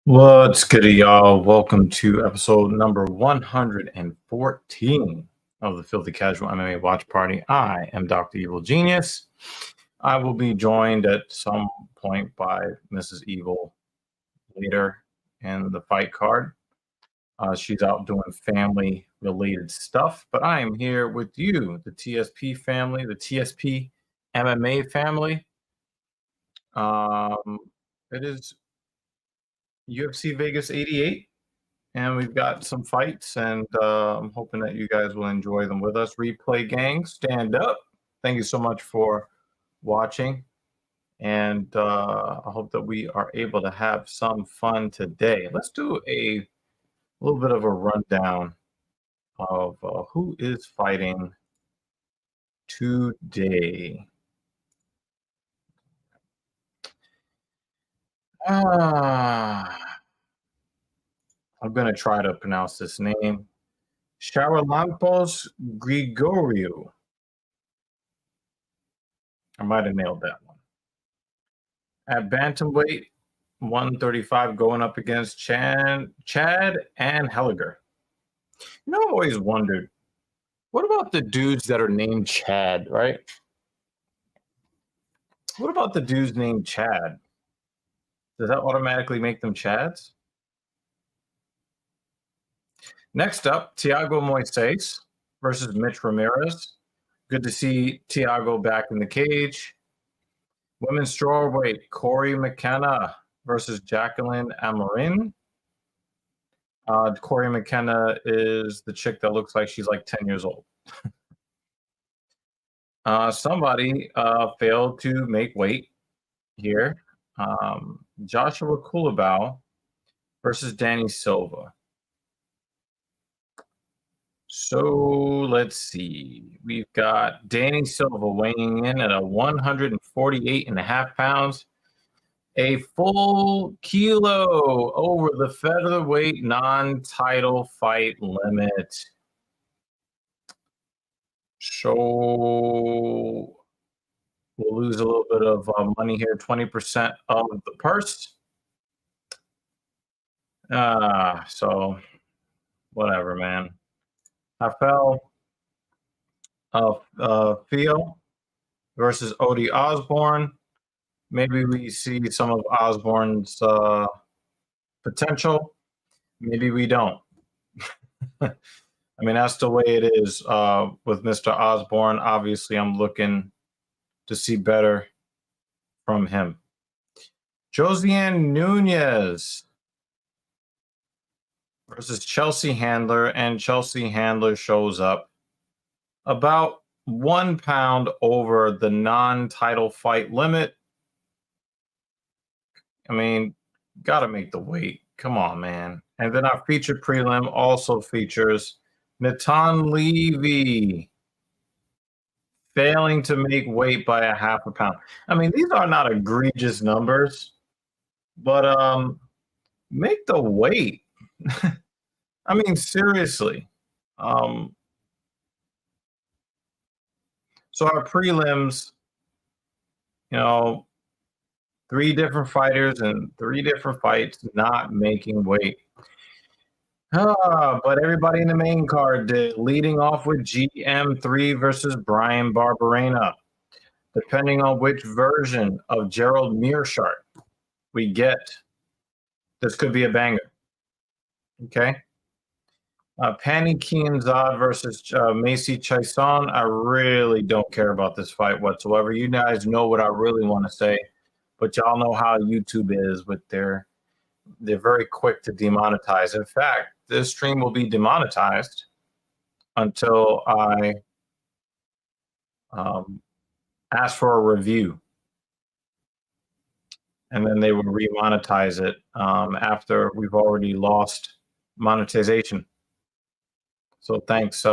What's good, y'all? Welcome to episode number 114 of the Filthy Casual MMA Watch Party. I am Dr. Evil Genius. I will be joined at some point by Mrs. Evil later in the fight card. She's out doing family-related stuff, but I am here with you, the TSP family, the TSP MMA family. It is UFC Vegas 88, and we've got some fights, and I'm hoping that you guys will enjoy them with us. Replay gang, stand up. Thank you so much for watching, and I hope that we are able to have some fun today. Let's do a little bit of a rundown of who is fighting today. I'm going to try to pronounce this name. Charalampos Grigoriou. I might have nailed that one. At bantamweight, 135 going up against Chad and Helliger. You know, I've always wondered, what about the dudes that are named Chad, right? What about the dudes named Chad? Does that automatically make them Chads? Next up, Thiago Moises versus Mitch Ramirez. Good to see Thiago back in the cage. Women's strawweight, Corey McKenna versus Jacqueline Amarin. Corey McKenna is the chick that looks like she's like 10 years old. Somebody failed to make weight here. Joshua Kulabau versus Danny Silva. So let's see. We've got Danny Silva weighing in at 148.5 pounds, a full kilo over the featherweight non-title fight limit. So we'll lose a little bit of money here, 20% of the purse. So whatever, man. Rafael Fio versus Odie Osborne. Maybe we see some of Osborne's potential. Maybe we don't. I mean, that's the way it is with Mr. Osborne. Obviously, I'm looking to see better from him. Josiane Nunez versus Chelsea Handler, and Chelsea Handler shows up about 1 pound over the non-title fight limit. I mean, got to make the weight. Come on, man. And then our featured prelim also features Natan Levy failing to make weight by a half a pound. I mean, these are not egregious numbers, but make the weight. I mean, seriously. So our prelims, 3 different fighters and 3 different fights not making weight. But everybody in the main card did, leading off with GM3 versus Brian Barberena. Depending on which version of Gerald Meerschaert we get, this could be a banger. Okay? Pani Kianzad versus Macy Chason. I really don't care about this fight whatsoever. You guys know what I really want to say, but y'all know how YouTube is with they're very quick to demonetize. In fact, this stream will be demonetized until I ask for a review. And then they will remonetize it after we've already lost monetization. So thanks,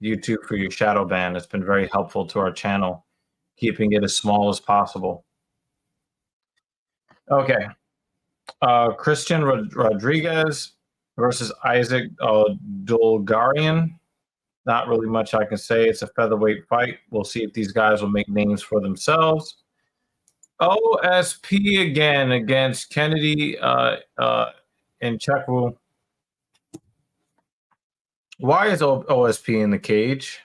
YouTube, for your shadow ban. It's been very helpful to our channel, keeping it as small as possible. Okay. Christian Rodriguez versus Isaac Dolgarian. Not really much I can say. It's a featherweight fight. We'll see if these guys will make names for themselves. OSP again against Kennedy and Checkwu. Why is OSP in the cage?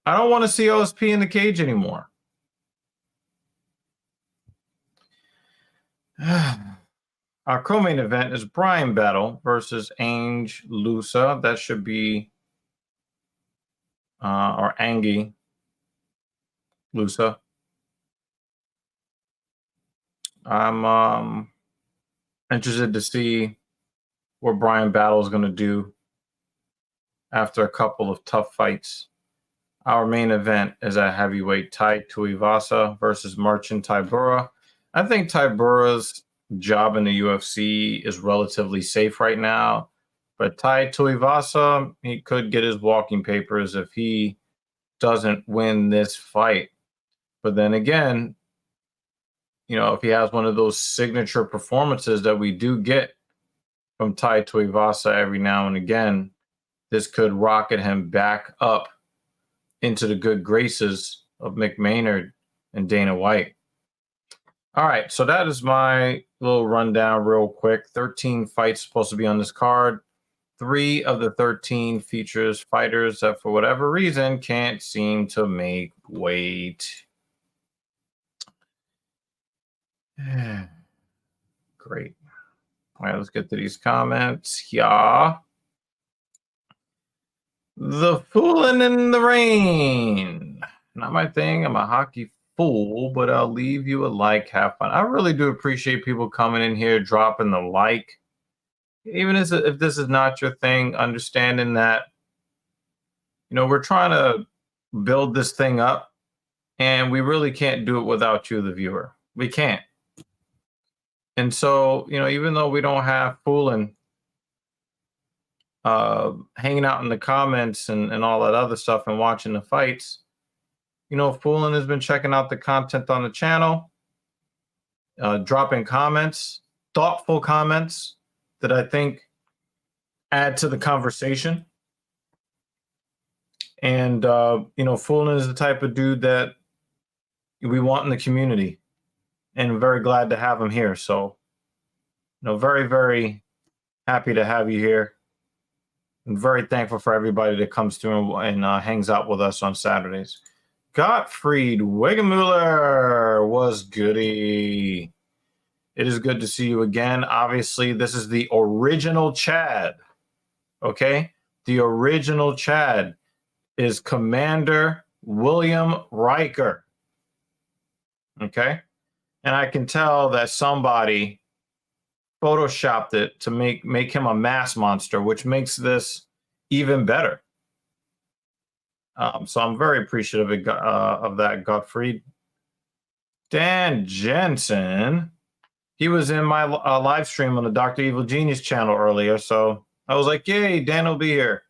I don't want to see OSP in the cage anymore. Our co-main event is Brian Battle versus Ange Lusa. That should be or Angie Lusa. I'm interested to see what Brian Battle is going to do after a couple of tough fights. Our main event is at heavyweight Tuivasa versus Merchant Tybura. I think Tybura's job in the UFC is relatively safe right now, but Tuivasa, he could get his walking papers if he doesn't win this fight. But then again, you know, if he has one of those signature performances that we do get from Tuivasa every now and again, this could rocket him back up into the good graces of Mick Maynard and Dana White. All right, so that is my little rundown real quick. 13 fights supposed to be on this card. 3 of the 13 features fighters that for whatever reason can't seem to make weight. Great. All right, let's get to these comments. Yeah. The Fooling in the Rain. Not my thing. I'm a hockey fool, but I'll leave you a like. Have fun. I really do appreciate people coming in here, dropping the like. Even if this is not your thing, understanding that, you know, we're trying to build this thing up, and we really can't do it without you, the viewer. We can't. And so, you know, even though we don't have Fooling hanging out in the comments and all that other stuff and watching the fights, you know, Fooling has been checking out the content on the channel, dropping comments, thoughtful comments that I think add to the conversation. And, you know, Fooling is the type of dude that we want in the community. And I'm very glad to have him here. So, you know, very, very happy to have you here. I'm very thankful for everybody that comes through and hangs out with us on Saturdays. Gottfried Wegemuller was goody. It is good to see you again. Obviously, this is the original Chad. Okay? The original Chad is Commander William Riker. Okay? And I can tell that somebody photoshopped it to make him a mass monster, which makes this even better. So I'm very appreciative of that, Gottfried. Dan Jensen, he was in my live stream on the Dr. Evil Genius channel earlier, so I was like, yay, Dan will be here.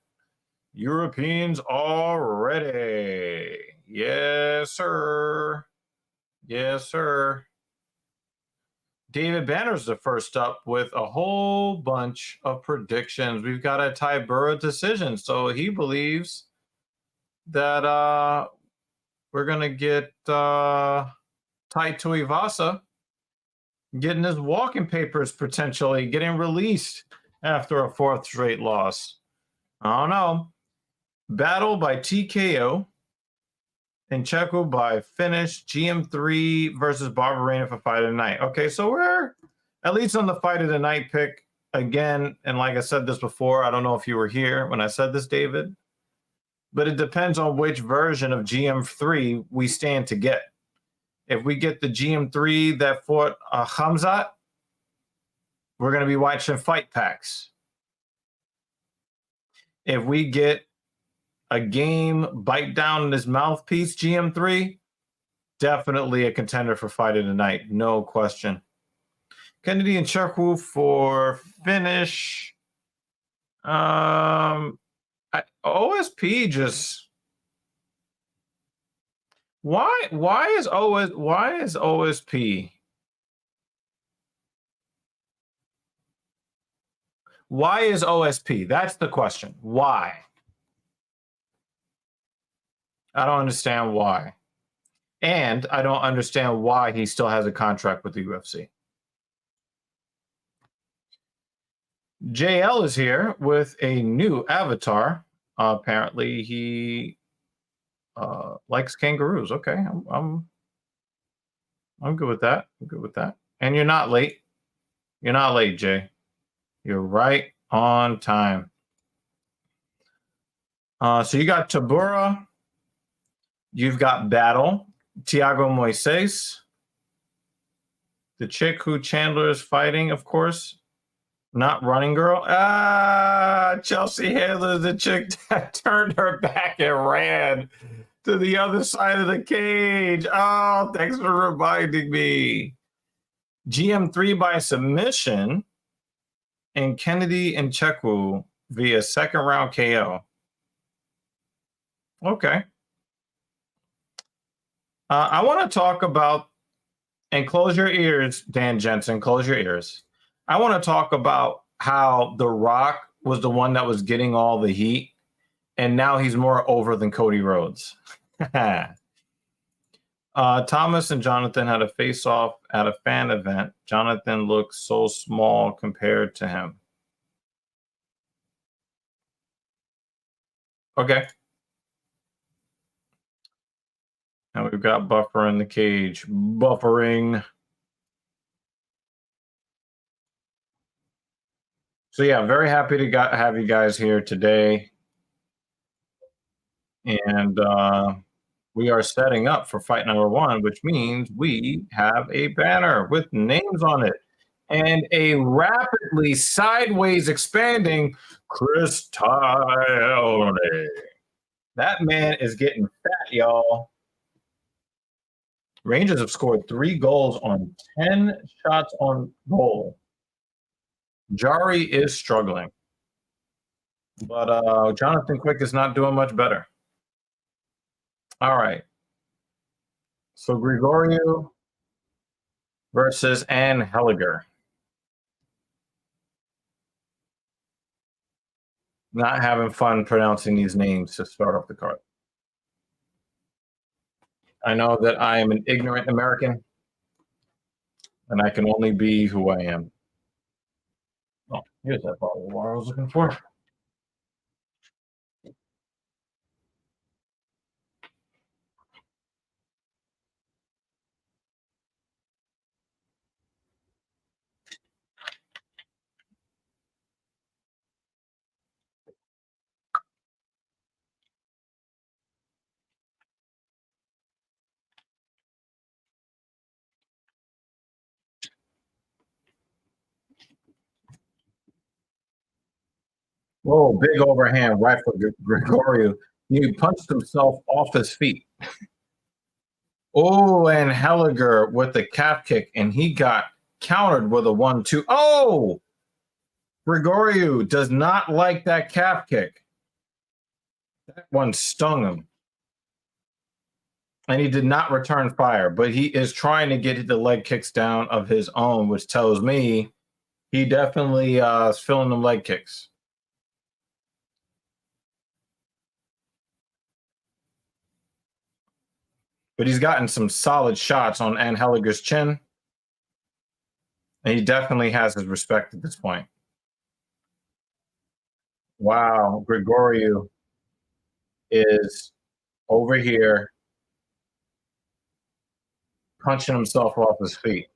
Europeans already. Yes, sir. Yes, sir. David Banner's the first up with a whole bunch of predictions. We've got a Tybura decision, so he believes that we're going to get Tuivasa getting his walking papers potentially getting released after a 4th straight loss. I don't know. Battle by TKO and Checo by finish. GM3 versus Barberena for fight of the night. Okay, so we're at least on the fight of the night pick again. And like I said this before, I don't know if you were here when I said this, David, but it depends on which version of GM3 we stand to get. If we get the GM3 that fought Khamzat, we're going to be watching fight packs. If we get a game bite down in his mouthpiece GM3, definitely a contender for fight of the night, no question. Kennedy and Checkwu for finish. OSP just why is OSP? Why is OSP? That's the question. Why? I don't understand why. And I don't understand why he still has a contract with the UFC. JL is here with a new avatar. Apparently, he likes kangaroos. Okay, I'm good with that. I'm good with that. And you're not late. You're not late, Jay. You're right on time. So you got Tybura. You've got Battle. Thiago Moises. The chick who Chandler is fighting, of course. Not Running Girl. Chelsea Handler, the chick that turned her back and ran to the other side of the cage. Oh, thanks for reminding me. GM3 by submission, and Kennedy and Cheku via second round KO. Okay. I want to talk about, and close your ears, Dan Jensen, close your ears. I want to talk about how The Rock was the one that was getting all the heat, and now he's more over than Cody Rhodes. Thomas and Jonathan had a face-off at a fan event. Jonathan looks so small compared to him. Okay. And we've got Buffer in the cage. Buffering. So yeah, very happy to have you guys here today. And we are setting up for fight number one, which means we have a banner with names on it and a rapidly sideways expanding Chris Tyone. That man is getting fat, y'all. Rangers have scored 3 goals on 10 shots on goal. Jari is struggling. But Jonathan Quick is not doing much better. All right. So Gregorio versus Ann Helliger. Not having fun pronouncing these names to start off the card. I know that I am an ignorant American, and I can only be who I am. Oh, here's that bottle of water I was looking for. Whoa, big overhand right for Gregorio. He punched himself off his feet. Oh, and Helliger with the calf kick, and he got countered with a 1-2. Oh! Gregorio does not like that calf kick. That one stung him. And he did not return fire, but he is trying to get the leg kicks down of his own, which tells me he definitely is feeling them leg kicks. But he's gotten some solid shots on Ann Helliger's chin. And he definitely has his respect at this point. Wow, Gregorio is over here punching himself off his feet.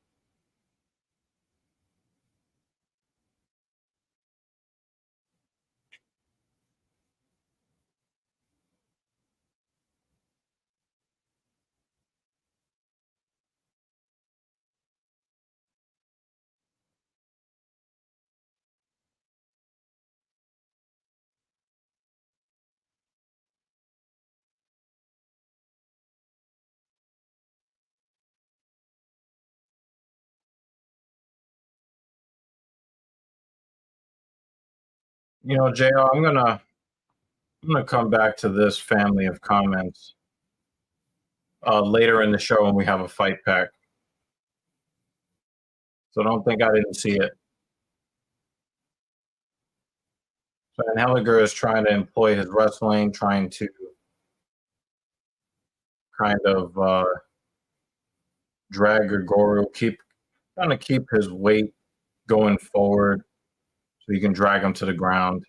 You know, JR, I'm gonna come back to this family of comments later in the show when we have a fight pack. So don't think I didn't see it. So Ann Helliger is trying to employ his wrestling, trying to kind of drag Gregorio, trying to keep his weight going forward so you can drag him to the ground.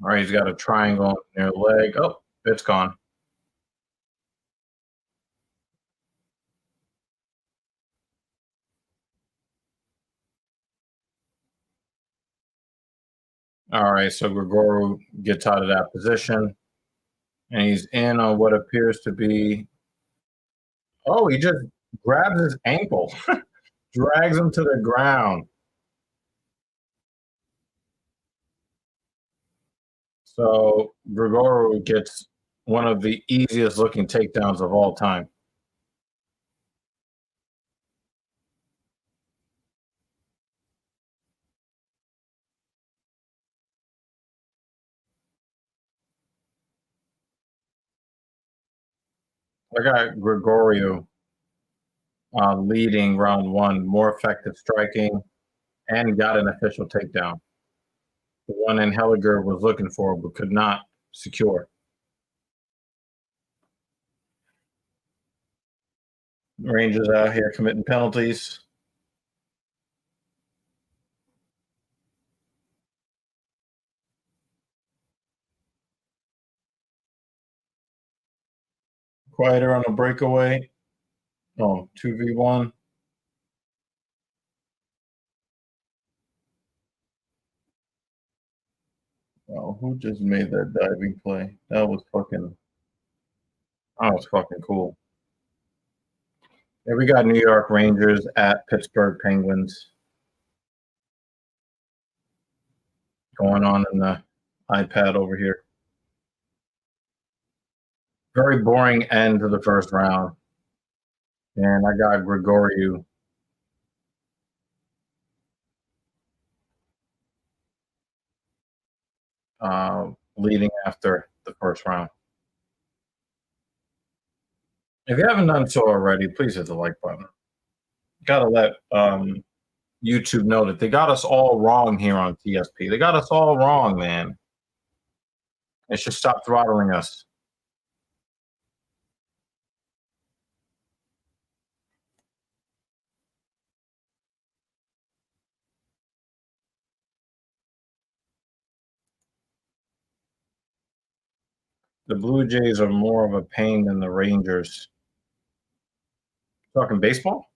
All right, he's got a triangle near the leg. Oh, it's gone. All right, so Gregorio gets out of that position, and he's in on what appears to be. Oh, he just grabs his ankle, drags him to the ground. So Gregorio gets one of the easiest looking takedowns of all time. I got Gregorio leading round one, more effective striking, and got an official takedown. The one Henniger was looking for but could not secure. Rangers out here committing penalties. Quieter on a breakaway. Oh, 2v1. Oh, who just made that diving play? That was fucking cool. Yeah, we got New York Rangers at Pittsburgh Penguins going on in the iPad over here. Very boring end to the first round. And I got Gregorio leading after the first round. If you haven't done so already, please hit the like button. Gotta let YouTube know that they got us all wrong here on TSP. They got us all wrong, man. They should stop throttling us. The Blue Jays are more of a pain than the Rangers. Talking baseball?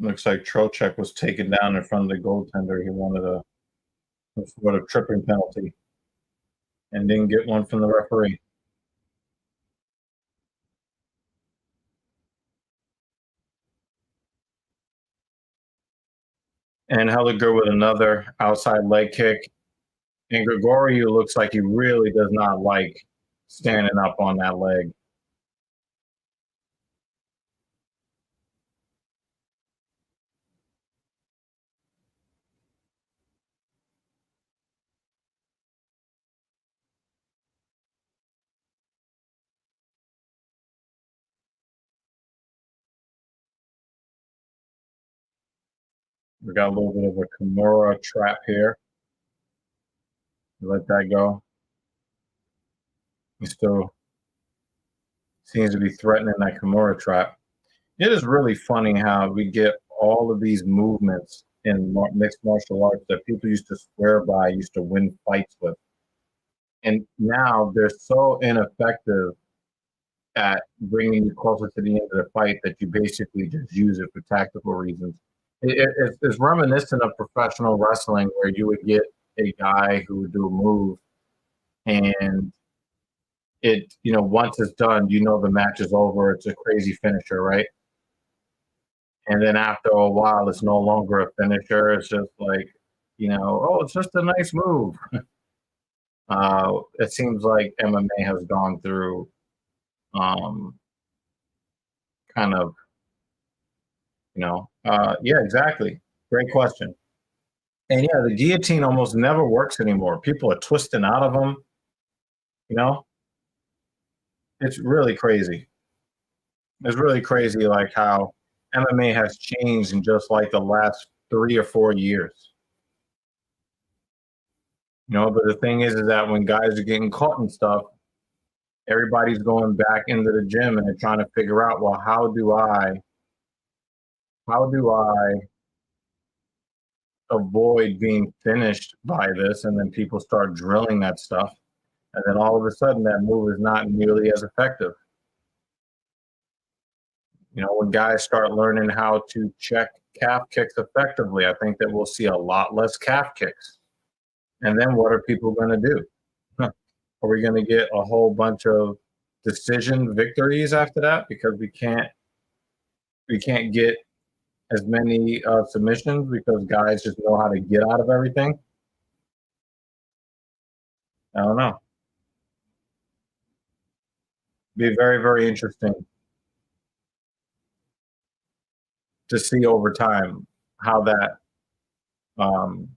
Looks like Trocheck was taken down in front of the goaltender. He wanted a sort of tripping penalty and didn't get one from the referee. And Henniger with another outside leg kick. And Gregorio looks like he really does not like standing up on that leg. We got a little bit of a Kimura trap here. Let that go. He still seems to be threatening that Kimura trap. It is really funny how we get all of these movements in mixed martial arts that people used to swear by, used to win fights with. And now they're so ineffective at bringing you closer to the end of the fight that you basically just use it for tactical reasons. It's reminiscent of professional wrestling where you would get a guy who would do a move and once it's done, the match is over. It's a crazy finisher, right? And then after a while, it's no longer a finisher. It's just like, oh, it's just a nice move. It seems like MMA has gone through kind of, yeah, exactly. Great question. And yeah, the guillotine almost never works anymore. People are twisting out of them. You know, it's really crazy. It's really crazy, like how MMA has changed in just like the last 3 or 4 years. But the thing is that when guys are getting caught and stuff, everybody's going back into the gym and they're trying to figure out, well, how do I avoid being finished by this? And then people start drilling that stuff. And then all of a sudden that move is not nearly as effective. When guys start learning how to check calf kicks effectively, I think that we'll see a lot less calf kicks. And then what are people going to do? Are we going to get a whole bunch of decision victories after that because we can't get as many submissions because guys just know how to get out of everything? I don't know. Be very, very interesting to see over time how that um,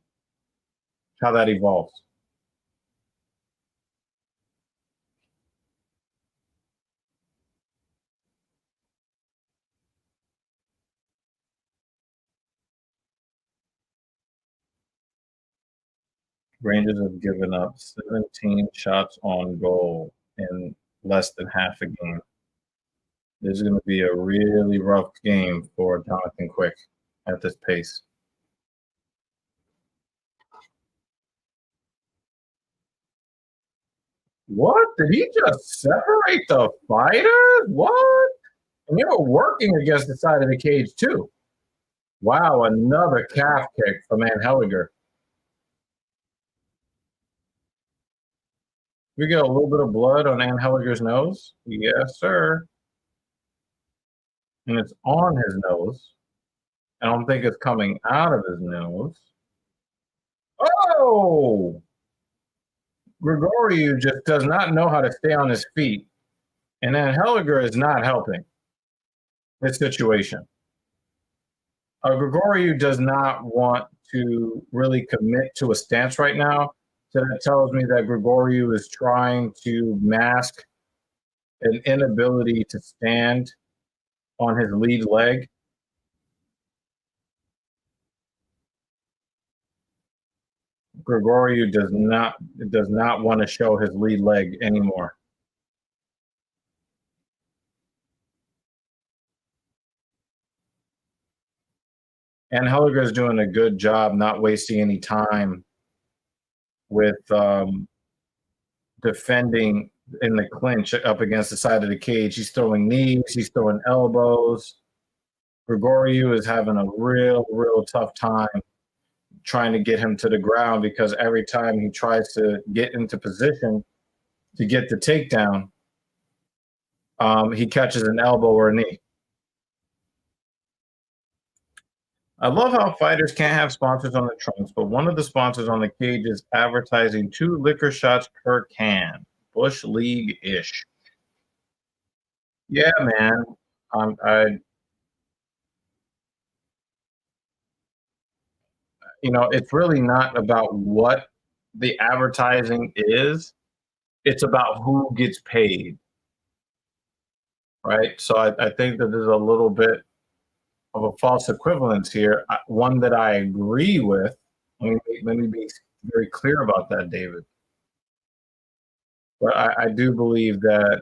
how that evolves. Rangers have given up 17 shots on goal in less than half a game. This is going to be a really rough game for Jonathan Quick at this pace. What? Did he just separate the fighters? What? And you were working against the side of the cage, too. Wow, another calf kick from Anheliger. We get a little bit of blood on Anheliger's nose. Yes, sir. And it's on his nose. I don't think it's coming out of his nose. Oh! Grigoriou just does not know how to stay on his feet. And Anheliger is not helping this situation. Grigoriou does not want to really commit to a stance right now. So that tells me that Grigoriou is trying to mask an inability to stand on his lead leg. Grigoriou does not want to show his lead leg anymore. And Helliger is doing a good job not wasting any time with defending in the clinch up against the side of the cage. He's throwing knees, he's throwing elbows. Grigoriou is having a real, real tough time trying to get him to the ground because every time he tries to get into position to get the takedown, he catches an elbow or a knee. I love how fighters can't have sponsors on the trunks, but one of the sponsors on the cage is advertising 2 liquor shots per can. Bush League-ish. Yeah, man. I it's really not about what the advertising is. It's about who gets paid, right? So I think that there's a little bit of a false equivalence here. One that I agree with. Let me be very clear about that, David. But I do believe that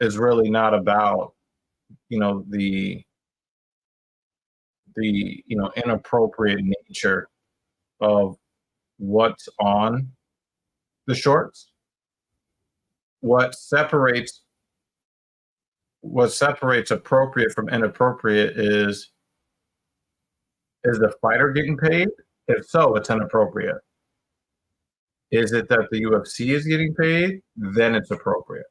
it's really not about the inappropriate nature of what's on the shorts. What separates appropriate from inappropriate is the fighter getting paid? If so, it's inappropriate. Is it that the UFC is getting paid? Then it's appropriate.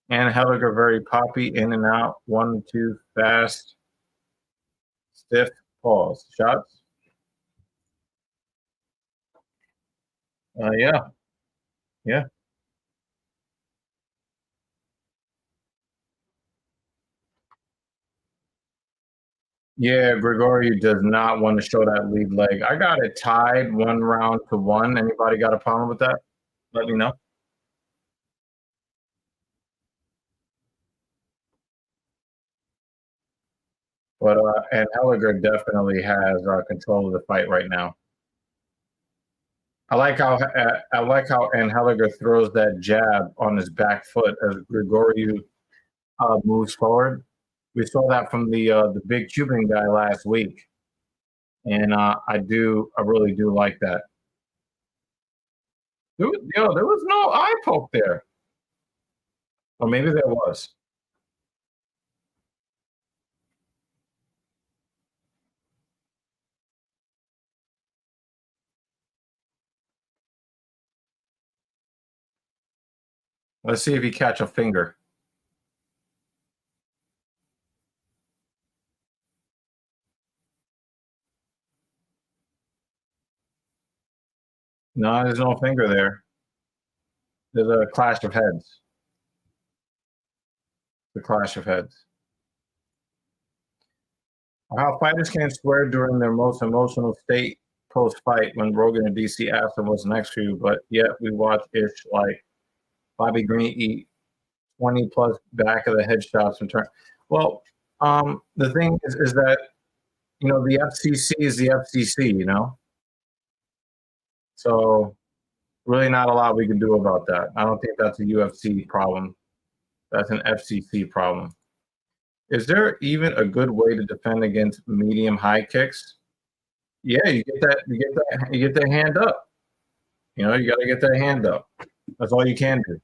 And Helliger very poppy, in and out, 1, 2, fast, stiff, pause. Shots? Yeah. Yeah. Yeah, Grigoriou does not want to show that lead leg. I got it tied 1-1. Anybody got a problem with that? Let me know. But and Helliger definitely has control of the fight right now. I like how and Helliger throws that jab on his back foot as Grigoriou moves forward. We saw that from the big Cuban guy last week, and I really do like that. There was no eye poke there, or maybe there was. Let's see if he catch a finger. No, there's no finger there. There's a clash of heads. The clash of heads. How fighters can't swear during their most emotional state post-fight when Rogan and DC asked them what's next for you, but yet we watch ish like Bobby Green eat 20 plus back of the head shots and turn. Well, the thing is that, the FCC is the FCC, So really not a lot we can do about that. I don't think that's a UFC problem. That's an FCC problem. Is there even a good way to defend against medium high kicks? Yeah, you get that hand up. You got to get that hand up. That's all you can do.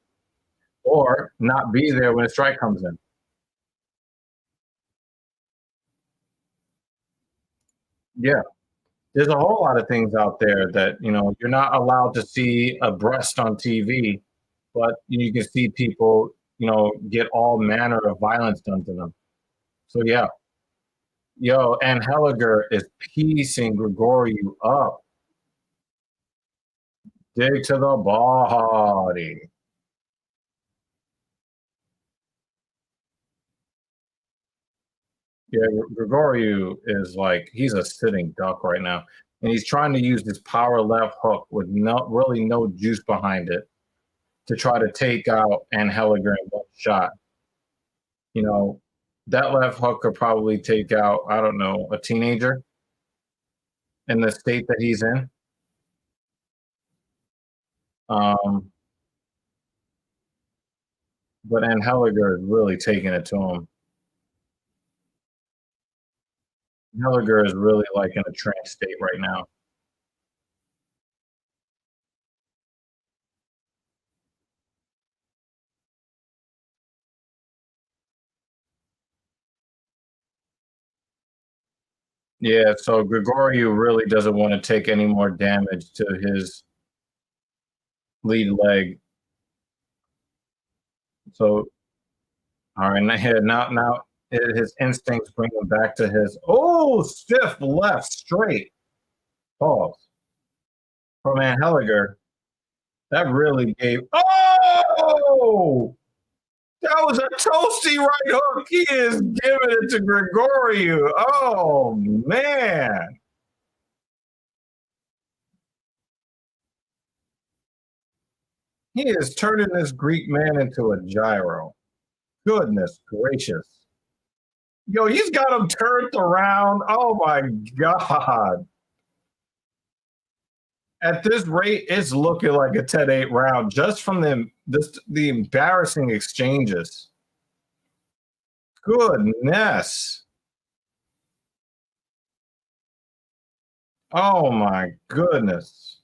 Or not be there when a strike comes in. Yeah. There's a whole lot of things out there that, you're not allowed to see a breast on TV, but you can see people, get all manner of violence done to them. So yeah. Yo, and Helliger is piecing Grigoriou up. Dig to the body. Yeah, Grigoriou is like he's a sitting duck right now, and he's trying to use this power left hook with really no juice behind it to try to take out Ann Helliger in one shot. You know, that left hook could probably take out, I don't know, a teenager in the state that he's in. Um, but Ann Helliger is really taking it to him. Helliger is really like in a trance state right now. Yeah, so Grigoriou really doesn't want to take any more damage to his lead leg. So, all right, now his instincts bring him back to his stiff left straight pause from Van Helliger. That really gave. Oh, that was a toasty right hook. He is giving it to Grigoriou. Oh man. He is turning this Greek man into a gyro. Goodness gracious. Yo, he's got him turned around. Oh my God. At this rate, it's looking like a 10-8 round just from the embarrassing exchanges. Goodness. Oh my goodness.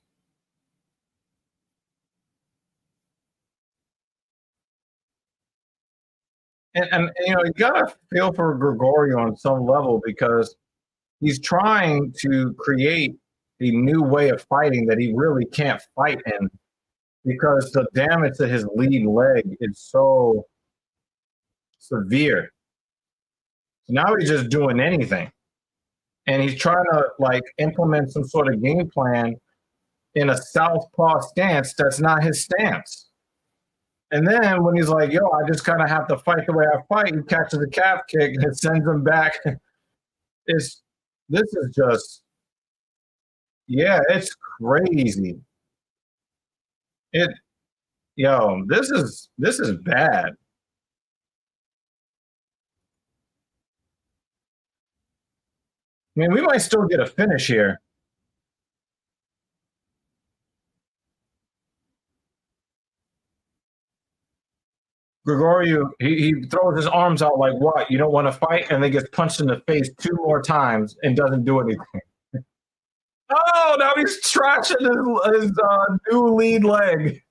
And you gotta feel for Gregorio on some level because he's trying to create a new way of fighting that he really can't fight in because the damage to his lead leg is so severe. So now he's just doing anything. And he's trying to like implement some sort of game plan in a southpaw stance that's not his stance. And then when he's like, yo, I just kind of have to fight the way I fight, he catches a calf kick and it sends him back It's this is just yeah, it's crazy. It yo, this is bad. I mean, we might still get a finish here. Gregorio, he throws his arms out like what? You don't want to fight, and then gets punched in the face two more times and doesn't do anything. Oh, now he's trashing his new lead leg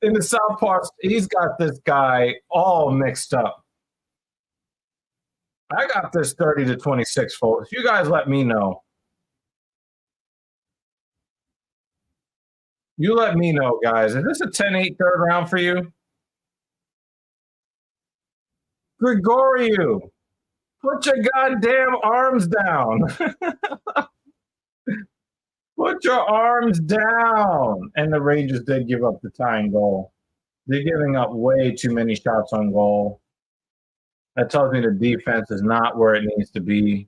in the southpaw. He's got this guy all mixed up. I got this 30-26, folks. You guys let me know. You let me know, guys. Is this a 10-8 third round for you? Gregorio, put your goddamn arms down. Put your arms down. And the Rangers did give up the tying goal. They're giving up way too many shots on goal. That tells me the defense is not where it needs to be.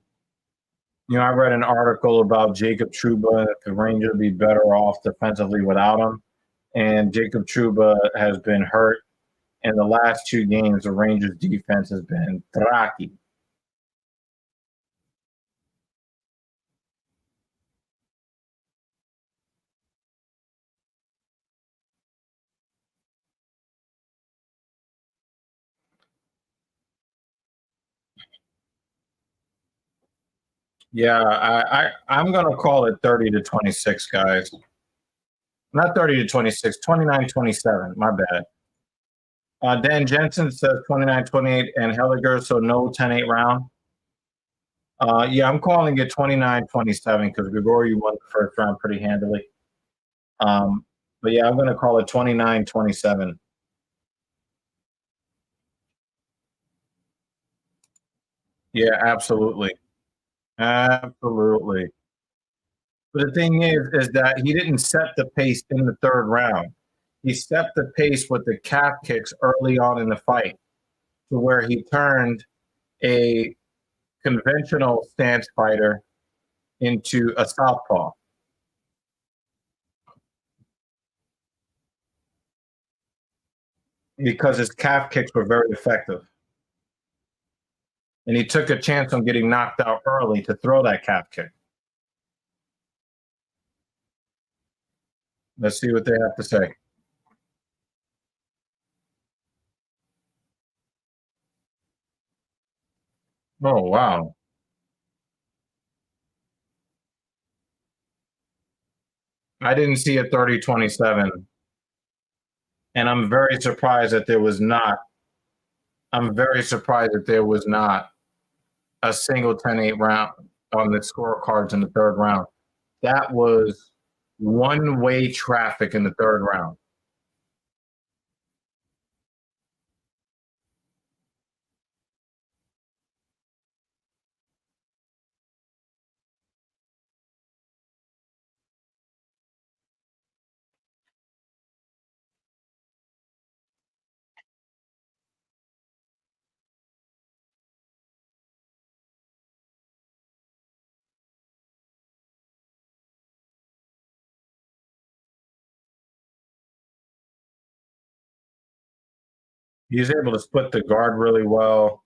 You know, I read an article about Jacob Trouba, that the Rangers would be better off defensively without him. And Jacob Trouba has been hurt. In the last two games, the Rangers defense has been traki. Yeah, I'm gonna call it 30-26, guys. Not 30-26, 29-27. My bad. Dan Jensen says 29-28 and Helliger, so no 10-8 round. Yeah, I'm calling it 29-27 because Grigori won the first round pretty handily. But yeah, I'm going to call it 29-27. Yeah, absolutely. Absolutely. But the thing is that he didn't set the pace in the third round. He set the pace with the calf kicks early on in the fight to where he turned a conventional stance fighter into a southpaw. Because his calf kicks were very effective. And he took a chance on getting knocked out early to throw that calf kick. Let's see what they have to say. Oh, wow. I didn't see a 30-27. And I'm very surprised that there was not a single 10-8 round on the scorecards in the third round. That was one-way traffic in the third round. He's able to split the guard really well.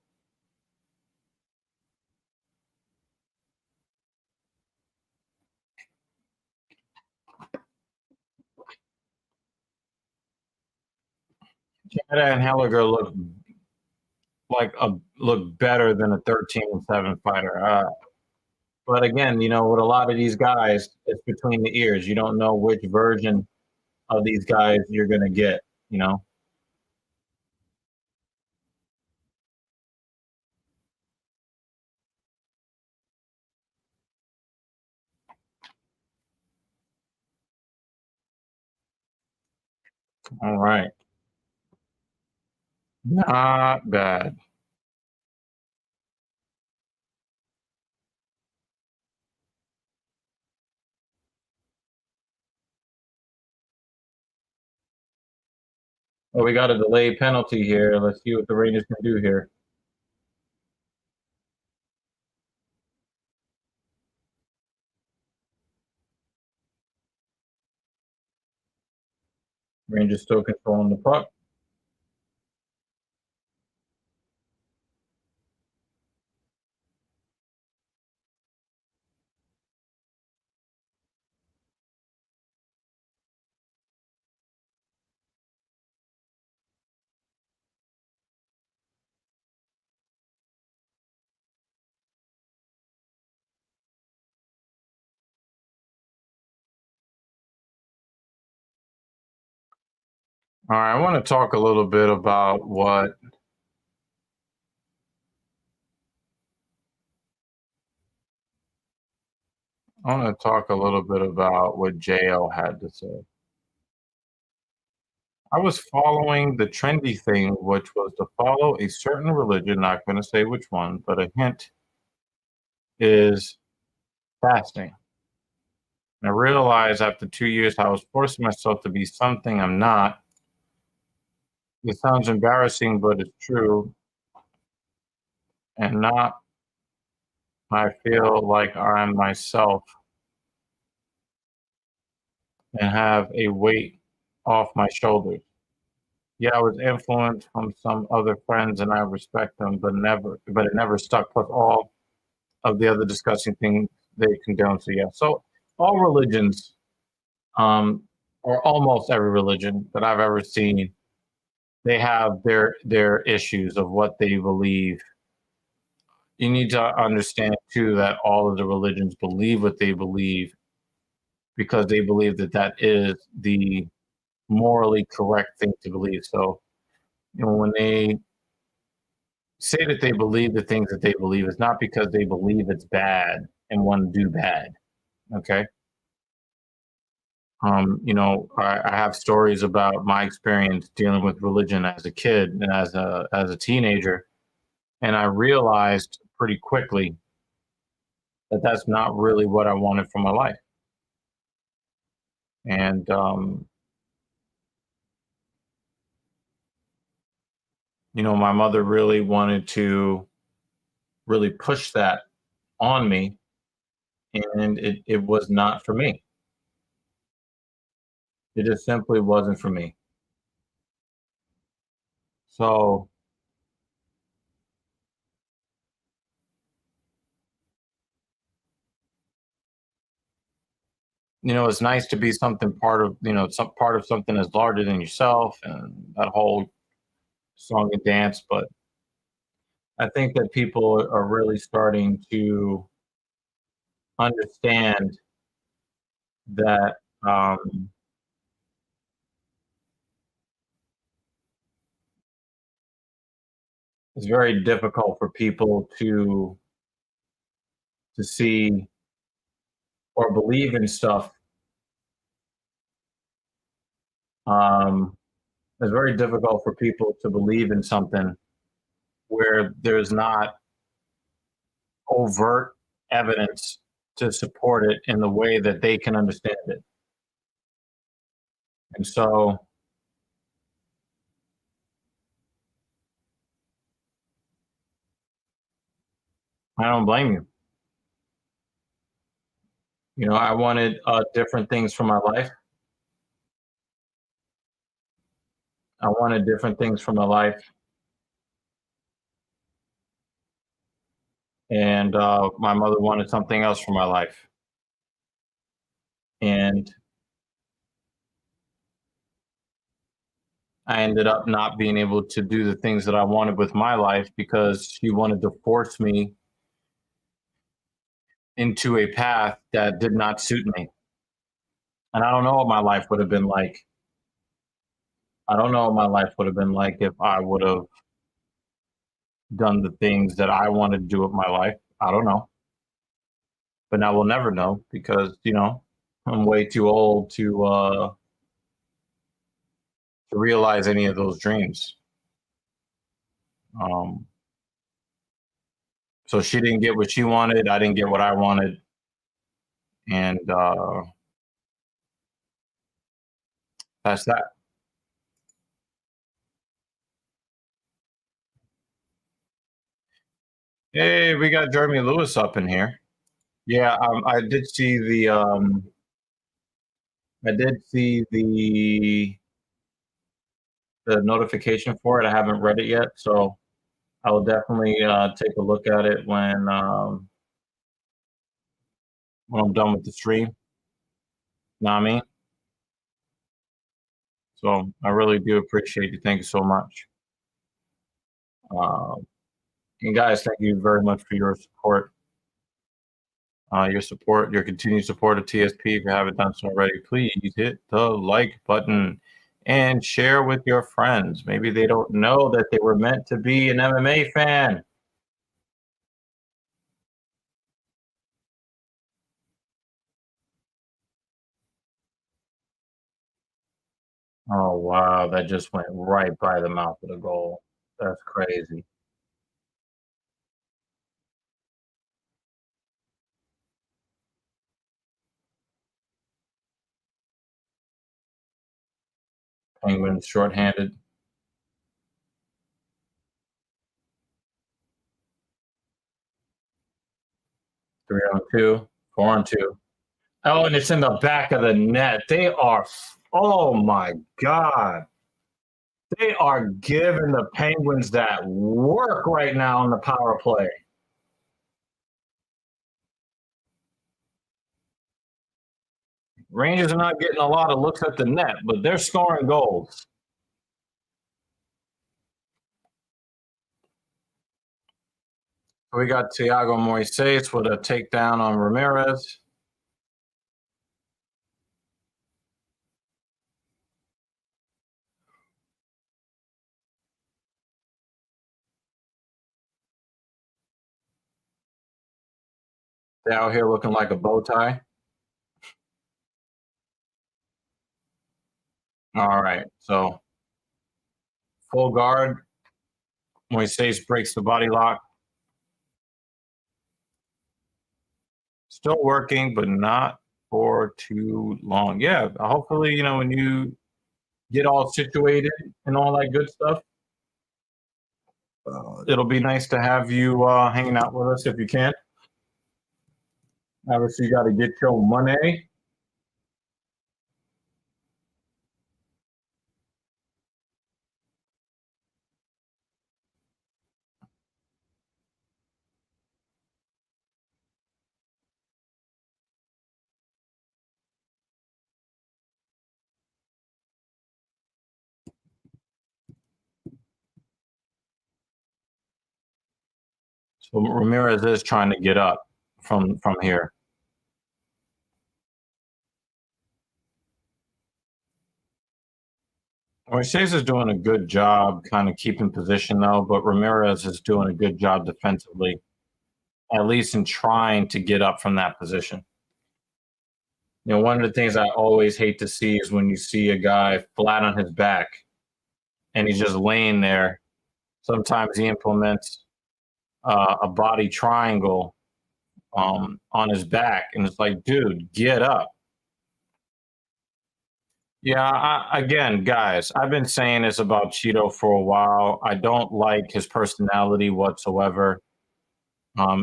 Canada and Helliger look better than a 13-7 fighter. But again, you know, with a lot of these guys, it's between the ears. You don't know which version of these guys you're going to get, you know? All right. Not bad. Well, we got a delay penalty here. Let's see what the Rangers can do here. Rangers still controlling the puck. All right, I want to talk a little bit about what JL had to say. I was following the trendy thing, which was to follow a certain religion, not going to say which one, but a hint is fasting. And I realized after 2 years I was forcing myself to be something I'm not. It sounds embarrassing, but it's true. And not, I feel like I'm myself and have a weight off my shoulders. Yeah, I was influenced from some other friends and I respect them, but it never stuck. Plus all of the other disgusting things they condone. So yeah, so all religions, or almost every religion that I've ever seen, they have their issues of what they believe. You need to understand too that all of the religions believe what they believe because they believe that that is the morally correct thing to believe. So, when they say that they believe the things that they believe, it's not because they believe it's bad and want to do bad. Okay. I have stories about my experience dealing with religion as a kid and as a teenager, and I realized pretty quickly that that's not really what I wanted for my life. And my mother really wanted to really push that on me, and it was not for me. It just simply wasn't for me. So, it's nice to be something part of, some part of something that's larger than yourself and that whole song and dance. But I think that people are really starting to understand that it's very difficult for people to see or believe in stuff. Um, it's very difficult for people to believe in something where there's not overt evidence to support it in the way that they can understand it. And so I don't blame you. I wanted different things for my life. I wanted different things for my life. And my mother wanted something else for my life. And I ended up not being able to do the things that I wanted with my life because she wanted to force me into a path that did not suit me. And I don't know what my life would have been like. I don't know what my life would have been like if I would have done the things that I wanted to do with my life. I don't know. But now we'll never know because, I'm way too old to realize any of those dreams. Um, so she didn't get what she wanted. I didn't get what I wanted. And that's that. Hey, we got Jeremy Lewis up in here. Yeah, I did see the the notification for it. I haven't read it yet, so I will definitely take a look at it when I'm done with the stream. Know what I mean? So I really do appreciate you. Thank you so much. And guys, thank you very much for your support. Your continued support of TSP. If you haven't done so already, please hit the like button and share with your friends. Maybe they don't know that they were meant to be an MMA fan. Oh, wow. That just went right by the mouth of the goal. That's crazy. Penguins shorthanded. 3-on-2, 4-on-2. Oh, and it's in the back of the net. They are, oh my God. They are giving the Penguins that work right now on the power play. Rangers are not getting a lot of looks at the net, but they're scoring goals. We got Thiago Moises with a takedown on Ramirez. They're out here looking like a bow tie. All right, so full guard. Moises breaks the body lock. Still working, but not for too long. Yeah, hopefully, when you get all situated and all that good stuff, it'll be nice to have you hanging out with us if you can. Obviously, you got to get your money. So Ramirez is trying to get up from here. Moises is doing a good job kind of keeping position, though, but Ramirez is doing a good job defensively, at least in trying to get up from that position. One of the things I always hate to see is when you see a guy flat on his back and he's just laying there. Sometimes he implements a body triangle on his back, and it's like, dude, get up. Yeah, again, guys, I've been saying this about Cheeto for a while. I don't like his personality whatsoever.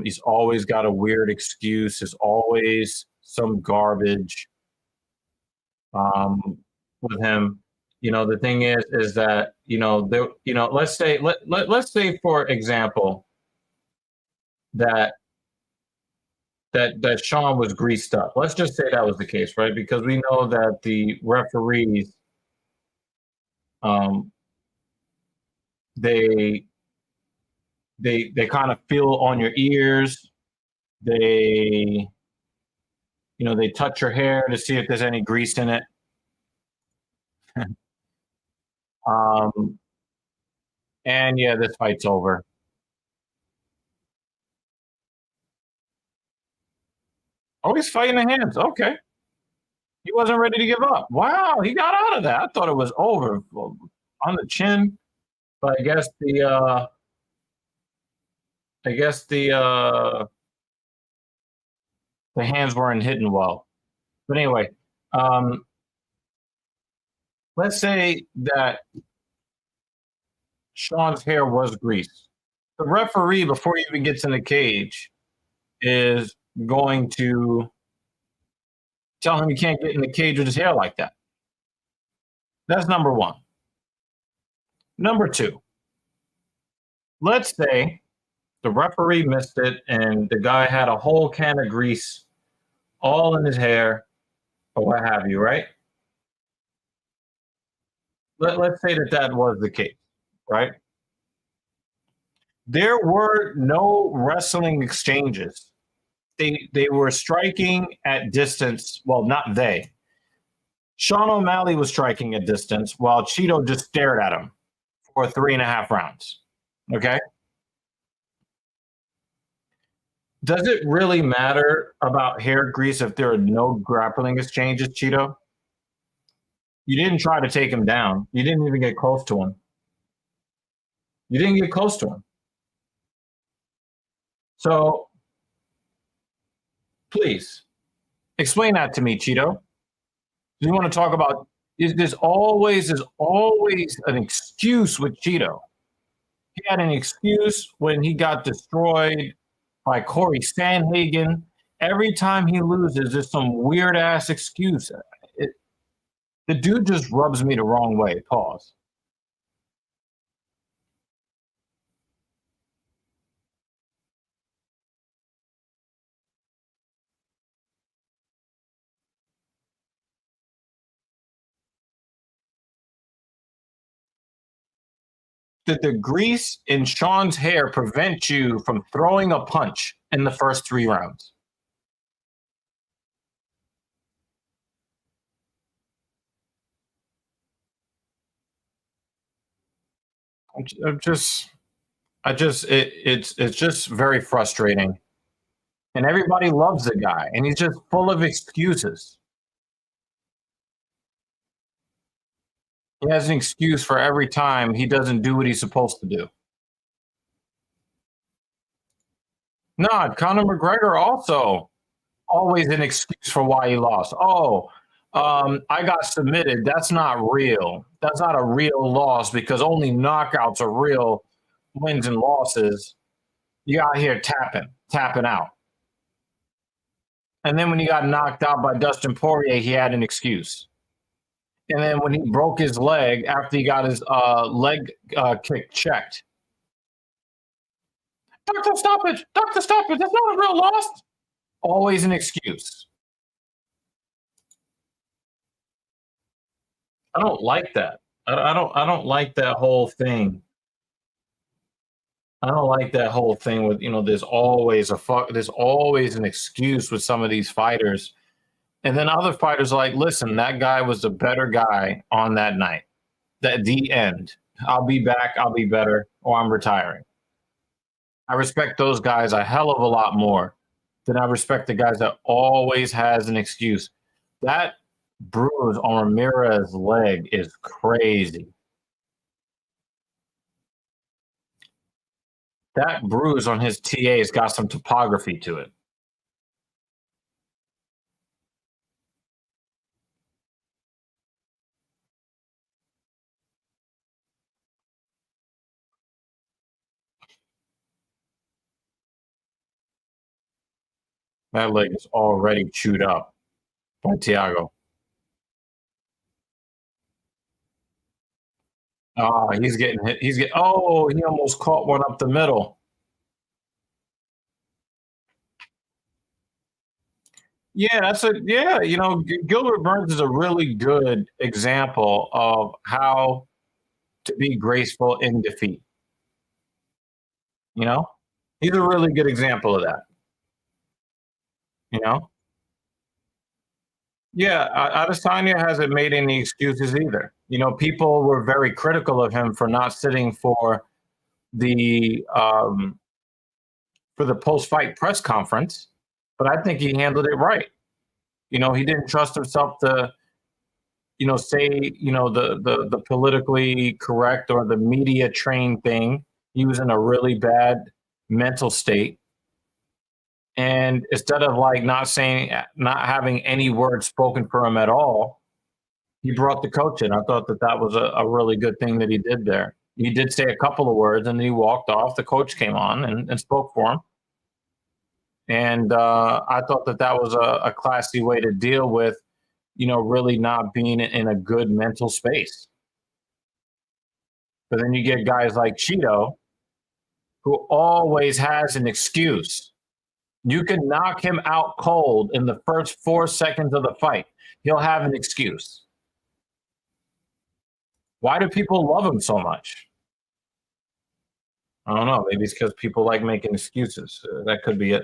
He's always got a weird excuse. There's always some garbage with him. The thing is that let's say for example that Sean was greased up. Let's just say that was the case, right? Because we know that the referees, they kind of feel on your ears. They they touch your hair to see if there's any grease in it. And yeah, this fight's over. Oh, he's fighting the hands. Okay. He wasn't ready to give up. Wow, he got out of that. I thought it was over on the chin, but I guess the hands weren't hitting well. But anyway, let's say that Sean's hair was greased. The referee, before he even gets in the cage, is going to tell him he can't get in the cage with his hair like that. That's number one. Number two, let's say the referee missed it and the guy had a whole can of grease all in his hair or what have you, right? Let's say that was the case, right? There were no wrestling exchanges. They were striking at distance. Well, not they. Sean O'Malley was striking at distance while Cheeto just stared at him for 3.5 rounds. Okay. Does it really matter about hair grease if there are no grappling exchanges, Cheeto? You didn't try to take him down. You didn't even get close to him. You didn't get close to him. So please explain that to me, Cheeto. Do you want to talk about there's always an excuse with Cheeto. He had an excuse when he got destroyed by Corey Sandhagen. Every time he loses, there's some weird ass excuse. The dude just rubs me the wrong way. Pause. Did the grease in Sean's hair prevent you from throwing a punch in the first 3 rounds? It's just very frustrating. And everybody loves the guy, and he's just full of excuses. He has an excuse for every time he doesn't do what he's supposed to do. No, Conor McGregor also always an excuse for why he lost. Oh, I got submitted. That's not real. That's not a real loss because only knockouts are real wins and losses. You out here tapping out. And then when he got knocked out by Dustin Poirier, he had an excuse. And then when he broke his leg after he got his leg kick checked, doctor stoppage, that's not a real loss. Always an excuse. I don't like that. I don't like that whole thing. I don't like that whole thing with there's always there's always an excuse with some of these fighters. And then other fighters are like, listen, that guy was the better guy on that night. At the end. I'll be back, I'll be better, or I'm retiring. I respect those guys a hell of a lot more than I respect the guys that always has an excuse. That bruise on Ramirez's leg is crazy. That bruise on his TA's got some topography to it. That leg is already chewed up by Thiago. He's getting hit. He almost caught one up the middle. Yeah, Gilbert Burns is a really good example of how to be graceful in defeat. You know, he's a really good example of that. You know, yeah, Adesanya hasn't made any excuses either. People were very critical of him for not sitting the for the post-fight press conference, but I think he handled it right. He didn't trust himself to, say, the politically correct or the media trained thing. He was in a really bad mental state. And instead of not having any words spoken for him at all, he brought the coach in. I thought that was a really good thing that he did there. He did say a couple of words and then he walked off. The coach came on and spoke for him. And I thought that was a classy way to deal with, really not being in a good mental space. But then you get guys like Cheeto, who always has an excuse. You can knock him out cold in the first 4 seconds of the fight. He'll have an excuse. Why do people love him so much? I don't know. Maybe it's because people like making excuses. That could be it.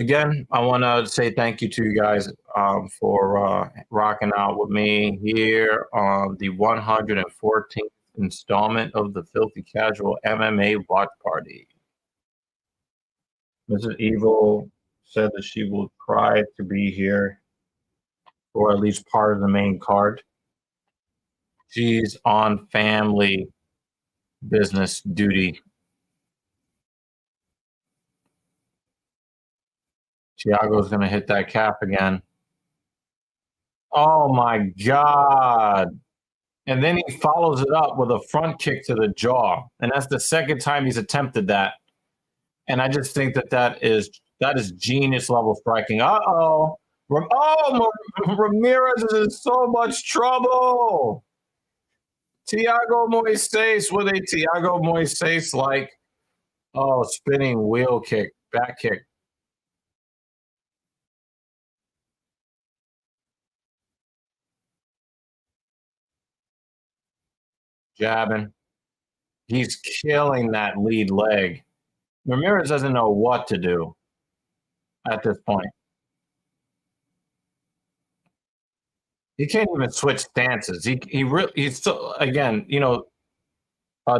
Again, I want to say thank you to you guys for rocking out with me here on the 114th installment of the Filthy Casual MMA Watch Party. Mrs. Evil said that she will try to be here or at least part of the main card. She's on family business duty. Thiago's going to hit that cap again. Oh my God. And then he follows it up with a front kick to the jaw. And that's the second time he's attempted that. And I just think that is genius level striking. Uh-oh. Oh, Ramirez is in so much trouble. Thiago Moises with a Thiago Moises like, spinning wheel kick, back kick. Jabbing. He's killing that lead leg. Ramirez doesn't know what to do at this point. He can't even switch stances. He's still, again,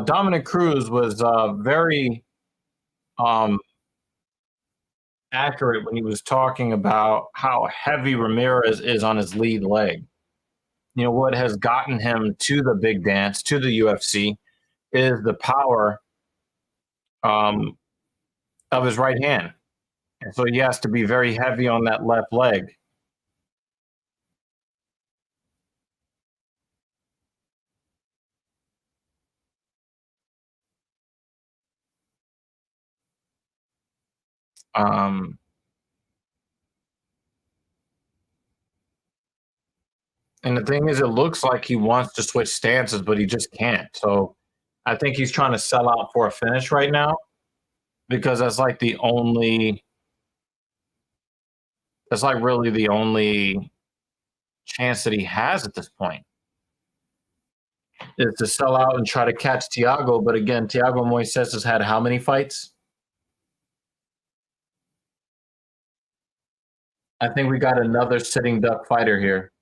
Dominic Cruz was very accurate when he was talking about how heavy Ramirez is on his lead leg. What has gotten him to the big dance, to the UFC, is the power of his right hand. And so he has to be very heavy on that left leg. And the thing is, it looks like he wants to switch stances, but he just can't. So I think he's trying to sell out for a finish right now because that's like really the only chance that he has at this point is to sell out and try to catch Thiago. But again, Thiago Moises has had how many fights? I think we got another sitting duck fighter here.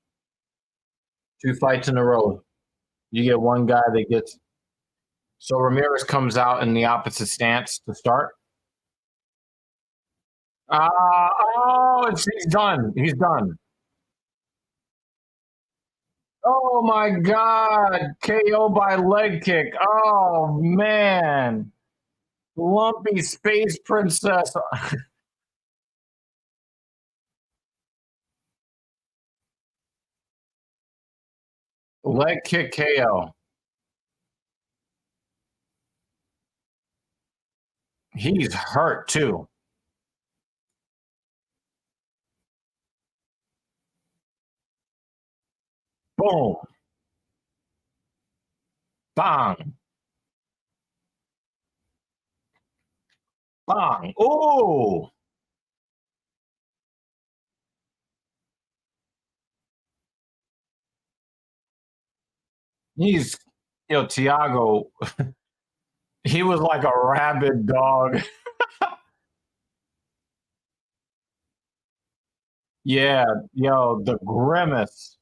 2 fights in a row. You get one guy that gets. So Ramirez comes out in the opposite stance to start. He's done. He's done. Oh my God. KO by leg kick. Oh man. Lumpy space princess. Leg kick KO. He's hurt too. Boom. Bang. Bang. Oh. He's, Thiago, he was like a rabid dog. Yeah, the grimace.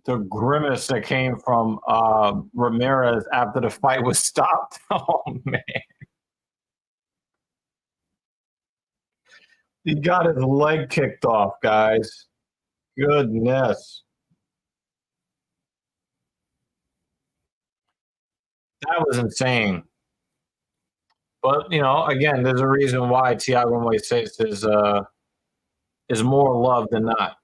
The grimace that came from Ramirez after the fight was stopped. Oh man. He got his leg kicked off, guys. Goodness. That was insane. But again, there's a reason why Thiago Moises is more loved than not.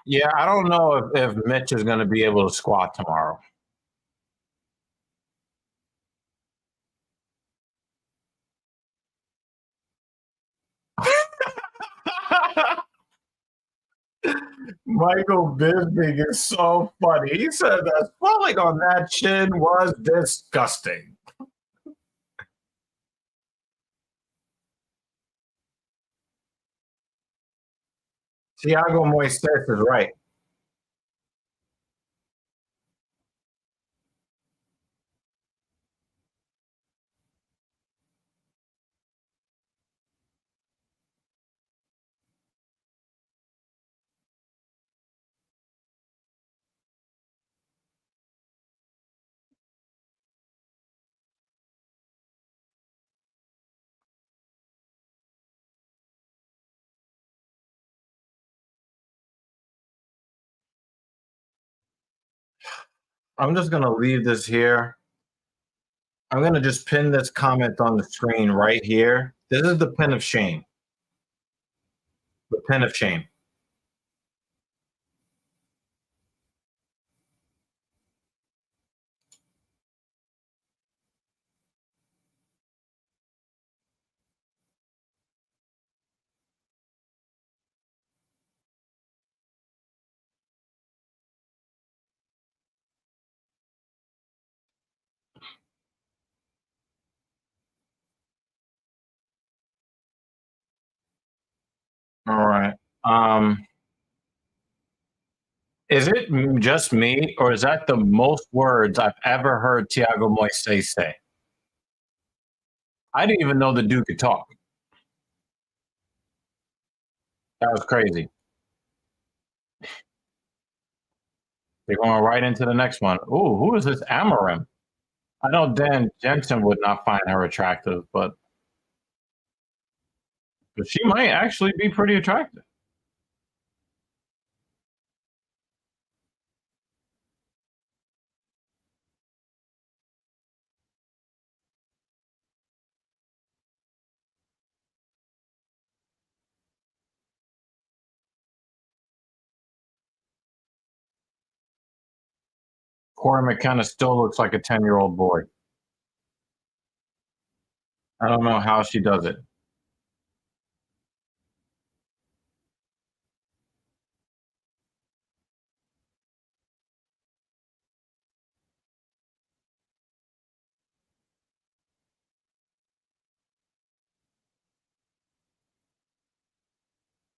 Yeah, I don't know if Mitch is going to be able to squat tomorrow. Michael Bisping is so funny. He said the swelling on that chin was disgusting. Thiago Moises is right. I'm just going to leave this here. I'm going to just pin this comment on the screen right here. This is the pin of shame. The pin of shame. All right. Is it just me, or is that the most words I've ever heard Thiago Moises say? I didn't even know the dude could talk. That was crazy. They're going right into the next one. Ooh, who is this Amarim? I know Dan Jensen would not find her attractive, but she might actually be pretty attractive. Corey McKenna still looks like a 10-year-old boy. I don't know how she does it.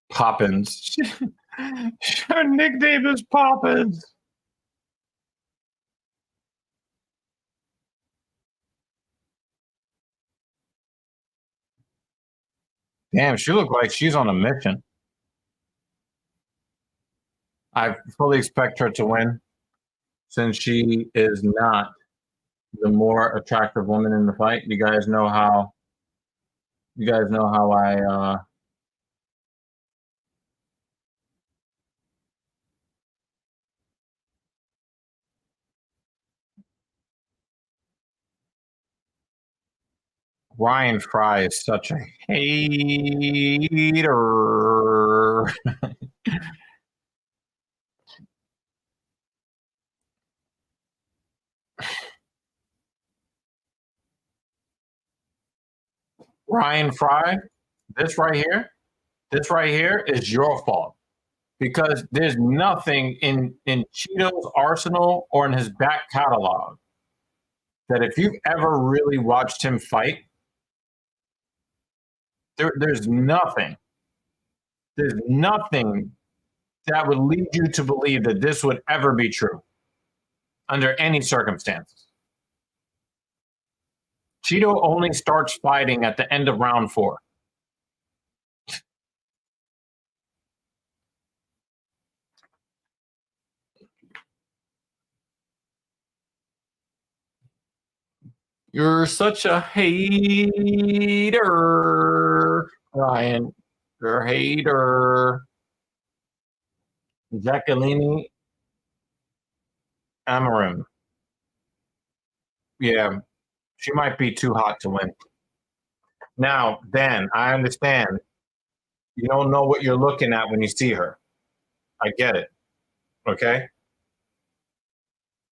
Poppins. Her nickname is Poppins. Damn, she looked like she's on a mission. I fully expect her to win since she is not the more attractive woman in the fight. You guys know how I Ryan Fry is such a hater. Ryan Fry, this right here, this right here is your fault because there's nothing in Cheeto's arsenal or in his back catalog that if you've ever really watched him fight, there's nothing. There's nothing that would lead you to believe that this would ever be true under any circumstances. Cheeto only starts fighting at the end of round 4. You're such a hater, Ryan. You're a hater. Jacqueline Amarim. Yeah, she might be too hot to win. Now, Dan, I understand. You don't know what you're looking at when you see her. I get it. Okay.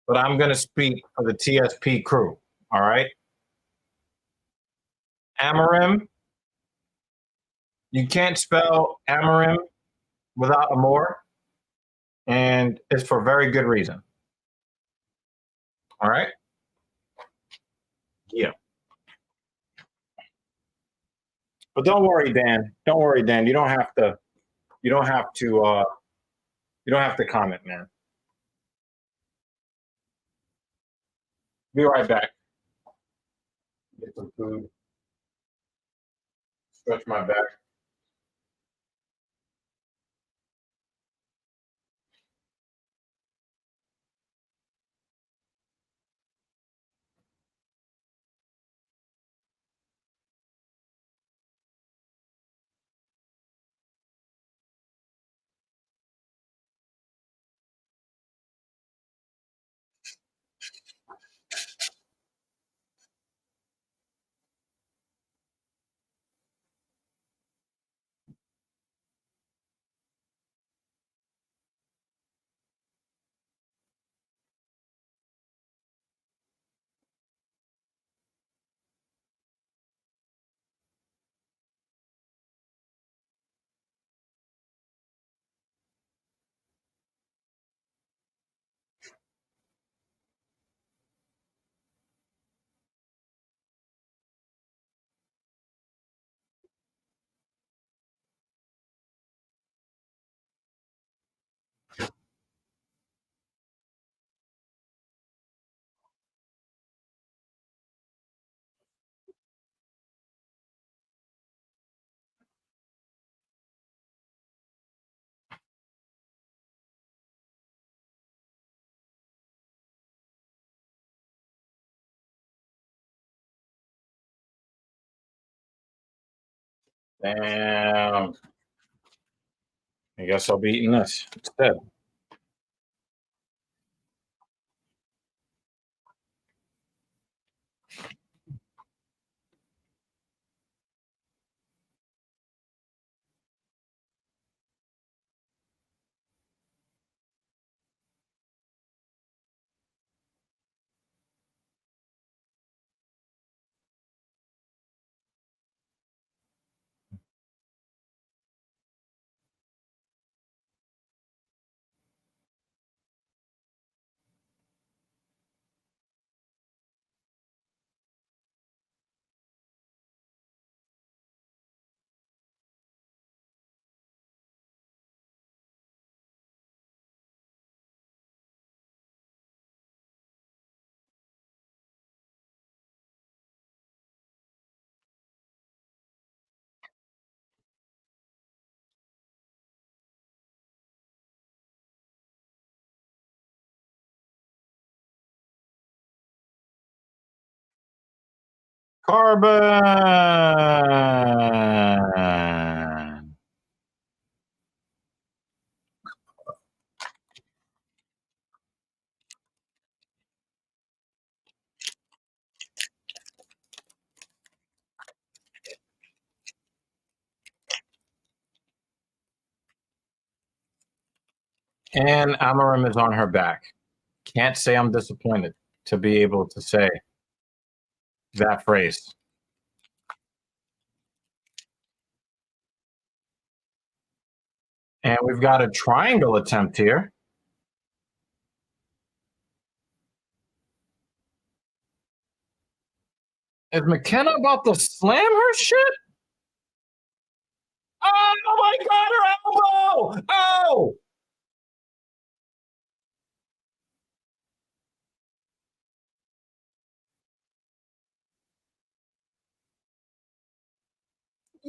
But I'm going to speak for the TSP crew. All right. Amarim, you can't spell Amarim without Amor, and it's for very good reason. All right. Yeah. But don't worry, Dan. Don't worry, Dan. You don't have to. You don't have to. You don't have to comment, man. Be right back. Get some food. Stretch my back. Damn. I guess I'll be eating this instead. Carbon. And Amarim is on her back. Can't say I'm disappointed to be able to say that phrase. And we've got a triangle attempt here. Is McKenna about to slam her shit? Oh my God, her elbow! Oh!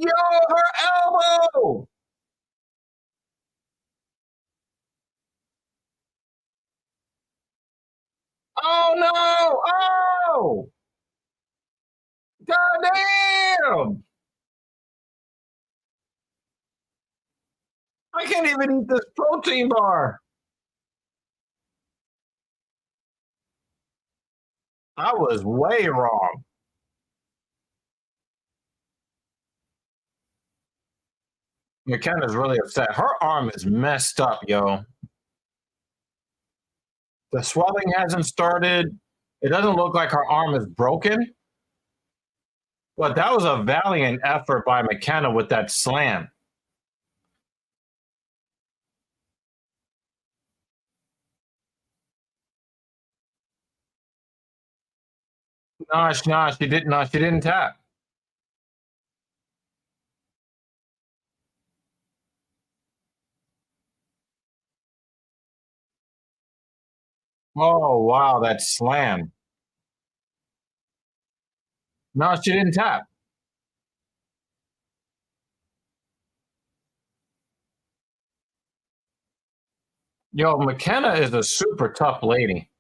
Yo, her elbow! Oh no! Oh! God damn! I can't even eat this protein bar. I was way wrong. McKenna's really upset. Her arm is messed up, yo. The swelling hasn't started. It doesn't look like her arm is broken, but that was a valiant effort by McKenna with that slam. No, she didn't. No, she didn't tap. Oh wow, that slam. No, she didn't tap. Yo, McKenna is a super tough lady.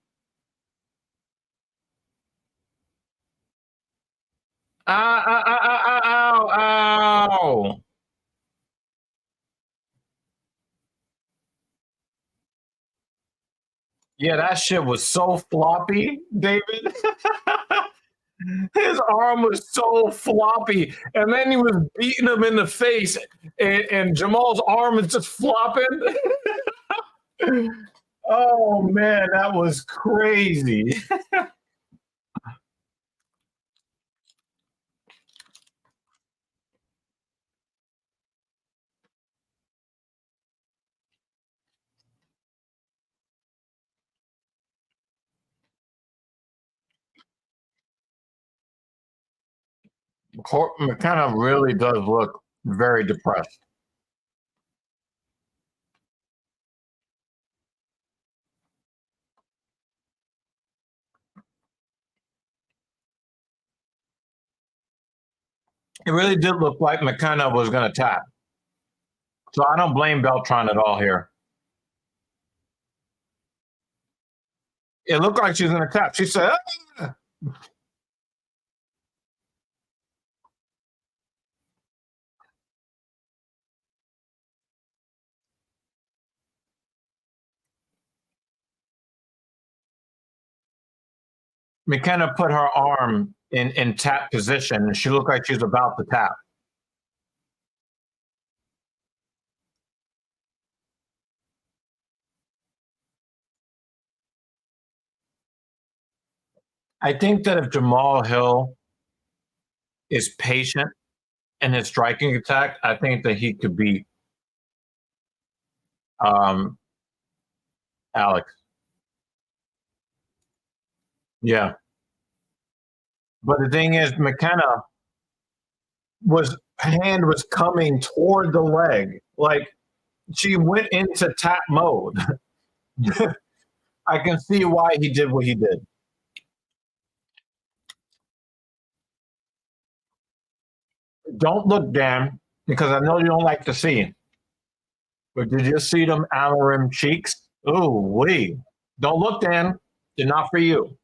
Ow, ow. Yeah, that shit was so floppy, David. His arm was so floppy, and then he was beating him in the face, and Jamal's arm is just flopping. Oh man, that was crazy. McKenna really does look very depressed. It really did look like McKenna was going to tap. So I don't blame Beltran at all here. It looked like she was going to tap. She said, ah! McKenna put her arm in tap position, and she looked like she was about to tap. I think that if Jamal Hill is patient in his striking attack, I think that he could beat um, Alex. Yeah. But the thing is, McKenna hand was coming toward the leg. Like she went into tap mode. I can see why he did what he did. Don't look, Dan, because I know you don't like to see. But did you see them Amarim cheeks? Ooh, wee. Don't look, Dan. They're not for you.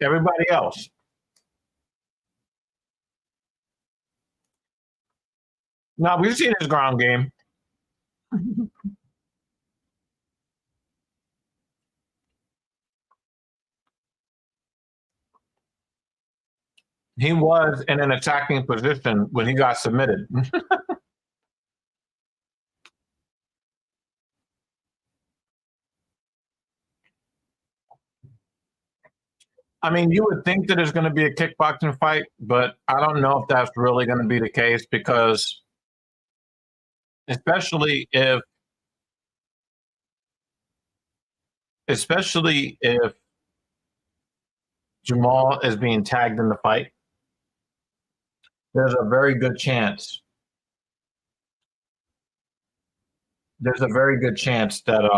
Everybody else. Now, we've seen his ground game. He was in an attacking position when he got submitted. I mean, you would think that there's going to be a kickboxing fight, but I don't know if that's really going to be the case because, especially if Jamal is being tagged in the fight, there's a very good chance. There's a very good chance that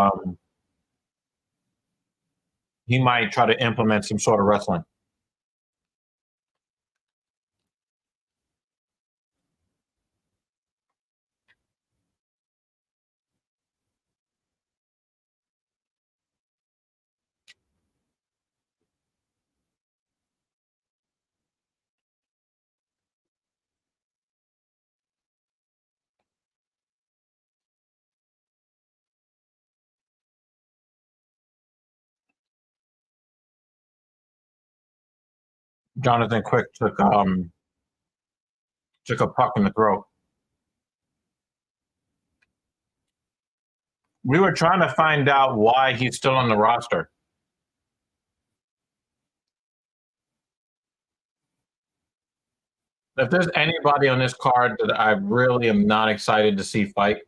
he might try to implement some sort of wrestling. Jonathan Quick took a puck in the throat. We were trying to find out why he's still on the roster. If there's anybody on this card that I really am not excited to see fight,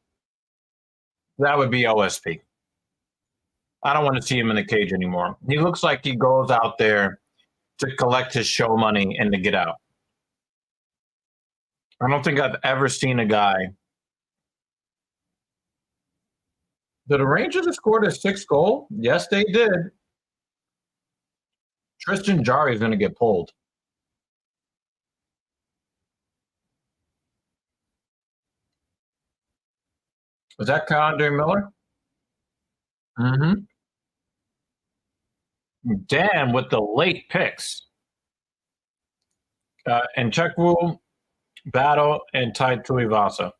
that would be OSP. I don't want to see him in the cage anymore. He looks like he goes out there to collect his show money and to get out. I don't think I've ever seen a guy. Did the Rangers scored a sixth goal? Yes, they did. Tristan Jarry is going to get pulled. Was that Andre Miller? Mm-hmm. Dan with the late picks. And Chekwu, Battle, and Ty Tuivasa.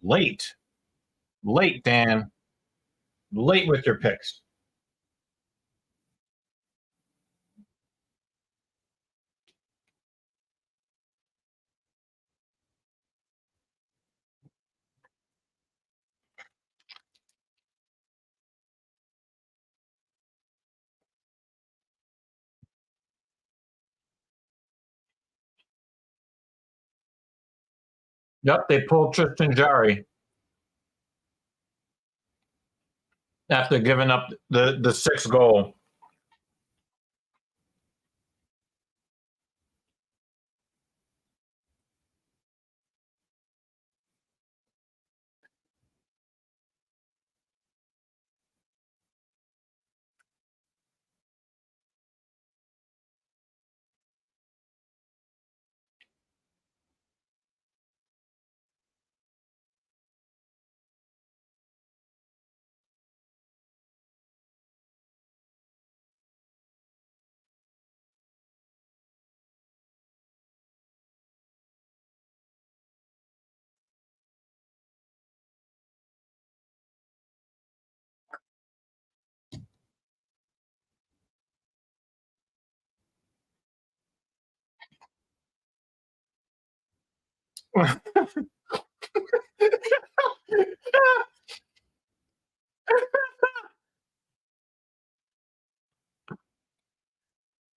Late. Late, Dan. Late with your picks. Yep, they pulled Tristan Jarry after giving up the sixth goal.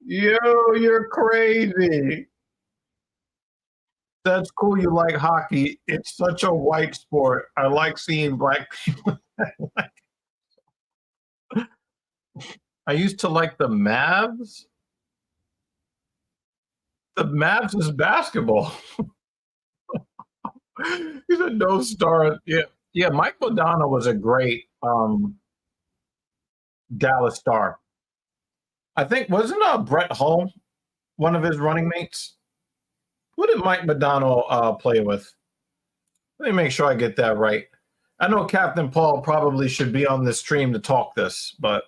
Yo, you're crazy. That's cool. You like hockey. It's such a white sport. I like seeing black people. I used to like the Mavs. The Mavs is basketball. He's a no star. Yeah, yeah. Mike Modano was a great Dallas star. I think wasn't Brett Hull one of his running mates? Who did Mike Modano play with? Let me make sure I get that right. I know Captain Paul probably should be on this stream to talk this, but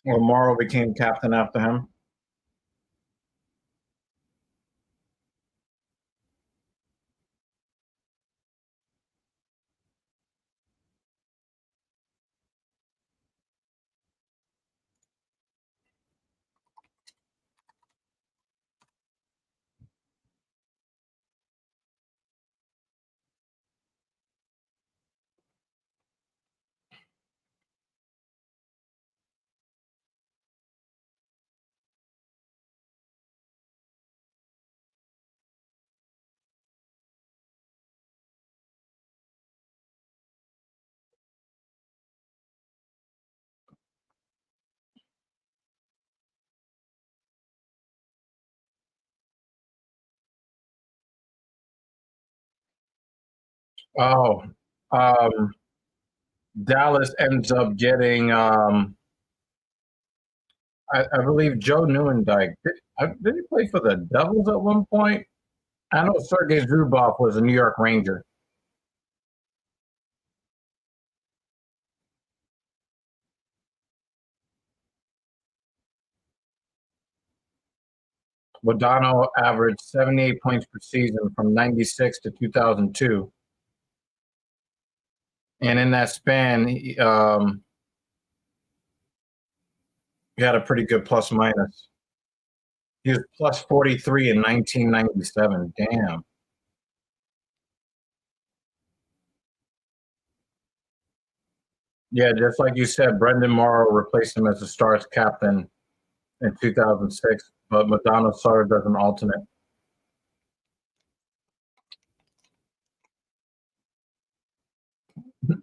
Morrow became captain after him. Oh, um, Dallas ends up getting, I believe, Joe Newendike. Did he play for the Devils at one point? I know Sergei Zubov was a New York Ranger. Modano averaged 78 points per season from 96 to 2002. And in that span, he had a pretty good plus minus. He was plus 43 in 1997. Damn. Yeah, just like you said, Brendan Morrow replaced him as the Stars captain in 2006, but Modano served as an alternate.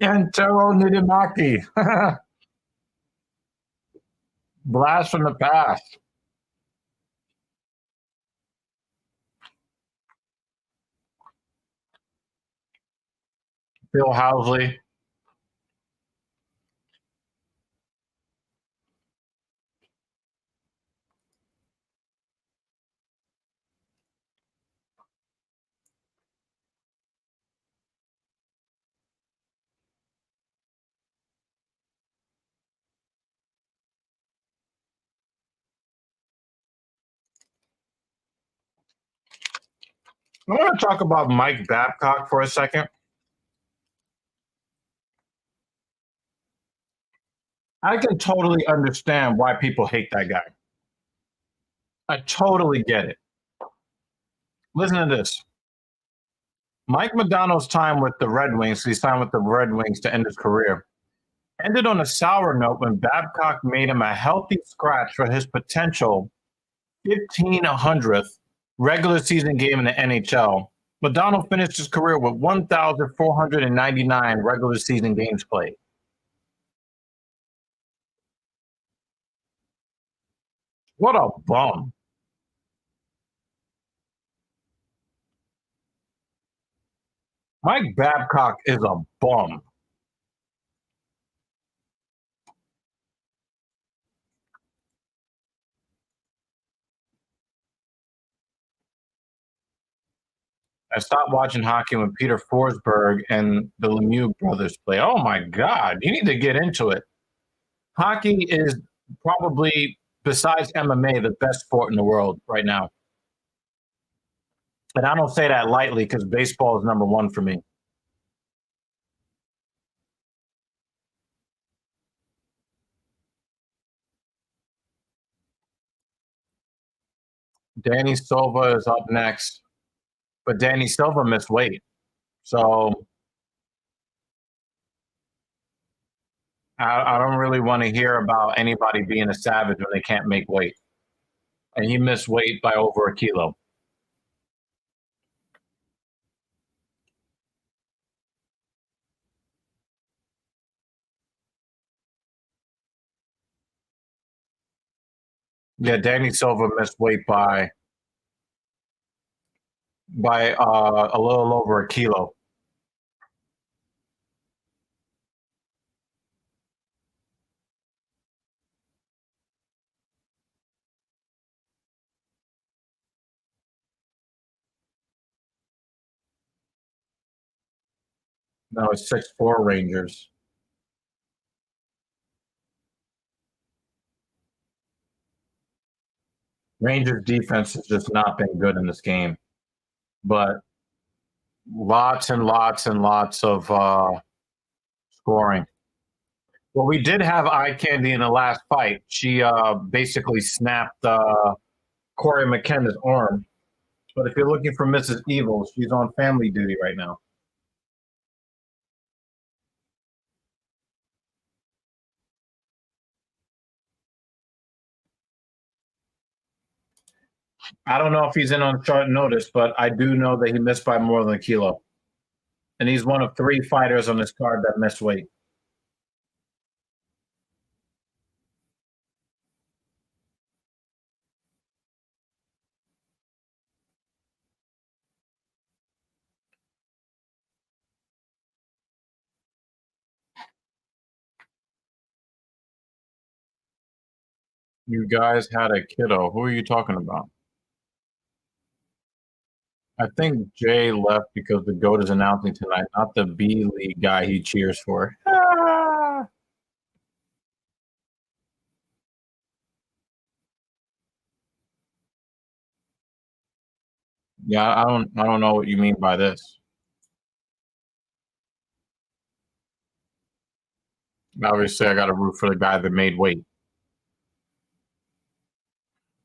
And Tero Nidimaki. Blast from the past. Bill Housley. I want to talk about Mike Babcock for a second. I can totally understand why people hate that guy. I totally get it. Listen to this. Mike Modano's time with the Red Wings, he signed with the Red Wings to end his career, ended on a sour note when Babcock made him a healthy scratch for his potential 1,500th regular season game in the NHL. Modano finished his career with 1,499 regular season games played. What a bum. Mike Babcock is a bum. I stopped watching hockey when Peter Forsberg and the Lemieux brothers play. Oh my God, you need to get into it. Hockey is probably, besides MMA, the best sport in the world right now. And I don't say that lightly because baseball is number one for me. Danny Silva is up next, but Danny Silva missed weight. So I don't really want to hear about anybody being a savage when they can't make weight. And he missed weight by over a kilo. Yeah, Danny Silva missed weight by a little over a kilo. No, it's 6'4" Rangers. Rangers defense has just not been good in this game, but lots and lots and lots of scoring. Well, we did have eye candy in the last fight. She basically snapped Corey McKenna's arm. But if you're looking for Mrs. Evil, she's on family duty right now. I don't know if he's in on short notice, but I do know that he missed by more than a kilo. And he's one of three fighters on this card that missed weight. You guys had a kiddo. Who are you talking about? I think Jay left because the GOAT is announcing tonight, not the B League guy he cheers for. Ah! Yeah, I don't know what you mean by this. Obviously, I got to root for the guy that made weight.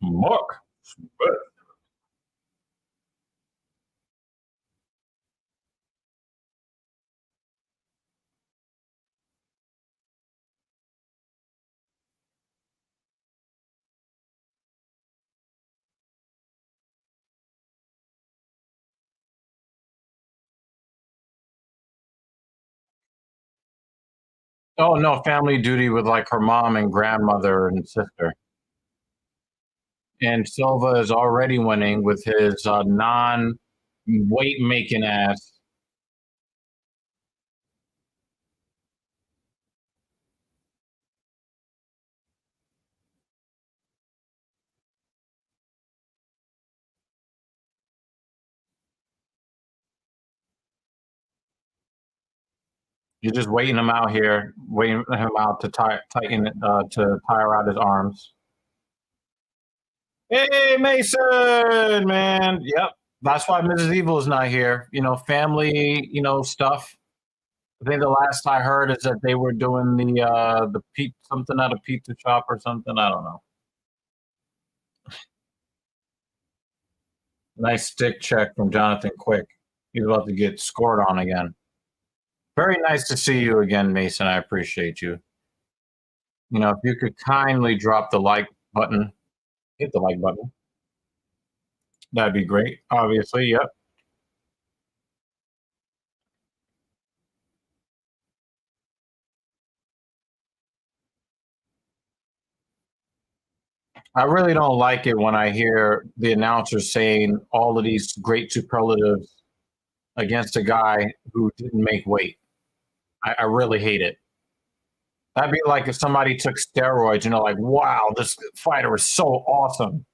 Mark Smith. Oh no, Family Duty with like her mom and grandmother and sister. And Silva is already winning with his non-weight making ass. You're just waiting him out here, waiting him out to to tire out his arms. Hey, Mason, man. Yep. That's why Mrs. Evil is not here. Family, stuff. I think the last I heard is that they were doing the something at a pizza shop or something. I don't know. Nice stick check from Jonathan Quick. He's about to get scored on again. Very nice to see you again, Mason. I appreciate you. If you could kindly drop the like button, hit the like button. That'd be great. Obviously, yep. I really don't like it when I hear the announcers saying all of these great superlatives against a guy who didn't make weight. I really hate it. That'd be like if somebody took steroids, like, wow, this fighter was so awesome.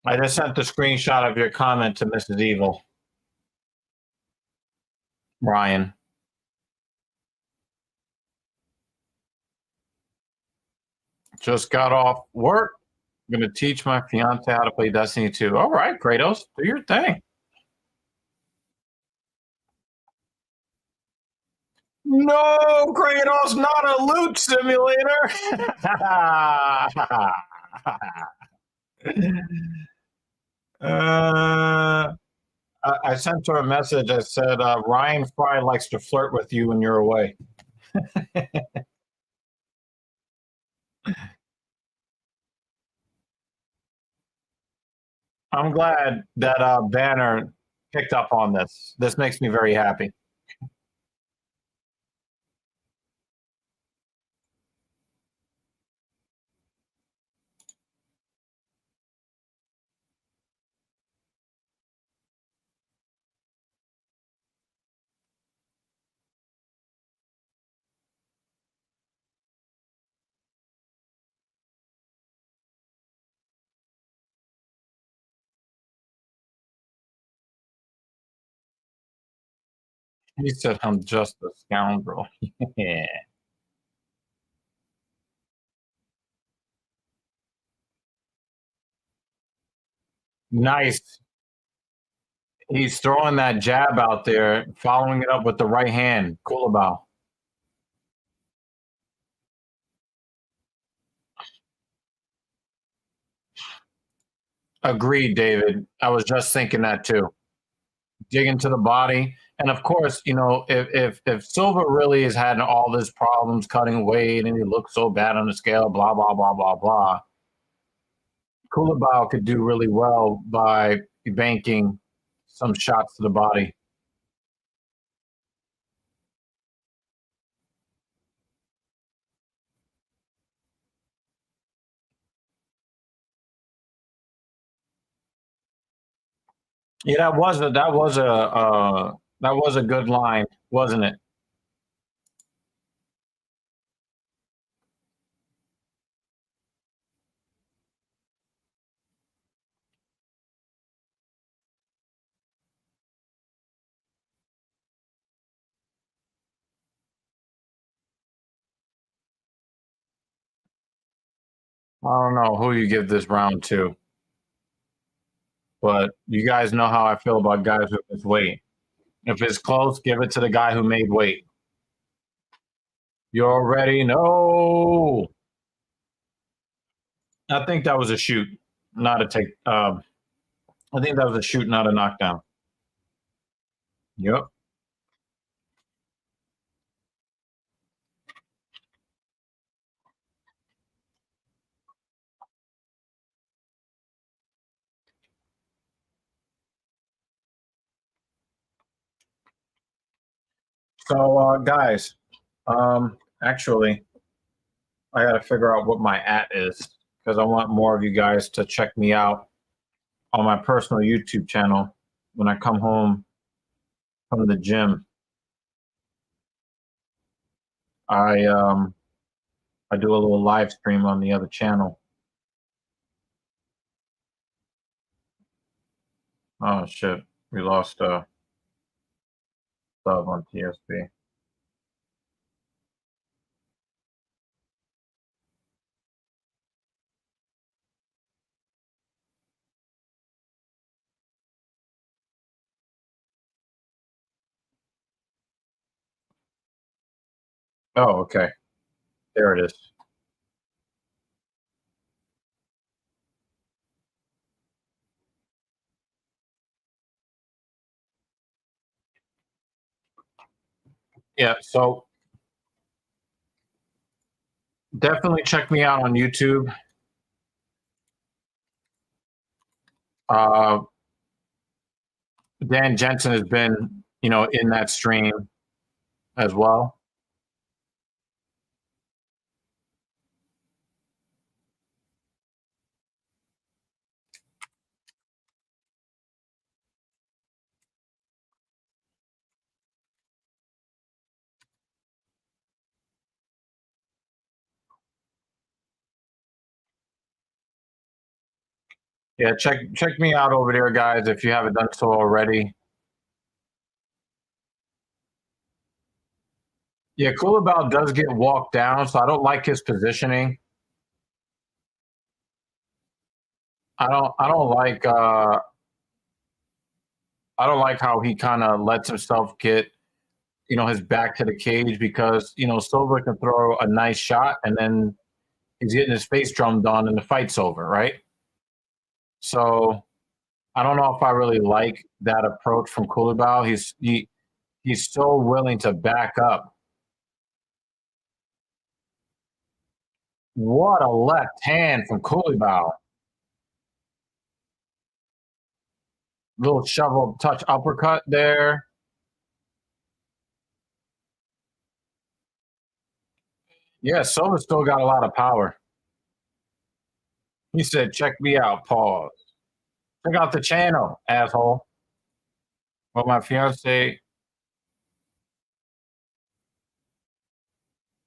I just sent the screenshot of your comment to Mrs. Evil, Ryan. Just got off work. I'm going to teach my fiance how to play Destiny 2. All right, Kratos, do your thing. No, Kratos, not a loot simulator. I sent her a message. I said, Ryan Fry likes to flirt with you when you're away. I'm glad that Banner picked up on this. This makes me very happy. He said, I'm just a scoundrel. Yeah. Nice. He's throwing that jab out there, following it up with the right hand. Cool about. Agreed, David. I was just thinking that too. Dig into the body. And of course, if Silva really has had all these problems cutting weight and he looks so bad on the scale, blah blah blah blah blah, Culibao could do really well by banking some shots to the body. Yeah, that was a good line, wasn't it? I don't know who you give this round to, but you guys know how I feel about guys who miss weight. If it's close, give it to the guy who made weight. You already know. I think that was a shoot, not a take. I think that was a shoot, not a knockdown. Yep. So, guys, actually, I got to figure out what my is because I want more of you guys to check me out on my personal YouTube channel when I come home from the gym. I um, I do a little live stream on the other channel. Oh shit, we lost sub on TSP. Oh, okay, there it is. Yeah, so definitely check me out on YouTube. Uh, Dan Jensen has been, in that stream as well. Yeah, check me out over there, guys, if you haven't done so already. Yeah, Culibao does get walked down, so I don't like his positioning. I don't like how he kind of lets himself get, his back to the cage because, Silva can throw a nice shot and then he's getting his face drummed on and the fight's over, right? So I don't know if I really like that approach from Culibao. He's so willing to back up. What a left hand from Culibao. Little shovel touch uppercut there. Yeah, Silva still got a lot of power. He said, check me out, pause. Check out the channel, asshole. Well, my fiance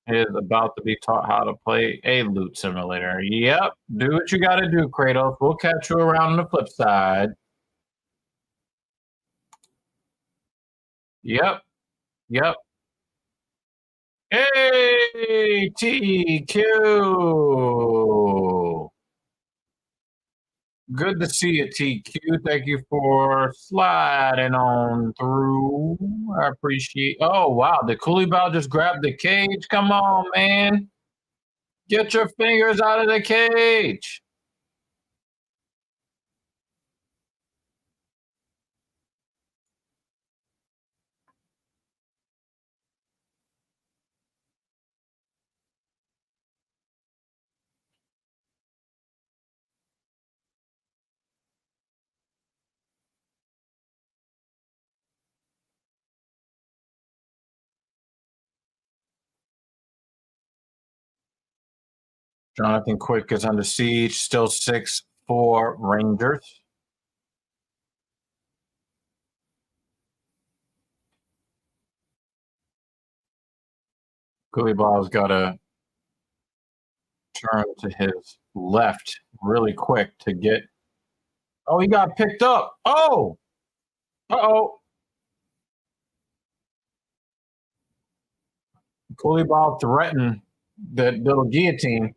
is about to be taught how to play a loot simulator. Yep, do what you got to do, Kratos. We'll catch you around on the flip side. Yep, yep. Hey, TQ. Good to see you, TQ. Thank you for sliding on through. I appreciate. Oh wow, the coolie ball just grabbed the cage. Come on, man. Get your fingers out of the cage. Jonathan Quick is under siege. Still 6-4 Rangers. Kulibov's got to turn to his left really quick to get. Oh, he got picked up. Oh, uh-oh. Kulibov threatened the little guillotine.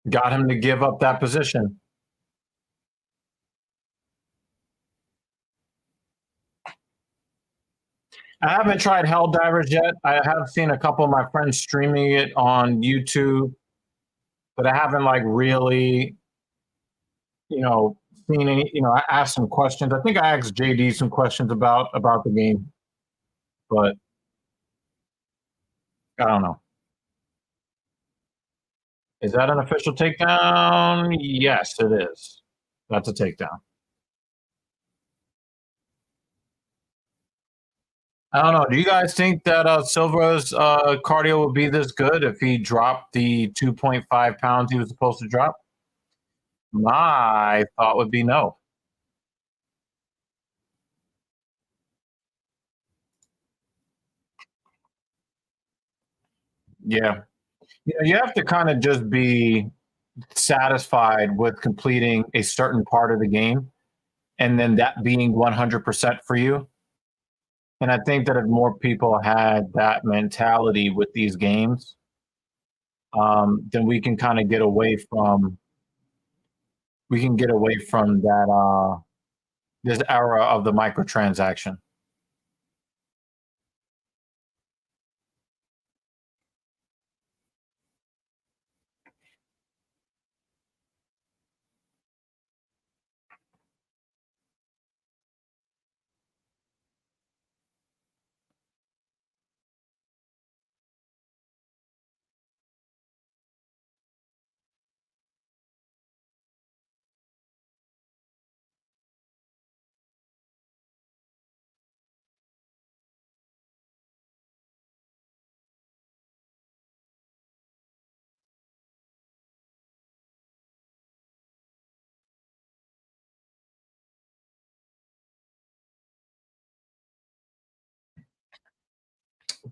Got him to give up that position. I haven't tried Hell Divers yet. I have seen a couple of my friends streaming it on YouTube, but I haven't like really, seen any. I asked some questions. I think I asked JD some questions about the game, but I don't know. Is that an official takedown? Yes, it is. That's a takedown. I don't know. Do you guys think that Silva's cardio would be this good if he dropped the 2.5 pounds he was supposed to drop? My thought would be no. Yeah. You have to kind of just be satisfied with completing a certain part of the game and then that being 100% for you. And I think that if more people had that mentality with these games, then we can kind of get away from that this era of the microtransaction.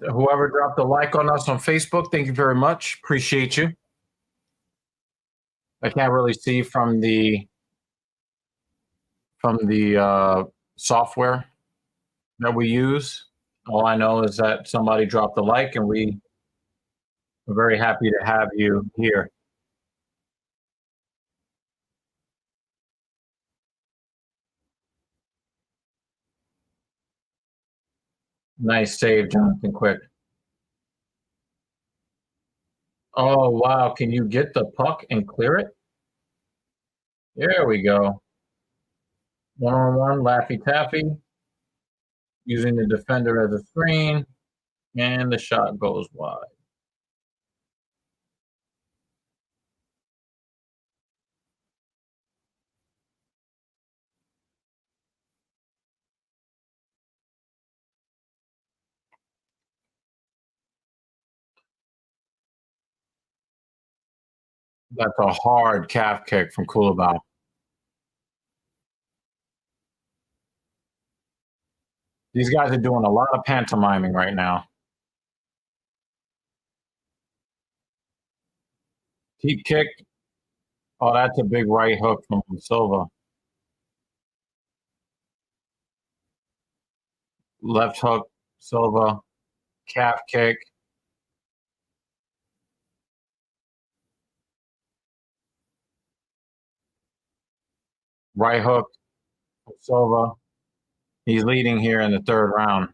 Whoever dropped a like on us on Facebook, thank you very much. Appreciate you. I can't really see from the software that we use. All I know is that somebody dropped a like, and we are very happy to have you here. Nice save, Jonathan Quick. Oh, wow. Can you get the puck and clear it? There we go. One-on-one, Laffy Taffy, using the defender as a screen, and the shot goes wide. That's a hard calf kick from Kulabau. These guys are doing a lot of pantomiming right now. Deep kick. Oh, that's a big right hook from Silva. Left hook, Silva. Calf kick. Right hook, Silva. He's leading here in the third round.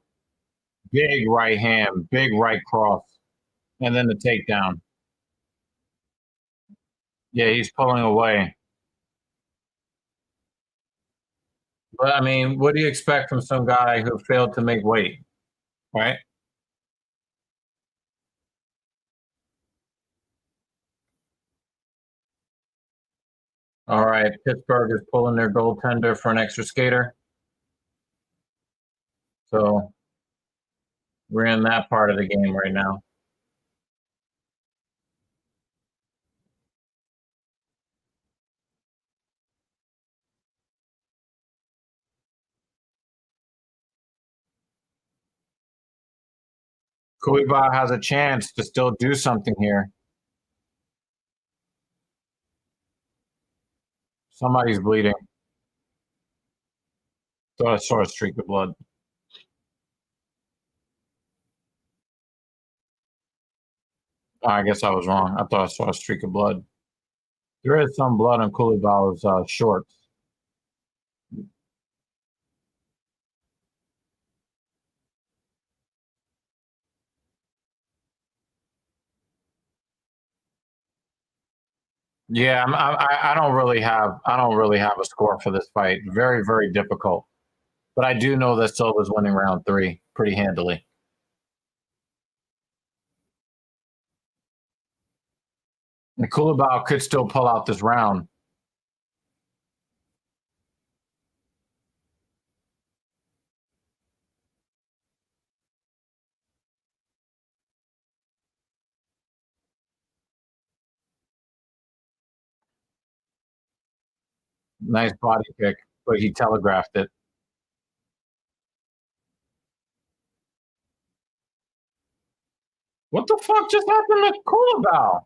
Big right hand, big right cross, and then the takedown. Yeah, he's pulling away. But I mean, what do you expect from some guy who failed to make weight, right? All right, Pittsburgh is pulling their goaltender for an extra skater. So we're in that part of the game right now. Tuivasa has a chance to still do something here. Somebody's bleeding. Thought I saw a streak of blood. Oh, I guess I was wrong. I thought I saw a streak of blood. There is some blood on Koulibaly's shorts. Yeah, I don't really have a score for this fight. Very, very difficult. But I do know that Silva's winning round 3 pretty handily. And Koulibaly could still pull out this round. Nice body kick, but he telegraphed it. What the fuck just happened to Koulibaly?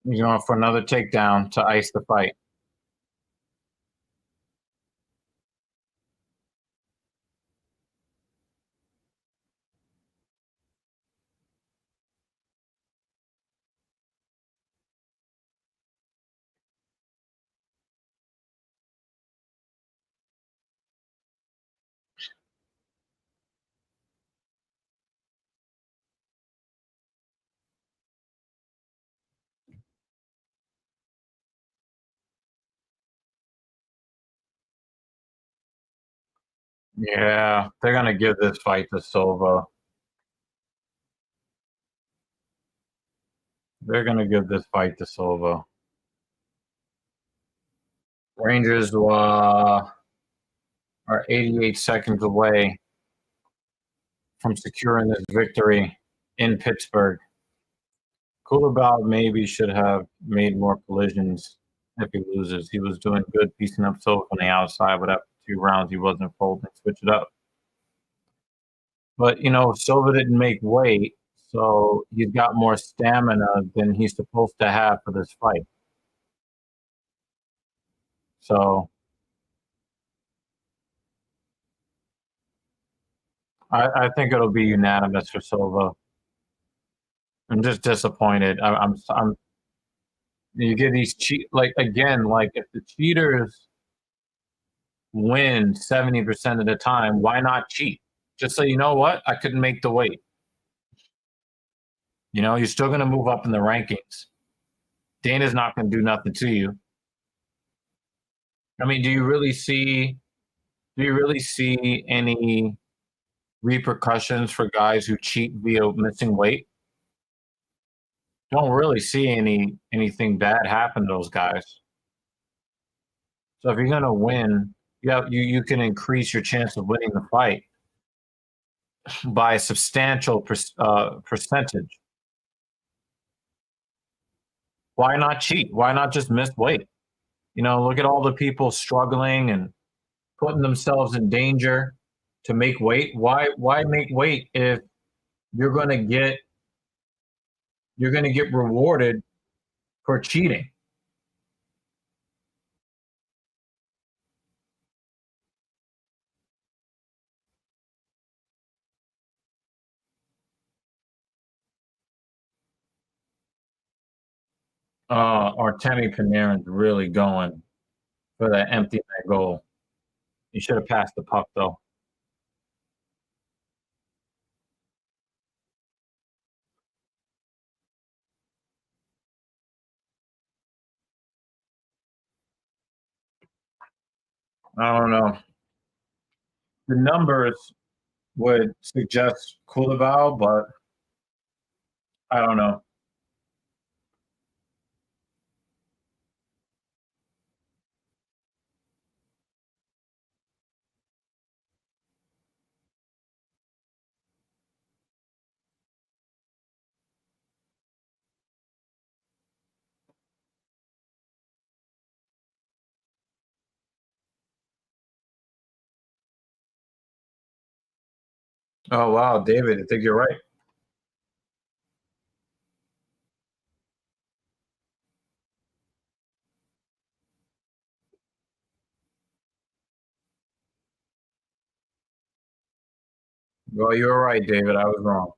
He's going for another takedown to ice the fight. Yeah, they're going to give this fight to Silva. They're going to give this fight to Silva. Rangers are 88 seconds away from securing this victory in Pittsburgh. Koulibaly maybe should have made more collisions if he loses. He was doing good piecing up Silva on the outside, but after 2 rounds, he wasn't folding. Switch it up. But, Silva didn't make weight, so he's got more stamina than he's supposed to have for this fight. So I think it'll be unanimous for Silva. I'm just disappointed. I'm you get these like if the cheaters win 70% of the time, why not cheat? Just say, you know what? I couldn't make the weight. You're still going to move up in the rankings. Dana's not going to do nothing to you. I mean, do you really see any repercussions for guys who cheat via missing weight? Don't really see anything bad happen to those guys. So if you're going to win, you can increase your chance of winning the fight by a substantial percentage. Why not cheat? Why not just miss weight? Look at all the people struggling and putting themselves in danger to make weight. Why make weight if you're going to get rewarded for cheating? Artemi Panarin's really going for that empty net goal. He should have passed the puck though. I don't know. The numbers would suggest Koulibaly, but I don't know. Oh wow, David, I think you're right. Well, you were right, David. I was wrong.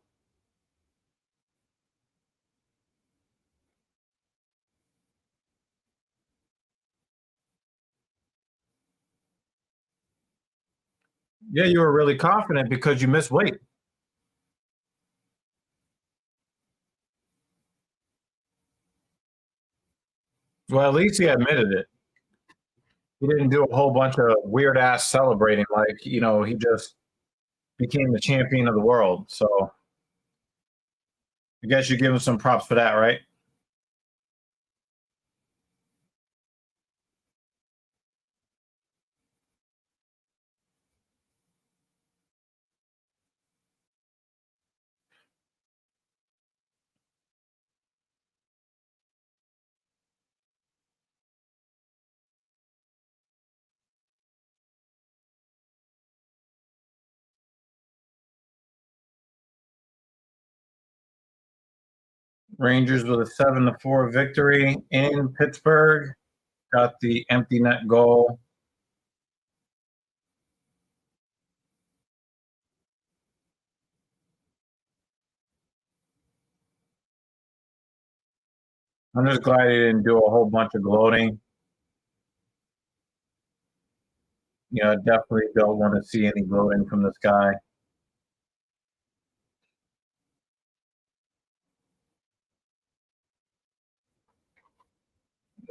Yeah, you were really confident because you missed weight. Well, at least he admitted it. He didn't do a whole bunch of weird ass celebrating like, he just became the champion of the world. So I guess you give him some props for that, right? Rangers with a 7-4 victory in Pittsburgh. Got the empty net goal. I'm just glad he didn't do a whole bunch of gloating. Definitely don't want to see any gloating from this guy.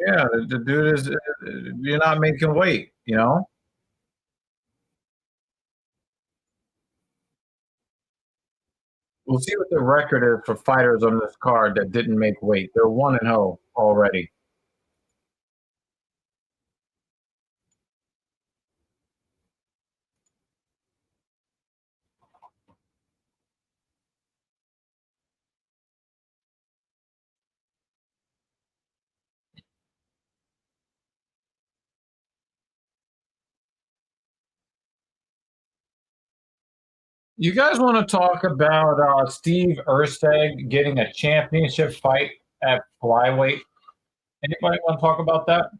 Yeah, the dude is, you're not making weight. We'll see what the record is for fighters on this card that didn't make weight. They're 1-0 already. You guys want to talk about Steve Ersteg getting a championship fight at flyweight? Anybody want to talk about that?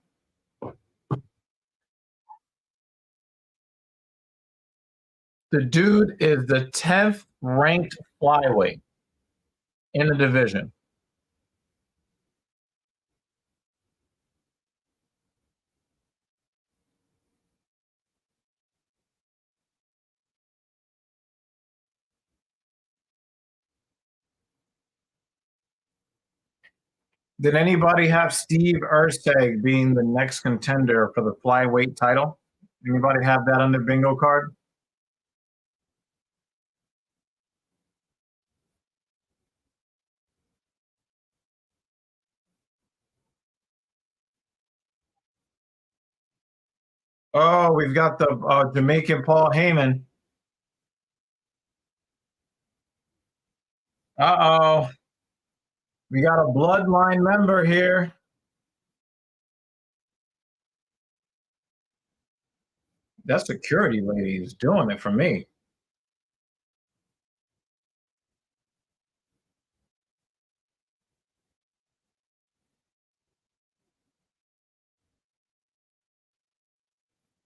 The dude is the 10th ranked flyweight in the division. Did anybody have Steve Ersteg being the next contender for the flyweight title? Anybody have that on their bingo card? Oh, we've got the Jamaican Paul Heyman. Uh-oh. We got a bloodline member here. That security lady is doing it for me.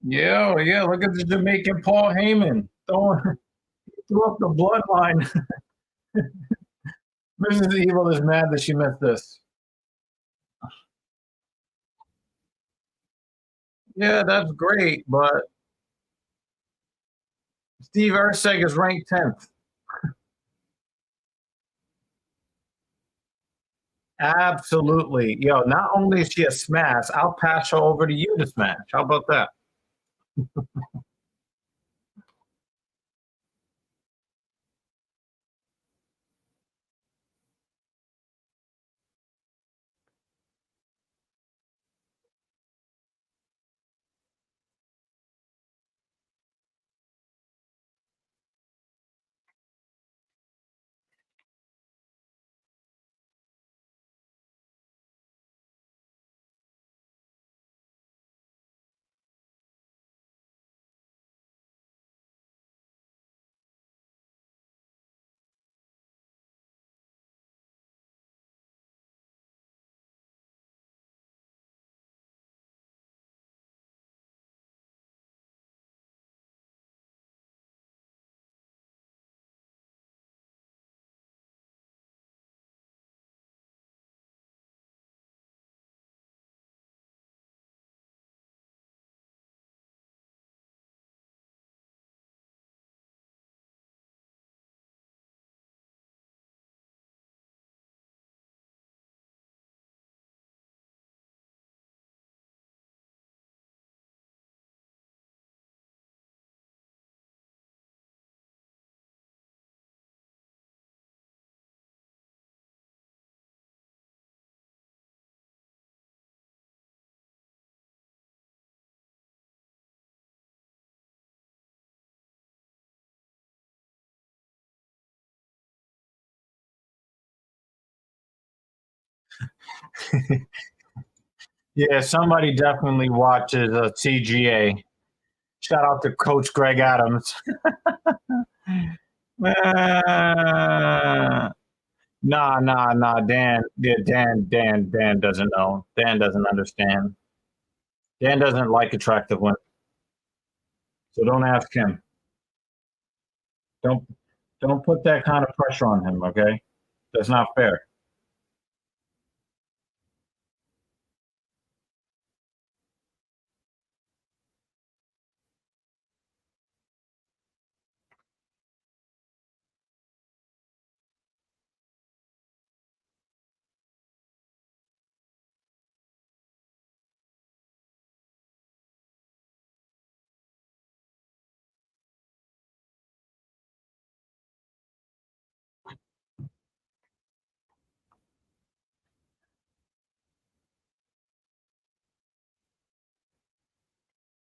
Yeah, yeah. Look at the Jamaican Paul Heyman throwing threw up the bloodline. Mrs. Evil is mad that she missed this. Yeah, that's great, but Steve Erceg is ranked 10th. Absolutely. Not only is she a smash, I'll pass her over to you to smash. How about that? Yeah, somebody definitely watches CGA. Shout out to Coach Greg Adams. Nah. Dan, yeah, Dan doesn't know. Dan doesn't understand. Dan doesn't like attractive women, so don't ask him. Don't don't put that kind of pressure on him. Okay, that's not fair.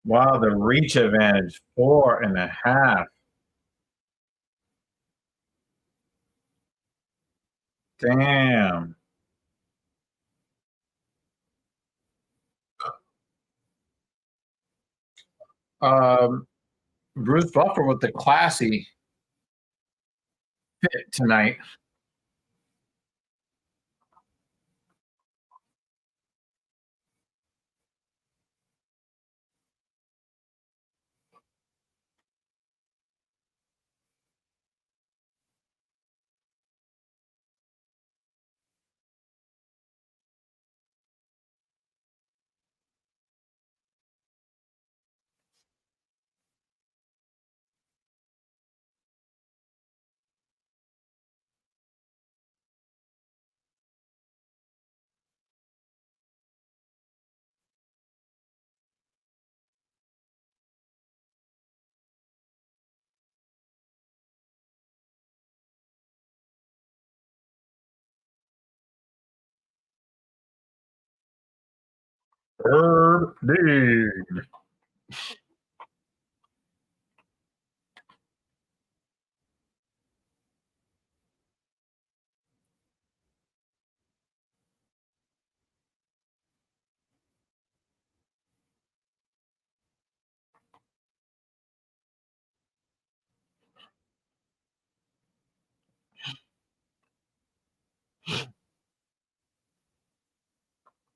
Wow, the reach advantage 4.5. Damn. Um, Bruce Buffer with the classy fit tonight. Herb Dean.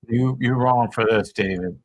You're wrong for this, David.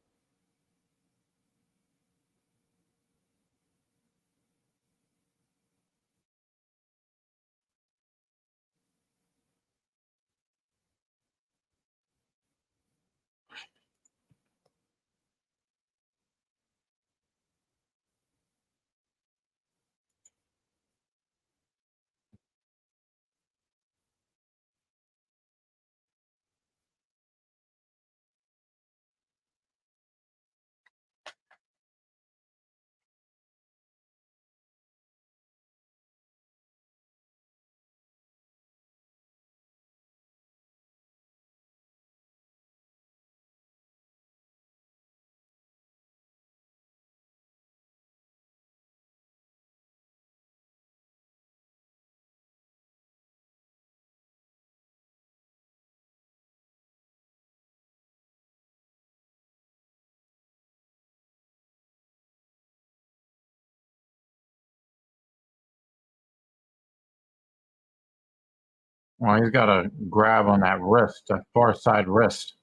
Well, he's got a grab on that wrist, that far side wrist.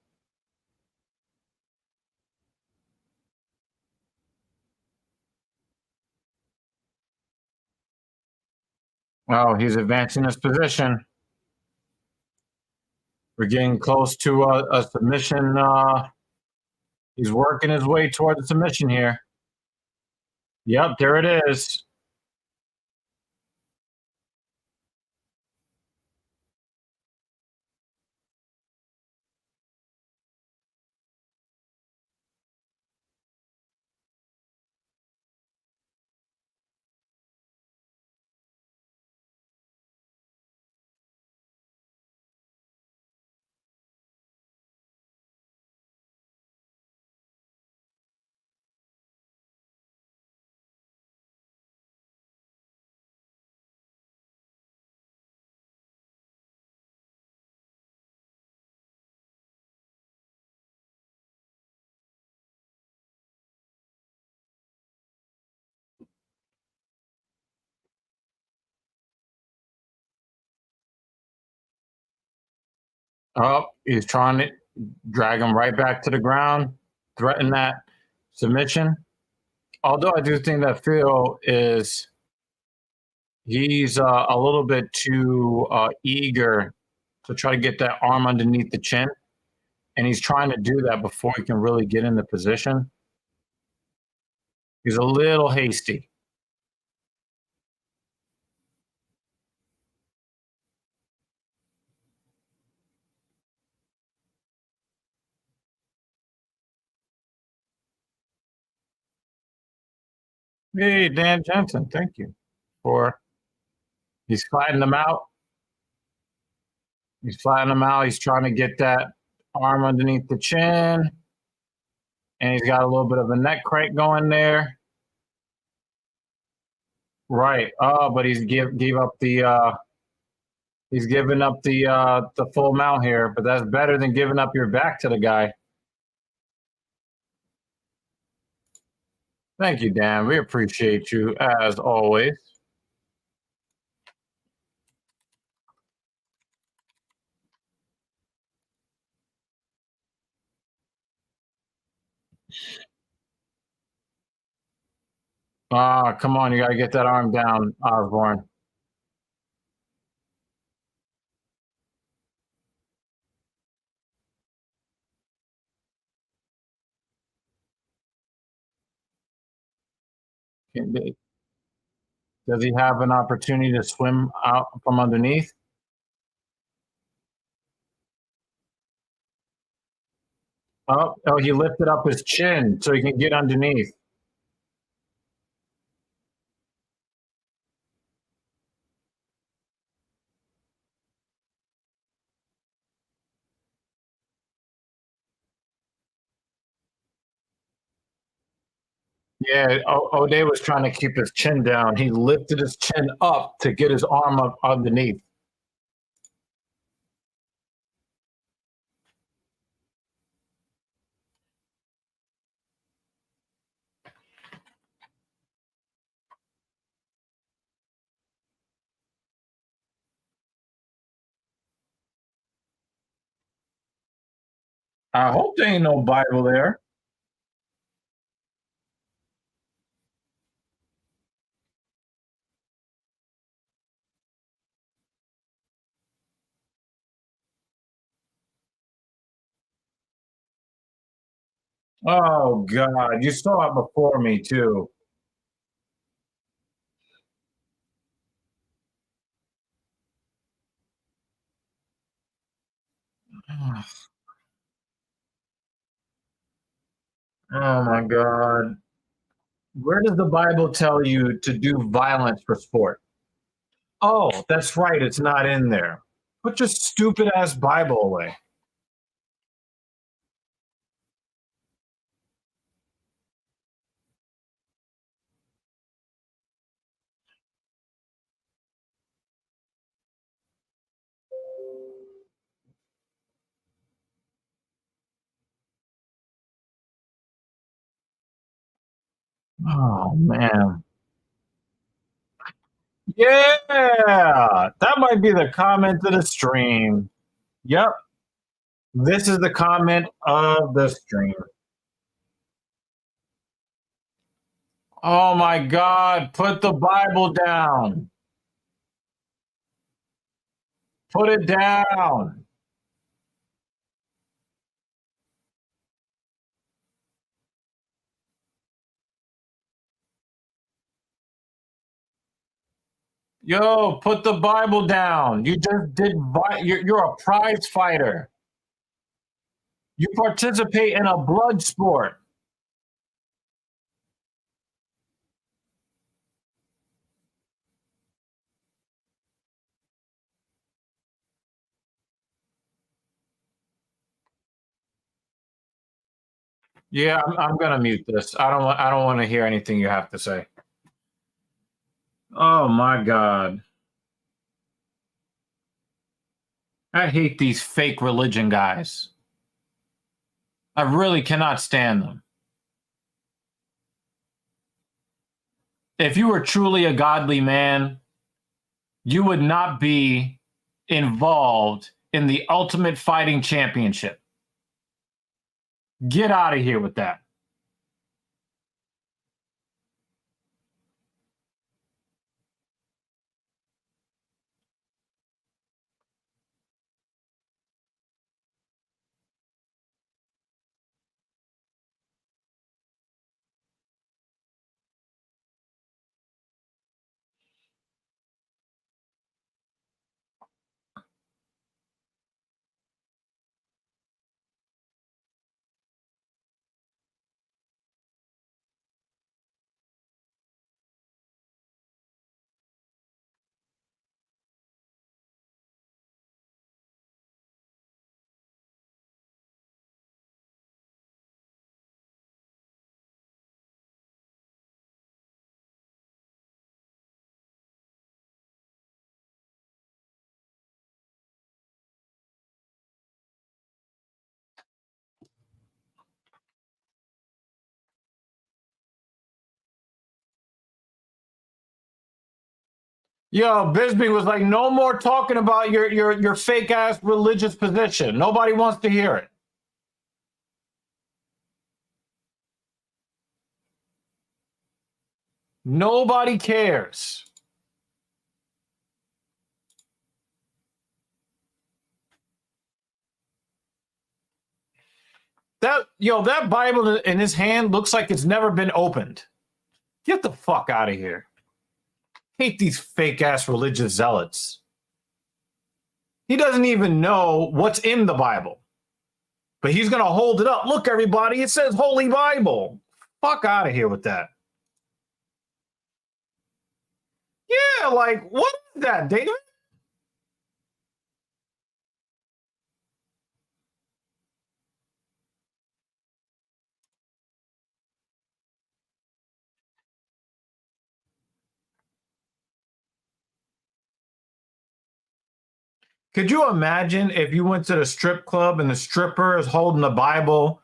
Oh, he's advancing his position. We're getting close to a submission. He's working his way toward the submission here. Yep, there it is. Oh, he's trying to drag him right back to the ground, threaten that submission. Although I do think that Phil he's a little bit too eager to try to get that arm underneath the chin, and he's trying to do that before he can really get in the position. He's a little hasty. Hey, Dan Jensen, thank you for. He's flattening him out. He's flattening him out. He's trying to get that arm underneath the chin, and he's got a little bit of a neck crank going there. Right. Oh, but he's gave up the he's giving up the full mount here, but that's better than giving up your back to the guy. Thank you, Dan. We appreciate you as always. Ah, come on, you gotta get that arm down, Osborne. Does he have an opportunity to swim out from underneath? Oh, he lifted up his chin so he can get underneath. Yeah, O'Day was trying to keep his chin down. He lifted his chin up to get his arm up underneath. I hope there ain't no Bible there. Oh God, you saw it before me too. Oh my God. Where does the Bible tell you to do violence for sport? Oh, that's right. It's not in there. Put your stupid ass Bible away. Oh man. Yeah, that might be the comment of the stream. Yep, this is the comment of the stream. Oh my God, put the Bible down. Put it down. Yo, put the Bible down. You just did, you're a prize fighter. You participate in a blood sport. Yeah, I'm gonna mute this. I don't want to hear anything you have to say. Oh my God. I hate these fake religion guys. I really cannot stand them. If you were truly a godly man, you would not be involved in the Ultimate Fighting Championship. Get out of here with that. Yo, Bisbee was like, no more talking about your fake ass religious position. Nobody wants to hear it. Nobody cares. That Bible in his hand looks like it's never been opened. Get the fuck out of here. Hate these fake ass religious zealots. He doesn't even know what's in the Bible, but he's going to hold it up. Look, everybody, it says Holy Bible. Fuck out of here with that. Yeah, like, what is that, David? Could you imagine if you went to the strip club and the stripper is holding the Bible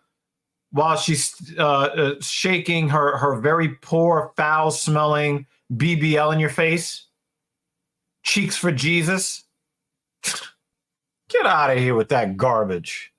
while she's shaking her very poor, foul-smelling BBL in your face? Cheeks for Jesus? Get out of here with that garbage.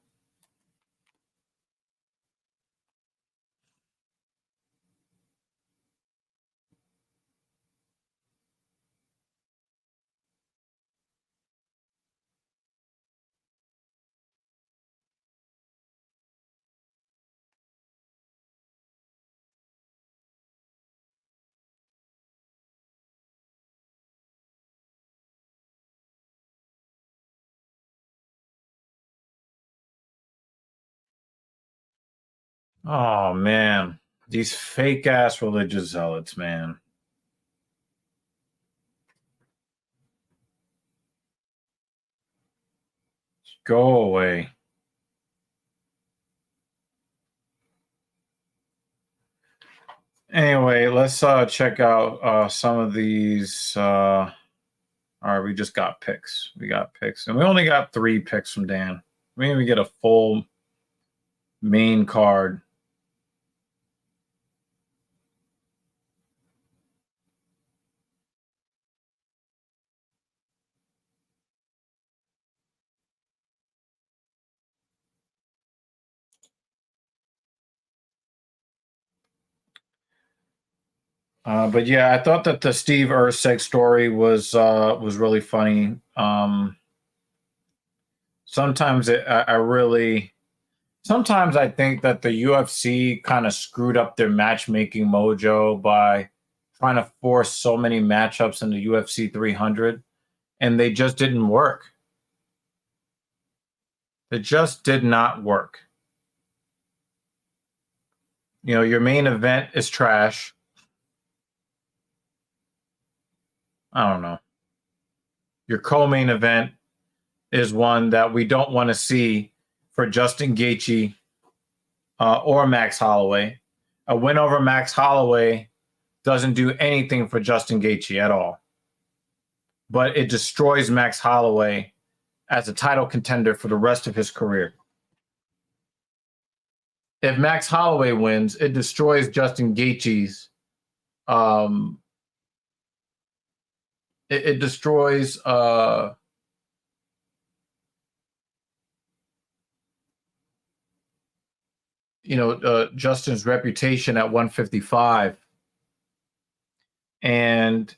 Oh, man. These fake-ass religious zealots, man. Go away. Anyway, let's check out some of these. All right, we just got picks. We got picks. And we only got 3 picks from Dan. We didn't even get a full main card. But yeah, I thought that the Steve Erceg story was really funny. Sometimes sometimes I think that the UFC kind of screwed up their matchmaking mojo by trying to force so many matchups in the UFC 300, and they just didn't work. It just did not work. You know, your main event is trash. I don't know. Your co-main event is one that we don't want to see for Justin Gaethje or Max Holloway. A win over Max Holloway doesn't do anything for Justin Gaethje at all. But it destroys Max Holloway as a title contender for the rest of his career. If Max Holloway wins, it destroys Justin Gaethje's. It destroys Justin's reputation at 155, and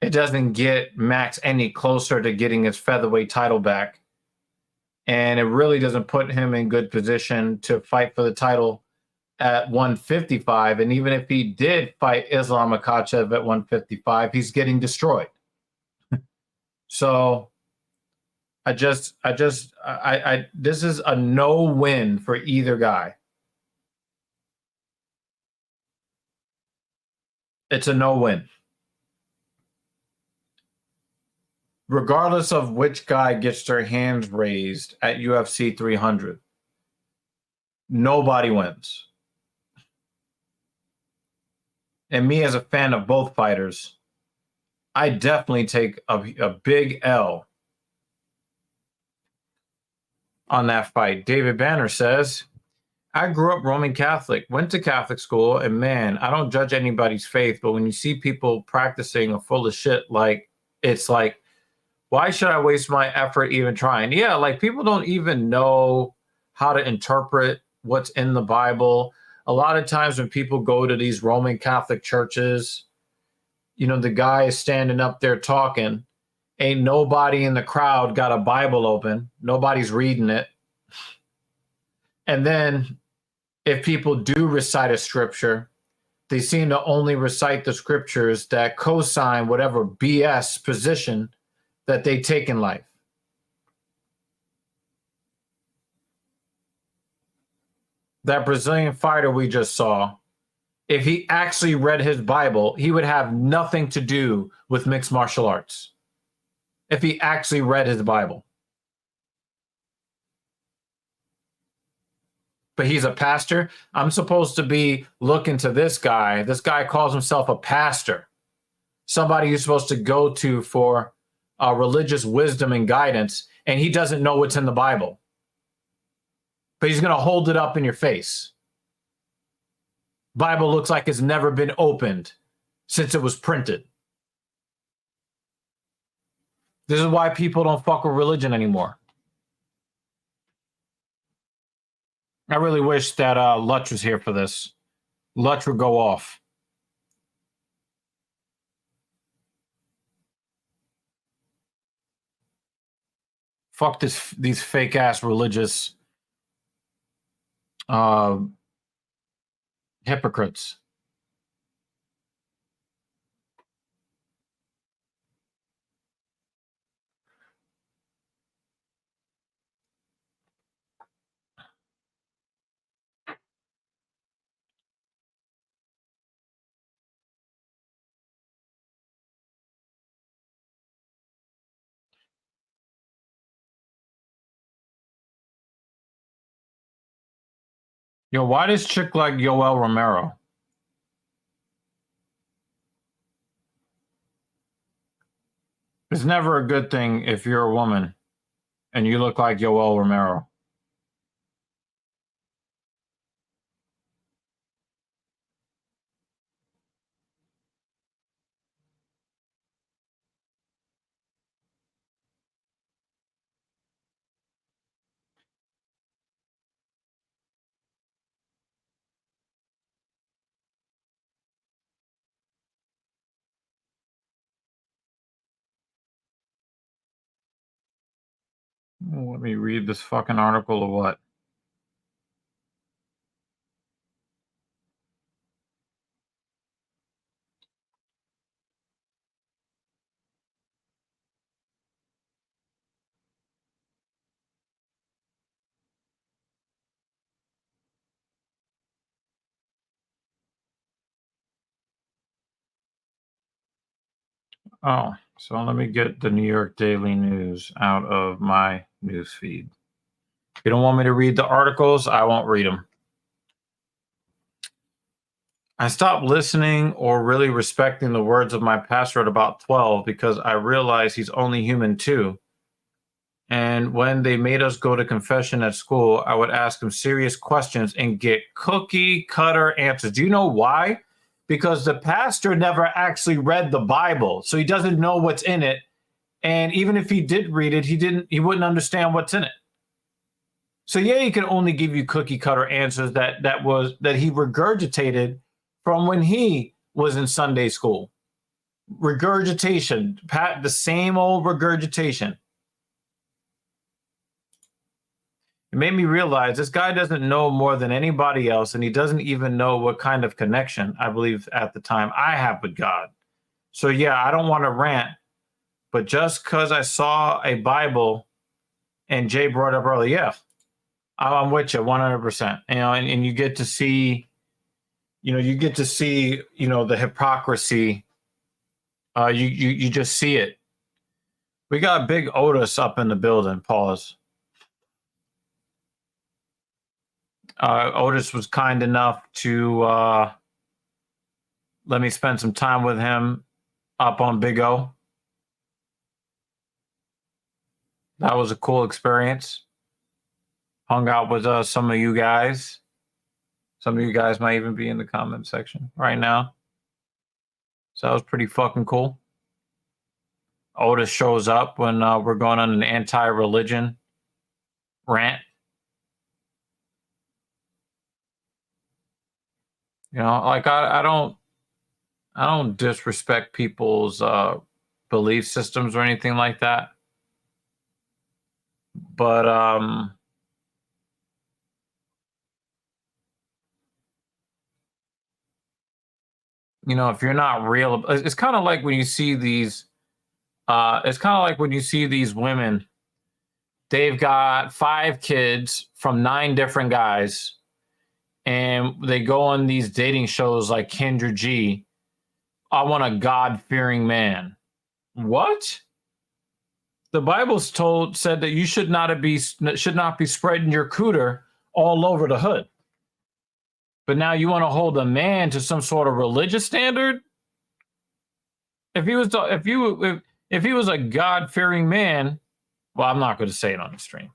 it doesn't get Max any closer to getting his featherweight title back. And it really doesn't put him in good position to fight for the title at 155. And even if he did fight Islam Makhachev at 155, he's getting destroyed. So this is a no win for either guy. It's a no win. Regardless of which guy gets their hands raised at UFC 300, nobody wins. And me as a fan of both fighters, I definitely take a big L on that fight. David Banner says, I grew up Roman Catholic, went to Catholic school, and man, I don't judge anybody's faith, but when you see people practicing are full of shit, it's like, why should I waste my effort even trying? Yeah, like people don't even know how to interpret what's in the Bible. A lot of times when people go to these Roman Catholic churches, the guy is standing up there talking. Ain't nobody in the crowd got a Bible open. Nobody's reading it. And then if people do recite a scripture, they seem to only recite the scriptures that co-sign whatever BS position that they take in life. That Brazilian fighter we just saw, if he actually read his Bible, he would have nothing to do with mixed martial arts. If he actually read his Bible. But he's a pastor. I'm supposed to be looking to this guy. This guy calls himself a pastor. Somebody you're supposed to go to for religious wisdom and guidance, and he doesn't know what's in the Bible. But he's going to hold it up in your face. Bible looks like it's never been opened since it was printed. This is why people don't fuck with religion anymore. I really wish that Lutch was here for this. Lutch would go off. Fuck these fake ass religious hypocrites. Yo, why does chick like Yoel Romero? It's never a good thing if you're a woman and you look like Yoel Romero. Let me read this fucking article or what? Oh, so let me get the New York Daily News out of my news feed. If you don't want me to read the articles, I won't read them. I stopped listening or really respecting the words of my pastor at about 12 because I realized he's only human too. And when they made us go to confession at school, I would ask him serious questions and get cookie cutter answers. Do you know why? Because the pastor never actually read the Bible, so he doesn't know what's in it. And even if he did read it, he wouldn't understand what's in it. So yeah, he can only give you cookie cutter answers that he regurgitated from when he was in Sunday school. Regurgitation, Pat, the same old regurgitation. It made me realize this guy doesn't know more than anybody else, and he doesn't even know what kind of connection, I believe at the time, I have with God. So yeah, I don't want to rant, but just because I saw a Bible and Jay brought up earlier, yeah, I'm with you 100%. You know, and you get to see, the hypocrisy. You just see it. We got Big Otis up in the building. Pause. Otis was kind enough to let me spend some time with him up on Big O. That was a cool experience. Hung out with some of you guys. Some of you guys might even be in the comment section right now. So that was pretty fucking cool. Otis shows up when we're going on an anti-religion rant. You know, like I don't disrespect people's belief systems or anything like that. But if you're not real, it's kind of like when you see these women. They've got 5 kids from 9 different guys, and they go on these dating shows like Kendra G. I want a God-fearing man. What? The Bible's said that you should not be spreading your cooter all over the hood. But now you want to hold a man to some sort of religious standard? If he was a God-fearing man, well, I'm not going to say it on the stream.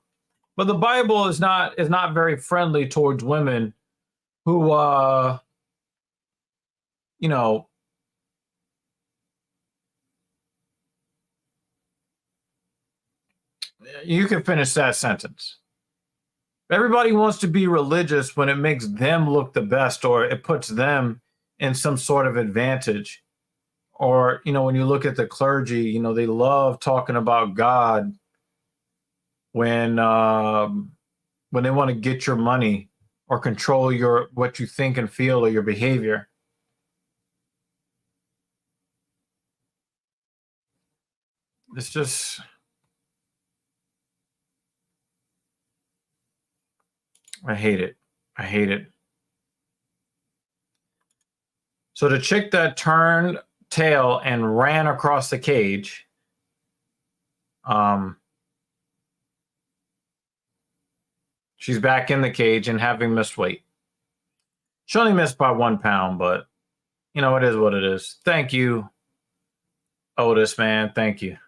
But the Bible is not very friendly towards women who you can finish that sentence. Everybody wants to be religious when it makes them look the best, or it puts them in some sort of advantage. Or, when you look at the clergy, they love talking about God when they want to get your money or control what you think and feel or your behavior. It's just, I hate it. I hate it. So the chick that turned tail and ran across the cage, she's back in the cage and having missed weight. She only missed by 1 pound, but it is what it is. Thank you, Otis, man. Thank you.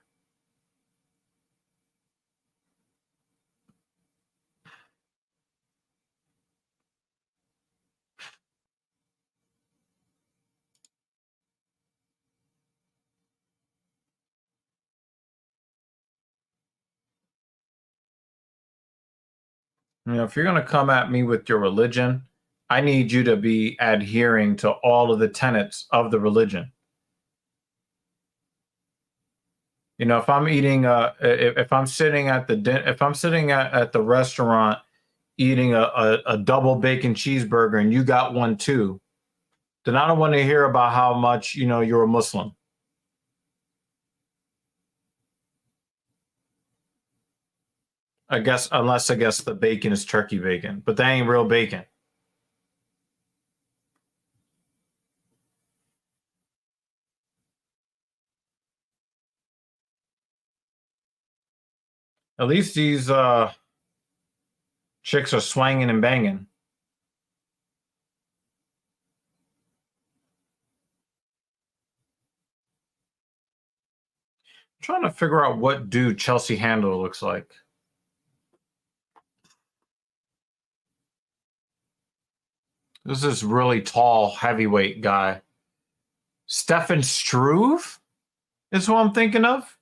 If you're going to come at me with your religion, I need you to be adhering to all of the tenets of the religion. If I'm eating, if I'm sitting at the restaurant eating a double bacon cheeseburger and you got one too, then I don't want to hear about how much you're a Muslim. Unless the bacon is turkey bacon, but that ain't real bacon. At least these chicks are swanging and banging. I'm trying to figure out what dude Chelsea Handler looks like. This is this really tall, heavyweight guy. Stefan Struve is who I'm thinking of.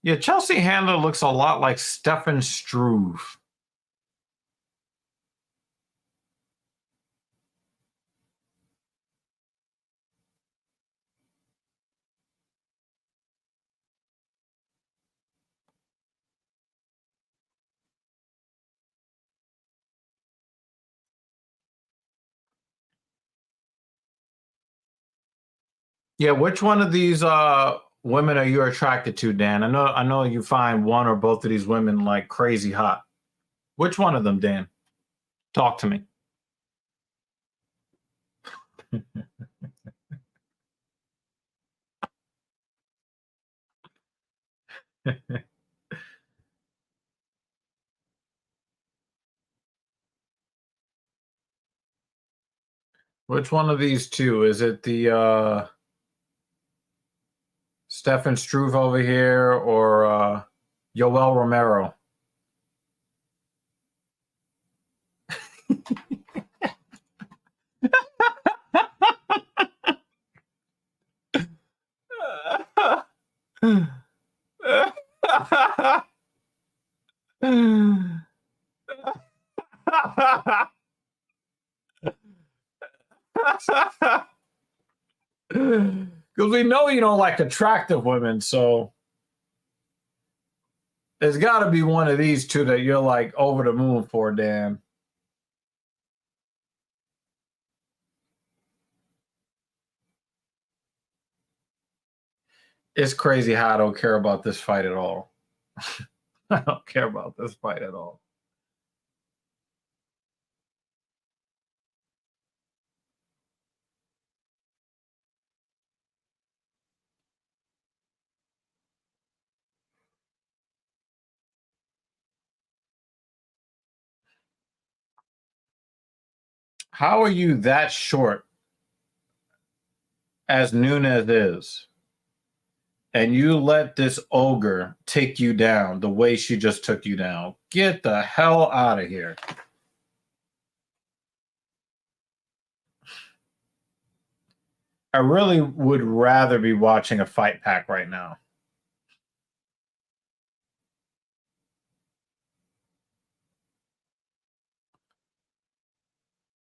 Yeah, Chelsea Handler looks a lot like Stefan Struve. Yeah, which one of these women are you attracted to, Dan? I know you find one or both of these women like crazy hot. Which one of them, Dan? Talk to me. Which one of these two? Is it the Stefan Struve over here or Yoel Romero? Because we know you don't like attractive women, so there's got to be one of these two that you're like over the moon for, Dan. It's crazy how I don't care about this fight at all. I don't care about this fight at all. How are you that short as Nunes is? And you let this ogre take you down the way she just took you down. Get the hell out of here. I really would rather be watching a fight pack right now.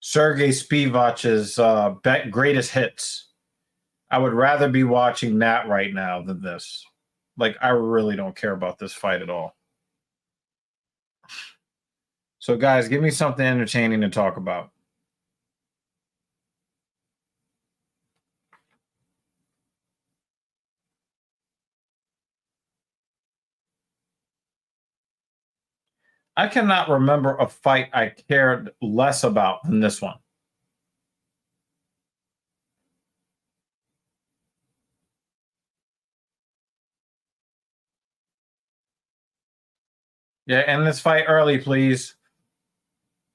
Sergey Spivac's greatest hits. I would rather be watching that right now than this. Like, I really don't care about this fight at all. So, guys, give me something entertaining to talk about. I cannot remember a fight I cared less about than this one. Yeah, end this fight early, please.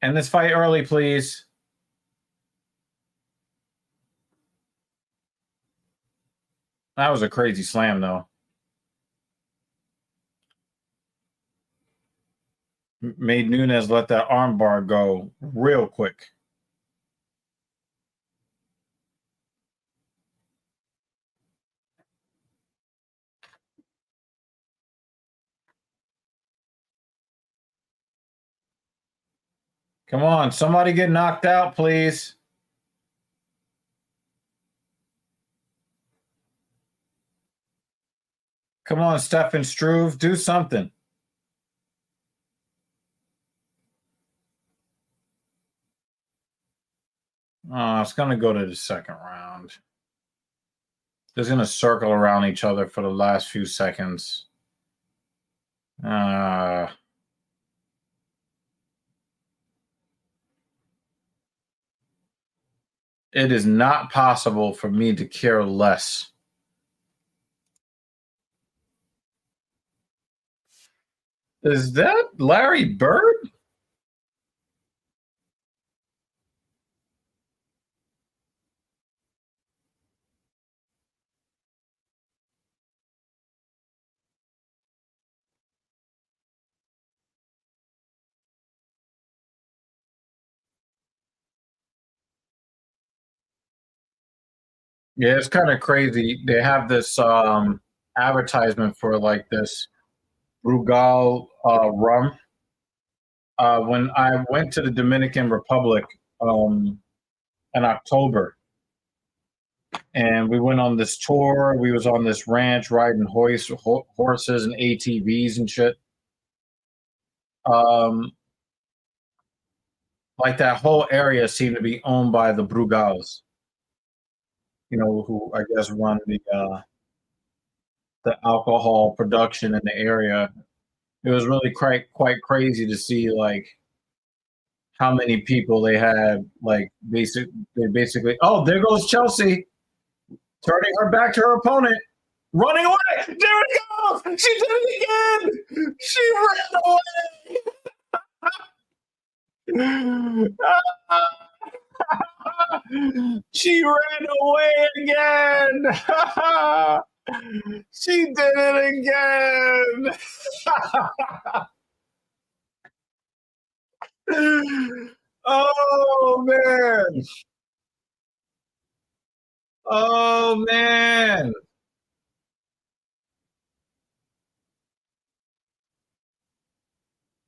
End this fight early, please. That was a crazy slam, though. Made Nunes let that armbar go real quick. Come on, somebody get knocked out, please. Come on, Stefan Struve, do something. Oh, it's going to go to the second round. They're going to circle around each other for the last few seconds. It is not possible for me to care less. Is that Larry Bird? Yeah, it's kind of crazy. They have this advertisement for like this Brugal rum. When I went to the Dominican Republic in October, and we went on this tour. We was on this ranch riding horses and ATVs and shit. Um, like that whole area seemed to be owned by the Brugals. who I guess run the alcohol production in the area. It was really quite crazy to see like how many people they had. Like they basically. Oh, there goes Chelsea, turning her back to her opponent, running away. There it goes. She did it again. She ran away. She ran away again. She did it again. Oh man. Oh man.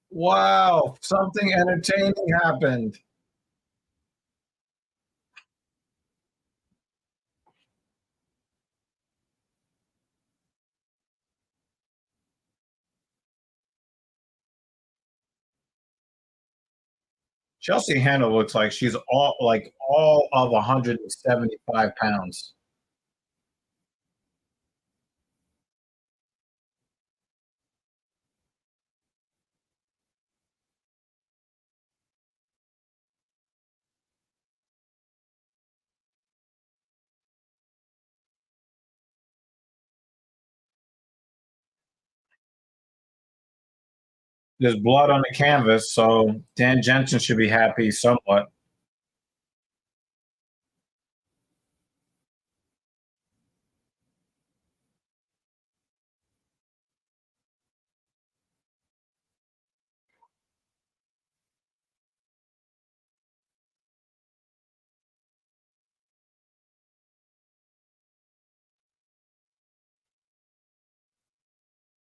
Wow. Something entertaining happened. Chelsea Handler looks like she's all of 175 pounds. There's blood on the canvas, so Dan Jensen should be happy somewhat.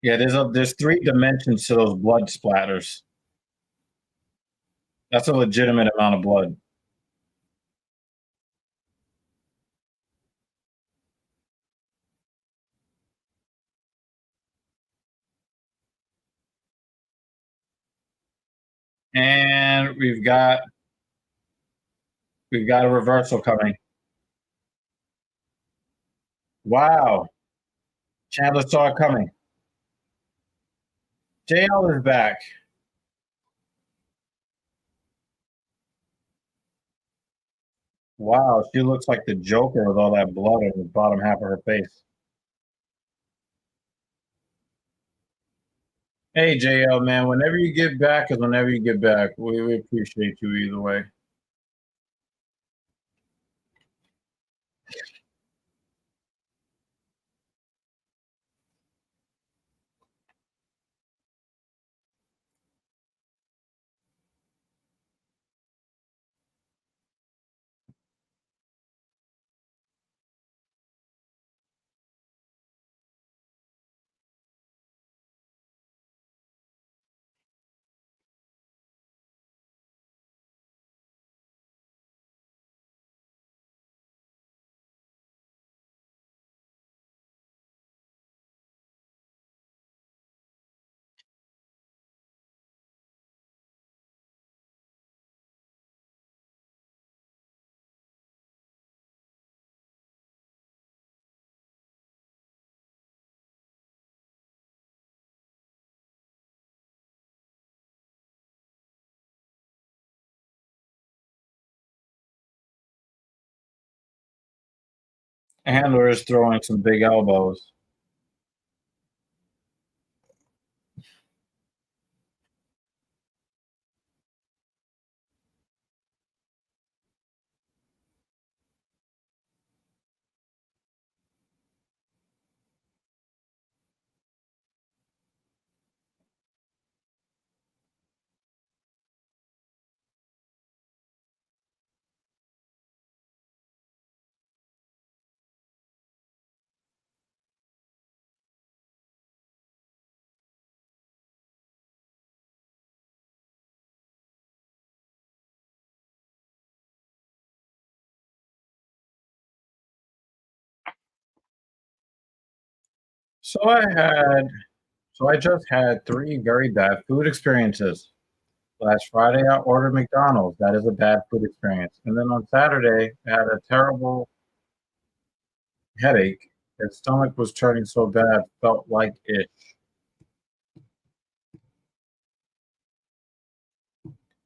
Yeah, there's three dimensions to those blood splatters. That's a legitimate amount of blood. And we've got a reversal coming. Wow. Chandler saw it coming. JL is back. Wow, she looks like the Joker with all that blood on the bottom half of her face. Hey JL, man, whenever you get back is whenever you get back. We appreciate you either way. Handler is throwing some big elbows. So I just had three very bad food experiences. Last Friday, I ordered McDonald's. That is a bad food experience. And then on Saturday, I had a terrible Headache. His stomach was turning so bad, felt like it.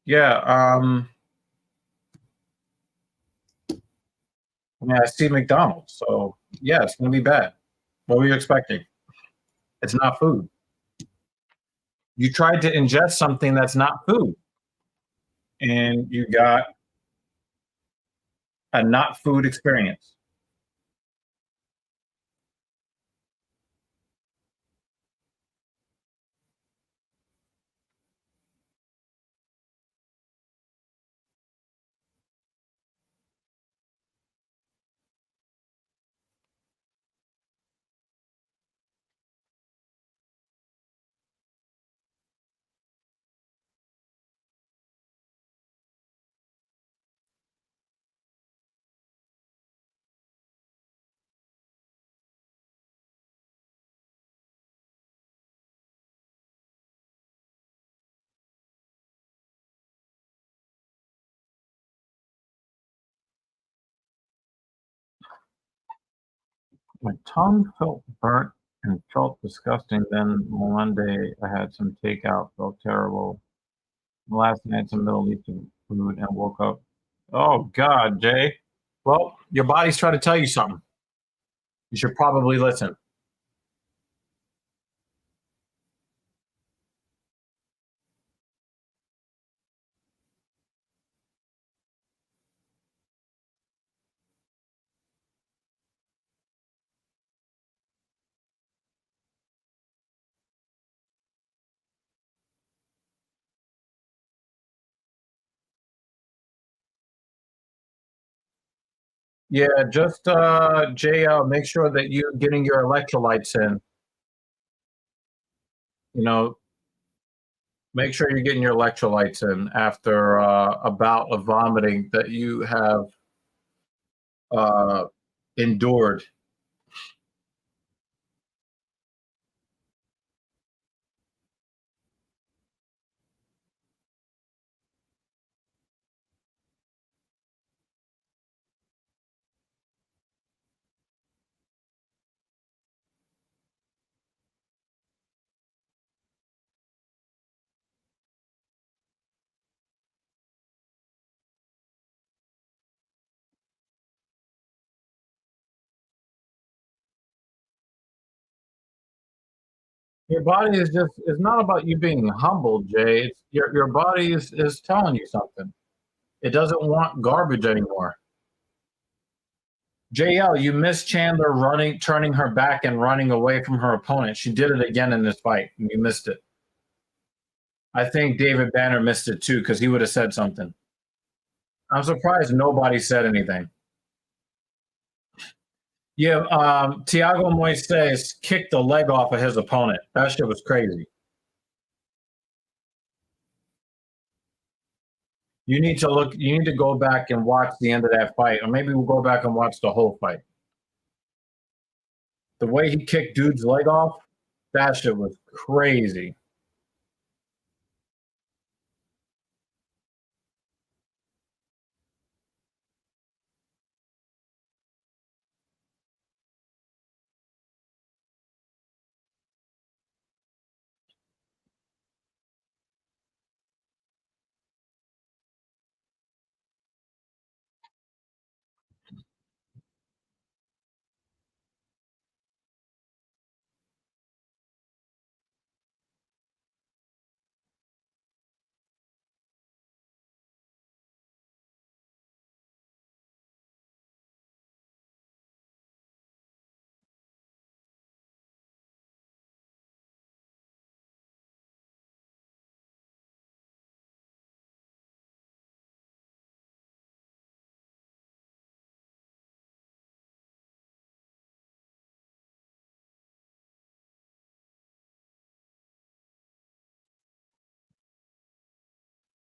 Yeah, I mean, I see McDonald's, so yeah, it's gonna be bad. What were you expecting? It's not food. You tried to ingest something that's not food, and you got a not food experience. My tongue felt burnt and felt disgusting. Then Monday, I had some takeout, felt terrible. Last night, some Middle Eastern food, and woke up. Oh God, Jay. Well, your body's trying to tell you something. You should probably listen. Yeah, just Jay, make sure that you're getting your electrolytes in. You know, make sure you're getting your electrolytes in after a bout of vomiting that you have uh, endured. Your body is just, it's not about you being humble, Jay. It's your body is telling you something. It doesn't want garbage anymore. JL, you missed Chandler running, turning her back and running away from her opponent. She did it again in this fight, and you missed it. I think David Banner missed it too because he would have said something. I'm surprised nobody said anything. Yeah, Tiago Moises kicked the leg off of his opponent. That shit was crazy. You need to look. You need to go back and watch the end of that fight, or maybe we'll go back and watch the whole fight. The way he kicked dude's leg off, that shit was crazy.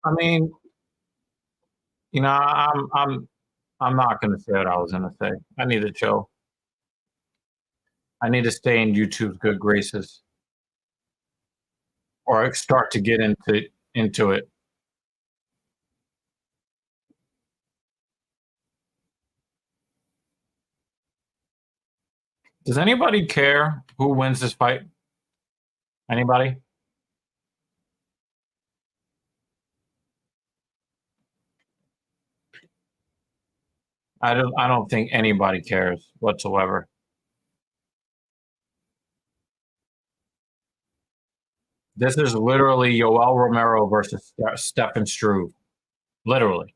I mean, you know, I'm not going to say what I was going to say. I need to chill. I need to stay in YouTube's good graces, or start to get into it. Does anybody care who wins this fight? Anybody? I don't think anybody cares whatsoever. This is literally Yoel Romero versus Stefan Struve. Literally.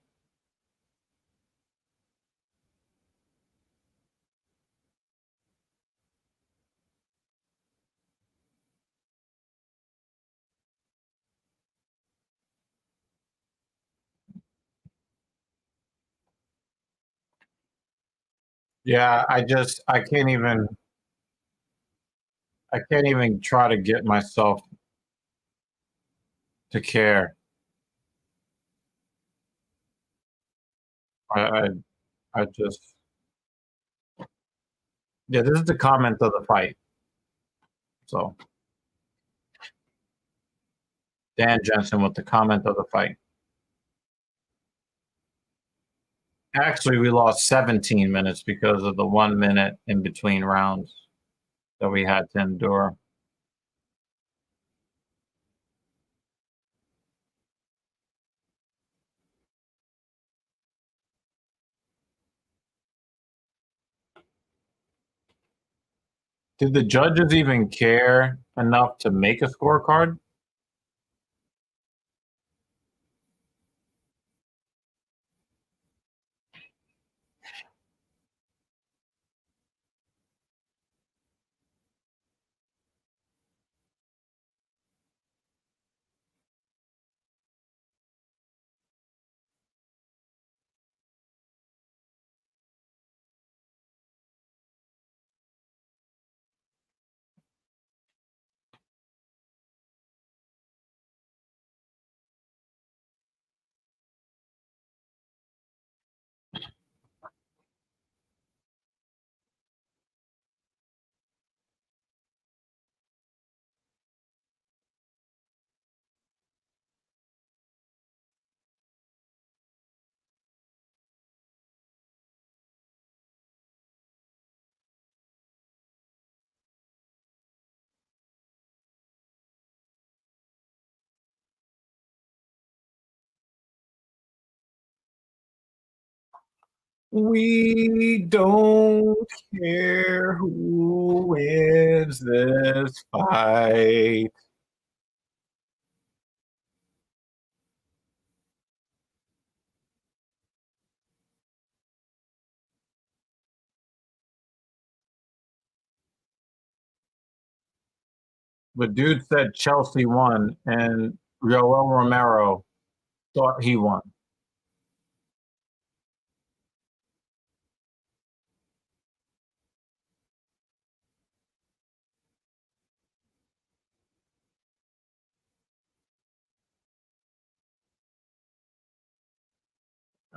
Yeah, I can't even try to get myself to care. I I, I just yeah, this is the comment of the fight. So Dan Jensen with the comment of the fight. Actually, we lost 17 minutes because of the 1 minute in between rounds that we had to endure. Did the judges even care enough to make a scorecard? We don't care who wins this fight. The dude said Chelsea won, and Yoel Romero thought he won.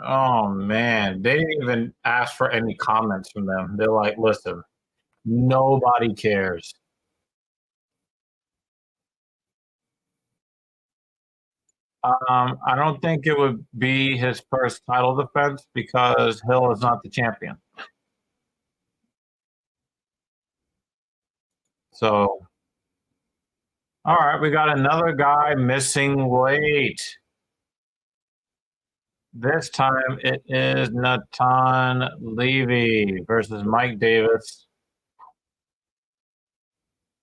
Oh man, they didn't even ask for any comments from them. They're like, listen, nobody cares. I don't think it would be his first title defense because Hill is not the champion. So, all right, we got another guy missing weight. This time it is Natan Levy versus Mike Davis.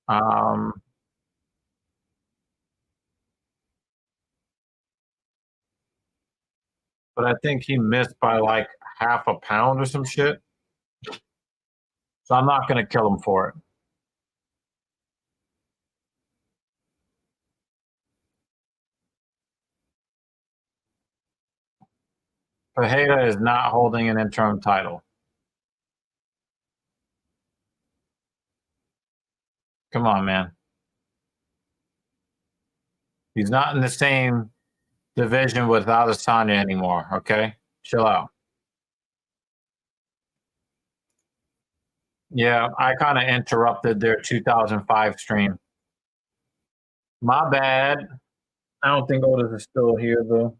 Um, but I think he missed by like half a pound or some shit. So I'm not going to kill him for it. Pereira is not holding an interim title. Come on, man. He's not in the same division with Adesanya anymore. Okay, chill out. Yeah, I kind of interrupted their 2005 stream. My bad. I don't think Otis is still here though.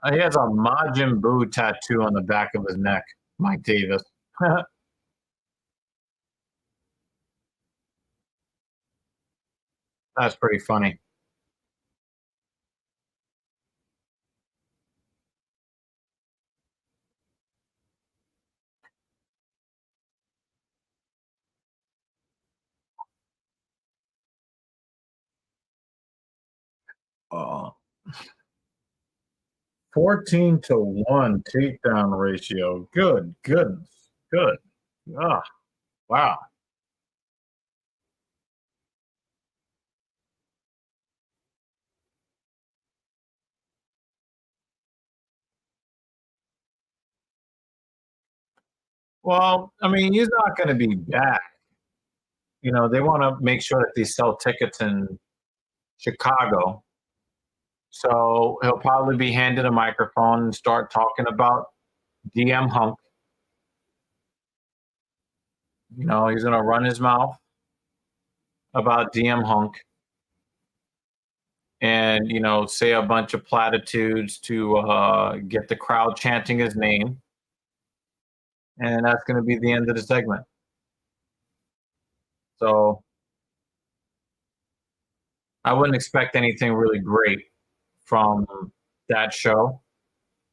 He has a Majin Buu tattoo on the back of his neck. Mike Davis. That's pretty funny. Oh. 14-1 takedown ratio. Good goodness. Good. Ah, wow. Well, I mean, he's not going to be back. They want to make sure that they sell tickets in Chicago. So he'll probably be handed a microphone and start talking about DM Hunk. He's going to run his mouth about DM Hunk and, say a bunch of platitudes to get the crowd chanting his name. And that's going to be the end of the segment. So I wouldn't expect anything really great from that show.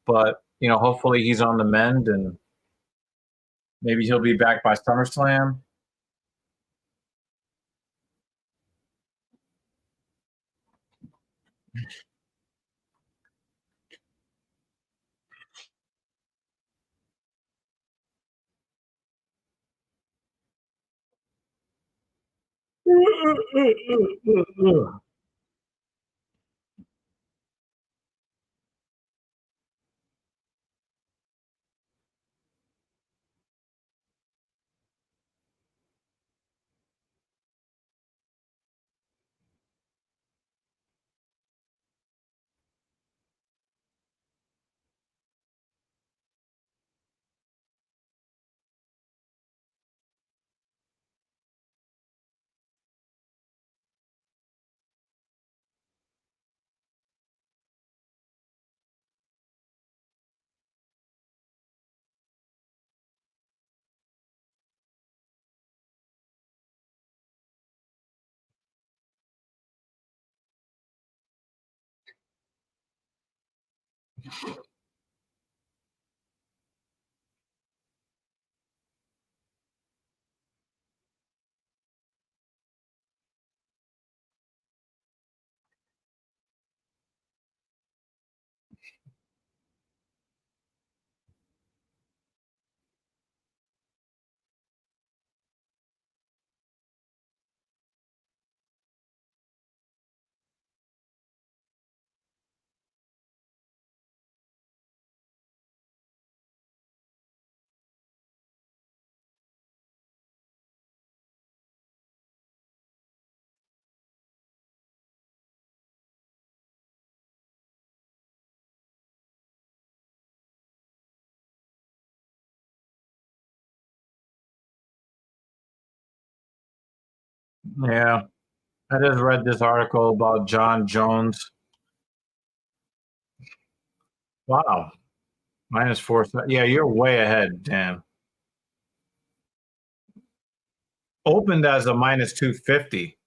But, hopefully he's on the mend and maybe he'll be back by SummerSlam. Yeah, I just read this article about John Jones. Wow, minus four. Yeah, you're way ahead, Dan. Opened as a minus 250.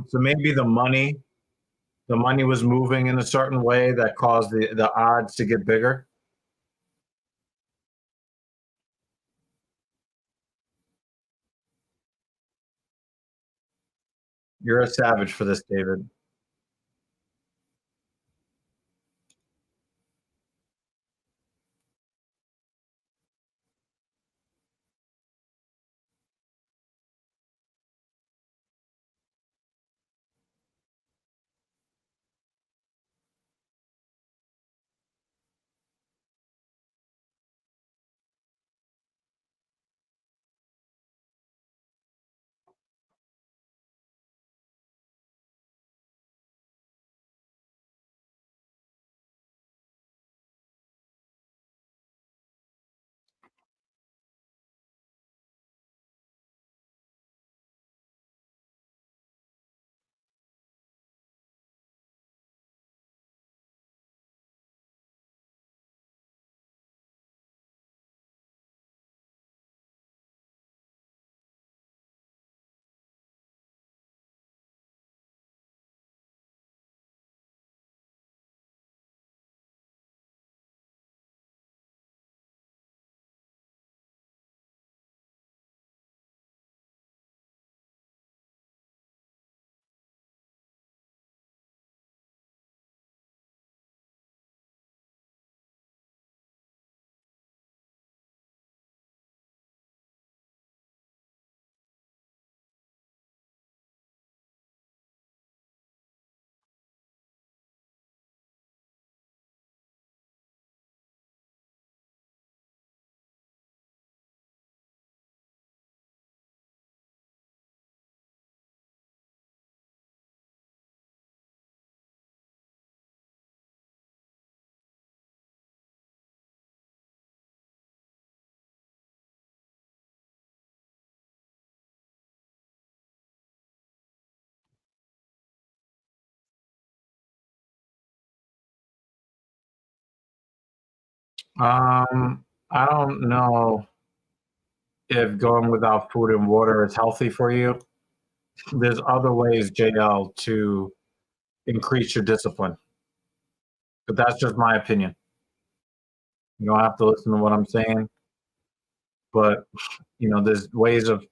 So maybe the money was moving in a certain way that caused the odds to get bigger. You're a savage for this, David. I don't know if going without food and water is healthy for you. There's other ways, JL, to increase your discipline. But that's just my opinion. You don't have to listen to what I'm saying. But there's ways of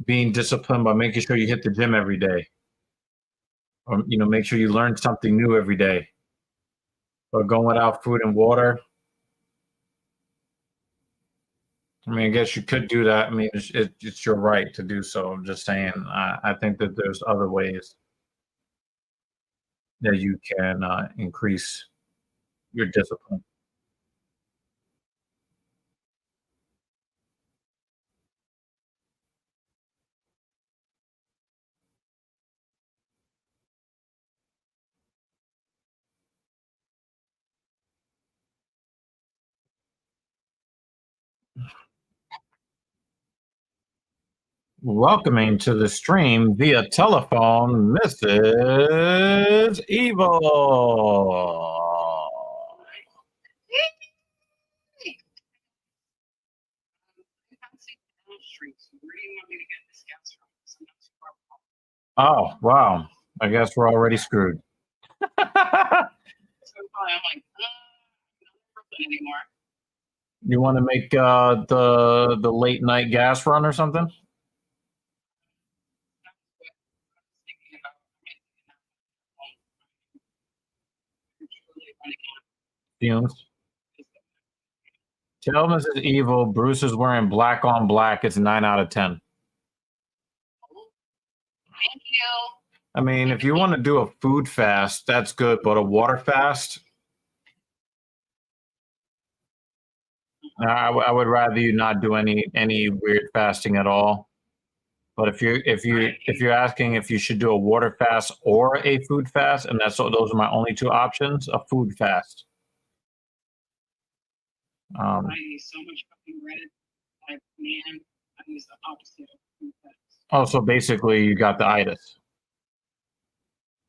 being disciplined by making sure you hit the gym every day, or make sure you learn something new every day. But going without food and water, I mean, I guess you could do that. I mean, it's your right to do so. I'm just saying. I think that there's other ways that you can increase your discipline. Welcoming to the stream via telephone, Mrs. Evil. Oh, wow. I guess we're already screwed. You want to make the late night gas run or something? Fumes. Tell Mrs. Evil Bruce is wearing black on black. It's 9 out of 10. I mean, if you want to do a food fast, that's good, but a water fast, I would rather you not do any weird fasting at all. But if you're asking if you should do a water fast or a food fast, and those are my only two options, a food fast. I use so much fucking Reddit, man, I use the opposite of food fast. Oh, so basically you got the itis.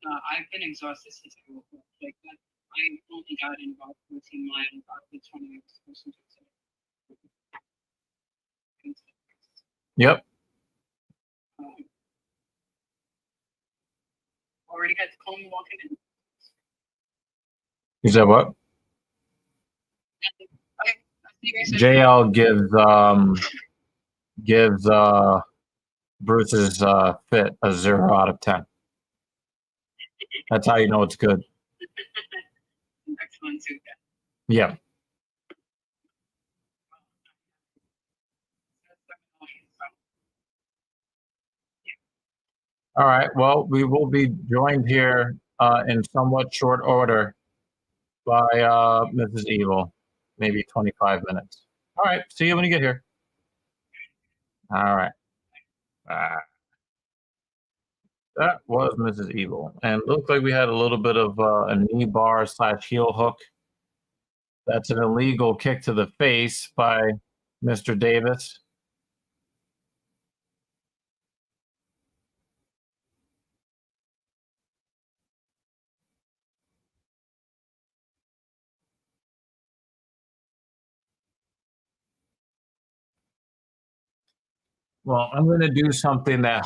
I've been exhausted since I woke up. Like that, I only got in about 14 miles after 20 minutes. Yep. Already had to call me walking in. You said what? JL gives Bruce's fit a 0 out of 10. That's how you know it's good. Yeah. All right. Well, we will be joined here in somewhat short order by Mrs. Evil, maybe 25 minutes. All right. See you when you get here. All right. That was Mrs. Evil. And it looked like we had a little bit of a knee bar / heel hook. That's an illegal kick to the face by Mr. Davis. Well, I'm going to do something that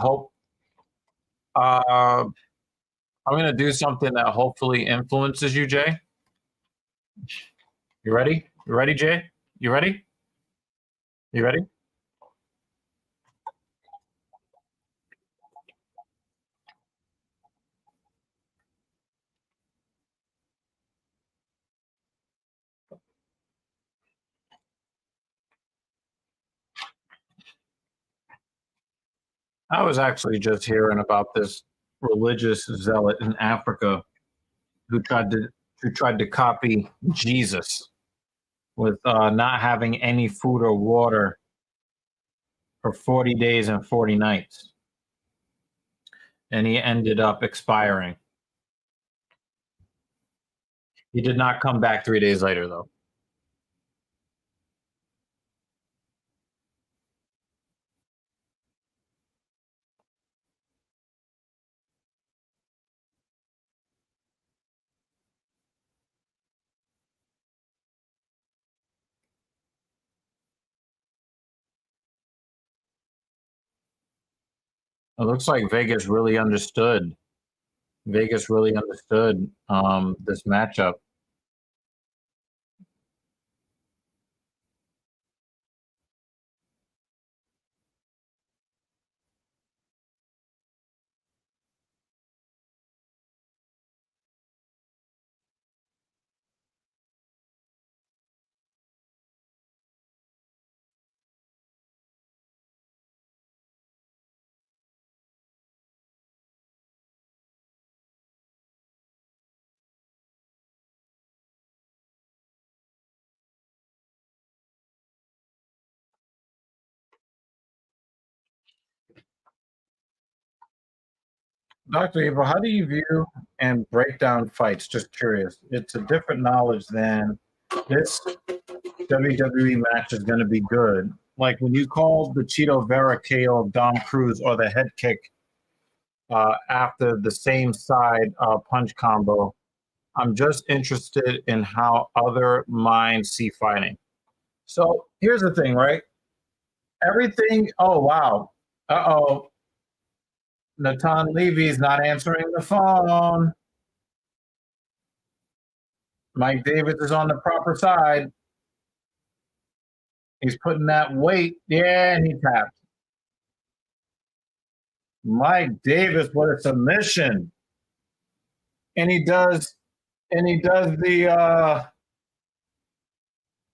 hopefully influences you, Jay. You ready? You ready, Jay? You ready? You ready? I was actually just hearing about this religious zealot in Africa who tried to copy Jesus with not having any food or water for 40 days and 40 nights. And he ended up expiring. He did not come back 3 days later, though. It looks like Vegas really understood. Vegas really understood this matchup. Dr. Evil, how do you view and break down fights? Just curious. It's a different knowledge than this WWE match is going to be good. Like when you called the Cheeto Vera KO of Dom Cruz or the head kick after the same side punch combo, I'm just interested in how other minds see fighting. So here's the thing, right? Everything. Oh, wow. Uh-oh. Natan Levy is not answering the phone. Mike Davis is on the proper side. He's putting that weight. Yeah, and he tapped. Mike Davis, what a submission. And he does the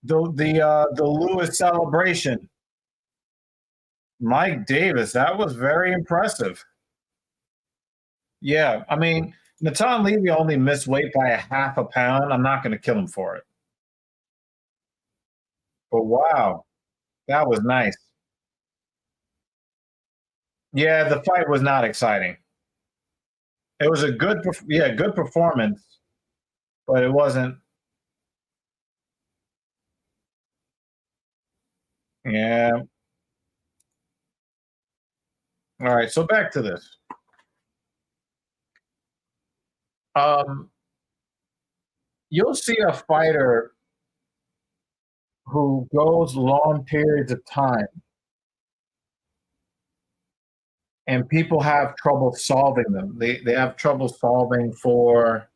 Lewis celebration. Mike Davis, that was very impressive. Yeah, I mean, Natan Levy only missed weight by a half a pound. I'm not going to kill him for it. But wow, that was nice. Yeah, the fight was not exciting. It was a good performance, but it wasn't. Yeah. All right, so back to this. Um, you'll see a fighter who goes long periods of time and people have trouble solving them. They have trouble solving for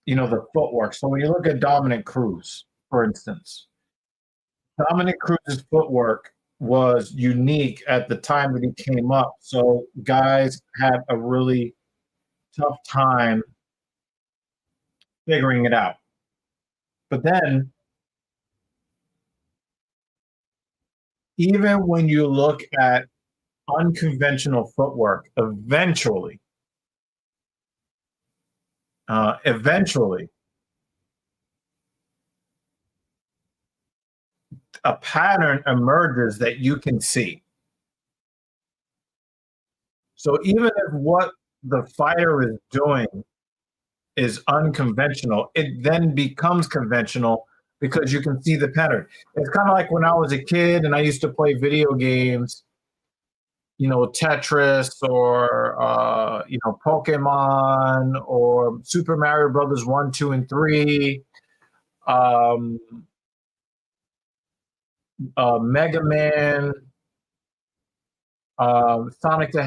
the footwork. So when you look at Dominic Cruz, for instance, Dominic Cruz's footwork was unique at the time that he came up. So guys had a really tough time figuring it out. But then, even when you look at unconventional footwork, eventually, a pattern emerges that you can see. So even if what the fighter is doing is unconventional, it then becomes conventional because you can see the pattern. It's kind of like when I was a kid and I used to play video games, Tetris or Pokemon or Super Mario Brothers 1, 2, and 3, Mega Man, Sonic the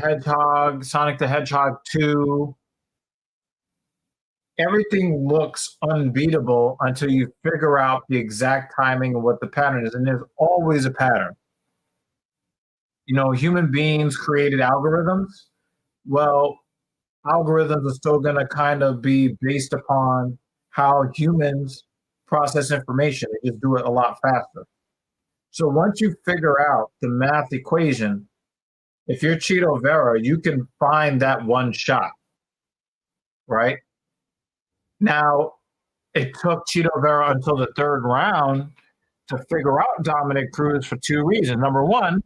Hedgehog 2. Everything looks unbeatable until you figure out the exact timing of what the pattern is. And there's always a pattern. Human beings created algorithms. Well, algorithms are still going to kind of be based upon how humans process information. They just do it a lot faster. So once you figure out the math equation, if you're Cheeto Vera, you can find that one shot, right? Now, it took Cheeto Vera until the third round to figure out Dominic Cruz for two reasons. Number one,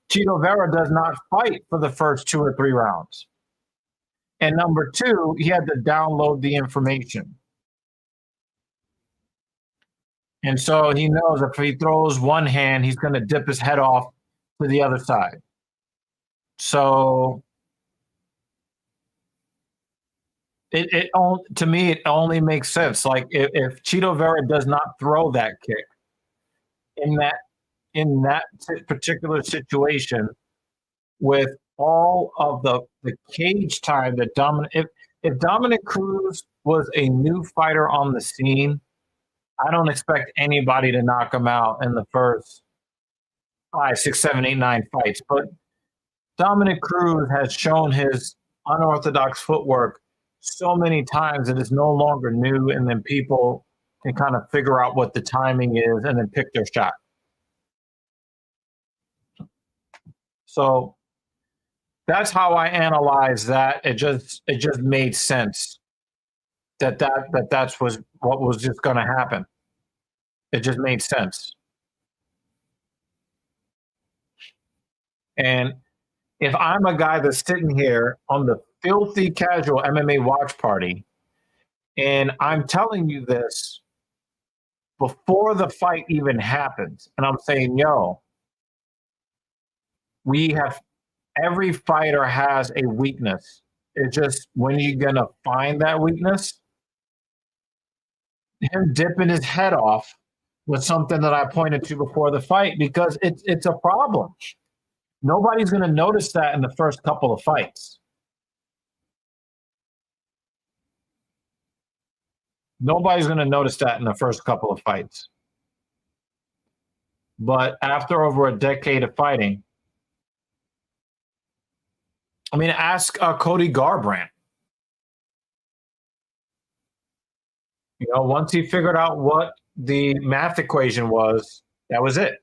Cheeto Vera does not fight for the first 2 or 3 rounds. And number two, he had to download the information. And so he knows if he throws one hand, he's going to dip his head off to the other side. So to me, it only makes sense. Like if Cheeto Vera does not throw that kick in that particular situation with all of the cage time that if Dominic Cruz was a new fighter on the scene, I don't expect anybody to knock him out in the first 5, 6, 7, 8, 9 fights. But Dominic Cruz has shown his unorthodox footwork so many times that it's no longer new, and then people can kind of figure out what the timing is and then pick their shot. So that's how I analyze that. It just made sense that's what was just going to happen. It just made sense. And if I'm a guy that's sitting here on the filthy casual MMA watch party, and I'm telling you this before the fight even happens, and I'm saying, yo, every fighter has a weakness. It's just, when are you going to find that weakness? Him dipping his head off was something that I pointed to before the fight, because it's a problem. Nobody's going to notice that in the first couple of fights. Nobody's going to notice that in the first couple of fights. But after over a decade of fighting, I mean, ask Cody Garbrandt. You know, once he figured out what the math equation was, that was it.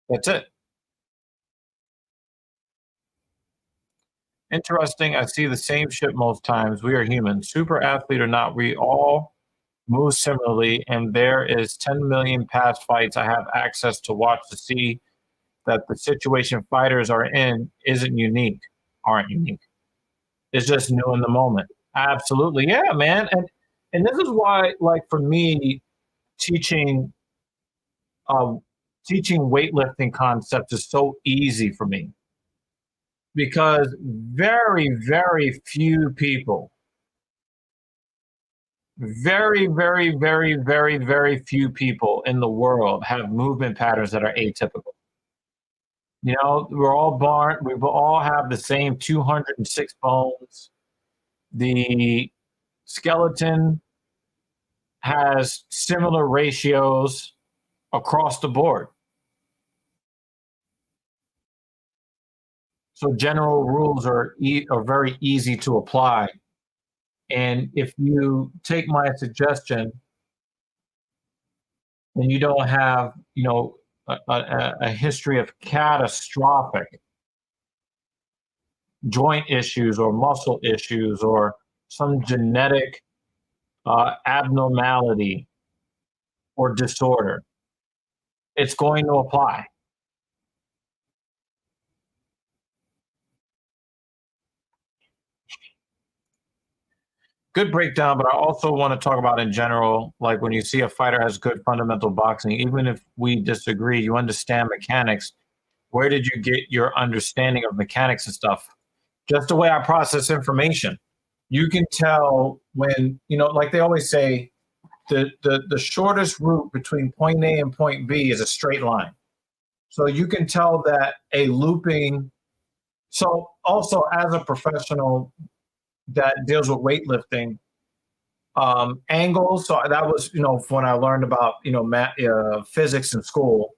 That's it. Interesting. I see the same shit most times. We are human. Super athlete or not, we all move similarly, and there is 10 million past fights I have access to watch to see that the situation fighters are in aren't unique. It's just new in the moment. Absolutely. Yeah, man. And this is why, like, for me, teaching weightlifting concepts is so easy for me, because very, very few people, very, very, very, very, very few people in the world have movement patterns that are atypical. You know, we all have the same 206 bones. The skeleton has similar ratios across the board. So general rules are very easy to apply. And if you take my suggestion and you don't have, you know, a history of catastrophic joint issues or muscle issues or some genetic abnormality or disorder, it's going to apply. Good breakdown, but I also want to talk about in general, like when you see a fighter has good fundamental boxing, even if we disagree, you understand mechanics. Where did you get your understanding of mechanics and stuff? Just the way I process information. You can tell when, you know, like they always say, the shortest route between point A and point B is a straight line. So you can tell that a looping. So also, as a professional that deals with weightlifting, angles. So that was, you know, when I learned about, you know, physics in school,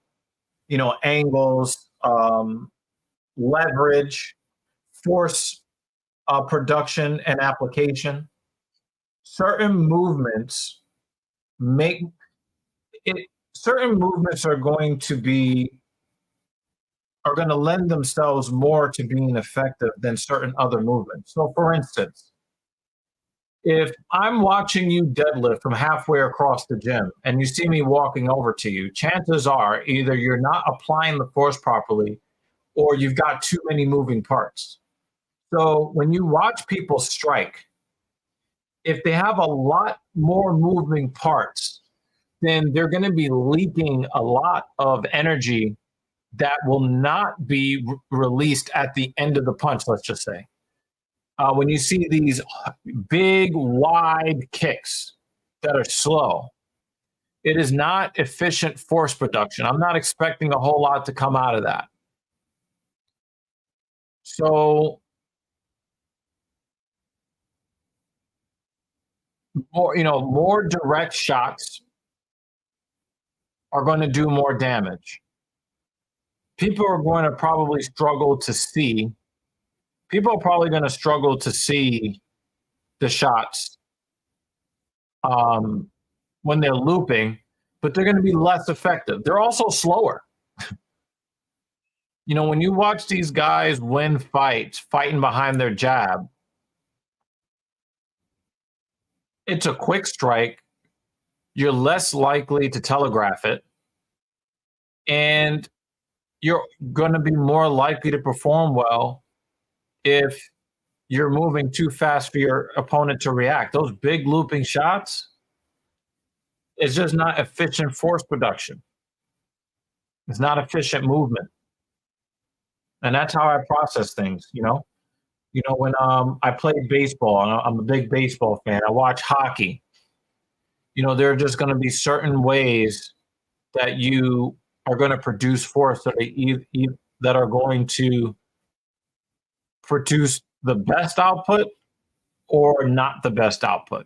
you know, angles, leverage, force production and application. Certain movements are going to lend themselves more to being effective than certain other movements. So for instance, if I'm watching you deadlift from halfway across the gym and you see me walking over to you, chances are either you're not applying the force properly or you've got too many moving parts. So when you watch people strike, if they have a lot more moving parts, then they're going to be leaking a lot of energy that will not be released at the end of the punch, let's just say. When you see these big, wide kicks that are slow, it is not efficient force production. I'm not expecting a whole lot to come out of that. So more direct shots are going to do more damage. People are going to probably struggle to see. People are probably going to struggle to see the shots um, when they're looping, but they're going to be less effective. They're also slower. When you watch these guys win fights, fighting behind their jab, it's a quick strike. You're less likely to telegraph it, and you're going to be more likely to perform well if you're moving too fast for your opponent to react. Those big looping shots, it's just not efficient force production. It's not efficient movement. And that's how I process things. When I played baseball, and I'm a big baseball fan, I watch hockey. There are just going to be certain ways that you are going to produce force that are going to produce the best output or not the best output.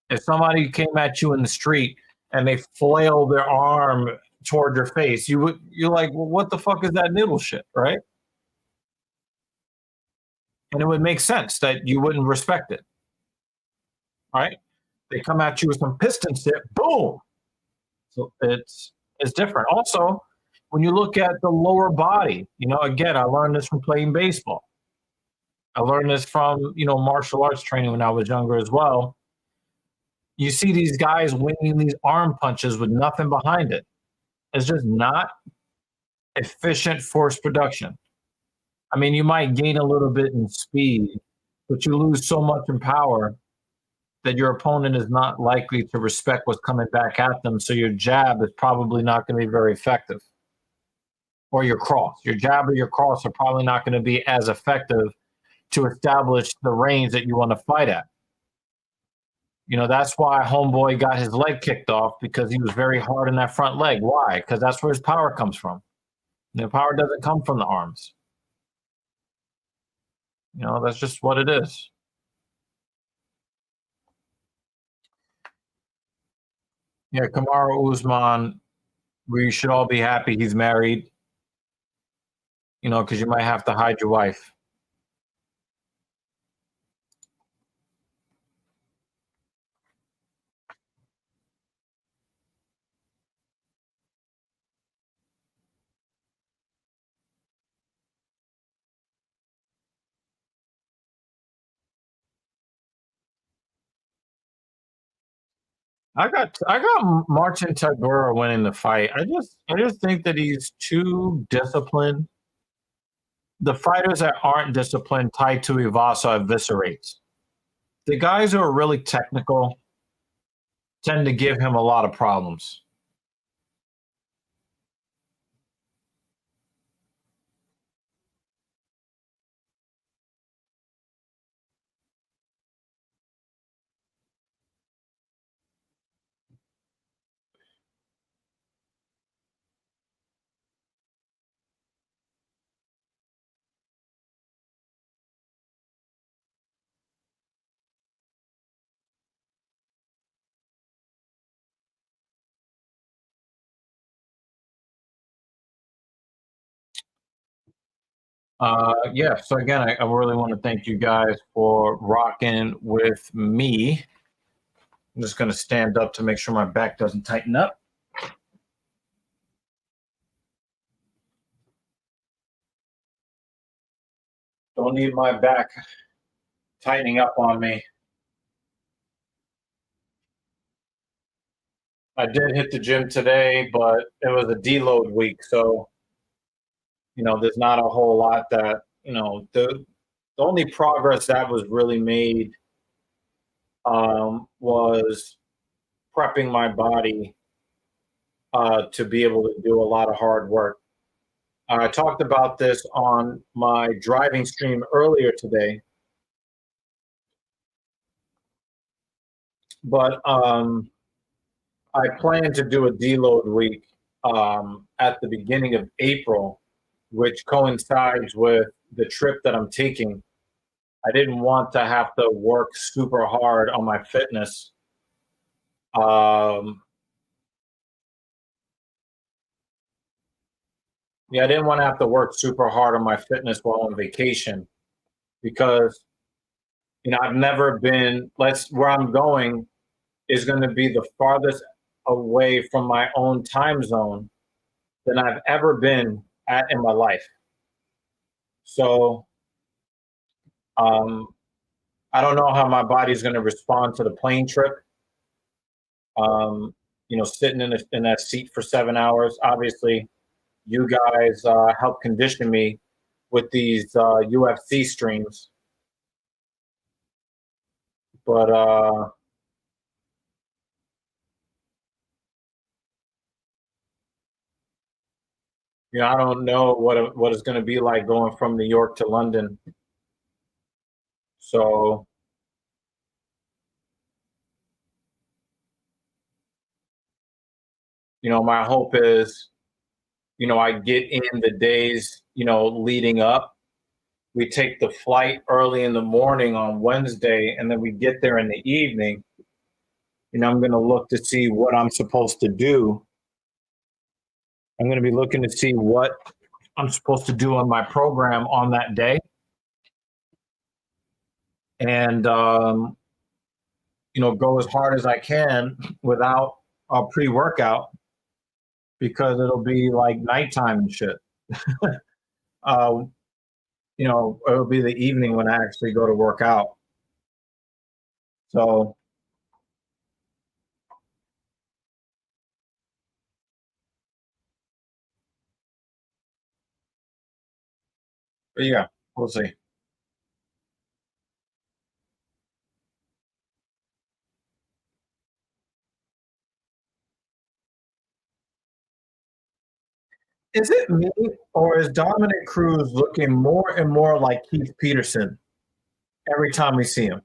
If somebody came at you in the street and they flail their arm toward your face, you're like, well, what the fuck is that nibble shit, right? And it would make sense that you wouldn't respect it, right? They come at you with some piston shit, boom. So it's different. Also, when you look at the lower body, again, I learned this from playing baseball. I learned this from, martial arts training when I was younger as well. You see these guys winging these arm punches with nothing behind it. It's just not efficient force production. I mean, you might gain a little bit in speed, but you lose so much in power that your opponent is not likely to respect what's coming back at them. So your jab is probably not going to be very effective. Or your cross. Your jab or your cross are probably not going to be as effective to establish the range that you want to fight at. That's why Homeboy got his leg kicked off, because he was very hard in that front leg. Why? Because that's where his power comes from. The power doesn't come from the arms. That's just what it is. Yeah, Kamaru Usman, we should all be happy he's married, because you might have to hide your wife. I got Marcin Tybura winning the fight. I just think that he's too disciplined. The fighters that aren't disciplined, Tuivasa eviscerates. The guys who are really technical tend to give him a lot of problems. Yeah, so again, I really want to thank you guys for rocking with me. I'm just going to stand up to make sure my back doesn't tighten up. Don't need my back tightening up on me. I did hit the gym today, but it was a deload week, so there's not a whole lot that the only progress that was really made was prepping my body to be able to do a lot of hard work. I talked about this on my driving stream earlier today, but I plan to do a deload week at the beginning of April, which coincides with the trip that I'm taking. I didn't want to have to work super hard on my fitness. Yeah, I didn't want to have to work super hard on my fitness while on vacation because, I've never been, where I'm going is going to be the farthest away from my own time zone than I've ever been at in my life. So, I don't know how my body's going to respond to the plane trip. Sitting in that seat for 7 hours. Obviously, you guys help condition me with these UFC streams, but I don't know what it's going to be like going from New York to London. So, my hope is, I get in the days, leading up. We take the flight early in the morning on Wednesday, and then we get there in the evening. I'm going to look to see what I'm supposed to do. I'm going to be looking to see what I'm supposed to do on my program on that day. And, go as hard as I can without a pre-workout because it'll be like nighttime and shit. It'll be the evening when I actually go to work out. So, but yeah, we'll see. Is it me or is Dominic Cruz looking more and more like Keith Peterson every time we see him?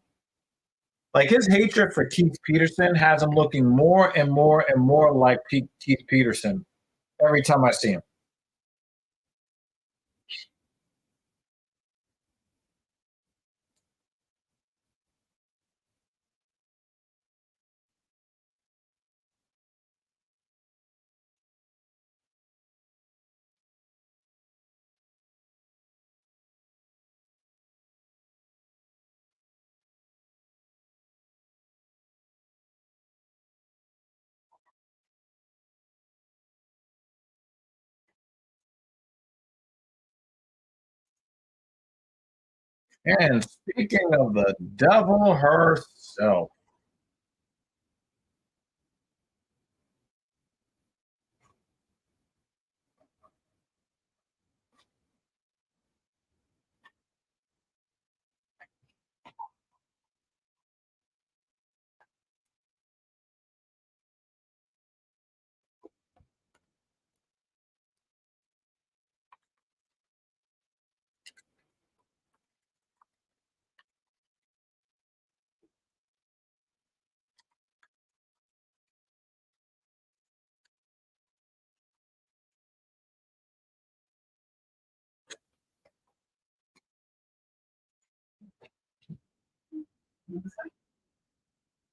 Like his hatred for Keith Peterson has him looking more and more and more like Keith Peterson every time I see him. And speaking of the devil herself,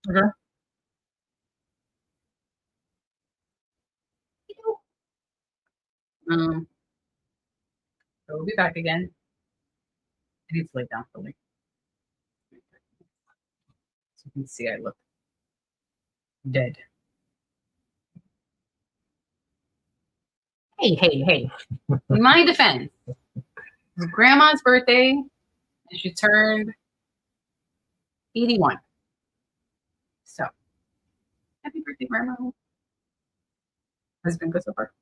okay. So we'll be back again. I need to lay down for me. So you can see I look dead. Hey. In my defense, it was Grandma's birthday, and she turned 81. So, happy birthday, Grandma. Has it been good so far?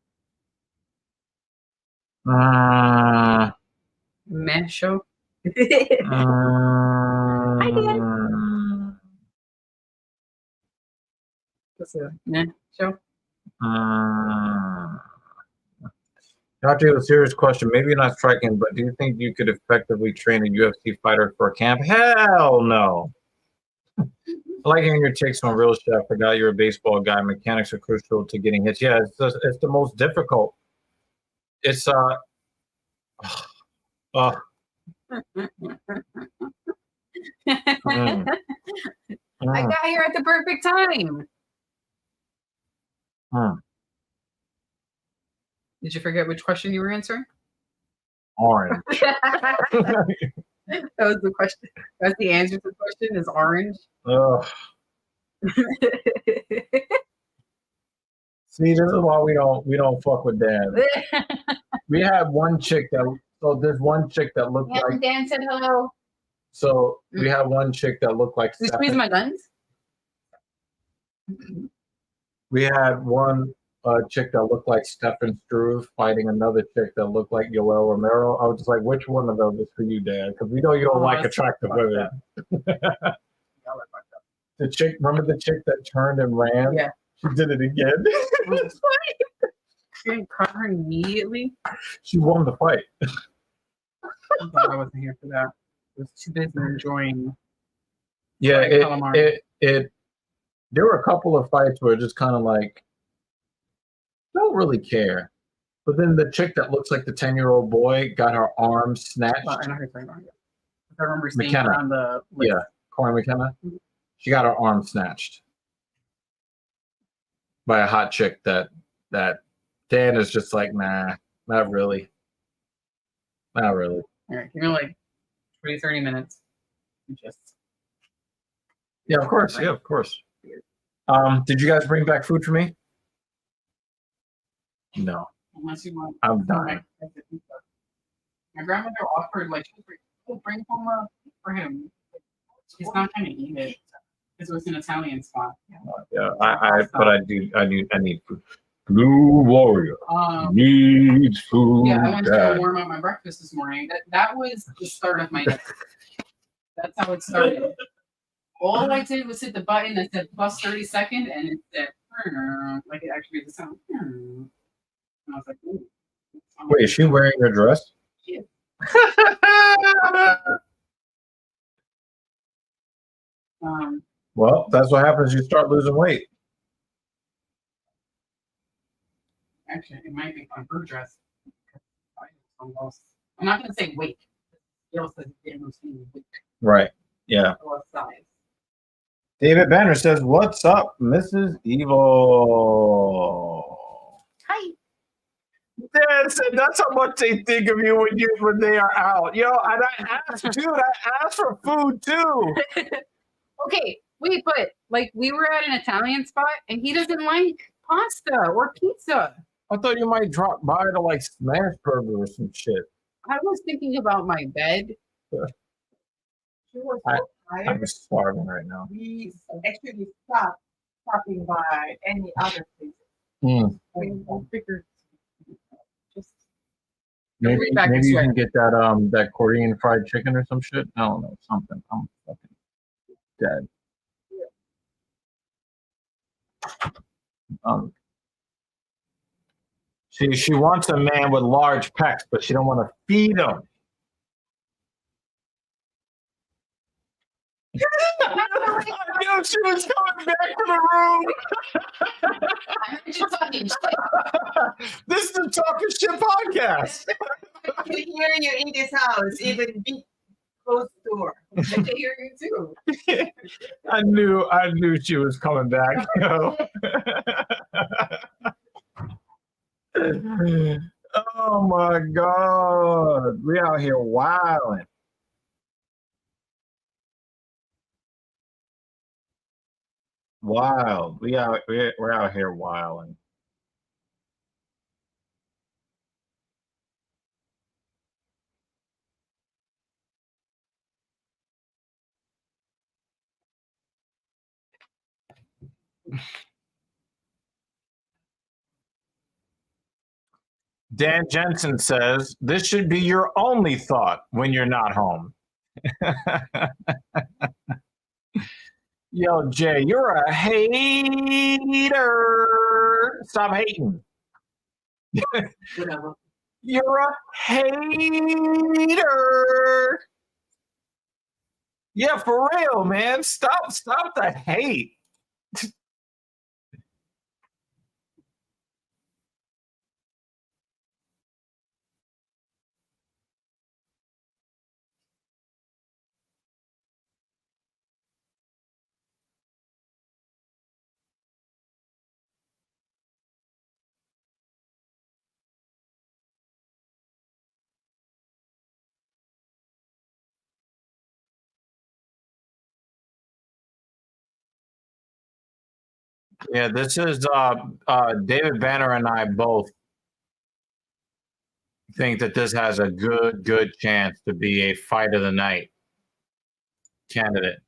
Meh show. Hi, Dan. What's a meh show? Not to a serious question, maybe not striking, but do you think you could effectively train a UFC fighter for a camp? Hell no. I like hearing your takes on real shit. I forgot you're a baseball guy. Mechanics are crucial to getting hits. Yeah, it's the most difficult. It's Oh, mm, I mm, got here at the perfect time. mm. Did you forget which question you were answering? Orange. That was the question. That's the answer to the question is orange. Ugh. See, this is why we don't fuck with Dan. We had one chick there's one chick that looked Yeah, like Dan said hello. so we had one chick that looked like Did you squeeze my guns? we had one chick that looked like Stefan Struve fighting another chick that looked like Yoel Romero. I was just like, which one of those is for you, Dan? Because we know you don't like attractive women. The chick, remember the chick that turned and ran? Yeah. She did it again. She didn't cut her immediately. She won the fight. I wasn't here for that. I was too busy enjoying. Yeah, calamari. There were a couple of fights where it just kind of like don't really care. But then the chick that looks like the 10-year-old boy got her arm snatched. I know her thing. I remember seeing McKenna. her on the list. Yeah, Corey McKenna. She got her arm snatched by a hot chick that Dan is just like, nah, not really. Not really. All right, give me like 20, 30 minutes. Just Yeah, of course. Yeah, of course. Did you guys bring back food for me? No. unless you want. I'm dying. My grandmother offered like, "Oh, bring home a for him." He's not gonna eat it because it was an Italian spot. Yeah, I need food. Blue Warrior needs food. Yeah, I went to go warm up my breakfast this morning. That was the start of my day. That's how it started. All I did was hit the button that said plus 30-second, and it said like it actually made the sound. And I was like, ooh. Wait, is she wearing her dress? Yeah. Well, that's what happens. You start losing weight. Actually, it might be on her dress. I'm not going to say weight. It says weight. Right. Yeah. Or size. David Banner says, "What's up, Mrs. Evil?" Hi. Dan said, "That's how much they think of you when they are out." Yo, and I asked, dude. I asked for food too. Okay, wait, but like we were at an Italian spot, and he doesn't like pasta or pizza. I thought you might drop by to like Smash Burger or some shit. I was thinking about my bed. I'm starving right now. We actually stopped stopping by any other places. Mm. We figured just Maybe back this you way. can get that Korean fried chicken or some shit. I don't know, something. I'm fucking dead. She wants a man with large pecs, but she don't want to feed him. I knew she was coming back to the room. I heard you talking shit. This is the Talking Shit podcast. I can hear you in this house, even be closed door. I can hear you too. I knew she was coming back. Oh my God, we out here wilding. Wild. We're out here wilding. Dan Jensen says, "This should be your only thought when you're not home." Yo, Jay, you're a hater. Stop hating. Whatever. You're a hater. Yeah, for real, man. Stop the hate. Yeah, this is David Banner and I both think that this has a good chance to be a fight of the night candidate.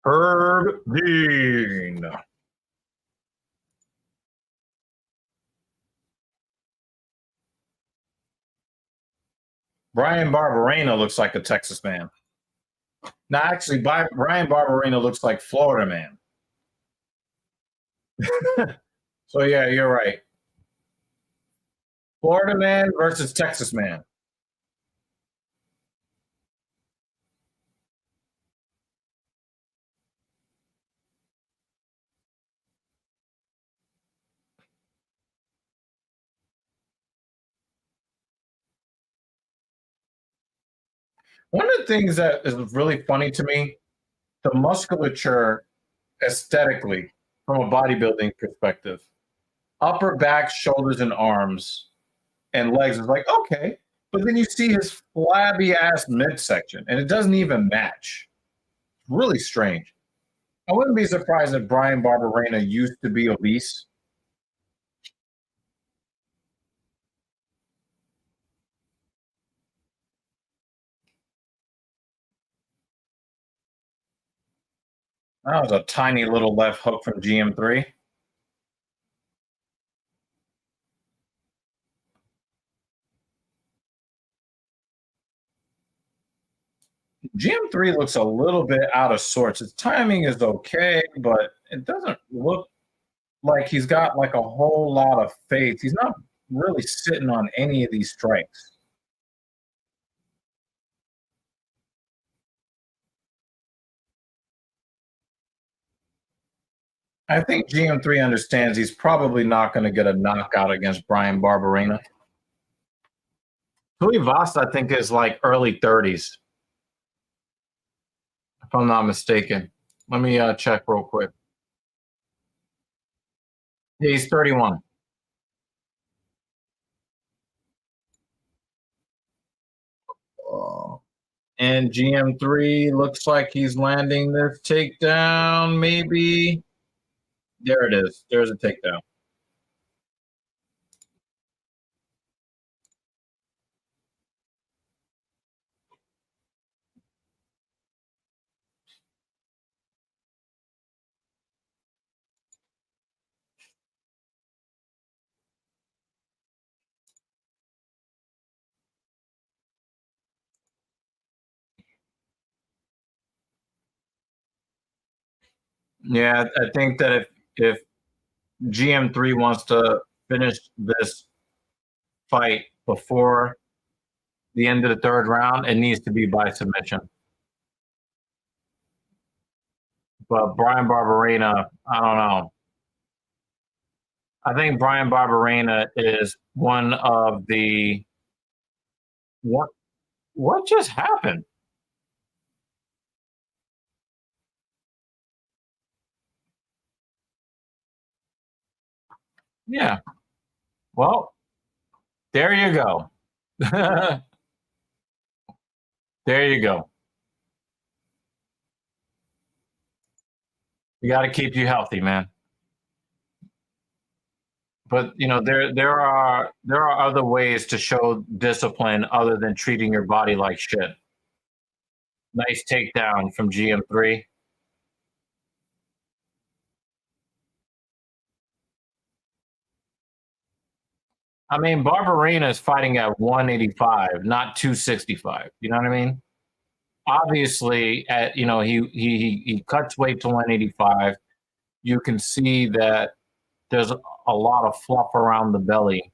Herb Dean. Brian Barberena looks like a Texas man. No, actually, Brian Barberena looks like Florida man. So yeah, you're right. Florida man versus Texas man. One of the things that is really funny to me, the musculature aesthetically from a bodybuilding perspective, upper back, shoulders, and arms and legs is like, okay. But then you see his flabby ass midsection and it doesn't even match. Really strange. I wouldn't be surprised if Brian Barberena used to be obese. That was a tiny little left hook from GM3. GM3 looks a little bit out of sorts. His timing is okay, but it doesn't look like he's got like a whole lot of faith. He's not really sitting on any of these strikes. I think GM3 understands he's probably not going to get a knockout against Brian Barberena. Tuivasa, I think, is like early 30s, if I'm not mistaken. Let me check real quick. Yeah, he's 31. And GM3 looks like he's landing this takedown, maybe. There it is. There's a takedown. Yeah, I think that if GM3 wants to finish this fight before the end of the third round, it needs to be by submission. But Brian Barberena, I don't know. I think Brian Barberena is one of the what just happened? Yeah. Well, there you go. There you go. You got to keep you healthy, man. But you know there are other ways to show discipline other than treating your body like shit. Nice takedown from GM3. I mean, Barberena is fighting at 185, not 265. You know what I mean? Obviously, at he cuts weight to 185. You can see that there's a lot of fluff around the belly.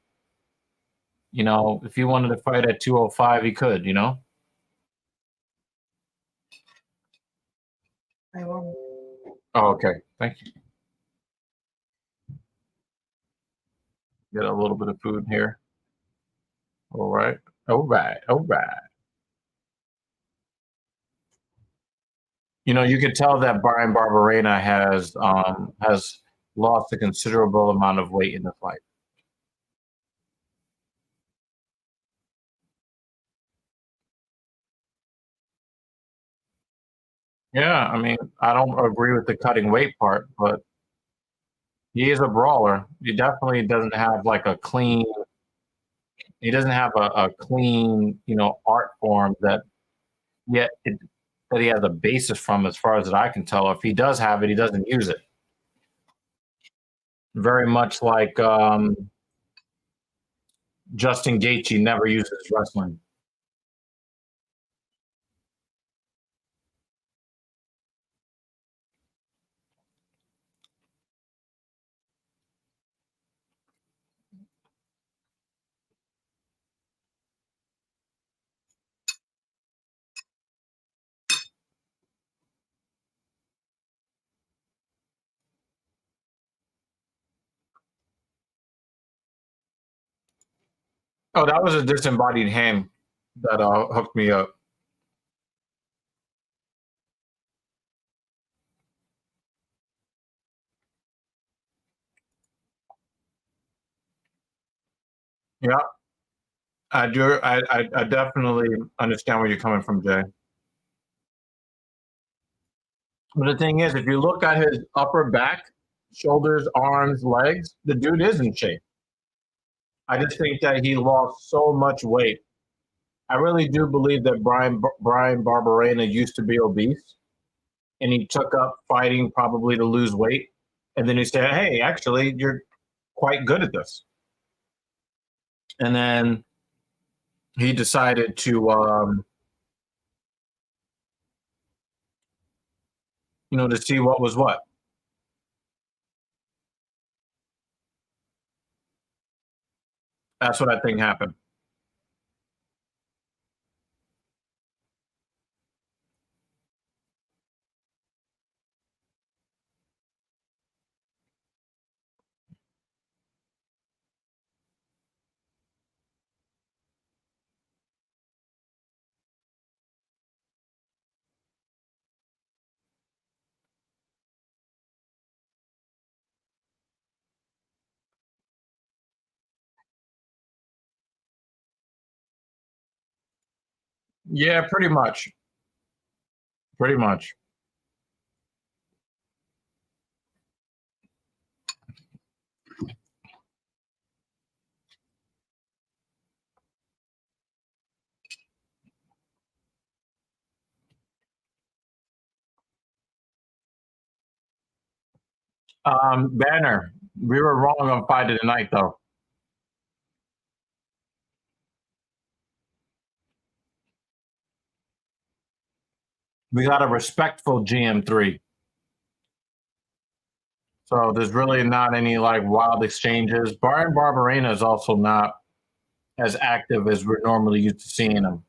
You know, if he wanted to fight at 205, he could. You know. I won't. Oh, okay. Thank you. Get a little bit of food here. All right. All right. All right. You know, you could tell that Brian Barberena has lost a considerable amount of weight in the fight. Yeah, I mean, I don't agree with the cutting weight part, but he is a brawler. He definitely doesn't have like a clean. He doesn't have a clean, art form yet that he has a basis from, as far as that I can tell. If he does have it, he doesn't use it. Very much like Justin Gaethje never uses wrestling. Oh, that was a disembodied hand that hooked me up. Yeah, I do. I definitely understand where you're coming from, Jay. But the thing is, if you look at his upper back, shoulders, arms, legs, the dude is in shape. I just think that he lost so much weight. I really do believe that Brian Barberena used to be obese, and he took up fighting probably to lose weight, and then he said, "Hey, actually, you're quite good at this." And then he decided to see what was what. That's what I think happened. Yeah, pretty much. Pretty much. Banner, we were wrong on fight of the night, though. We got a respectful GM3. So there's really not any like wild exchanges. Brian Barberena is also not as active as we're normally used to seeing him.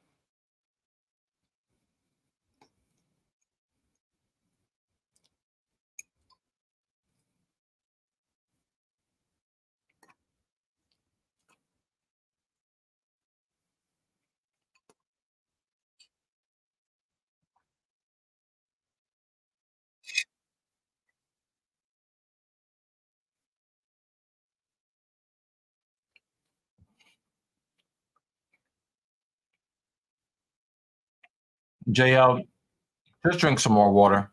JL, just drink some more water.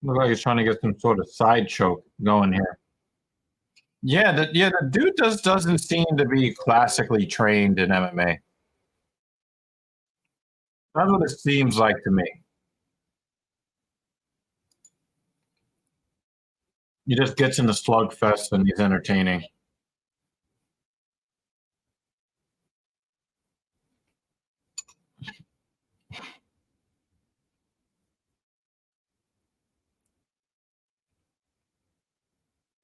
Look like he's trying to get some sort of side choke going here. Yeah, the dude just doesn't seem to be classically trained in MMA. That's what it seems like to me. He just gets in the slugfest and he's entertaining.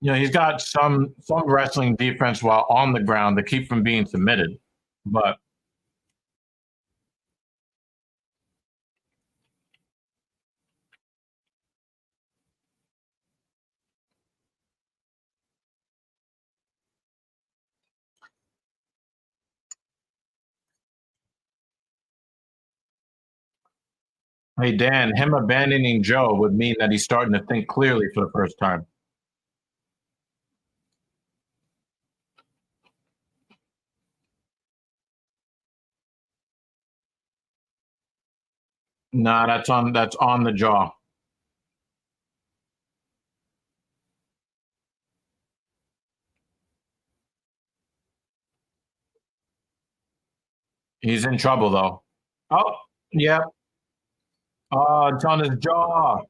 You know, he's got some wrestling defense while on the ground to keep from being submitted, but hey Dan, him abandoning Joe would mean that he's starting to think clearly for the first time. Nah, that's on the jaw. He's in trouble though. Oh, yep. Oh, it's on his jaw.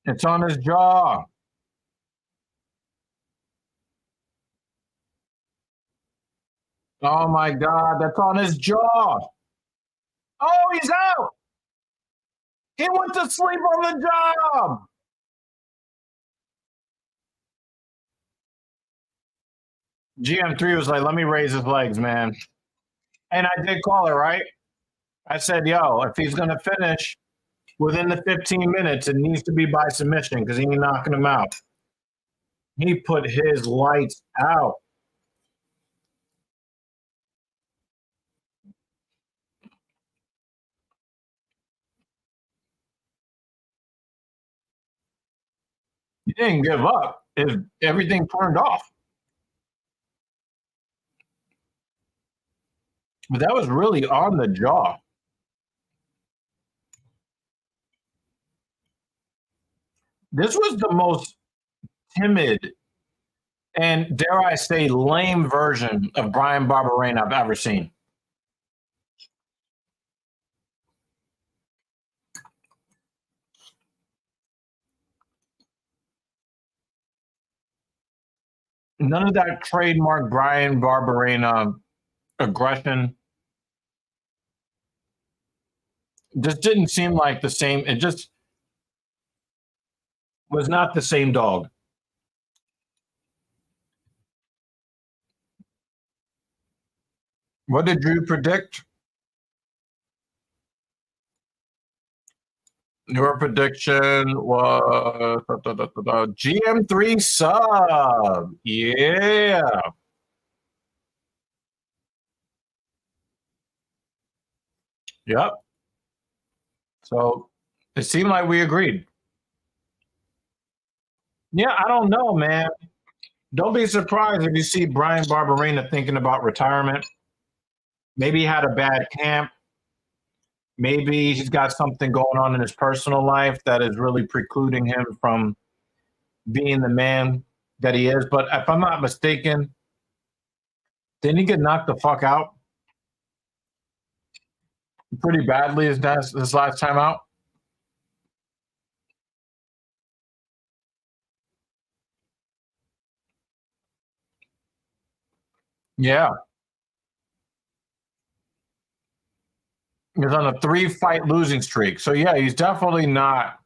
It's on his jaw. Oh my God, that's on his jaw. Oh, he's out. He went to sleep on the job. GM3 was like, let me raise his legs, man. And I did call it, right? I said, yo, if he's going to finish within the 15 minutes, it needs to be by submission because he ain't knocking him out. He put his lights out. He didn't give up. Everything turned off. But that was really on the jaw. This was the most timid and, dare I say, lame version of Brian Barberena I've ever seen. None of that trademark Brian Barberena aggression. Just didn't seem like the same. It just was not the same dog. What did Drew predict? Your prediction was GM3 sub. Yeah. Yep. So it seemed like we agreed. Yeah, I don't know, man. Don't be surprised if you see Brian Barberena thinking about retirement. Maybe he had a bad camp. Maybe he's got something going on in his personal life that is really precluding him from being the man that he is. But if I'm not mistaken, didn't he get knocked the fuck out pretty badly his last time out? Yeah. He was on a 3-fight losing streak. So, yeah, he's definitely not.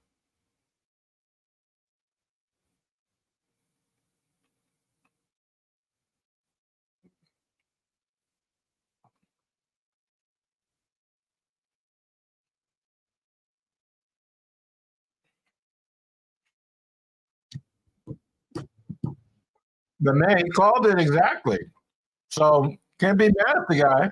The man, he called it exactly. So, can't be mad at the guy.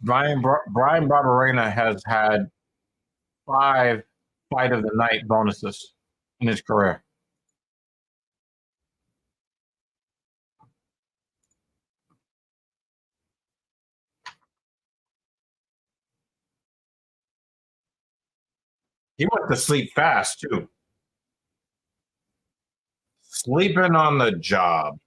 Brian Barberena has had 5 fight of the night bonuses in his career. He went to sleep fast too. Sleeping on the job.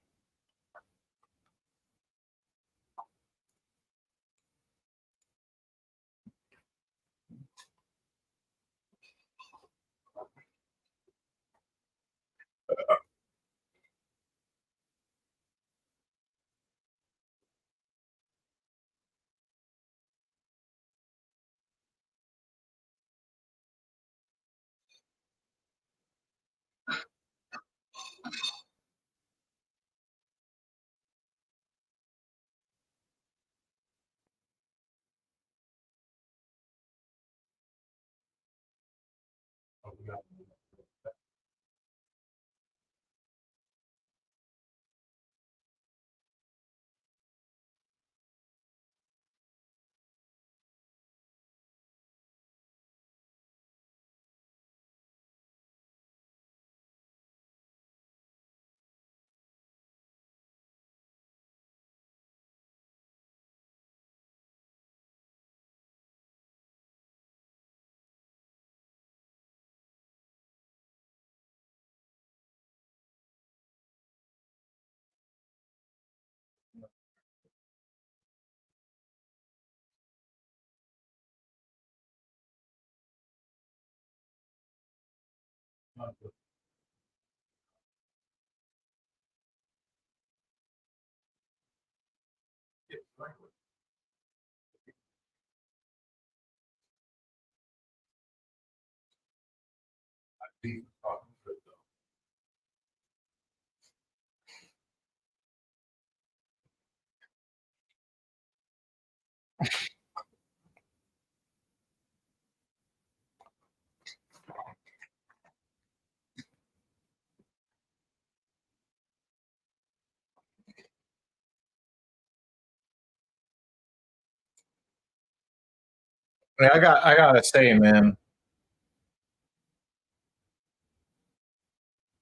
I gotta say, man,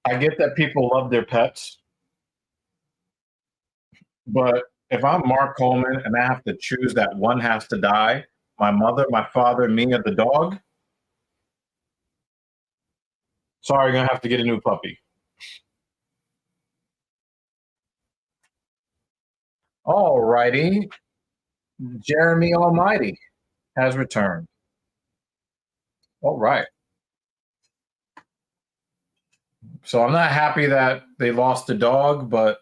I get that people love their pets, but if I'm Mark Coleman and I have to choose that one has to die, my mother, my father, me, or the dog, sorry, you're gonna have to get a new puppy. All righty. Jeremy Almighty has returned. All right. So I'm not happy that they lost the dog, but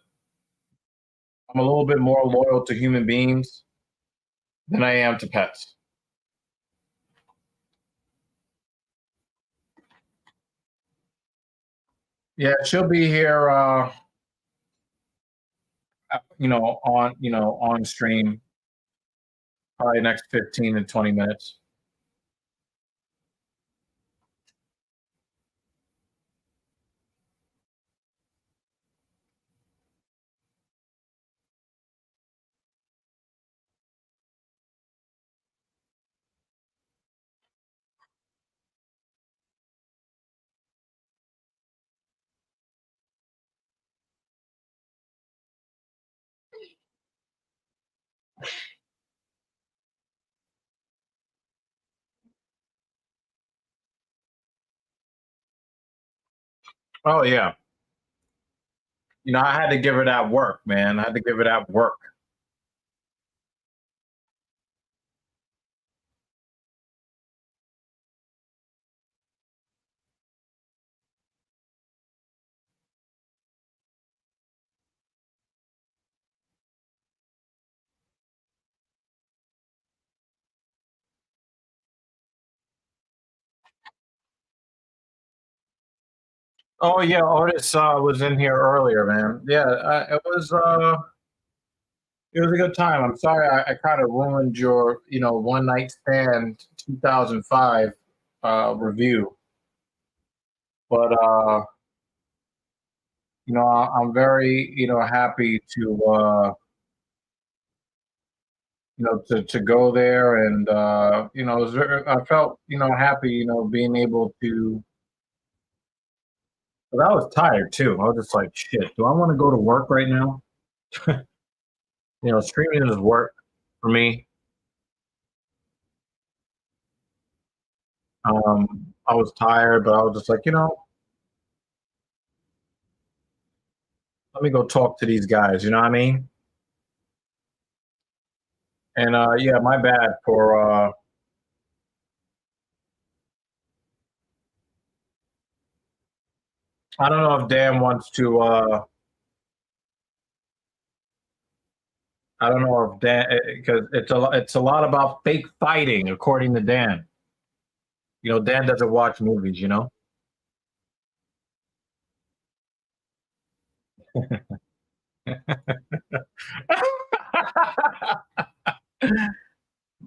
I'm a little bit more loyal to human beings than I am to pets. Yeah, she'll be here on stream probably next 15 to 20 minutes. Oh yeah. I had to give her that work, man. I had to give her that work. Oh yeah, Otis was in here earlier, man. Yeah, it was a good time. I'm sorry I kind of ruined your one night stand 2005 review, but I'm very happy to to go there, and it was I felt happy, being able to. But I was tired too. I was just like, shit. Do I want to go to work right now? Streaming is work for me. I was tired, but I was just like, let me go talk to these guys. You know what I mean? And yeah, my bad for. I don't know if Dan wants to. I don't know if Dan, because it's a lot about fake fighting, according to Dan. Dan doesn't watch movies.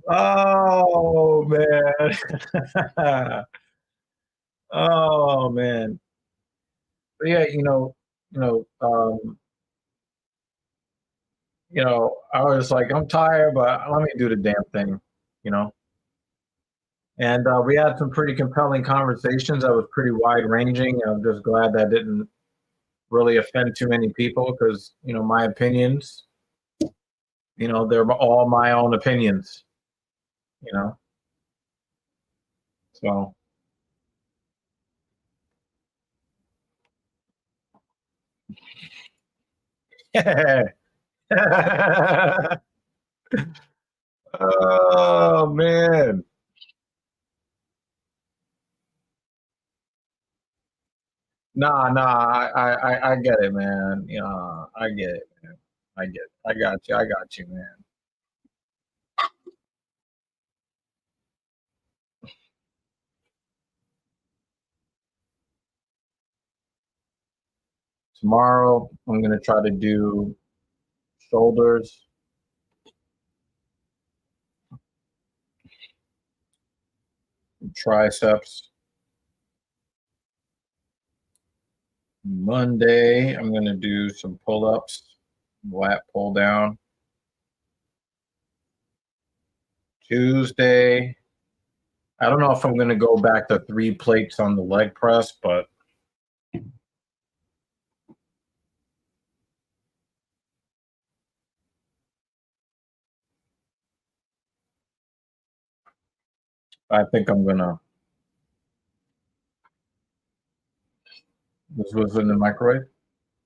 Oh man. Oh man. But yeah, I was like, I'm tired, but let me do the damn thing, you know. And we had some pretty compelling conversations that was pretty wide ranging. I'm just glad that didn't really offend too many people because my opinions, they're all my own opinions, you know. So oh man. Nah, I get it, man. I get it, man. I get it. I got you, man. Tomorrow I'm gonna try to do shoulders, triceps. Monday I'm gonna do some pull-ups, lat pull down. Tuesday, I don't know if I'm gonna go back to 3 plates on the leg press, but I think I'm gonna. This was in the microwave.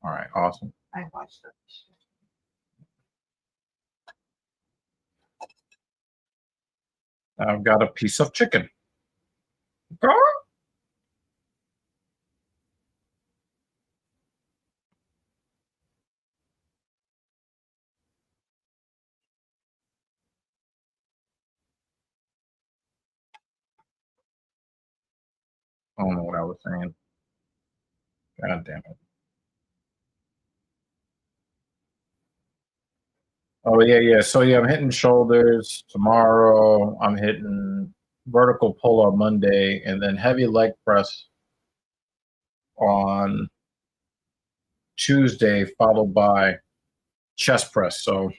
All right, awesome. I watched it. I've got a piece of chicken. I don't know what I was saying. God damn it. Oh yeah. So yeah, I'm hitting shoulders tomorrow. I'm hitting vertical pull up Monday, and then heavy leg press on Tuesday, followed by chest press. So I'm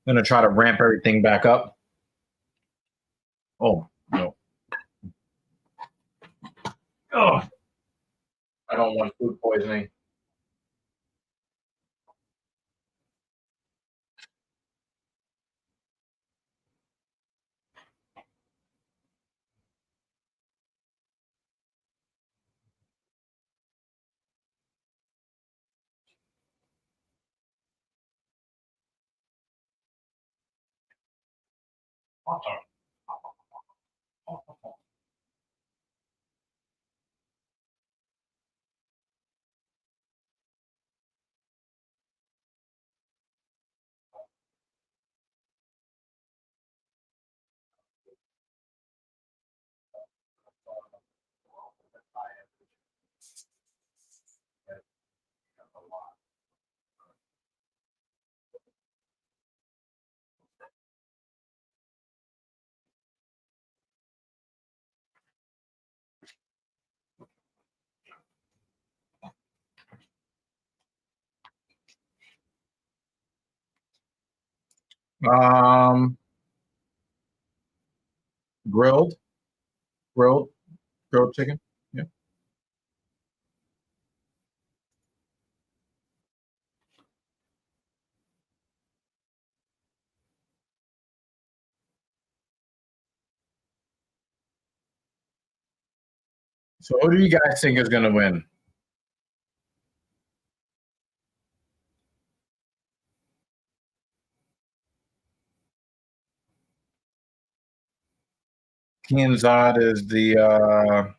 gonna try to ramp everything back up. Oh no. Oh, I don't want food poisoning. Grilled chicken. Yeah. So who do you guys think is going to win? Kianzad is the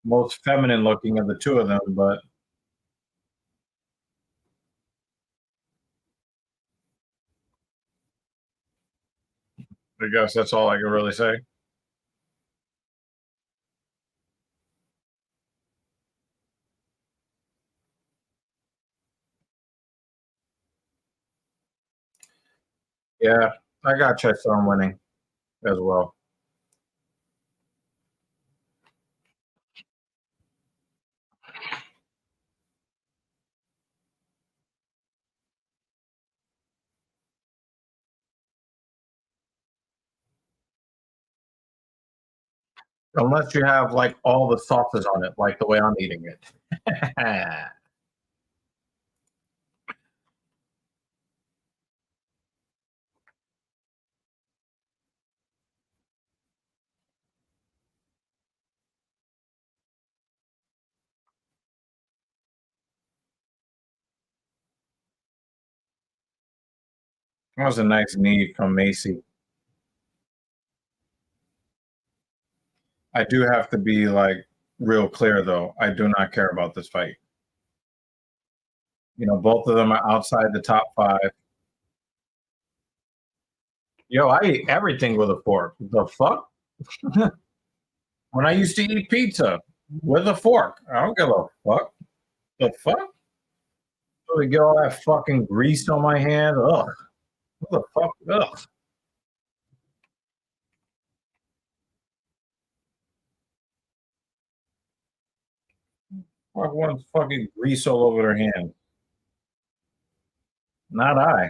most feminine looking of the two of them, but I guess that's all I can really say. Yeah, I got Chesson winning as well. Unless you have like all the sauces on it, like the way I'm eating it. That was a nice knee from Macy. I do have to be like real clear though. I do not care about this fight. You know, both of them are outside the top 5. Yo, I eat everything with a fork. The fuck? When I used to eat pizza with a fork, I don't give a fuck. The fuck? So we get all that fucking grease on my hand. Ugh. What the fuck? Ugh. Fuck wants fucking grease all over their hand. Not I.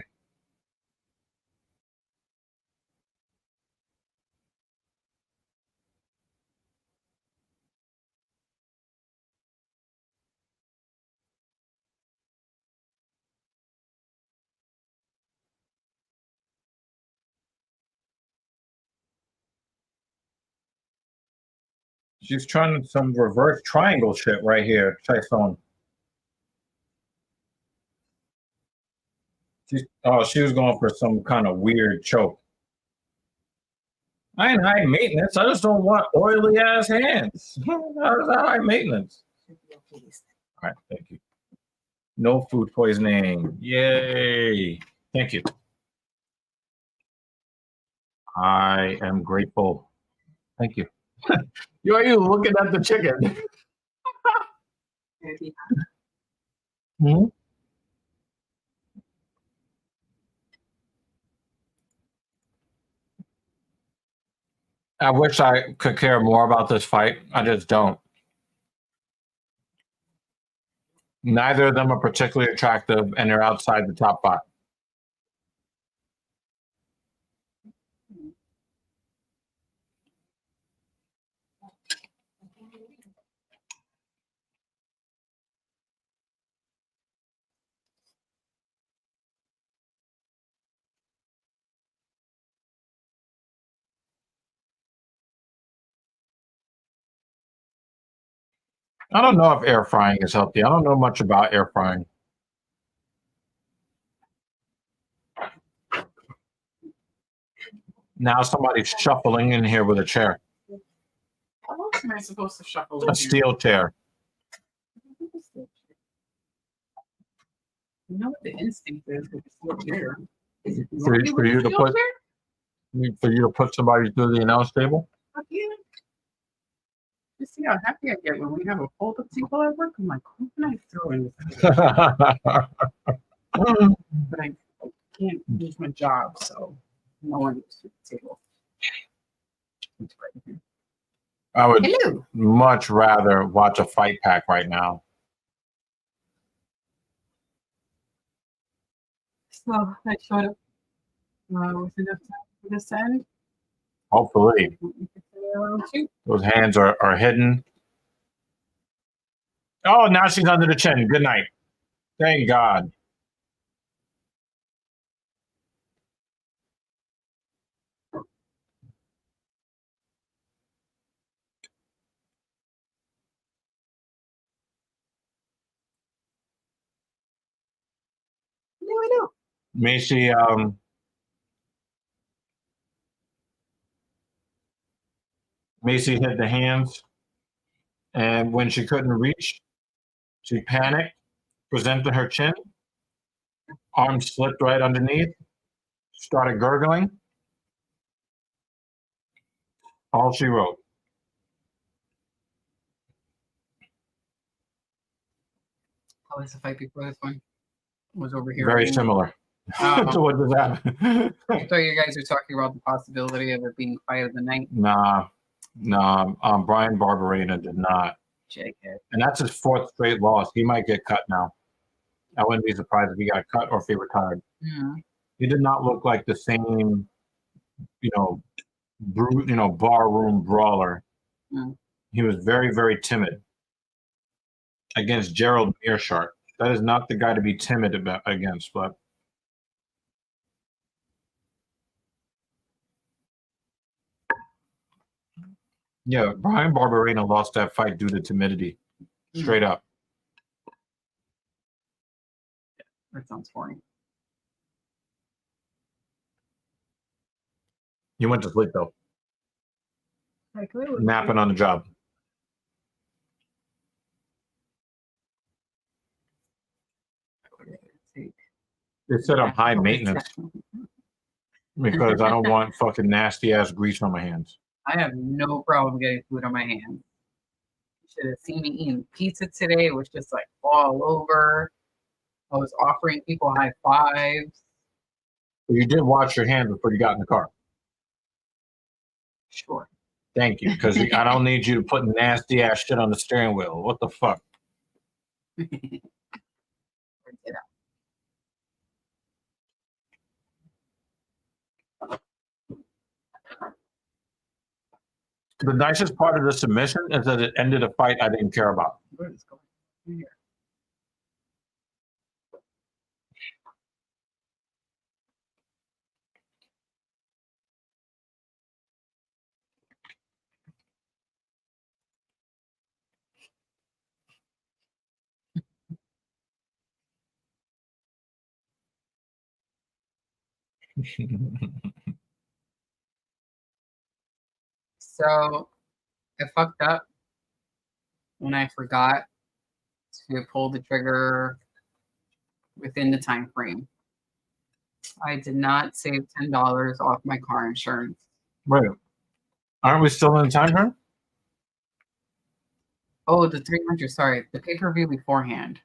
She's trying some reverse triangle shit right here, Tyson. She was going for some kind of weird choke. I ain't high maintenance. I just don't want oily ass hands. How's that high maintenance? All right, thank you. No food poisoning. Yay. Thank you. I am grateful. Thank you. You are you looking at the chicken? Hmm? I wish I could care more about this fight. I just don't. Neither of them are particularly attractive, and they're outside the top 5. I don't know if air frying is healthy. I don't know much about air frying. Now somebody's shuffling in here with a chair. How else am I supposed to shuffle in A here? steel chair. You know what the instinct is with the steel chair? Is it For lucky with you the to steel put- chair? For you to put somebody through the announce table? Fuck yeah. You see how happy I get when we have a fold-up table at work? I'm like, who can I throw in this? But I can't lose my job, so no one moves to the table. I would Hello. much rather watch a fight pack right now. So I showed up Was enough time for this to end? Hopefully. Those hands are hidden. Oh, now she's under the chin. Good night. Thank God. No, I know. Macy Macy hit the hands, and when she couldn't reach, she panicked, presented her chin, arm slipped right underneath, started gurgling. All she wrote. How was the fight before this one? Was over here. Very similar to what just happened. I thought you guys were talking about the possibility of it being fight of the night. Nah. Brian Barberena did not. JK. And that's his fourth straight loss. He might get cut now. I wouldn't be surprised if he got cut or if he retired. Yeah. He did not look like the same, barroom brawler. Mm. He was very, very timid against Gerald Mearshart. That is not the guy to be timid against, but yeah, Brian Barberena lost that fight due to timidity. Straight up. That sounds boring. He went to sleep though. Napping on the job. They said I'm high maintenance because I don't want fucking nasty ass grease on my hands. I have no problem getting food on my hands. You should have seen me eating pizza today. It was just like all over. I was offering people high fives. You did wash your hands before you got in the car. Sure. Thank you, because I don't need you to put nasty ass shit on the steering wheel. What the fuck? The nicest part of the submission is that it ended a fight I didn't care about. What is going on here? So I fucked up when I forgot to pull the trigger within the time frame. I did not save $10 off my car insurance. Right. Aren't we still in the time frame? Oh, the 300. Sorry, the pay-per-view beforehand.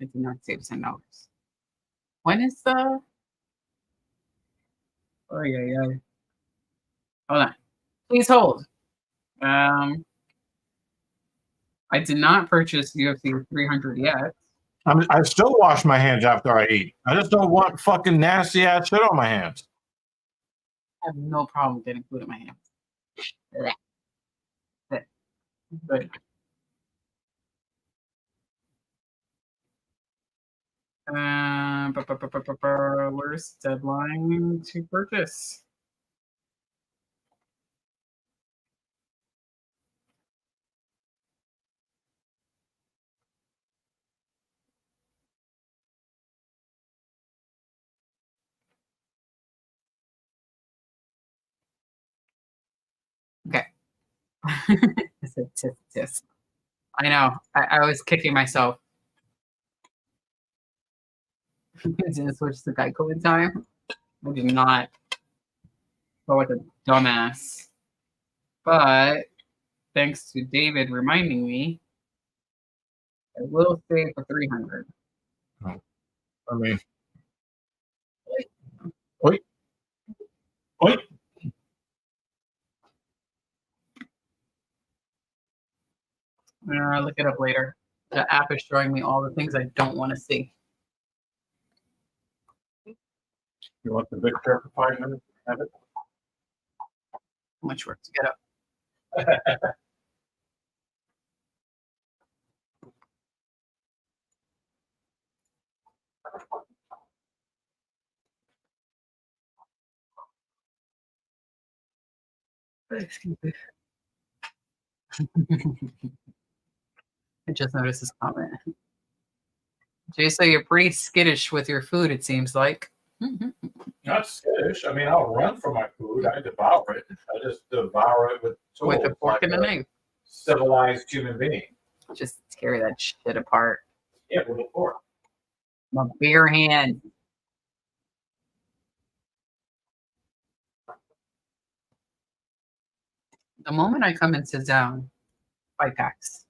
I did not save $10. When is the? Oh yeah. Hold on. Please hold. I did not purchase UFC 300 yet. I still wash my hands after I eat. I just don't want fucking nasty ass shit on my hands. I have no problem getting food in my hands. But where's deadline to purchase? Okay. I know. I was kicking myself. Didn't switch to Geico in time. I did not. Feel like a dumbass. But thanks to David reminding me, I will save for 300. I mean, wait. I'll look it up later. The app is showing me all the things I don't want to see. You want the big chair for 5 minutes? Have it? Much work to get up. Excuse me. I just noticed this comment. Jay, so you're pretty skittish with your food, it seems like. Not skittish. I mean, I'll run for my food. I devour it. I just devour it with tools, With a fork and a knife. Civilized human being. Just tear that shit apart. Yeah, with a fork. My bare hand. The moment I come and sit down, 5 packs.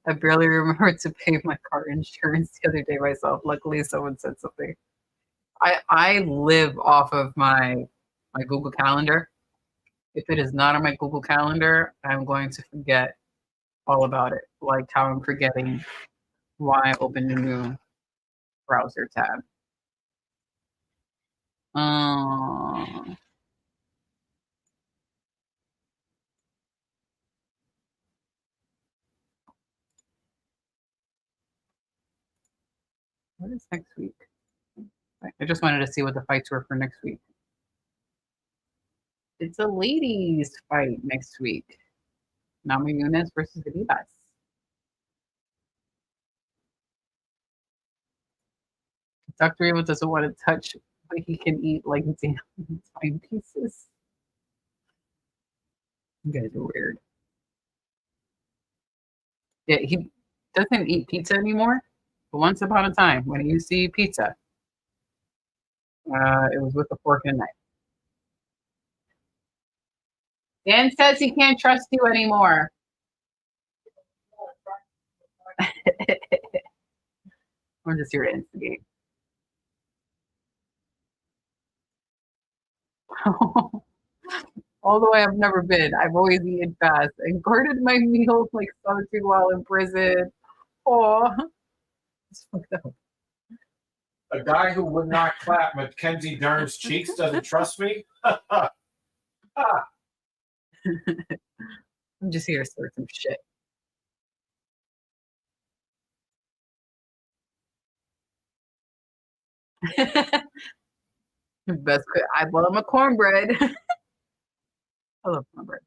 I barely remembered to pay my car insurance the other day myself. Luckily, someone said something. I live off of my Google Calendar. If it is not on my Google Calendar, I'm going to forget all about it. Like how I'm forgetting why I opened a new browser tab. What is next week? I just wanted to see what the fights were for next week. It's a ladies fight next week. Nami Nunes versus Vivas. Dr. Evil doesn't want to touch, but he can eat like damn time pieces. You guys are weird. Yeah, he doesn't eat pizza anymore. But once upon a time, when he used to eat pizza, it was with a fork and a knife. Dan says he can't trust you anymore. I'm just here to instigate. Although I have never been, I've always eaten fast and guarded my meals like solitude while in prison. Oh, it's fucked up. A guy who would not clap Mackenzie Dern's cheeks doesn't trust me? I'm just here to start some shit. Best, I love my cornbread. I love cornbread.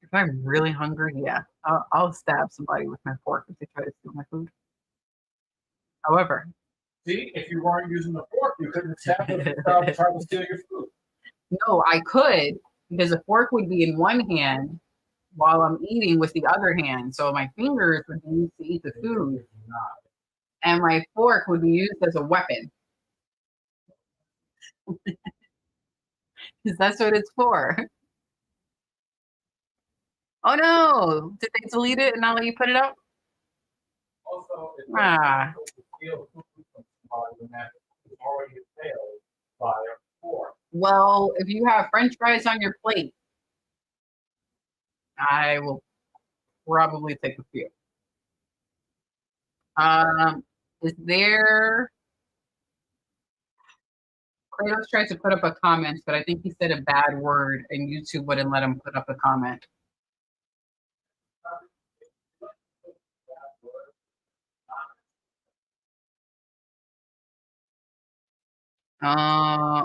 If I'm really hungry, yeah, I'll stab somebody with my fork if they try to steal my food. However, see, if you weren't using the fork, you couldn't stab them and try to steal your food. No, I could, because the fork would be in one hand while I'm eating with the other hand. So my fingers would be used to eat the food, and my fork would be used as a weapon. Because that's what it's for. Oh no! Did they delete it and not let you put it up? Also, it's already failed by a fork. Well, if you have French fries on your plate, I will probably take a few. Is there? Kratos tried to put up a comment, but I think he said a bad word, and YouTube wouldn't let him put up a comment.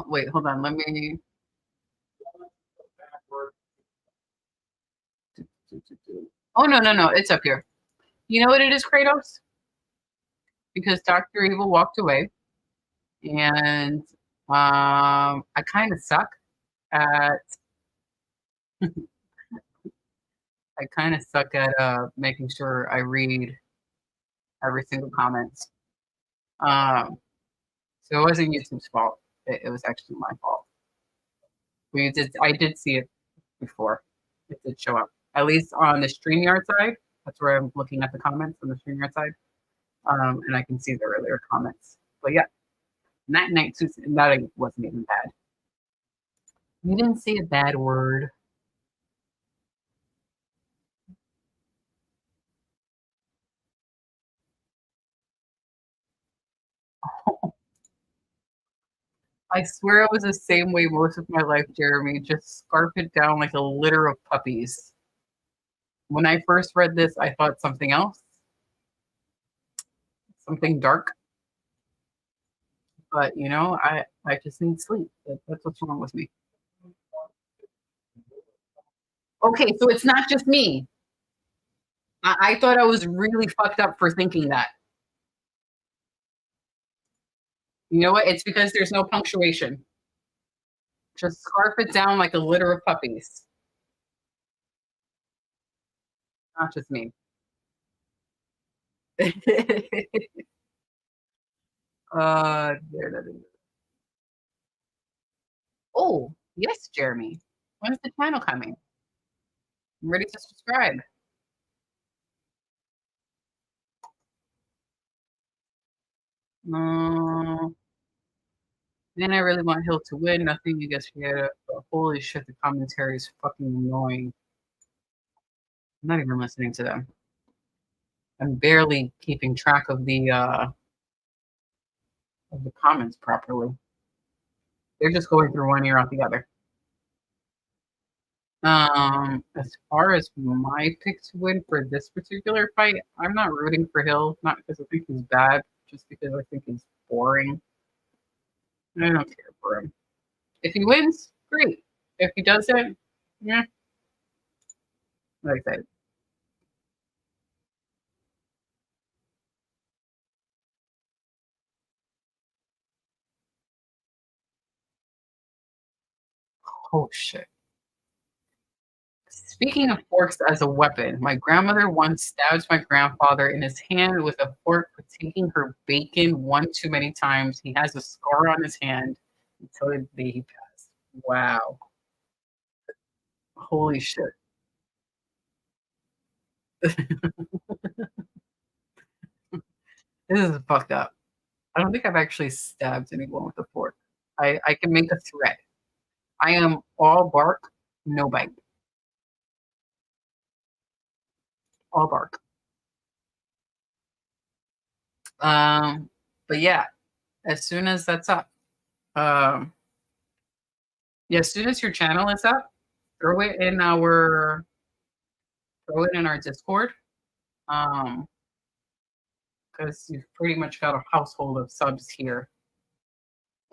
Wait, hold on. Let me. Oh no, it's up here. You know what it is, Kratos? Because Dr. Evil walked away, and I kind of suck at. I kind of suck at making sure I read every single comment. So it wasn't YouTube's fault. It was actually my fault. I did see it before. It did show up. At least on the StreamYard side. That's where I'm looking at the comments on the StreamYard side. And I can see the earlier comments. But yeah, that wasn't even bad. You didn't say a bad word. I swear I was the same way most of my life, Jeremy. Just scarf it down like a litter of puppies. When I first read this, I thought something else, something dark. But I just need sleep. That's what's wrong with me. Okay, so it's not just me. I thought I was really fucked up for thinking that. You know what? It's because there's no punctuation. Just scarf it down like a litter of puppies. Not just me. There that is. Oh, yes, Jeremy. When is the channel coming? I'm ready to subscribe. Then I really want Hill to win. Nothing against Fieta, but holy shit, the commentary is fucking annoying. I'm not even listening to them. I'm barely keeping track of the comments properly. They're just going through one ear out the other. As far as my pick to win for this particular fight, I'm not rooting for Hill, not because I think he's bad, just because I think he's boring. I don't care for him. If he wins, great. If he doesn't, yeah. Like I said. Oh shit. Speaking of forks as a weapon, my grandmother once stabbed my grandfather in his hand with a fork for taking her bacon one too many times. He has a scar on his hand until the day he passed. Wow. Holy shit. This is fucked up. I don't think I've actually stabbed anyone with a fork. I can make a threat. I am all bark, no bite. All bark. But yeah, as soon as that's up, yeah, as soon as your channel is up, throw it in our Discord. Because you've pretty much got a household of subs here.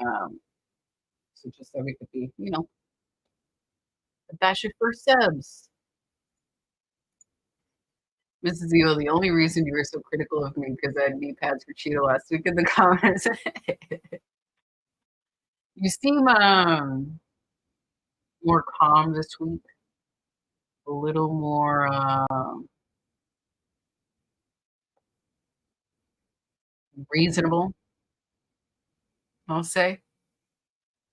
So just so we could be, that's your first subs. Mrs. Eo, the only reason you were so critical of me because I had knee pads for Cheeto last week in the comments. You seem more calm this week. A little more reasonable, I'll say.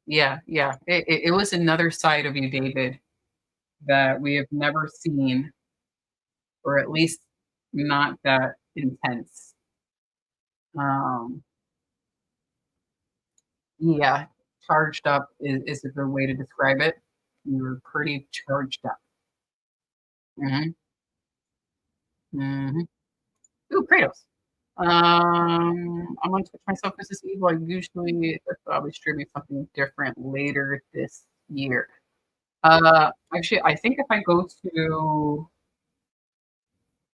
Yeah. It was another side of you, David, that we have never seen, or at least not that intense. Yeah, charged up is a good way to describe it. You were pretty charged up. Mm-hmm. Mm-hmm. Ooh, Kratos. I'm gonna touch myself as this evil. I usually I'll be streaming something different later this year. Actually, I think if I go to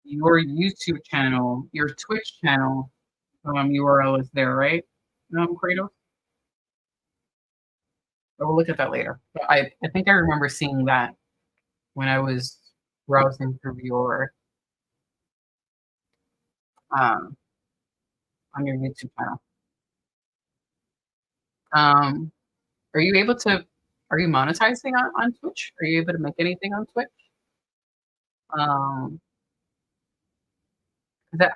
your YouTube channel, your Twitch channel, URL is there, right? Kratos. I will look at that later. But I think I remember seeing that when I was browsing through your on your YouTube channel. Are you able to? Are you monetizing on Twitch? Are you able to make anything on Twitch?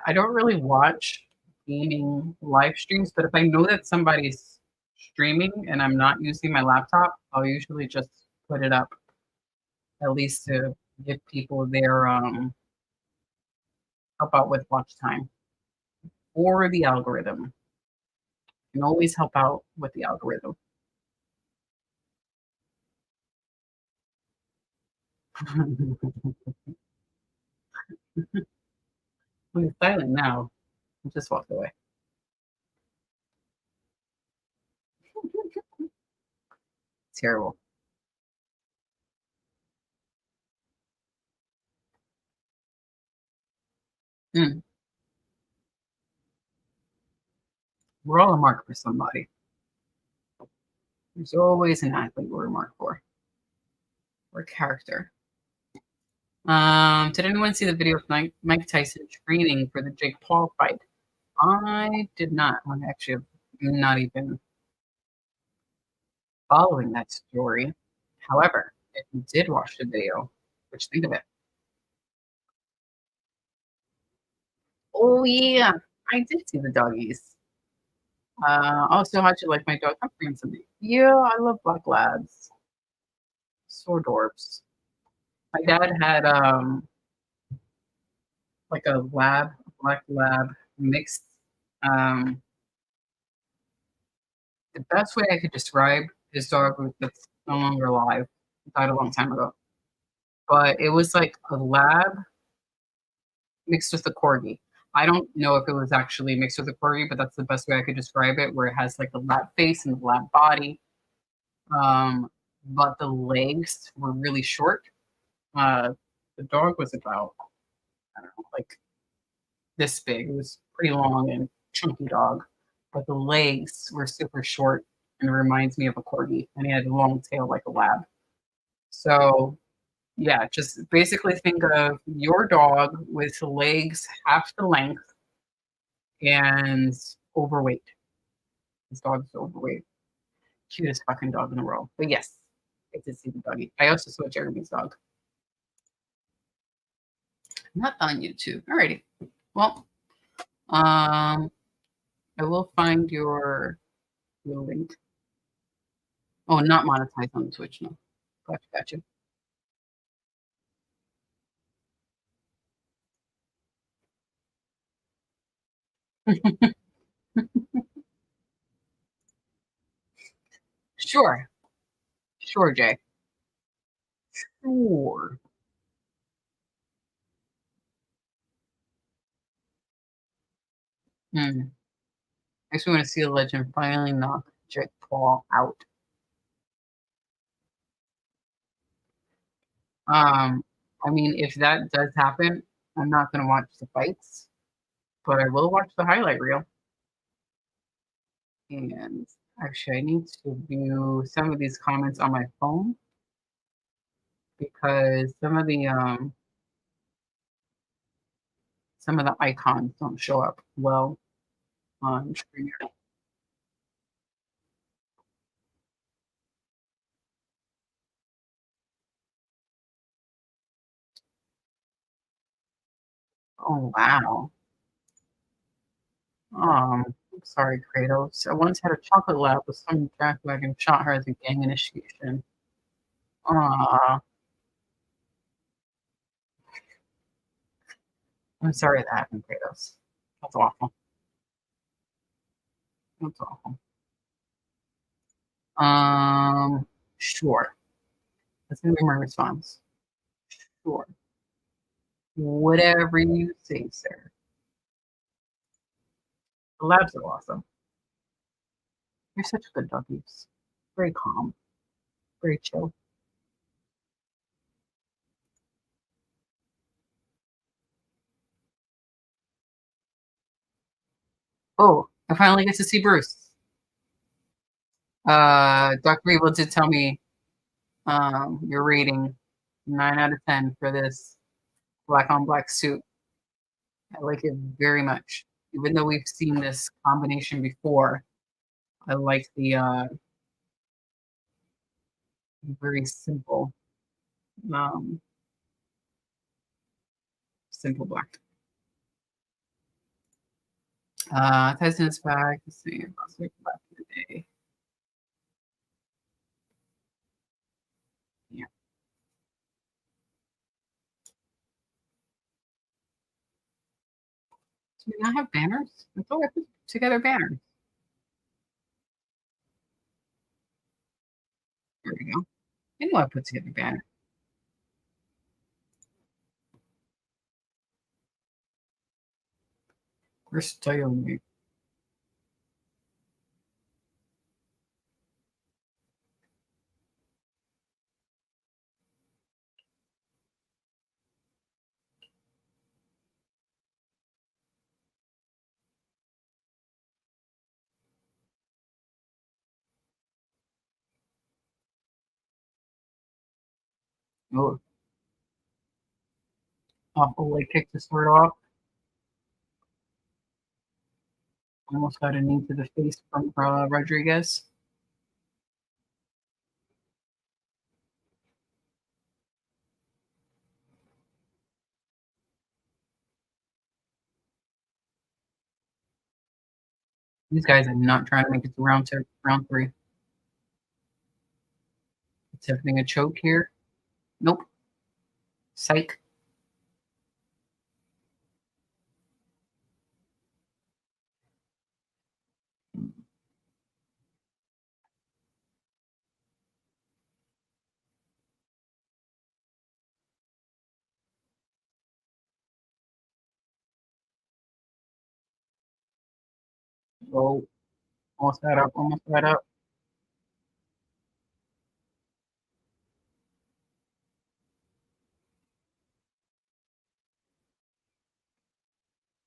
I don't really watch gaming live streams, but if I know that somebody's streaming and I'm not using my laptop, I'll usually just put it up, at least to give people their help out with watch time or the algorithm. Can always help out with the algorithm. He's silent now. He just walked away. terrible. Mm. We're all a mark for somebody. There's always an athlete we're a mark for. Or character. Did anyone see the video of Mike Tyson training for the Jake Paul fight? I did not. I'm actually not even following that story. However, if you did watch the video, what you think of it? Oh yeah, I did see the doggies. Also, how'd you like my dog? I'm bringing something. Yeah, I love black labs. So adorbs. My dad had like a black lab mixed. Um, the best way I could describe his dog that's no longer alive, died a long time ago. But it was like a lab mixed with a corgi. I don't know if it was actually mixed with a corgi, but that's the best way I could describe it, where it has like a lab face and a lab body. But the legs were really short. The dog was about, I don't know, like this big. It was pretty long and chunky dog, but the legs were super short and reminds me of a corgi. And he had a long tail like a lab. So yeah, just basically think of your dog with legs half the length and overweight. This dog's overweight. Cutest fucking dog in the world. But yes, I did see the doggy. I also saw Jeremy's dog. Not on YouTube. Alrighty. Well, I will find your link. Oh, not monetized on Twitch. No. Gotcha. Sure. Sure, Jay. Sure. Makes me want to see a legend finally knock Jake Paul out. I mean, if that does happen, I'm not gonna watch the fights, but I will watch the highlight reel. And actually, I need to view some of these comments on my phone because some of the icons don't show up well on screen. Oh wow. I'm sorry, Kratos. I once had a chocolate lab with some jackwagon shot her as a gang initiation. Aw, I'm sorry that happened, Kratos. That's awful. That's awful. Sure. That's gonna be my response. Sure. Whatever you say, sir. The labs are awesome. You're such a good doggies. Very calm. Very chill. Oh, I finally get to see Bruce. Dr. Evil did tell me your rating 9 out of 10 for this black on black suit. I like it very much. Even though we've seen this combination before, I like the very simple um, simple black. Tyson is back. Let's see. Back in the day. Yeah. Do we not have banners? I thought I put together banners. There we go. I know I put together banners. Where's Toyomi? Oh, awful leg kick to start off. Almost got a knee to the face from Rodriguez. These guys are not trying to make it to round 3. Attempting a choke here. Nope. Psych. Oh, almost got up. Almost got up.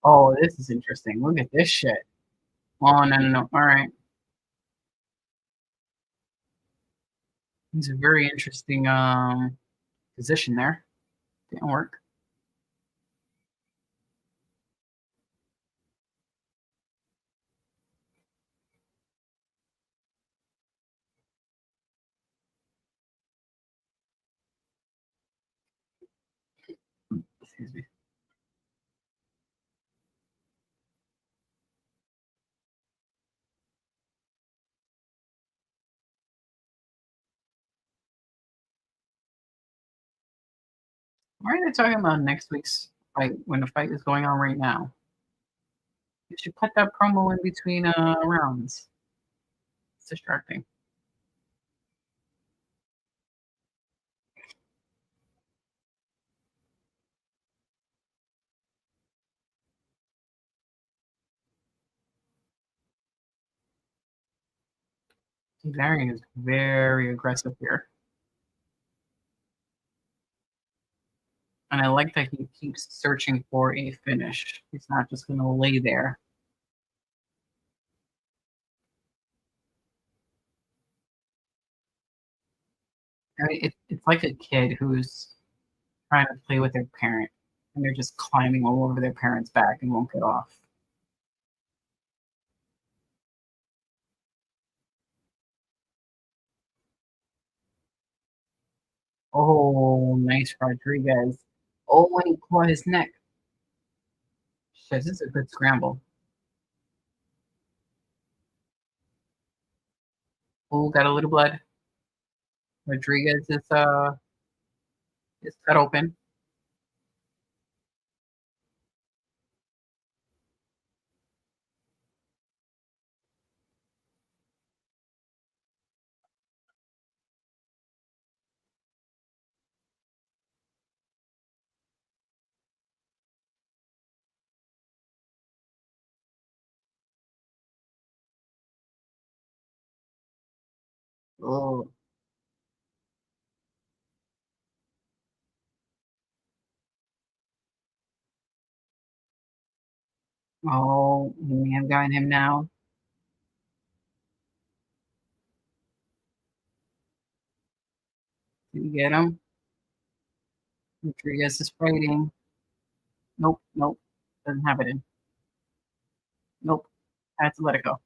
Oh, this is interesting. Look at this shit. Oh, no. All right. It's a very interesting position there. Didn't work. Excuse me. Why are they talking about next week's fight when the fight is going on right now? You should put that promo in between rounds. It's distracting. Varian is very aggressive here. And I like that he keeps searching for a finish. He's not just going to lay there. I mean, it's like a kid who's trying to play with their parent, and they're just climbing all over their parent's back and won't get off. Oh, nice Rodriguez. Oh, and he caught his neck. Shit, this is a good scramble. Oh, got a little blood. Rodriguez is cut open. Oh, oh, he may have gotten him now. Did you get him? Rodriguez is fighting. Nope. Doesn't have it in. Nope. Had to let it go.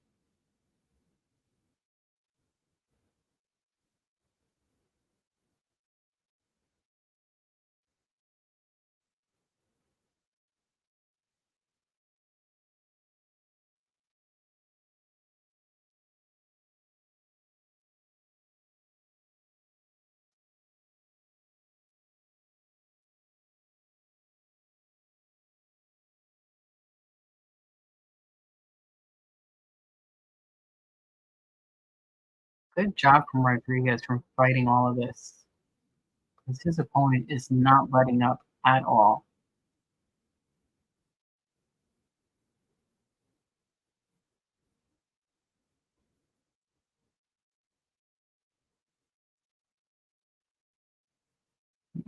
Good job from Rodriguez from fighting all of this. Because his opponent is not letting up at all.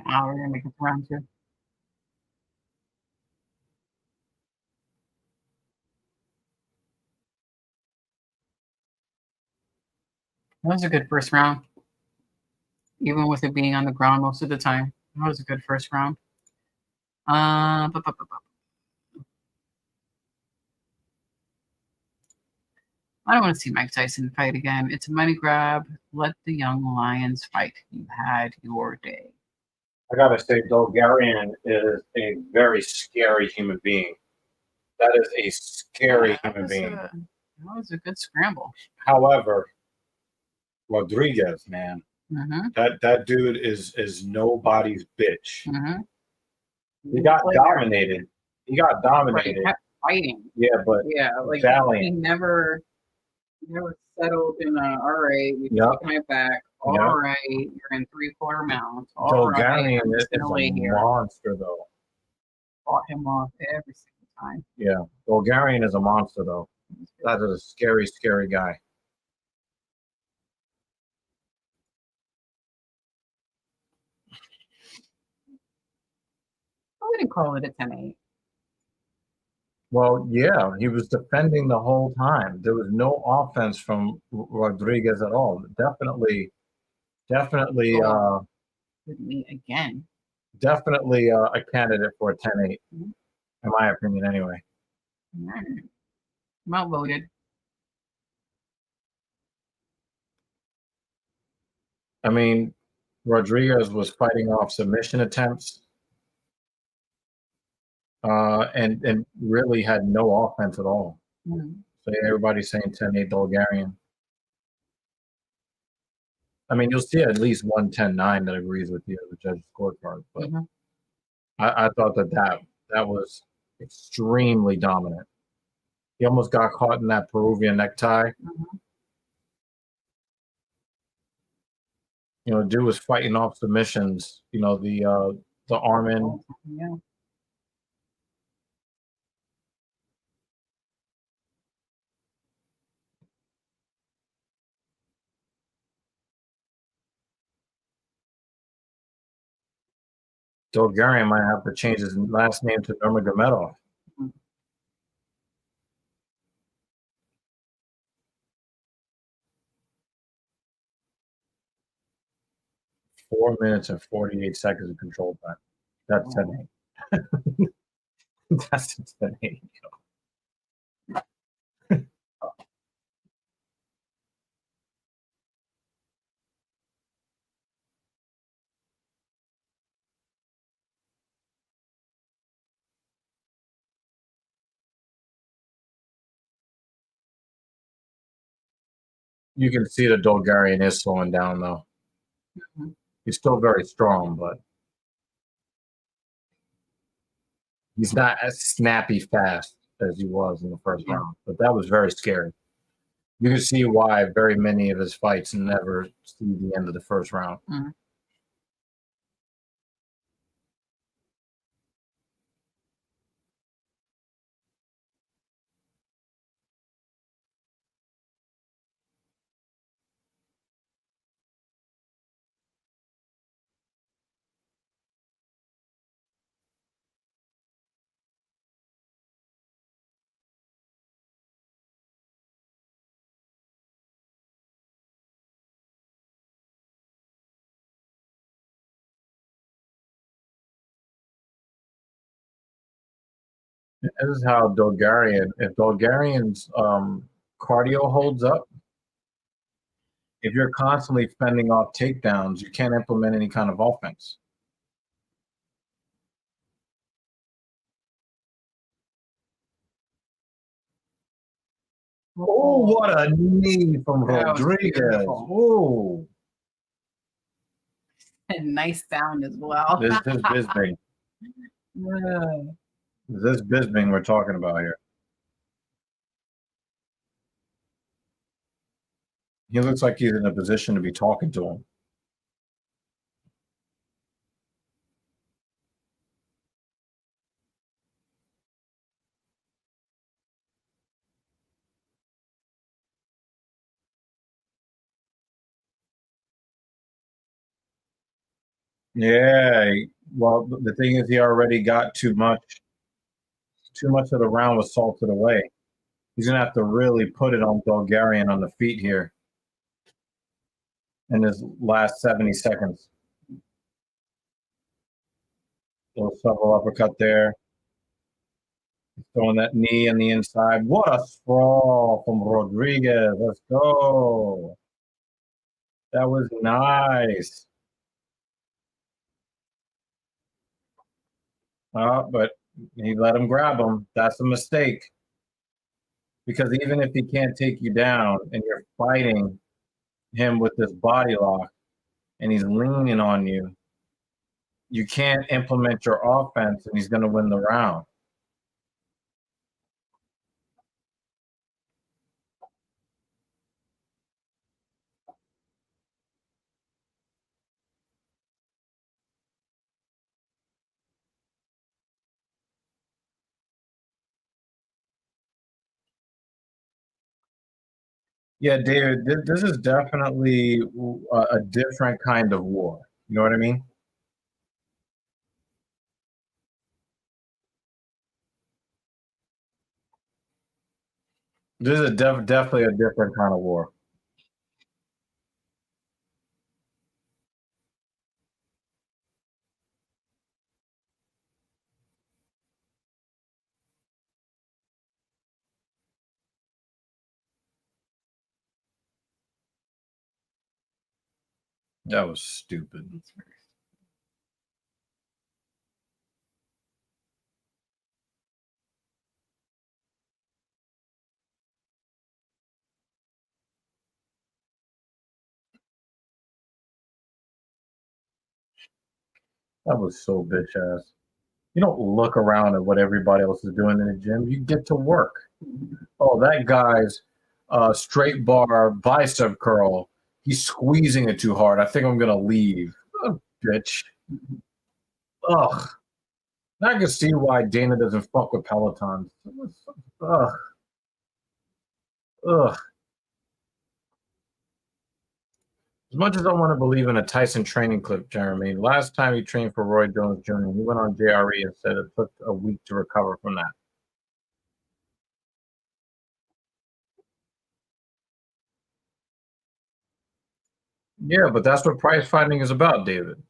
Now we're gonna make it to round 2. That was a good first round. even with it being on the ground most of the time. That was a good first round. I don't want to see Mike Tyson fight again. It's a money grab. Let the young lions fight. You had your day. I gotta say, Bulgarian is a very scary human being. That is a scary human being. That was a good scramble. However, Rodriguez, man, Mm-hmm. that dude is nobody's bitch. Mm-hmm. He got dominated. He got dominated. He kept fighting. Yeah, but like valiant. he never settled in a all right, you Yep. take my back. All Yep. right, you're in 3/4 mounts. All Bulgarian right, I'm is just gonna a lay here. monster, though. Fought him off every single time. Yeah, Bulgarian is a monster, though. That is a scary, scary guy. I wouldn't call it a 10-8. Well, yeah, he was defending the whole time. There was no offense from Rodriguez at all. Definitely, With me again. definitely a candidate for a 10-8, in my opinion, anyway. I'm outvoted. I mean, Rodriguez was fighting off submission attempts, and really had no offense at all. So yeah, everybody's saying 10-8 Bulgarian. I mean, you'll see at least one 10-9 that agrees with you as a judge's scorecard, but I thought that was extremely dominant. He almost got caught in that Peruvian necktie. You know, dude was fighting off submissions. You know, the arm in. Yeah. Bulgarian might have to change his last name to Nurmagomedov. Four minutes and 48 seconds of control time. That's 10-8. That's 10-8. You can see the Bulgarian is slowing down, though. He's still very strong, but he's not as snappy fast as he was in the first round. But that was very scary. You can see why very many of his fights never see the end of the first round. This is how if Bulgarian's cardio holds up, if you're constantly fending off takedowns, you can't implement any kind of offense. Oh, what a knee from Rodriguez. Oh. And nice sound as well. This is Bisbing. This Bisbing we're talking about here. He looks like he's in a position to be talking to him. Yeah, well, the thing is, he already got too much of the round was salted away. He's gonna have to really put it on Bulgarian on the feet here. in his last 70 seconds. Little subtle uppercut there. Throwing that knee on the inside. What a sprawl from Rodriguez. Let's go. That was nice. But he let him grab him. That's a mistake. Because even if he can't take you down and you're fighting him with this body lock and he's leaning on you, you can't implement your offense and he's going to win the round. Yeah, David, this is definitely a different kind of war. You know what I mean? This is definitely a different kind of war. That was stupid. That was so bitch ass. You don't look around at what everybody else is doing in the gym. You get to work. Oh, that guy's straight bar bicep curl. He's squeezing it too hard. I think I'm gonna leave. Oh, bitch. Ugh. Now I can see why Dana doesn't fuck with Pelotons. Ugh. Ugh. As much as I want to believe in a Tyson training clip, Jeremy, last time he trained for Roy Jones Jr., he went on JRE and said it took a week to recover from that. Yeah, but that's what prize fighting is about, David.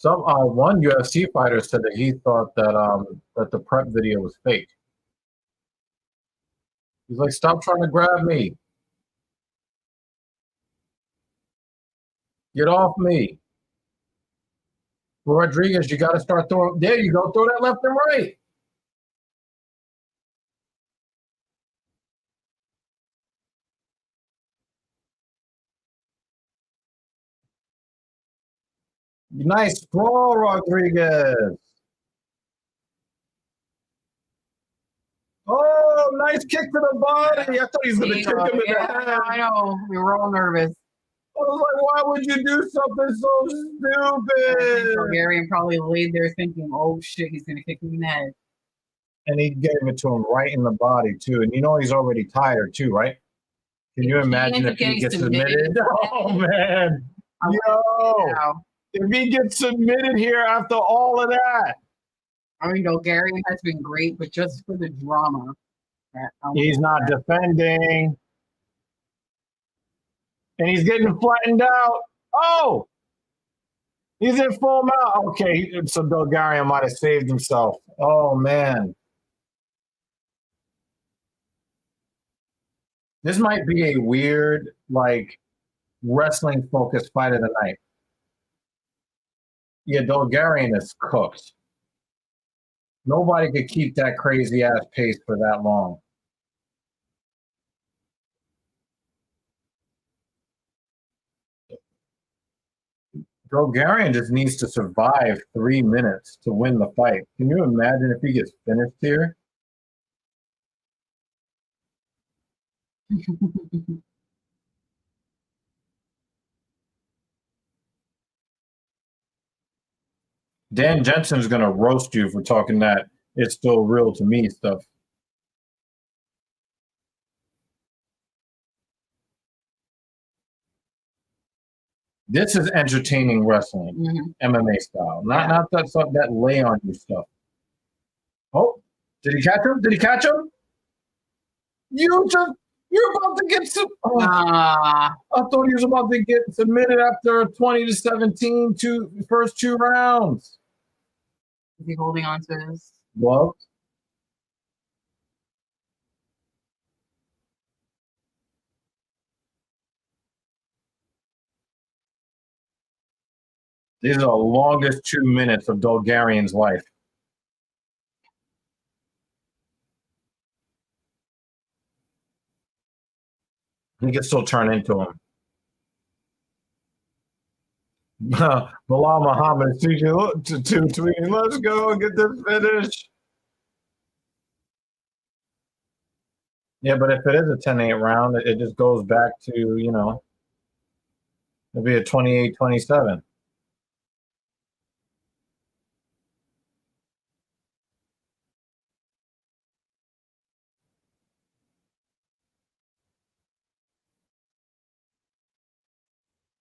One UFC fighter said that he thought that the prep video was fake. He's like, "Stop trying to grab me. Get off me." Rodriguez, you got to start throwing. There you go. Throw that left and right. Nice throw, Rodriguez. Oh, nice kick to the body. I thought he was going to kick him in the head. I know. We were all nervous. I was like, why would you do something so stupid? Bulgarian probably laid there thinking, oh shit, he's going to kick me in the head. And he gave it to him right in the body, too. And you know he's already tired, too, right? Can you imagine if he gets submitted? Oh, man. Yo. If he gets submitted here after all of that. I mean, Bulgarian has been great, but just for the drama. He's not defending. And he's getting flattened out. Oh! He's in full mount. Okay, so Bulgarian might have saved himself. Oh, man. This might be a weird, like, wrestling-focused fight of the night. Yeah, Bulgarian is cooked. Nobody could keep that crazy-ass pace for that long. Bulgarian just needs to survive 3 minutes to win the fight. Can you imagine if he gets finished here? Dan Jensen's going to roast you for talking that it's still real to me stuff. This is entertaining wrestling, MMA style, not that lay on you stuff. Oh, did he catch him? Did he catch him? You just You're about to get some. Oh, Ah, I thought he was about to get submitted after a 20-17 first two rounds. is he holding on to his? Well, these are the longest 2 minutes of Bulgarian's life. He can still turn into him. Bilal Muhammad, tweeting, let's go get this finish. Yeah, but if it is a 10-8 round, it just goes back to, it'll be a 28-27.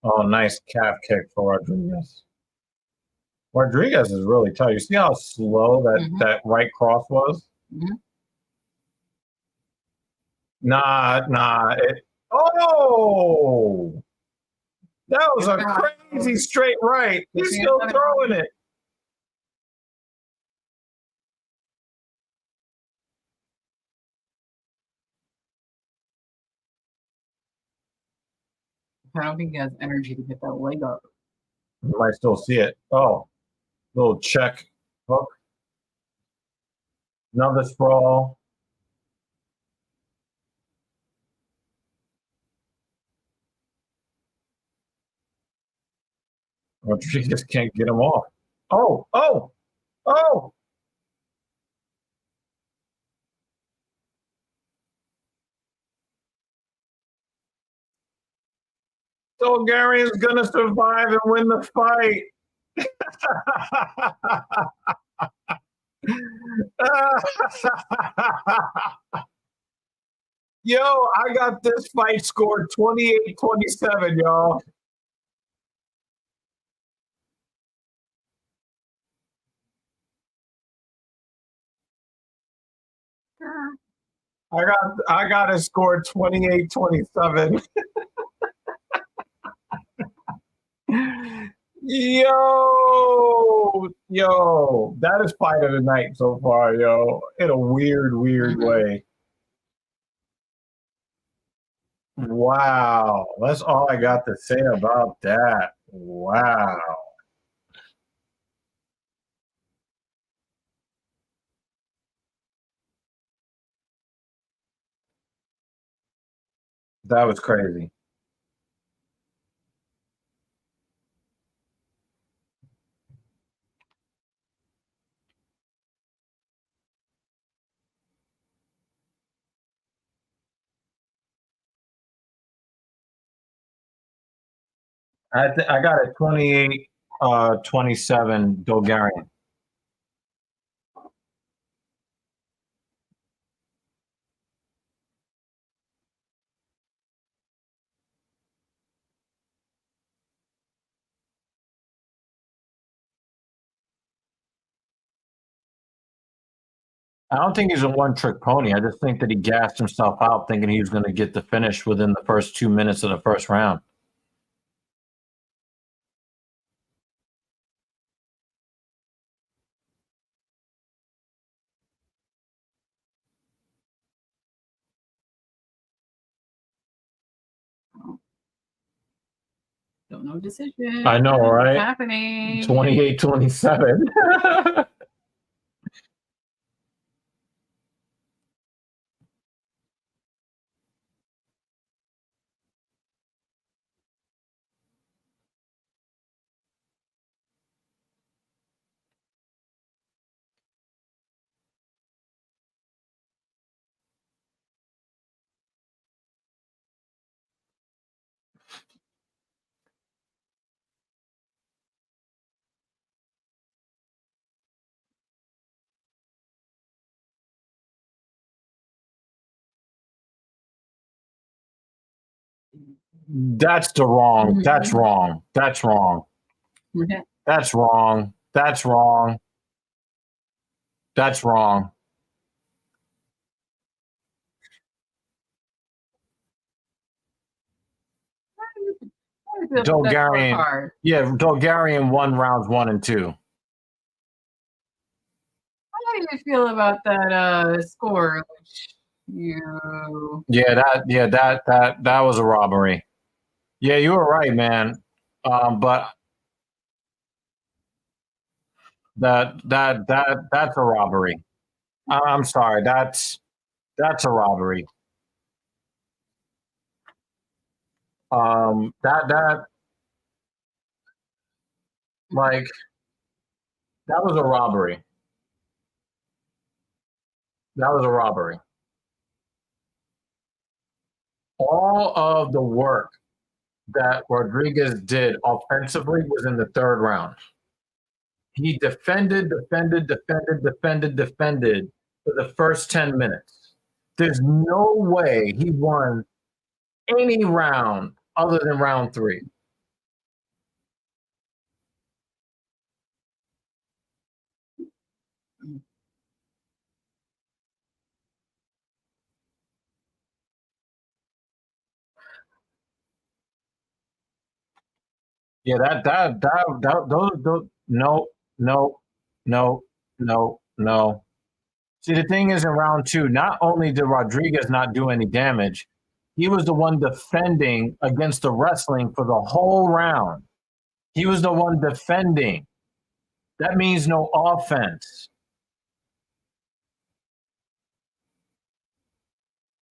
Oh, nice calf kick for Rodriguez. Rodriguez is really tough. You see how slow that right cross was? Mhm. Nah. Oh! That was a crazy straight right. He's still throwing it. I don't think he has energy to get that leg up. You might still see it. Oh, little check hook. Another sprawl. Rodriguez can't get him off. Oh! Bulgarian's gonna survive and win the fight. Yo, I got this fight scored 28-27, y'all. I got it scored 28-27. Yo, that is fight of the night so far, yo, in a weird way. Wow, that's all I got to say about that. Wow. That was crazy. I got it 28-27 Bulgarian. I don't think he's a one-trick pony. I just think that he gassed himself out thinking he was going to get the finish within the first 2 minutes of the first round. Don't know decision. I know, right? What's happening? 28-27. That's wrong. That's wrong. That's wrong. Okay. That's wrong. That's wrong. That's wrong. feel about that Dolgarian. scorecard? Yeah, Dolgarian won rounds 1 and 2. How do you feel about that score? You Yeah, that was a robbery. Yeah, you were right, man. But that's a robbery. I'm sorry. That's a robbery. That like that was a robbery. That was a robbery. All of the work that Rodriguez did offensively was in the third round. He defended for the first 10 minutes. There's no way he won any round other than round 3. Yeah, those no, no, no, no, no. See, the thing is, in round 2, not only did Rodriguez not do any damage, he was the one defending against the wrestling for the whole round. He was the one defending. That means no offense.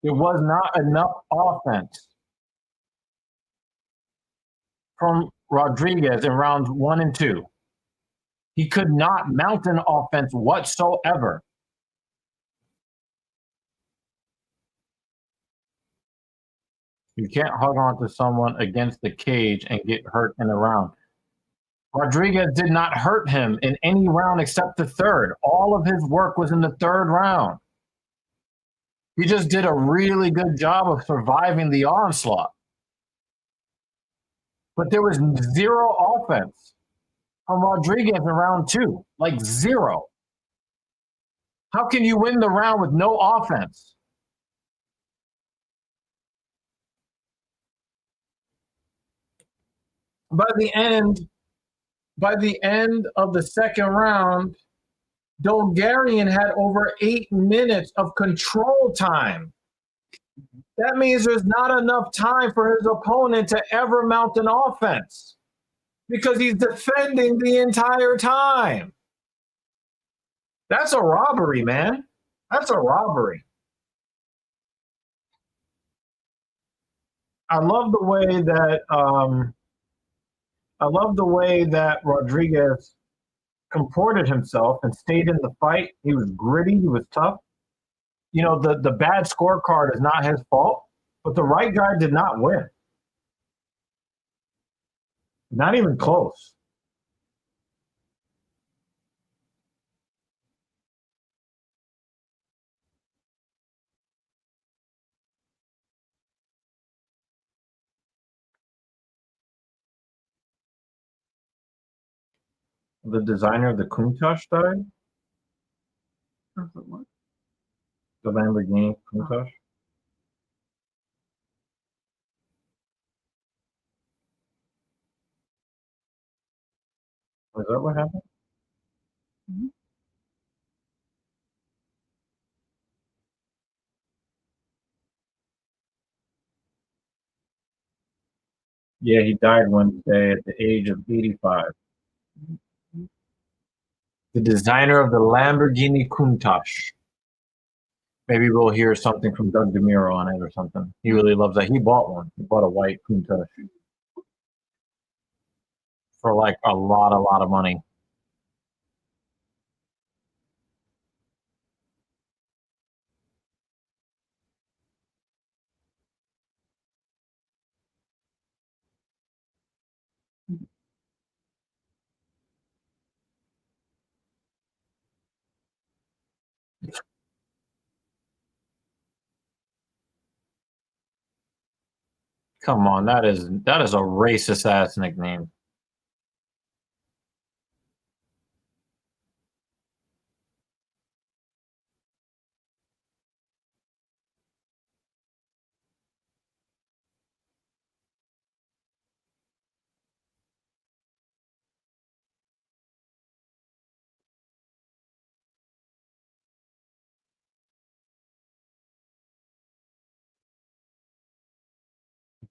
There was not enough offense from Rodriguez in rounds 1 and 2. He could not mount an offense whatsoever. You can't hug on to someone against the cage and get hurt in a round. Rodriguez did not hurt him in any round except the third. All of his work was in the third round. He just did a really good job of surviving the onslaught. But there was zero offense from Rodriguez in round 2, like zero. How can you win the round with no offense? By the end of the second round, Dolgarian had over 8 minutes of control time. That means there's not enough time for his opponent to ever mount an offense because he's defending the entire time. That's a robbery, man. That's a robbery. I love the way that Rodriguez comported himself and stayed in the fight. He was gritty. He was tough. You know, the bad scorecard is not his fault, but the right guy did not win. Not even close. The designer of the Countach died? The Lamborghini Countach? Was that what happened? Mhm. Yeah, he died Wednesday at the age of 85. The designer of the Lamborghini Countach. Maybe we'll hear something from Doug DeMuro on it or something. He really loves that. He bought one. He bought a white Countach for like a lot of money. Come on, that is a racist ass nickname.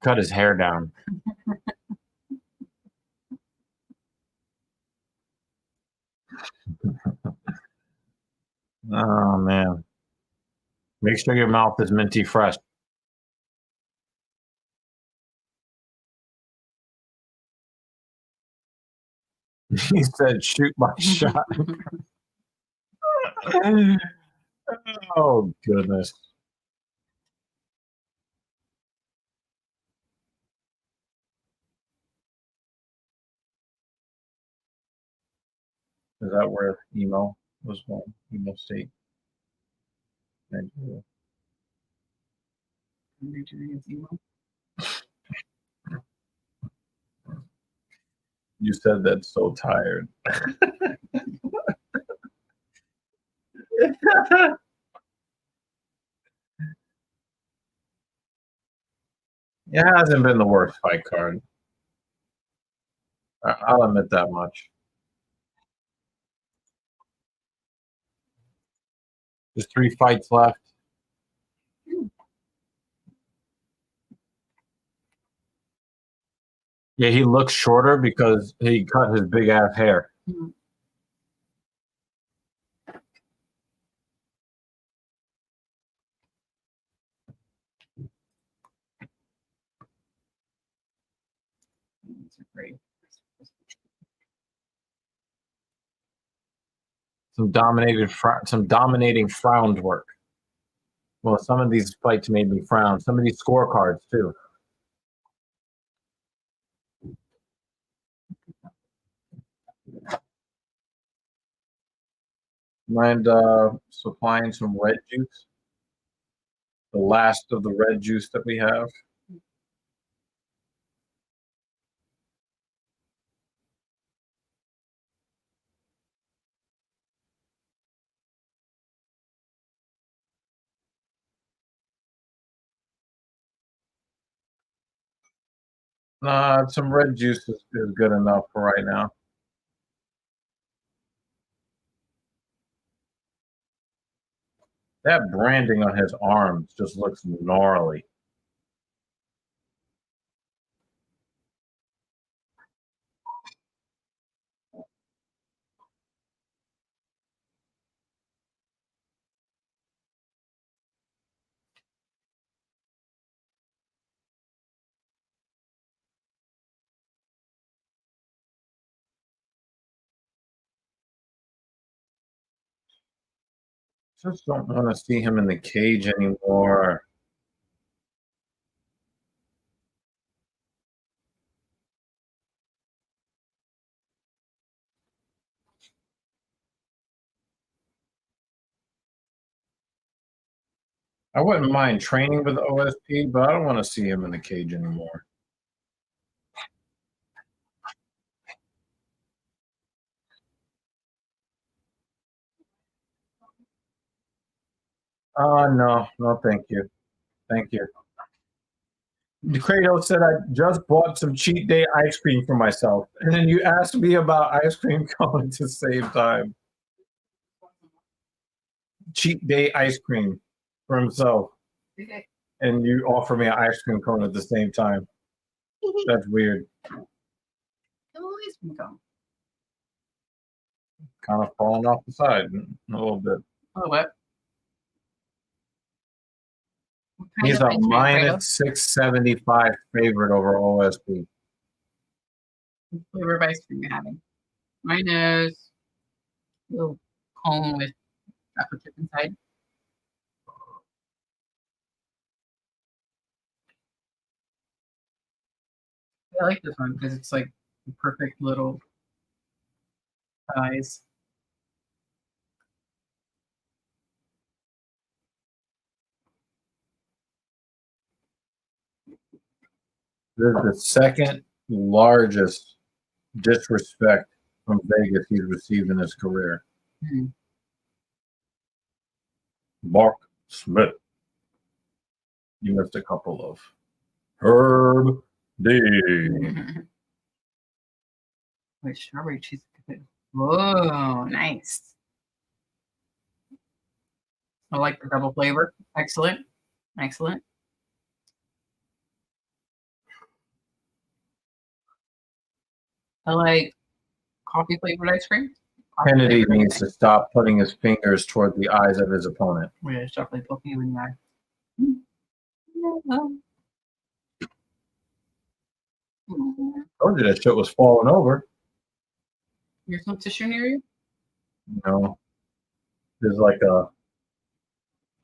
Cut his hair down. Oh man. Make sure your mouth is minty fresh. He said, shoot my shot. Oh goodness. Is that where emo was born? Emo State. Nigeria. You said that so tired. It hasn't been the worst fight card. I'll admit that much. There's 3 fights left. Yeah, he looks shorter because he cut his big ass hair. Mhm. These are great. Some dominating frowned work. Well, some of these fights made me frown. Some of these scorecards too. Mind supplying some red juice? The last of the red juice that we have. Some red juice is good enough for right now. That branding on his arms just looks gnarly. Just don't want to see him in the cage anymore. I wouldn't mind training with OSP, but I don't want to see him in the cage anymore. No, thank you. Thank you. Kratos said, I just bought some cheat day ice cream for myself. And then you asked me about ice cream cones at the same time. Cheat day ice cream for himself. Okay. And you offer me an ice cream cone at the same time. That's weird. Always been gone. Kind of falling off the side a little bit. Oh, what? He's a minus 675 favorite over OSP. What flavor of ice cream you having? Mine is a little cone with chocolate chip inside. I like this one because it's like the perfect little size. This is the second largest disrespect from Vegas he's received in his career. Hmm. Mark Smith. You missed a couple of Herb D. With strawberry cheese. Whoa, nice. I like the double flavor. Excellent. Excellent. I like coffee flavored ice cream. Kennedy needs to stop putting his fingers toward the eyes of his opponent. Yeah, it's definitely poking you in the eye. Told you that shit was falling over. Here's some tissue near you. You know, there's like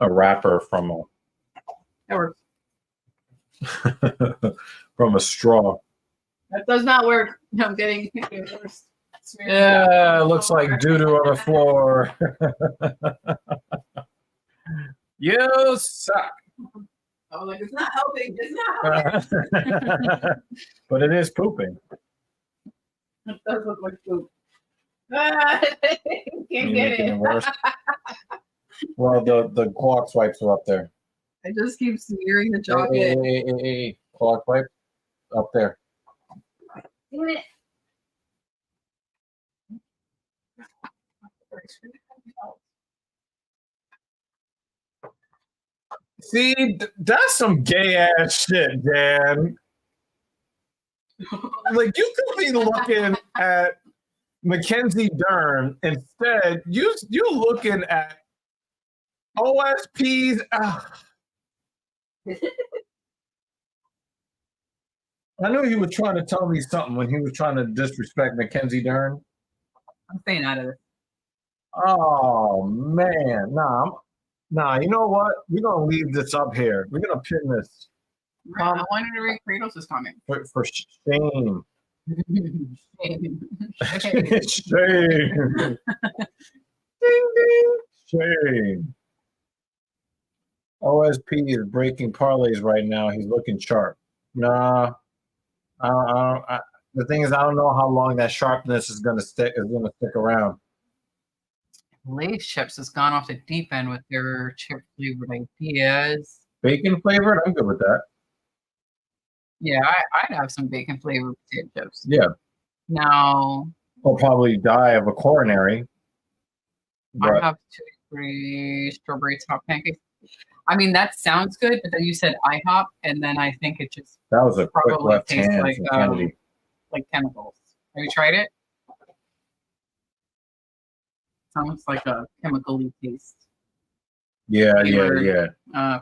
a wrapper from That works. from a straw. That does not work. No, I'm getting it worse. Yeah, it looks like doo-doo on the floor. You suck. I was like, it's not helping. It's not helping. But it is pooping. It does look like poop. Can't You're get making it. worse. Well, the clock swipes are up there. I just keep smearing the Hey, chocolate. hey. Clock swipe up there. Do it. See, that's some gay ass shit, Dan. Like, you could be looking at Mackenzie Dern instead. You looking at OSP's. I knew he was trying to tell me something when he was trying to disrespect Mackenzie Dern. I'm staying out of this. Oh man, nah. You know what? We're gonna leave this up here. We're gonna pin this I wanted to read Kratos' comment. for shame. Shame. Shame. Ding ding. Shame. OSP is breaking parlays right now. He's looking sharp. Nah. The thing is, I don't know how long that sharpness is gonna stick around. Lay's Chips has gone off the deep end with their chip flavored ideas. Bacon flavored? I'm good with that. Yeah, I'd have some bacon flavored potato chips. Yeah. Now, I'll probably die of a coronary. I have 2 3 strawberry top pancakes. I mean, that sounds good, but then you said IHOP, and then I think it just That was a quick probably left tastes hand like from Kennedy. chemicals. Have you tried it? Sounds like a chemical-y taste. Yeah.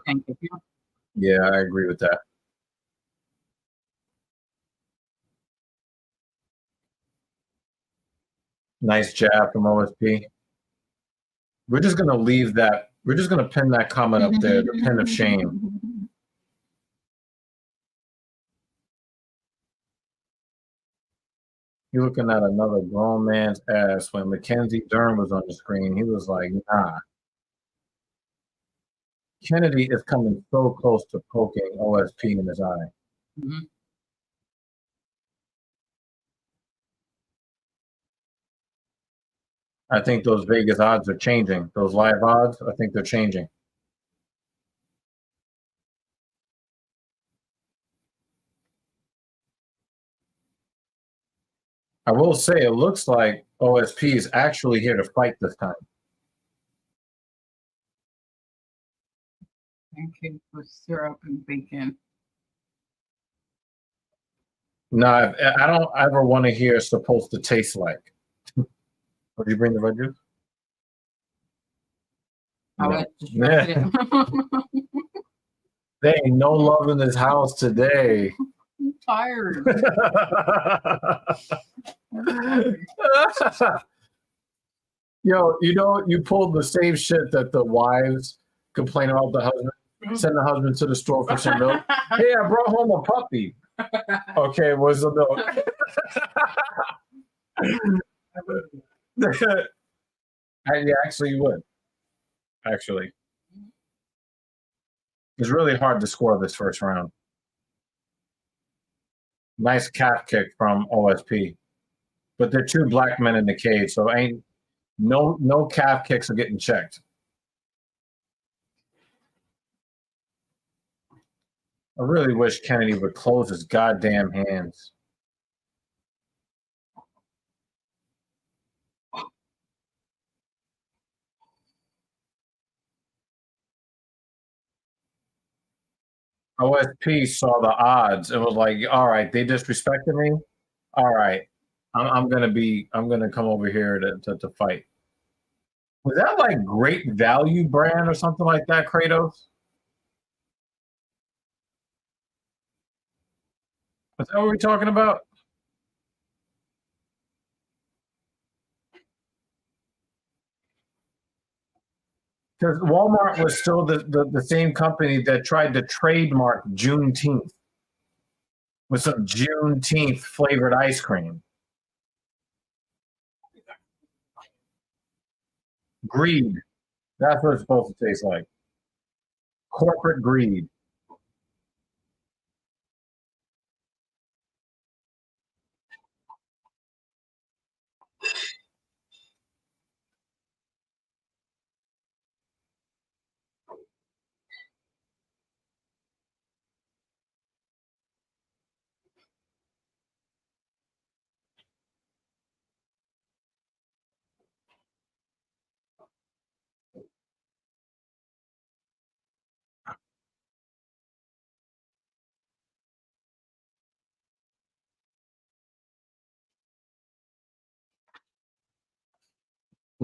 Pancake. Yeah, I agree with that. Nice jab from OSP. We're just gonna leave that. We're just gonna pin that comment up there, the pin of shame. You're looking at another grown man's ass. When Mackenzie Dern was on the screen, he was like, nah. Kennedy is coming so close to poking OSP in his eye. Mm-hmm. I think those Vegas odds are changing. Those live odds, I think they're changing. I will say it looks like OSP is actually here to fight this time. Pancake with syrup and bacon. No, I don't ever want to hear it's supposed to taste like. Would you bring the red juice? No. There ain't no love in this house today. I'm tired. Yo, you pulled the same shit that the wives complain about the husband. Send the husband to the store for some milk. Hey, I brought home a puppy. Okay, where's the milk? Yeah, actually, you would. Actually. It's really hard to score this first round. Nice calf kick from OSP. But there are 2 black men in the cage, so ain't no calf kicks are getting checked. I really wish Kennedy would close his goddamn hands. OSP saw the odds and was like, all right, they disrespected me. All right, I'm gonna come over here to fight. Was that like Great Value brand or something like that, Kratos? Is that what we're talking about? Because Walmart was still the same company that tried to trademark Juneteenth with some Juneteenth flavored ice cream. Greed. That's what it's supposed to taste like. Corporate greed.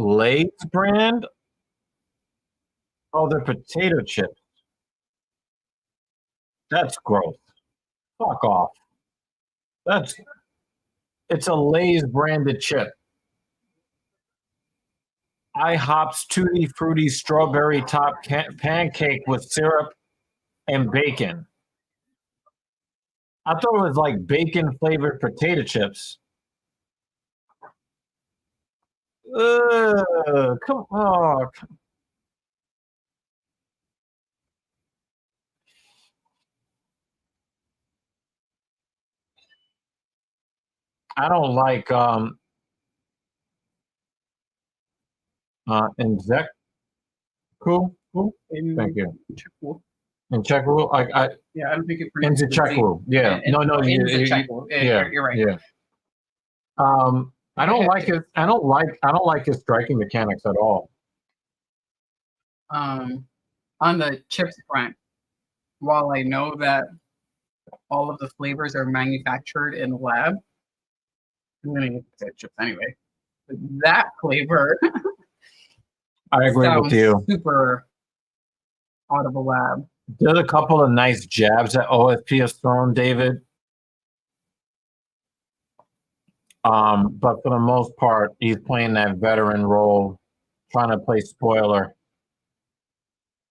Lay's brand? Oh, they're potato chips. That's gross. Fuck off. It's a Lay's branded chip. IHOP's Tutti Frutti strawberry top pancake with syrup and bacon. I thought it was like bacon flavored potato chips. Come on. I don't like Inzek. Cool. Thank you. In Czech rule, I Yeah, I don't think it into Czech rule. Yeah. No, You're right. Yeah. I don't like it. I don't like his striking mechanics at all. On the chips front, while I know that all of the flavors are manufactured in the lab, I'm gonna get potato chips anyway. But that flavor I agree with you. super out of the lab. There's a couple of nice jabs that OSP has thrown, David. But for the most part, he's playing that veteran role, trying to play spoiler.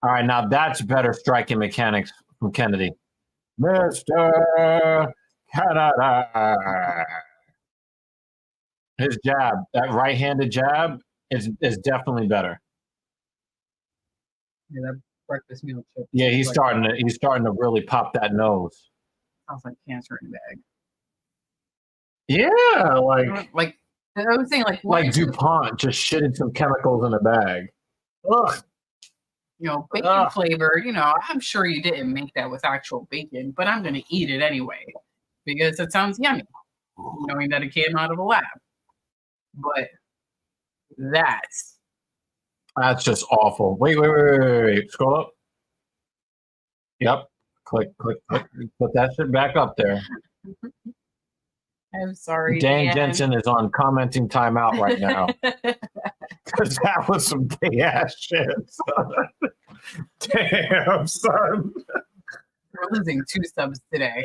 All right, now that's better striking mechanics from Kennedy. Mr. Canada. His jab, that right-handed jab, is definitely better. Yeah, that breakfast meal chip. Yeah, he's starting to really pop that nose. Sounds like cancer in a bag. Yeah, like I was saying, like DuPont just shitted some chemicals in a bag. Ugh. Bacon flavored. I'm sure you didn't make that with actual bacon, but I'm gonna eat it anyway because it sounds yummy, knowing that it came out of the lab. But that's just awful. Wait. Scroll up. Yep. Click. Put that shit back up there. I'm sorry. Dan Jensen is on commenting timeout right now. Because that was some gay ass shit. Son. Damn, son. We're losing 2 subs today.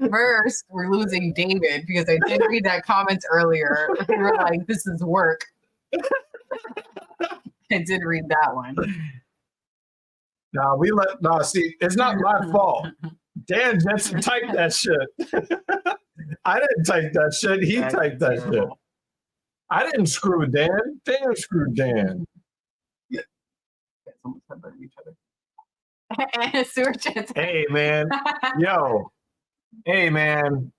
First, we're losing David because I did read that comment earlier. We were like, this is work. I did read that one. See, it's not my fault. Dan Jensen typed that shit. I didn't type that shit. He typed that shit. I didn't screw Dan. Dan screwed Dan. Yeah. Someone said that to each other. Hey, man. Yo. Hey, man.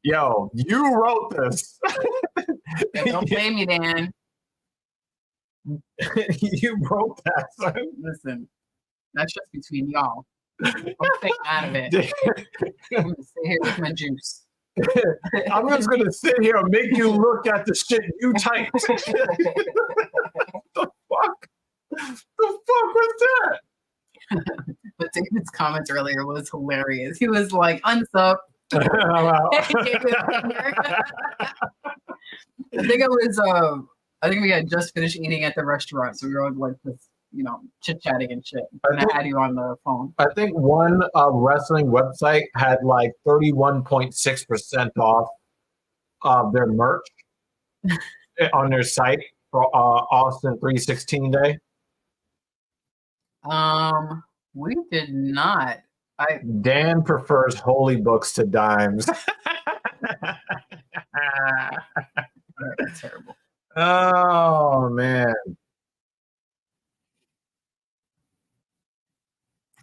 Yo, you wrote this. Don't blame me, Dan. You wrote that, son. Listen, that's just between y'all. I'm staying out of it. I'm going to sit here with my juice. I'm just going to sit here and make you look at the shit you typed. The fuck? The fuck was that? But David's comments earlier was hilarious. He was like, unsub, Wow. I think we had just finished eating at the restaurant, so we were all like this, chit chatting and shit. And I had you on the phone. I think one wrestling website had like 31.6% off of their merch on their site for Austin 316 Day. We did not. Dan prefers holy books to dimes. That's terrible. Oh man.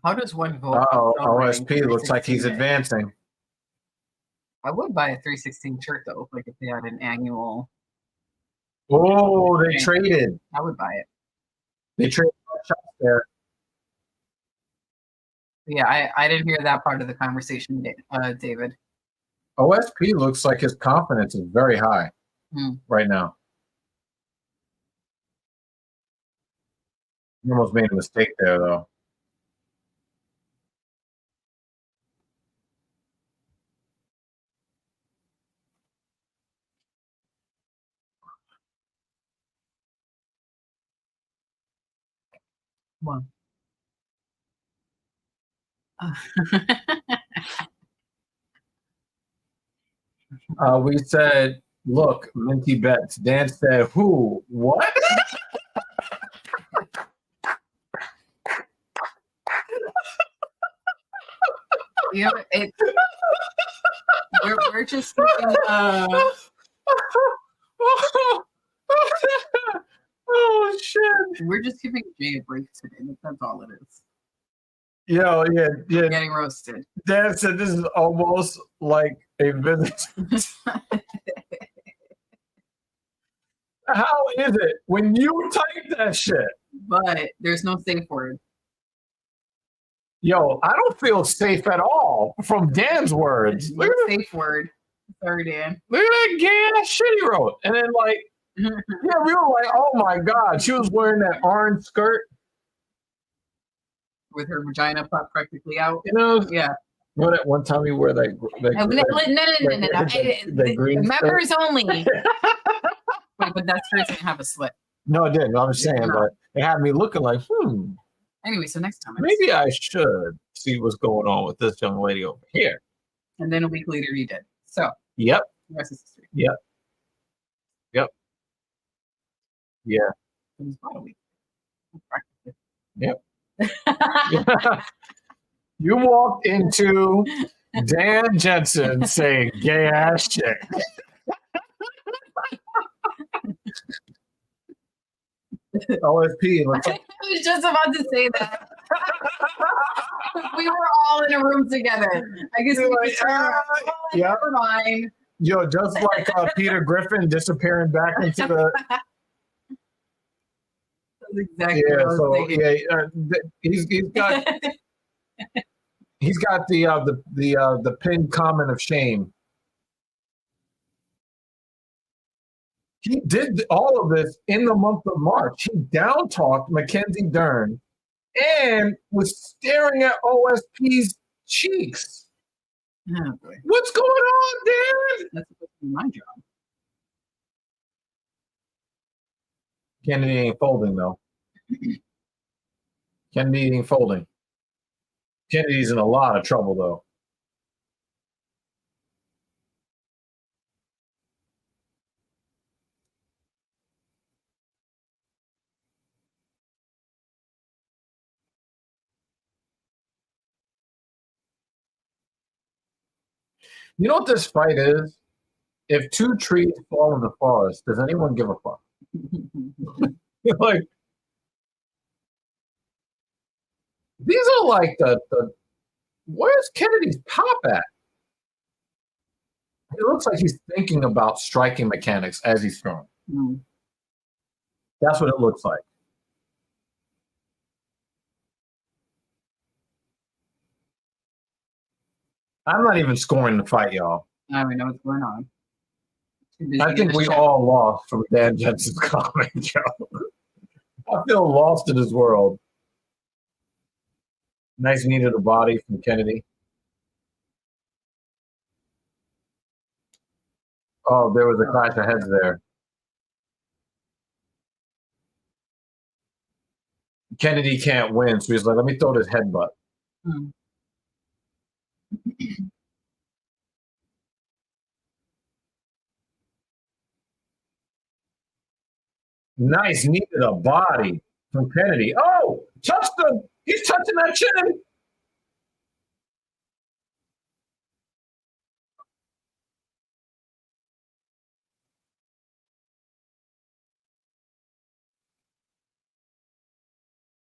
How does one vote? OSP looks like he's advancing. I would buy a 316 shirt though, like if they had an annual. Oh, they traded. I would buy it. They traded shots there. Yeah, I didn't hear that part of the conversation, David. OSP looks like his confidence is very high right now. He almost made a mistake there, though. Come on. We said, look, Minty bets. Dan said, who? What? Yeah, we're just thinking, oh shit! We're just giving Jay a break today. That's all it is. Yeah. Getting roasted. Dan said this is almost like a visit. How is it when you type that shit? But there's no safe word. Yo, I don't feel safe at all from Dan's words. No safe word. Sorry, Dan. Look at that gay ass shit he wrote. And then yeah, we were like, oh my God. She was wearing that orange skirt. With her vagina practically out. Yeah. Remember that one time we wore that green members only. Wait, but that skirt didn't have a slit. No, it didn't. I'm just saying, but it had me looking like, Anyway, so next time. Maybe I should see what's going on with this young lady over here. And then a week later, you did. So. Yep. The rest is history. Yep. Yeah. It was about a week. Yep. You walked into Dan Jensen saying gay ass chick. OSP. I was just about to say that. We were all in a room together. I guess we could turn around. Never mind. Yo, just like Peter Griffin disappearing back into the. That's exactly what I was thinking. He's got the pinned comment of shame. He did all of this in the month of March. He down-talked Mackenzie Dern and was staring at OSP's cheeks. Oh, boy. What's going on, Dan? That's supposed to be my job. Kennedy ain't folding, though. Kennedy ain't folding. Kennedy's in a lot of trouble, though. You know what this fight is? If two trees fall in the forest, does anyone give a fuck? Like, these are like the where's Kennedy's pop at? It looks like he's thinking about striking mechanics as he's throwing. That's what it looks like. I'm not even scoring the fight, y'all. I don't know what's going on. I think we all lost from Dan Jensen's comment, Joe. I feel lost in his world. Nice knee to the body from Kennedy. Oh, there was a clash of heads there. Kennedy can't win, so he's like, let me throw this headbutt. Hmm. Nice knee to the body from Kennedy. Oh, touched him. He's touching that chin.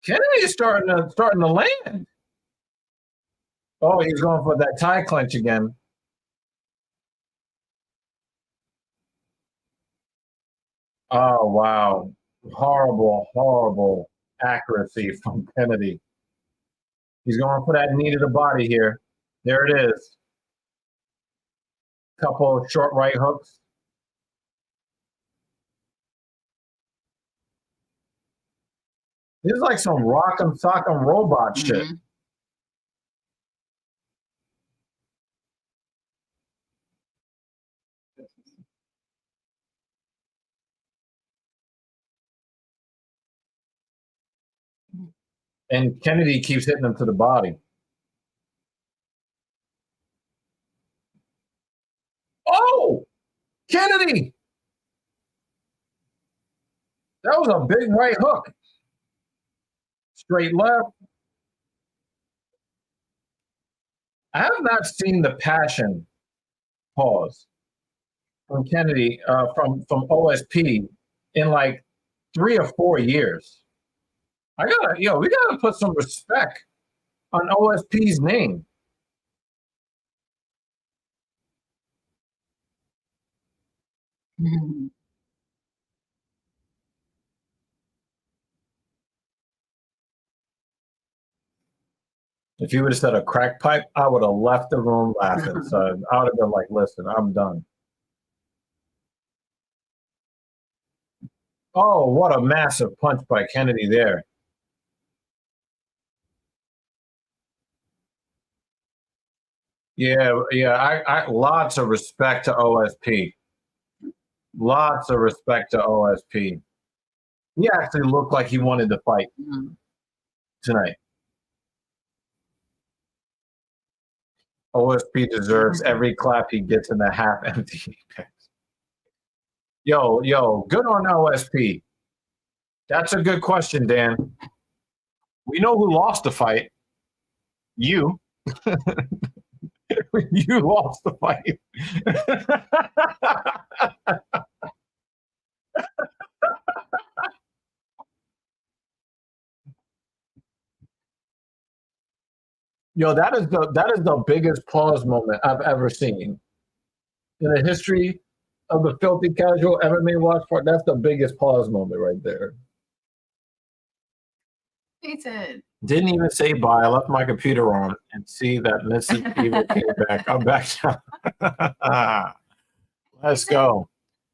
Kennedy is starting to land. Oh, he's going for that tie clinch again. Oh, wow. Horrible accuracy from Kennedy. He's going for that knee to the body here. There it is. Couple of short right hooks. This is like some rock'em sock'em robot shit. Mm-hmm. And Kennedy keeps hitting him to the body. Oh, Kennedy! That was a big right hook. Straight left. I have not seen the passion pause from Kennedy from OSP in like 3 or 4 years. We gotta put some respect on OSP's name. Mm-hmm. If you would have said a crack pipe, I would have left the room laughing. So I would have been like, listen, I'm done. Oh, what a massive punch by Kennedy there. Yeah, I lots of respect to OSP. Lots of respect to OSP. He actually looked like he wanted to fight Mm-hmm. tonight. OSP deserves every clap he gets in the half empty. Yo, good on OSP. That's a good question, Dan. We know who lost the fight. You. You lost the fight. Yo, that is the biggest pause moment I've ever seen in the history of the filthy casual MMA watch part. That's the biggest pause moment right there. He said, Didn't even say bye. I left my computer on and see that Mrs. Evil came back. I'm back now. Let's go.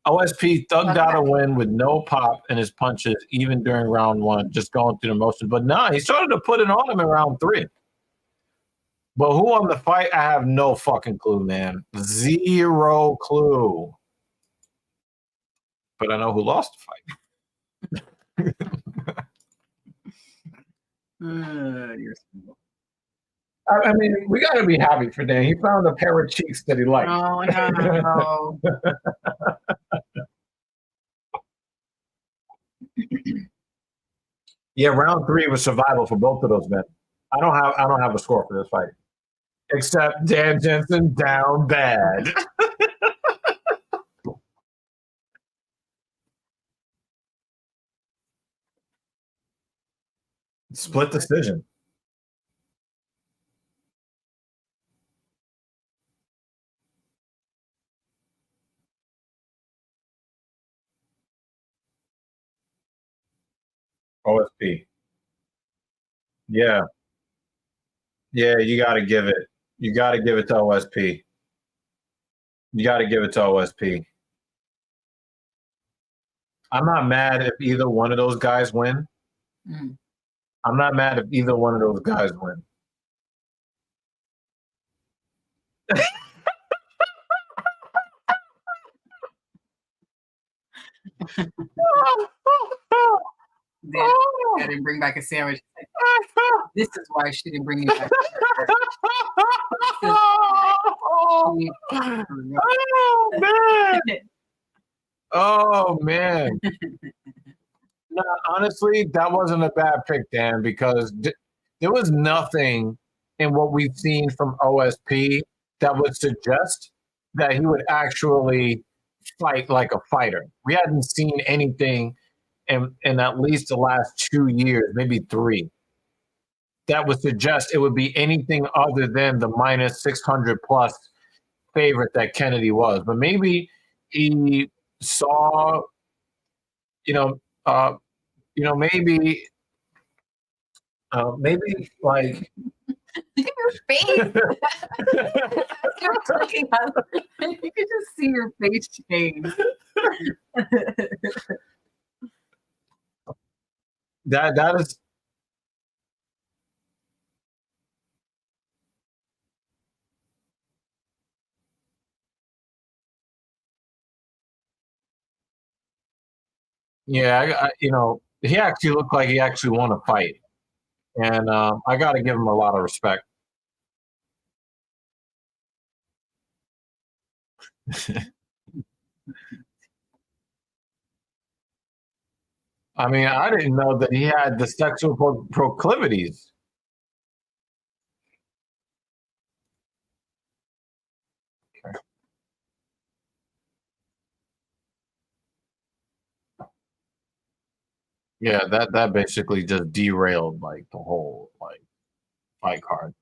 OSP thugged out a win with no pop in his punches, even during round 1, just going through the motions. But nah, he started to put it on him in round 3. But who won the fight? I have no fucking clue, man. Zero clue. But I know who lost the fight. you're I mean, we got to be happy for Dan. He found a pair of cheeks that he liked. Oh, no. Yeah, round 3 was survival for both of those men. I don't have a score for this fight, except Dan Jensen down bad. Split decision. OSP. Yeah. Yeah, you got to give it. You got to give it to OSP. You got to give it to OSP. I'm not mad if either one of those guys win. Mm. I'm not mad if either one of those guys win. Then I didn't bring back a sandwich. This is why she didn't bring me back. Oh man! Oh man! No, honestly, that wasn't a bad pick, Dan, because there was nothing in what we've seen from OSP that would suggest that he would actually fight like a fighter. We hadn't seen anything in at least the last 2 years, maybe 3, that would suggest it would be anything other than the minus 600 plus favorite that Kennedy was. But maybe he saw, you know, uh, maybe like Look at your face. You're talking about, you can just see your face change. that is. Yeah, he actually looked like he actually won a fight, and I got to give him a lot of respect. I mean, I didn't know that he had the sexual proclivities. Okay. Yeah, that basically just derailed like the whole like fight card.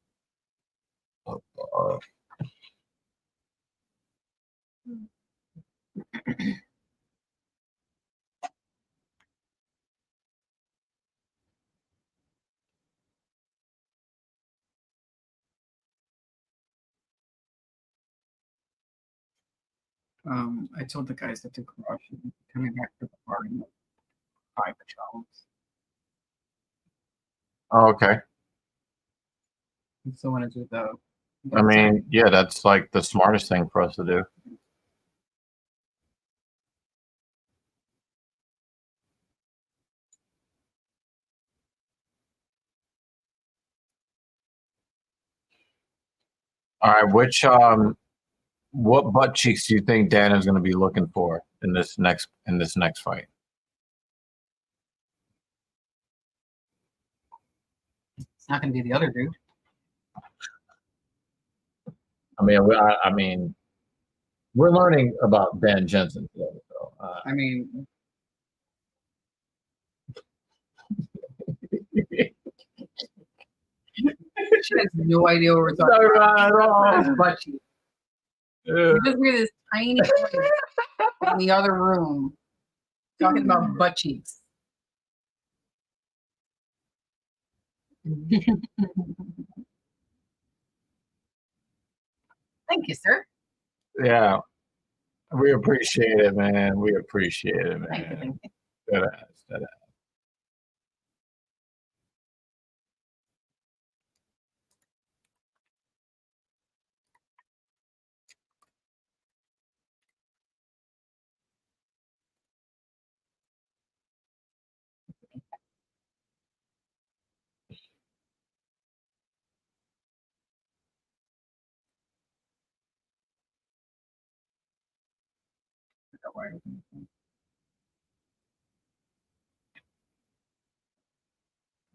Uh, I told the guys that took Russian coming back to the party. 5 pajamas. oh, okay. So when I do the I mean, yeah, that's like the smartest thing for us to do. All right, what butt cheeks do you think Dan is going to be looking for in this next fight? it's not going to be the other dude. I mean, we're learning about Dan Jensen today. So, I mean, she has no idea what we're talking about. It's butt cheeks. We just hear this tiny voice in the other room talking about butt cheeks. Thank you, sir. Yeah, we appreciate it, man. We appreciate it, man. Thank you. That ass.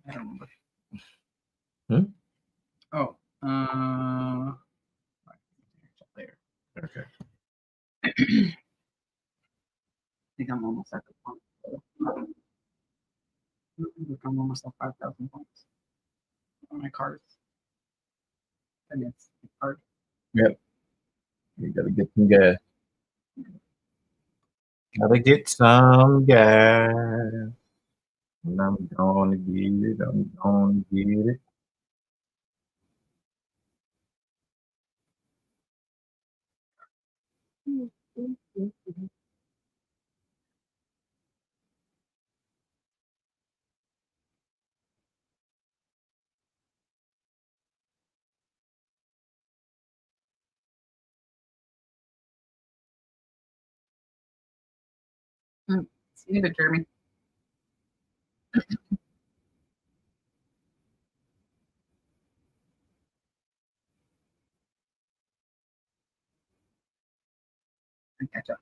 I don't remember. Oh, later. okay. I think I'm almost at the point. I'm almost at 5,000 points on my cards. And it's hard. Yep. You gotta get some gas. Gotta get some gas. And I'm gonna get it. I'm gonna get it. Mm. See you, Jeremy. Catch up.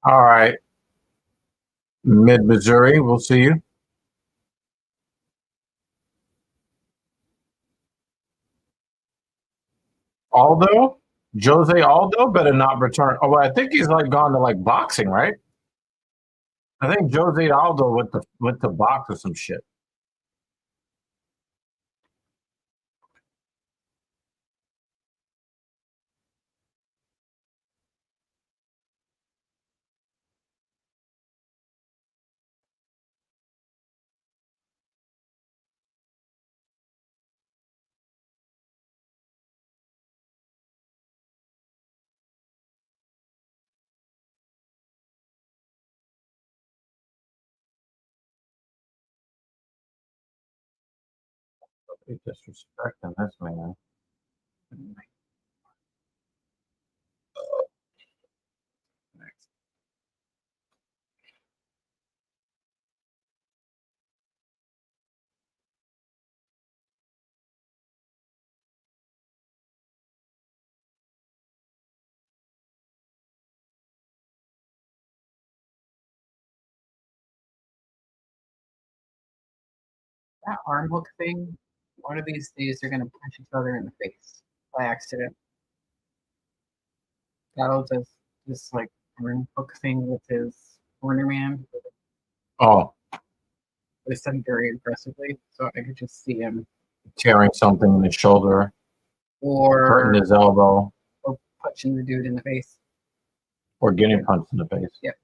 All right. Mid Missouri, we'll see you. Aldo? Jose Aldo better not return. Oh, well, I think he's like gone to like boxing, right? I think Jose Aldo went to box or some shit. Disrespecting this man. That arm hook thing, one of these days they're going to punch each other in the face by accident. That'll just this like arm hook thing with his corner man. Oh, It's done very impressively, so I could just see him tearing something in his shoulder, hurting or his elbow, punching the dude in the face. or getting punched in the face. Yep.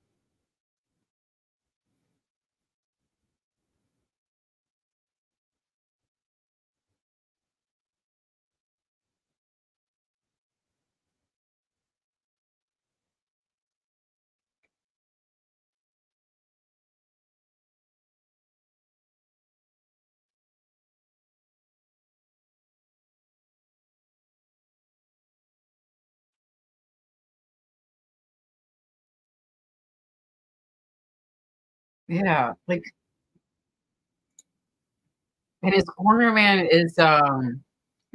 Yeah, like, and his corner man is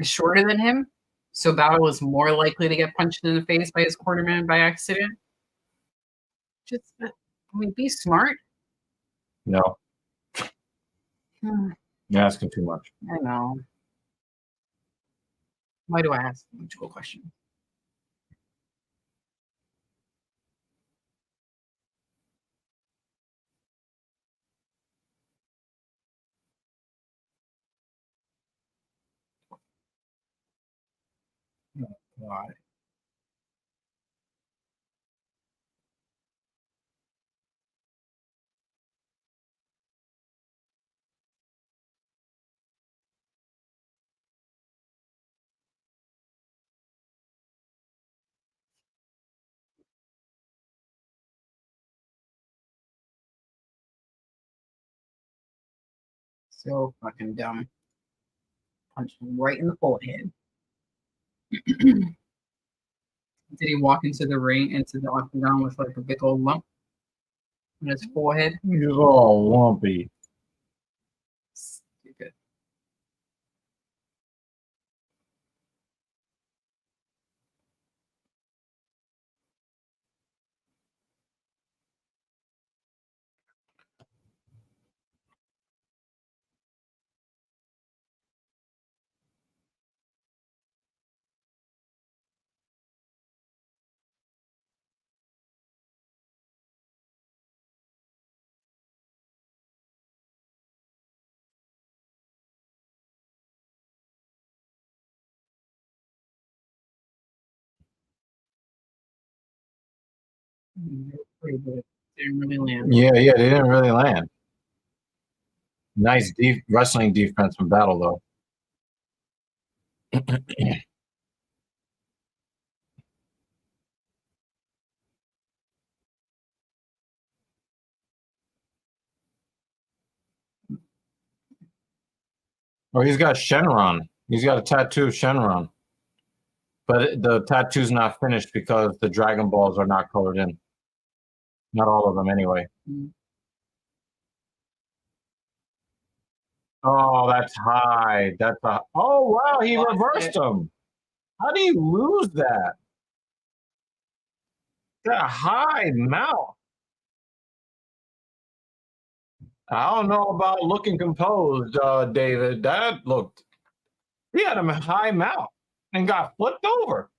shorter than him, so Battle was more likely to get punched in the face by his corner man by accident. Just, I mean, be smart. No, Hmm, you're asking too much. I know. Why do I ask multiple questions? Why? So fucking dumb. Punched him right in the forehead. Did he walk into the ring, into the octagon with like a big old lump on his forehead? He's all lumpy. Stupid. Pretty good. Didn't really land. Yeah, they didn't really land. Nice wrestling defense from Battle, though. Oh, he's got Shenron. He's got a tattoo of Shenron. But the tattoo's not finished because the Dragon Balls are not colored in. Not all of them, anyway. Oh, that's high. Oh, wow, he reversed him. How do you lose that? That high mount. I don't know about looking composed, David. He had a high mount and got flipped over.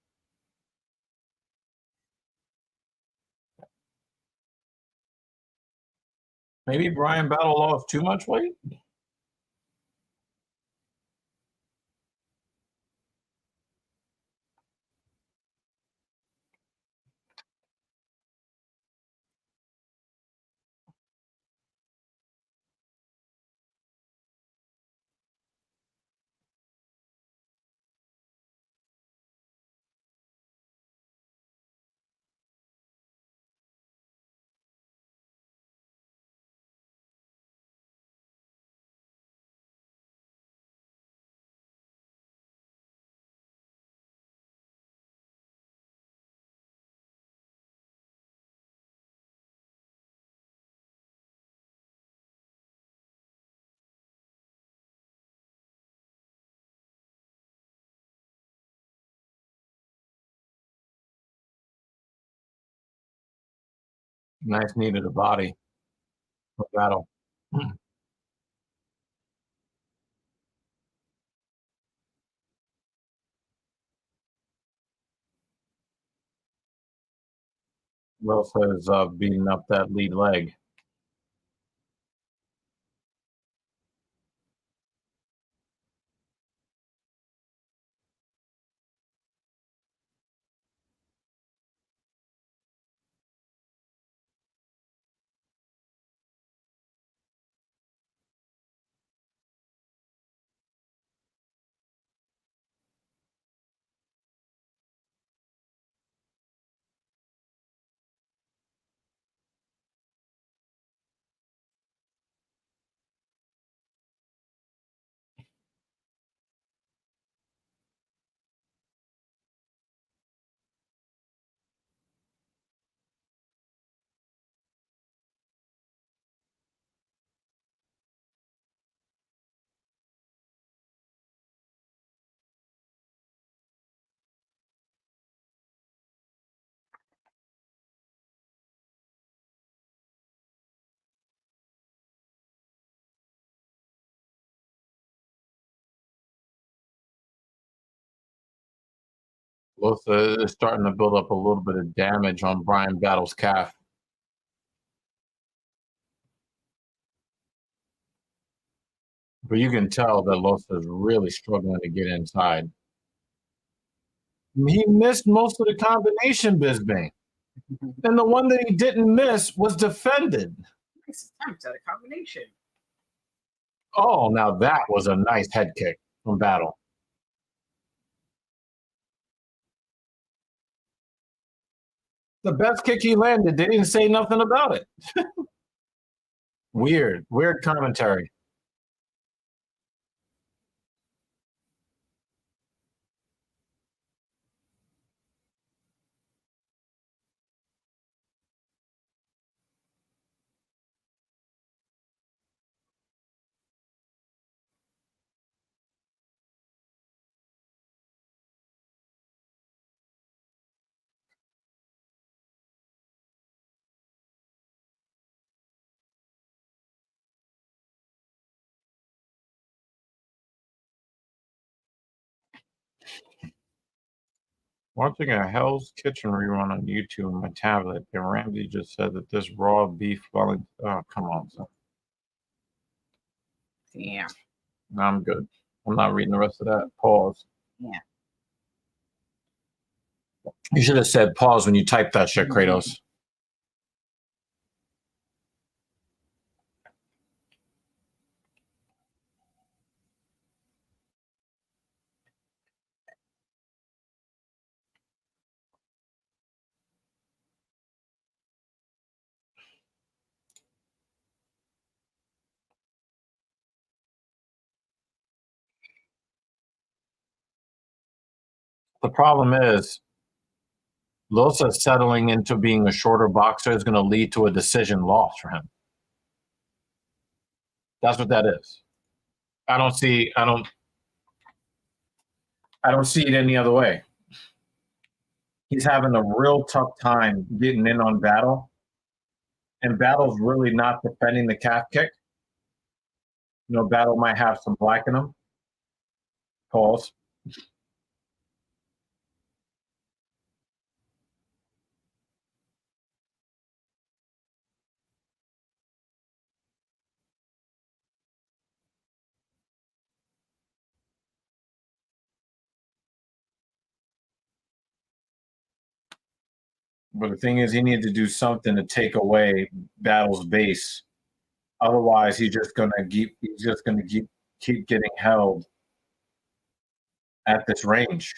Maybe Brian Battle lost too much weight? Nice knee to the body for Battle. Wilson is beating up that lead leg. Wilson is starting to build up a little bit of damage on Brian Battle's calf. But you can tell that Losa is really struggling to get inside. He missed most of the combination, Bisbee. And the one that he didn't miss was defended. Nice attempt at a combination. Oh, now that was a nice head kick from Battle. The best kick he landed, they didn't say nothing about it. Weird commentary. Watching a Hell's Kitchen rerun on YouTube on my tablet, and Ramsey just said that this raw beef Wellington. Oh, come on, son. Yeah. No, I'm good. I'm not reading the rest of that. Pause. Yeah. You should have said pause when you typed that shit, Kratos. The problem is Losa settling into being a shorter boxer is going to lead to a decision loss for him. That's what that is. I don't see it any other way. He's having a real tough time getting in on Battle, and Battle's really not defending the calf kick. You know, Battle might have some black in him. Pause. But the thing is, he needs to do something to take away Battle's base. Otherwise, he's just gonna keep getting held at this range.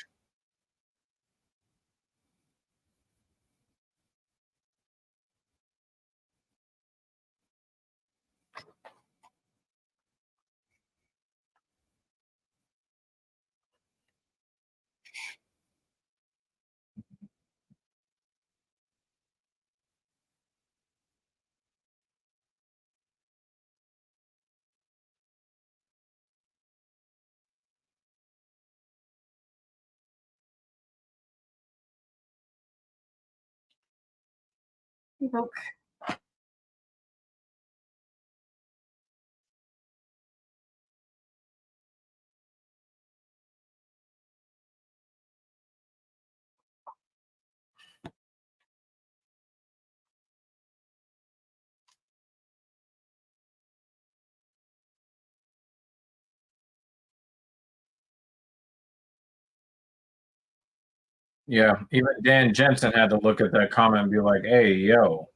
Yeah, even Dan Jensen had to look at that comment and be like, "Hey, yo."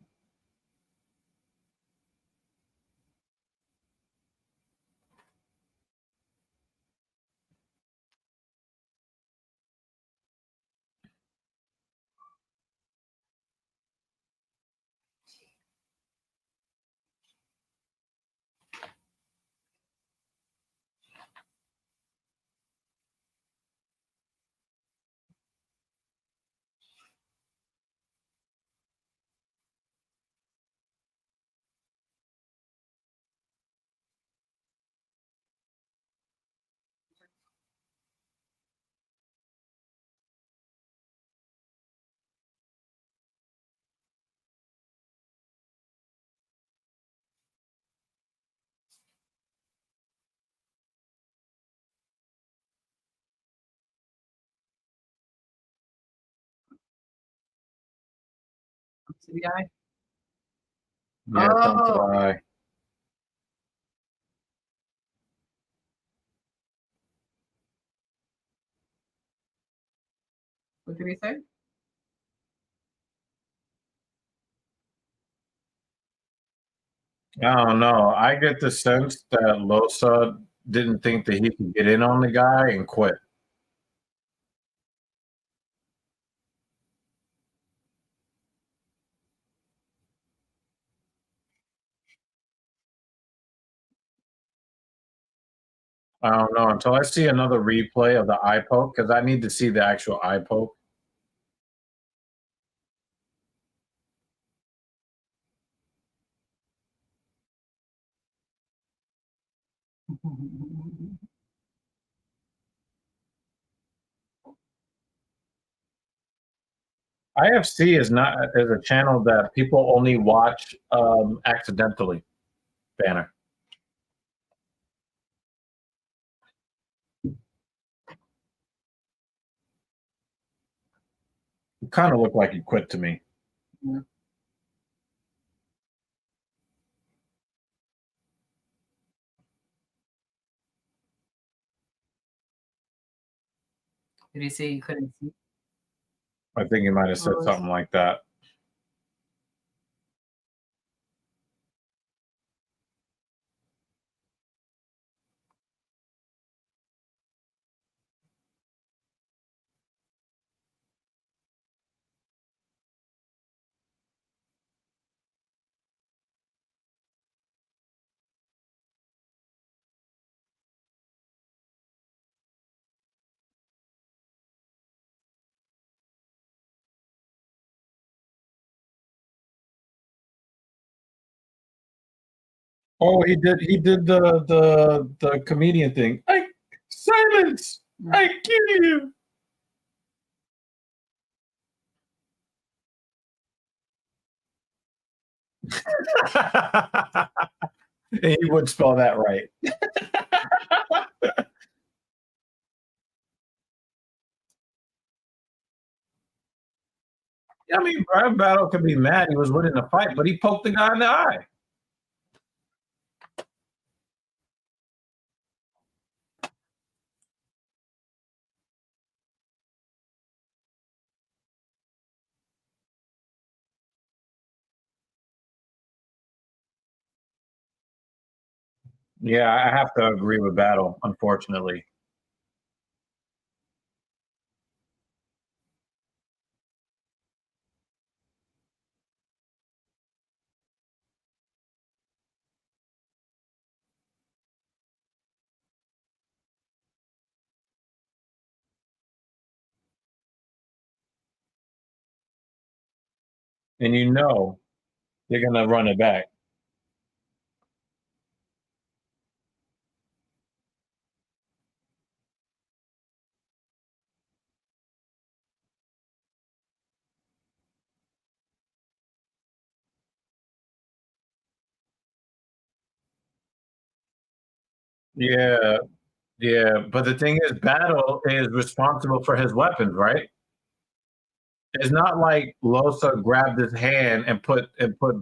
To the guy. Yeah, come to the eye. What did he say? I don't know. I get the sense that Losa didn't think that he could get in on the guy and quit. I don't know until I see another replay of the eye poke because I need to see the actual eye poke. IFC is a channel that people only watch accidentally. Banner. It kind of looked like he quit to me. Yeah. Did he say you couldn't see? I think he might have said something like that. Oh, he did the comedian thing. Silence! I kill you. He would spell that right. I mean, Brad Battle could be mad he was winning the fight, but he poked the guy in the eye. Yeah, I have to agree with Battle, unfortunately. And you know they're gonna run it back. Yeah, yeah. But the thing is, Battle is responsible for his weapons, right? It's not like Losa grabbed his hand and put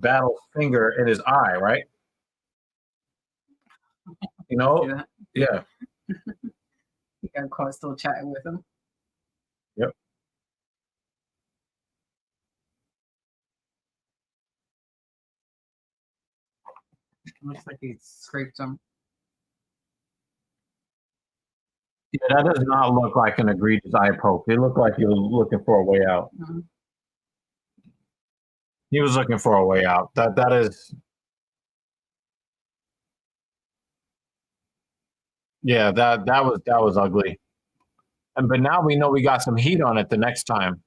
Battle's finger in his eye, right? You know? Yeah. Yeah. He got caught still chatting with him. Yep. Looks like he scraped him. Yeah, that does not look like an egregious eye poke. It looked like he was looking for a way out. Mhm. He was looking for a way out. That is, yeah. That was ugly. And but now we know we got some heat on it the next time,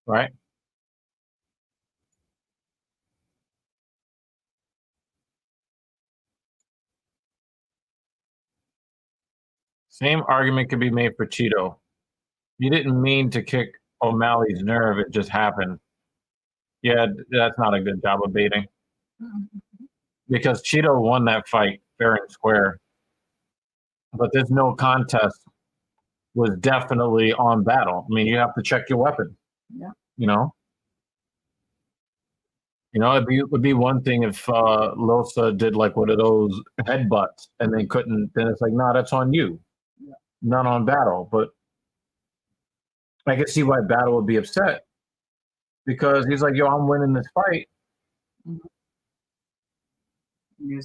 right? Same argument could be made for Cheeto. You didn't mean to kick O'Malley's nerve; it just happened. Yeah, that's not a good job of baiting because Cheeto won that fight fair and square. But this no contest was definitely on Battle. I mean, you have to check your weapon. Yeah. You know. It'd be one thing if Losa did like one of those headbutts and they couldn't. Then it's like, no, that's on you, Yeah. not on Battle. But I can see why Battle would be upset because he's like, yo, I'm winning this fight.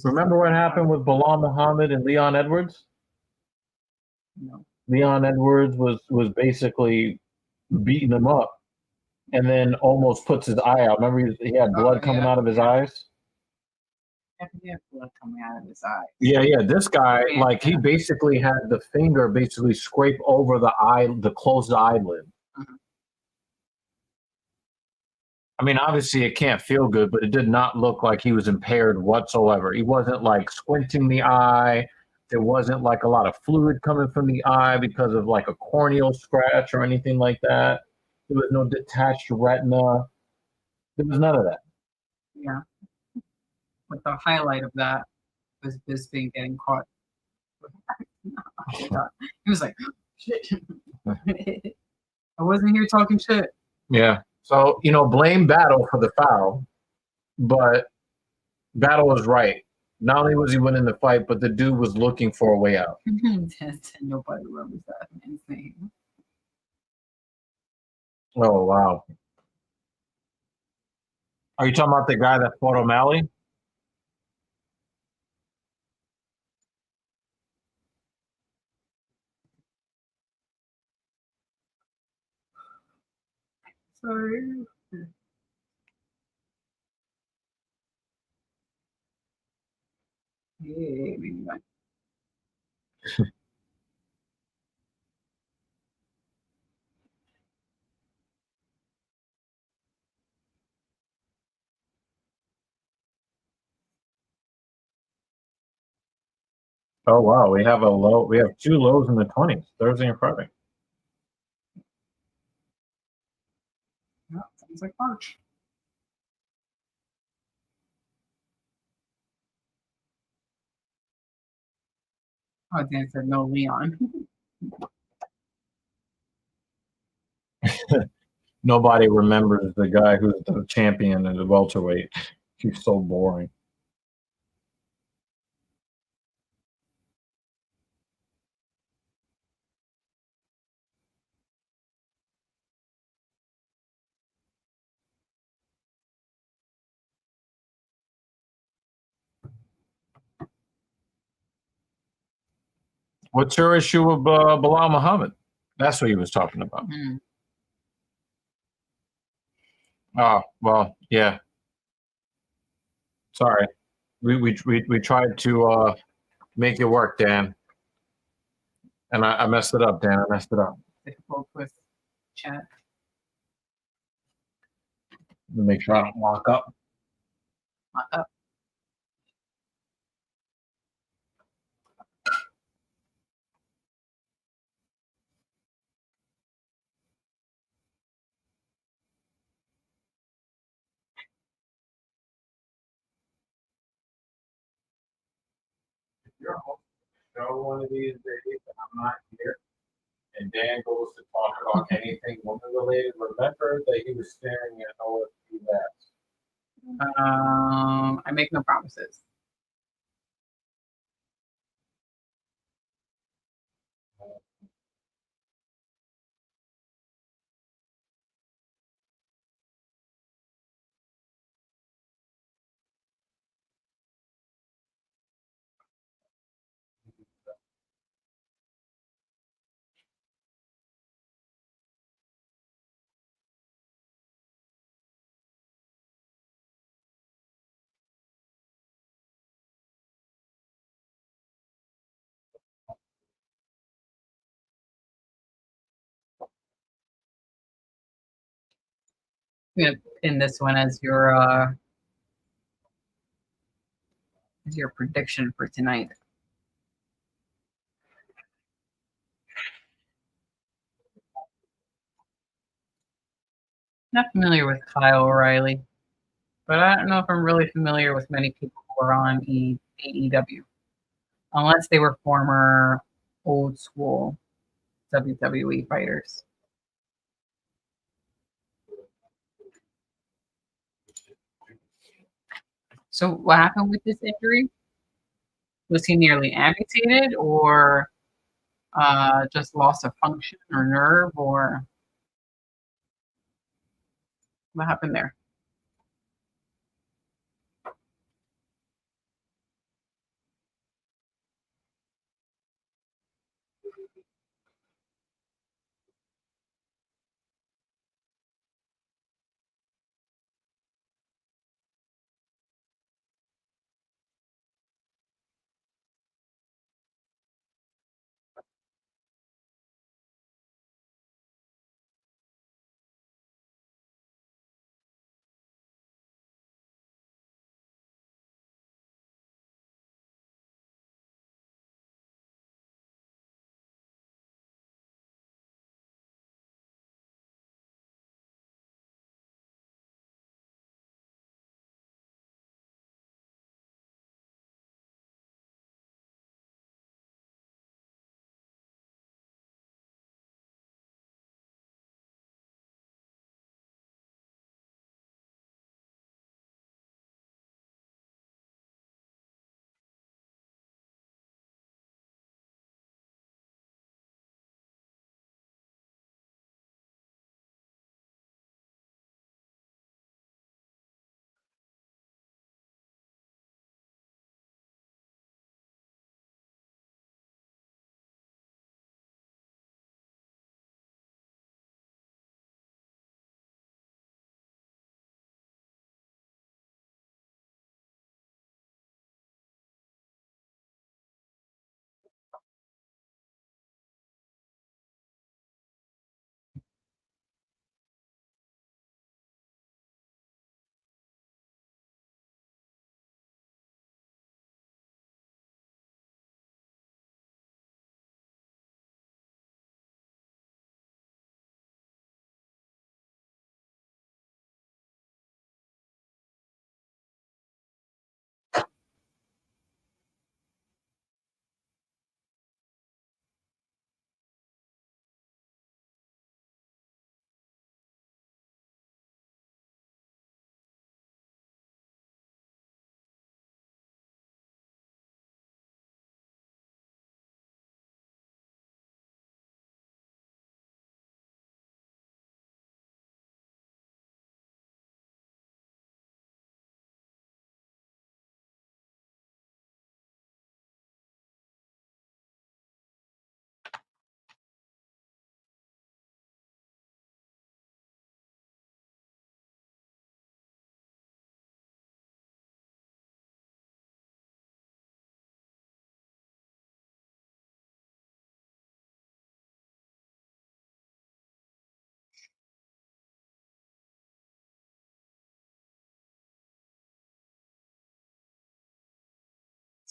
Remember what happened with Bilal Muhammad and Leon Edwards? No. Leon Edwards was basically beating him up and then almost puts his eye out. Remember he had blood coming out of his eyes? He had blood coming out of his eyes. Yeah, yeah. This guy, Yeah. like, he basically had the finger basically scrape over the eye, the closed eyelid. Mhm. I mean, obviously it can't feel good, but it did not look like he was impaired whatsoever. He wasn't like squinting the eye. There wasn't like a lot of fluid coming from the eye because of like a corneal scratch or anything like that. There was no detached retina. There was none of that. Yeah. But the highlight of that was Bisping getting caught. He was like, shit. I wasn't here talking shit. Yeah. So, blame Battle for the foul, but Battle was right. Not only was he winning the fight, but the dude was looking for a way out. Nobody remembers that man's name. Oh, wow. Are you talking about the guy that fought O'Malley? Sorry. Hey, maybe not. Oh wow, we have a low. We have two lows in the 20s, Thursday and Friday. Yeah, sounds like March. Oh, Dan said no Leon. Nobody remembers the guy who's the champion in the welterweight. He's so boring. What's your issue with Bilal Muhammad? That's what he was talking about. Mm. Oh well, yeah. Sorry, we tried to make it work, Dan, and I messed it up, Dan. I messed it up. Difficult with chat. Let me make sure I don't lock up. If you're hosting a show one of these days and I'm not here, and Dan goes to talk about anything woman related, remember that he was staring at OSP's ass. I make no promises. I'm gonna pin this one as your prediction for tonight. Not familiar with Kyle O'Reilly, but I don't know if I'm really familiar with many people who are on AEW, unless they were former old school WWE fighters. So what happened with this injury? Was he nearly amputated, or just loss of function or nerve, or what happened there?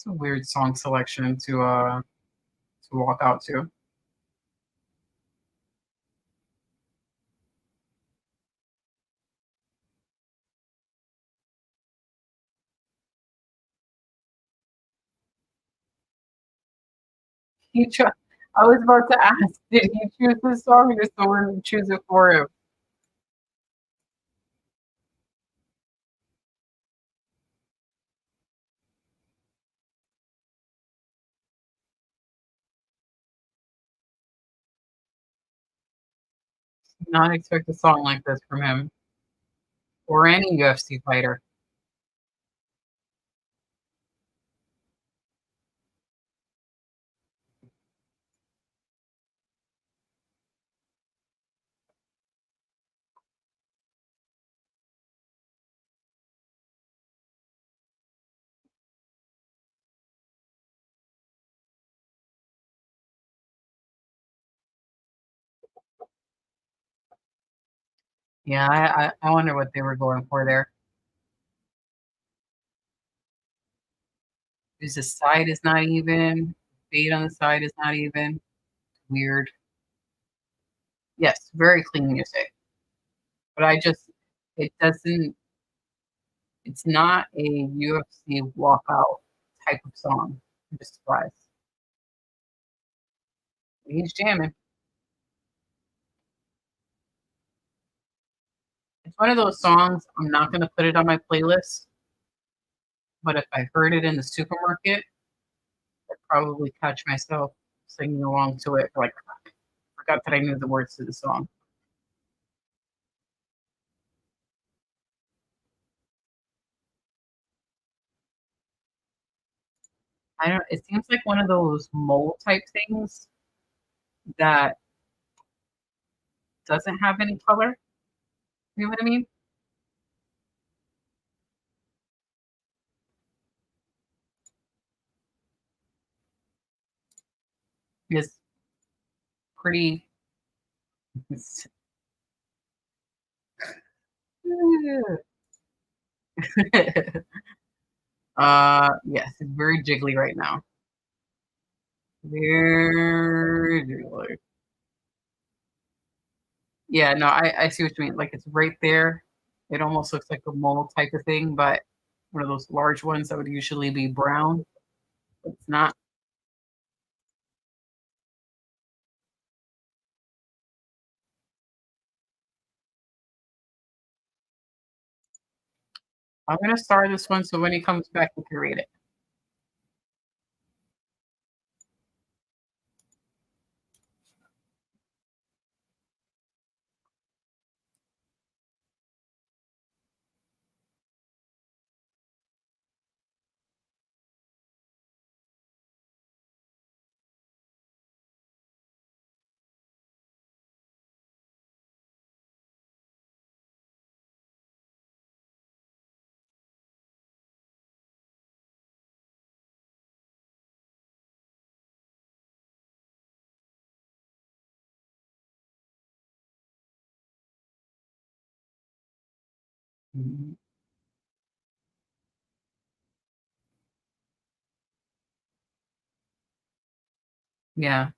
It's a weird song selection to walk out to. I was about to ask, did he choose this song or did someone choose it for him? Not expect a song like this from him or any UFC fighter. Yeah, I wonder what they were going for there. Because the side is not even. Fade on the side is not even. Weird. Yes, very clean music. But it doesn't, it's not a UFC walkout type of song. I'm just surprised. He's jamming. It's one of those songs, I'm not going to put it on my playlist, but if I heard it in the supermarket, I'd probably catch myself singing along to it. Like, I forgot that I knew the words to the song. It seems like one of those mole type things that doesn't have any color. You know what I mean? It's pretty. It's, yes, it's very jiggly right now. Very jiggly. Yeah, no, I see what you mean. Like it's right there. It almost looks like a mole type of thing, but one of those large ones that would usually be brown. It's not. I'm gonna start this one so when he comes back, we can read it. Mhm. Yeah,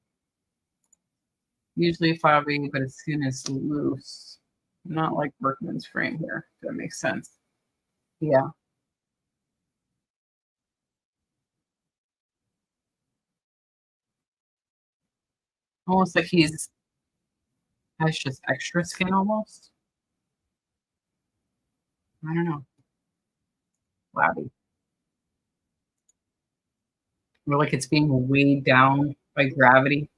usually 5E, but as soon as loose, not like Berkman's frame here. If that makes sense. Yeah. Almost like he's has just extra skin almost. I don't know. Flabby. Or like it's being weighed down by gravity.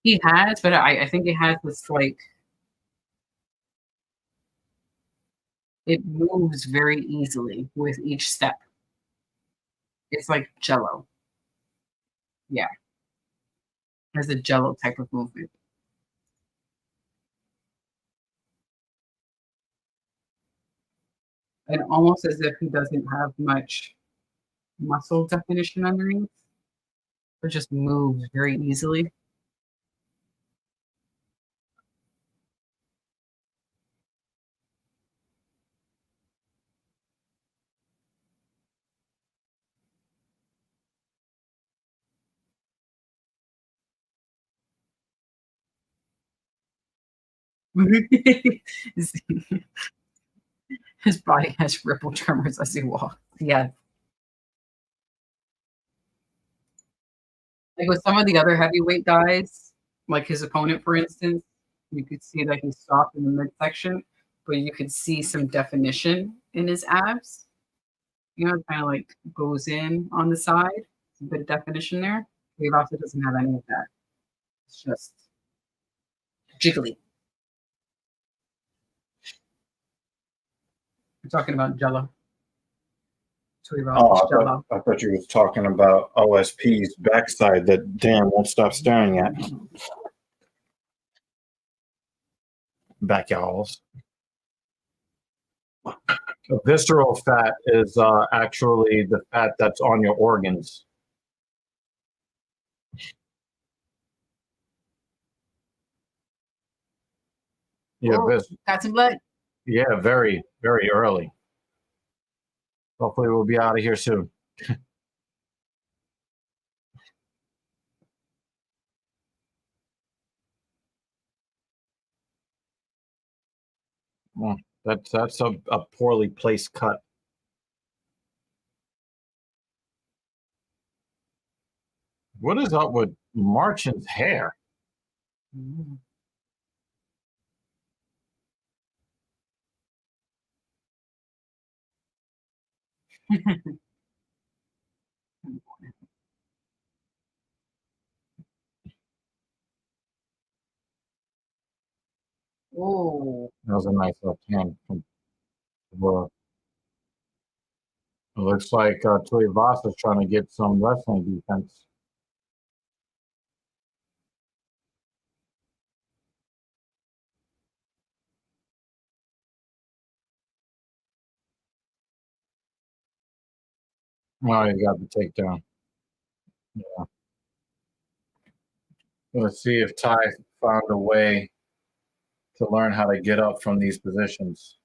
He has, but I think it has this like it moves very easily with each step. It's like jello. Yeah. It has a jello type of movement. And almost as if he doesn't have much muscle definition underneath. It just moves very easily. His body has ripple tremors as he walks. Yeah. Like with some of the other heavyweight guys, like his opponent, for instance, you could see that he's soft in the midsection, but you could see some definition in his abs. You know, it kind of like goes in on the side. A bit of definition there. Tuivasa doesn't have any of that. It's just jiggly. We're talking about Jello. Oh, Tuivasa's Jello. I thought you was talking about OSP's backside that Dan won't stop staring at. Backyards. Visceral fat is actually the fat that's on your organs. Yeah, Got some blood. Yeah, very, very early. Hopefully, we'll be out of here soon. Well, that's a poorly placed cut. What is up with Marchand's hair? Mm. Oh, That was a nice left hand from Tybura. It looks like Tuivasa's trying to get some wrestling defense. Oh, you got the takedown. Yeah. Let's see if Ty found a way to learn how to get up from these positions.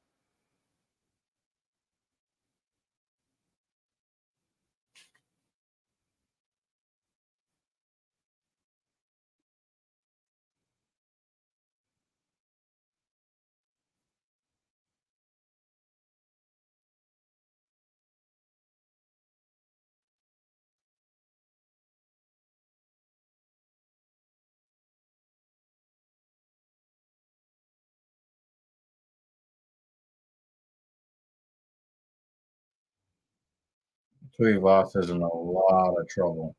Tuivasa's in a lot of trouble.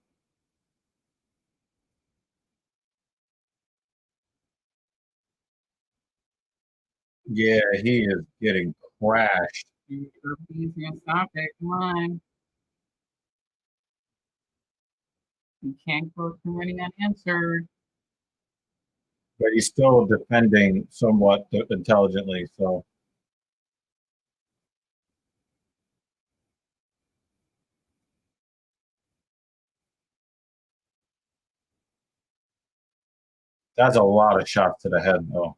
Yeah, he is getting crashed. he's gonna stop it. Come on. You can't go through any unanswered. But he's still defending somewhat intelligently. So that's a lot of shots to the head, though.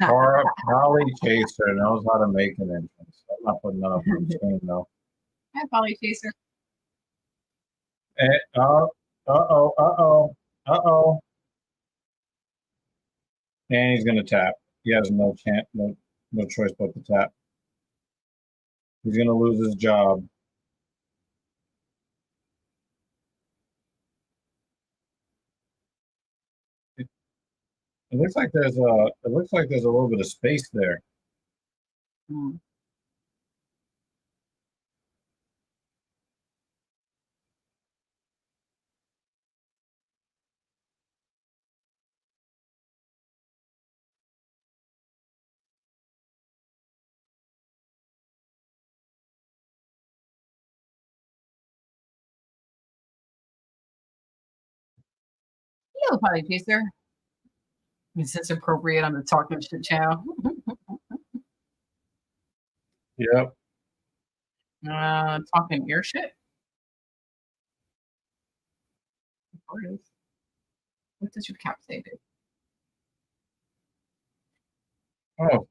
Polly Chaser knows how to make an entrance. I'm not putting that up on the screen, though. Hi, Polly Chaser. Uh-oh. And he's going to tap. He has no chance, no choice but to tap. He's going to lose his job. It looks like there's a little bit of space there. Hmm. Hello, Polly Chaser. Is this appropriate on the Talking Shit channel? Yep. Talking ear shit? What does your cap say, dude? Oh,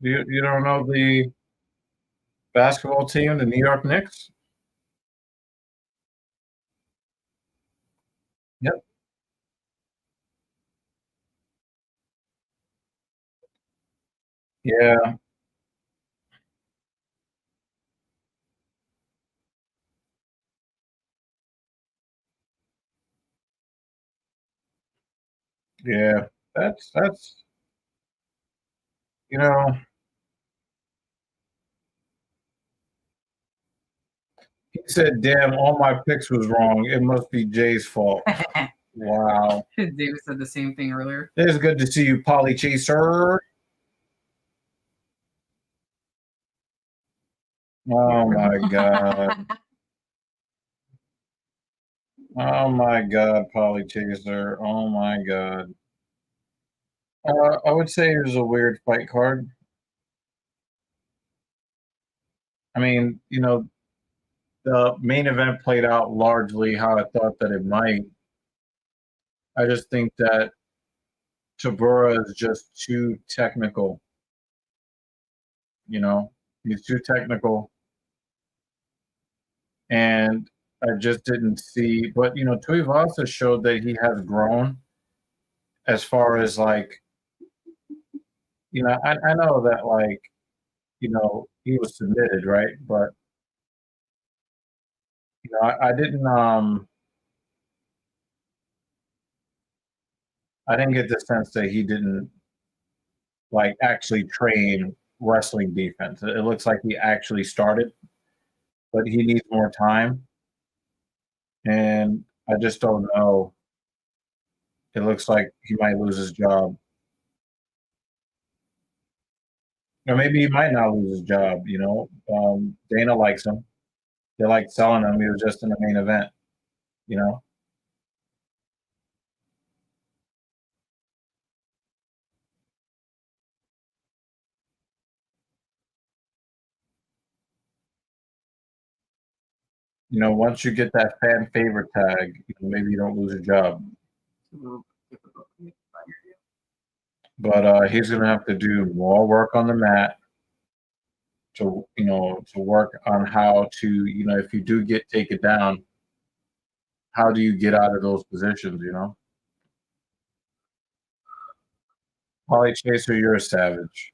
You don't know the basketball team, the New York Knicks? Yep. Yeah. Yeah. That's you know, he said, "Damn, all my picks was wrong. It must be Jay's fault." Wow. David said the same thing earlier. It is good to see you, Polly Chaser. Oh my god. Oh my god, Polly Chaser. Oh my god. I would say it was a weird fight card. I mean, the main event played out largely how I thought that it might. I just think that Tybura is just too technical. He's too technical, and I just didn't see. But Tuivasa showed that he has grown as far as like I know that like he was submitted, right? But I didn't I didn't get the sense that he didn't like actually train wrestling defense. It looks like he actually started, but he needs more time. And I just don't know. It looks like he might lose his job. Or maybe he might not lose his job. Dana likes him. They like selling him. He was just in the main event, you know? Once you get that fan favorite tag, maybe you don't lose your job. But he's going to have to do more work on the mat to work on how to, if you do get taken down, how do you get out of those positions? Holly Chaser, you're a savage.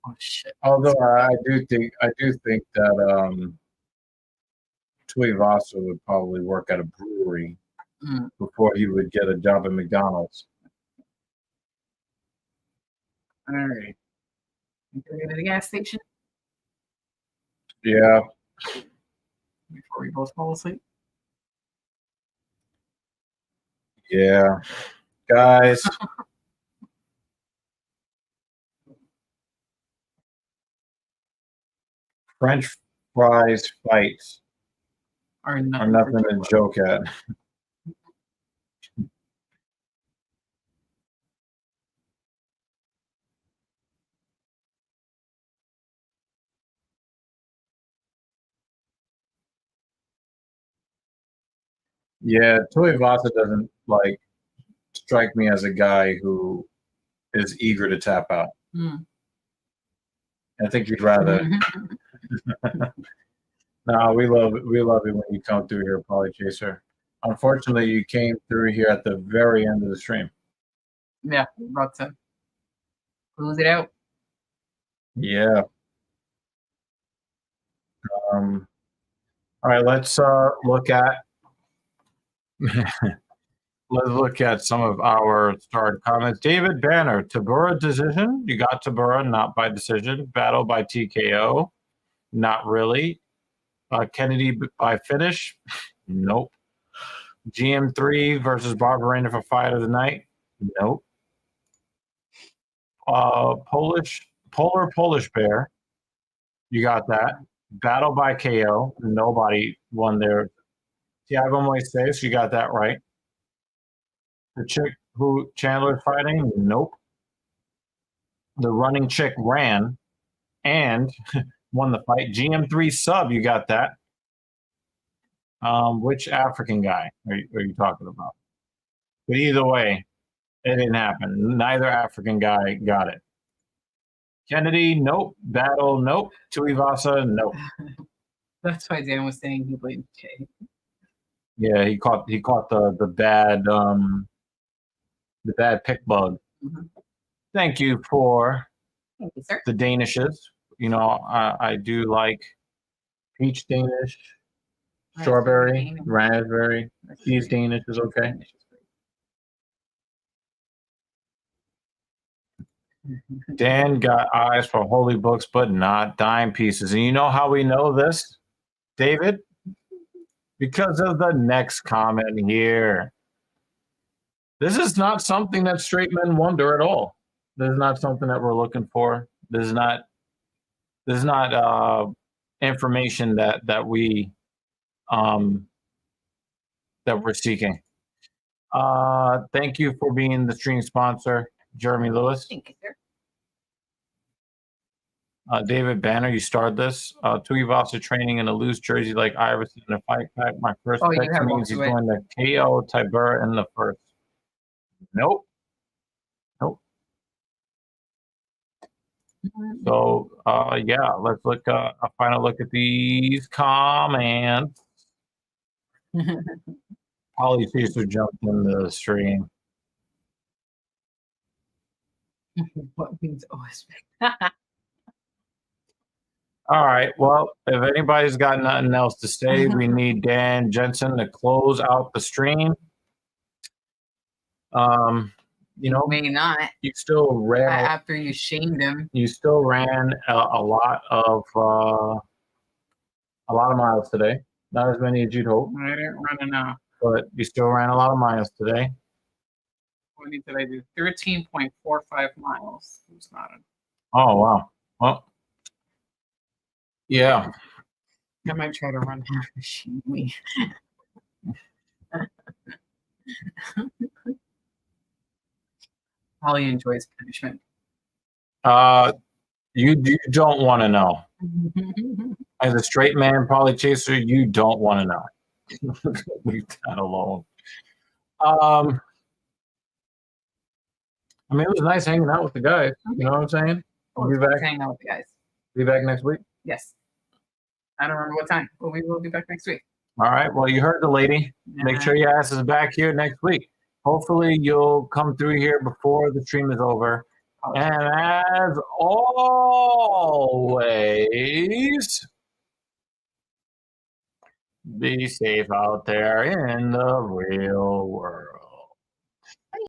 Oh shit. Although I do think that Tuivasa would probably work at a brewery before he would get a job at McDonald's. All right. You gonna go to the gas station Yeah. before we both fall asleep? Yeah. Guys. French fries fights Are nothing to joke at. Yeah, Tuivasa doesn't like strike me as a guy who is eager to tap out. I think you'd rather. No, we love it when you come through here, Polly Chaser. Unfortunately, you came through here at the very end of the stream. Yeah, about to close it out. Yeah. All right, let's look at some of our starred comments. David Banner, Tybura decision. You got Tybura, not by decision. Battle by TKO. Not really. Kennedy by finish. Nope. GM3 versus Barbarina for fight of the night. Nope. Polar Polish Bear. You got that. Battle by KO. Nobody won there. Thiago Moises, you got that right. The chick who Chandler's fighting, nope. The running chick ran and won the fight. GM3 sub, you got that. Which African guy are you talking about? But either way, It didn't happen. Neither African guy got it. Kennedy, nope. Battle, nope. Tuivasa, nope. That's why Dan was saying he blamed Jay. Yeah, he caught the bad pick bug. Mm-hmm. Thank you for Thank you, sir. the Danishes. You know, I do like peach Danish, strawberry, raspberry. Cheese Danish is okay. Dan got eyes for holy books, but not dime pieces. And you know how we know this, David? Because of the next comment here. This is not something that straight men wonder at all. This is not something that we're looking for. This is not information that we're seeking. Thank you for being the stream sponsor, Jeremy Lewis. Thank you, sir. David Banner, you started this. Tuivasa training in a loose jersey like Iverson in a fight pack. My first pick means he's going to KO Tybura in the first. Nope. So, yeah, let's look a final look at these comments. Polly Chaser jumped in the stream. What means OSP? All right. Well, if anybody's got nothing else to say, we need Dan Jensen to close out the stream. You know, May not. you still ran After you shamed him. You still ran a lot of miles today. Not as many as you'd hope. I didn't run enough. But you still ran a lot of miles today. How many did I do? 13.45 miles. It's not a... Oh wow. Well, yeah. I might try to run half the sheet me. Holly enjoys punishment. You don't want to know. As a straight man, Polly Chaser, you don't want to know. Leave that alone. I mean, it was nice hanging out with the guys. You know what I'm saying? We'll be back. Hang out with the guys. Be back next week? Yes. I don't remember what time, but we will be back next week. All right. Well, you heard the lady. Make sure your ass is back here next week. Hopefully, you'll come through here before the stream is over. And as always, be safe out there in the real world.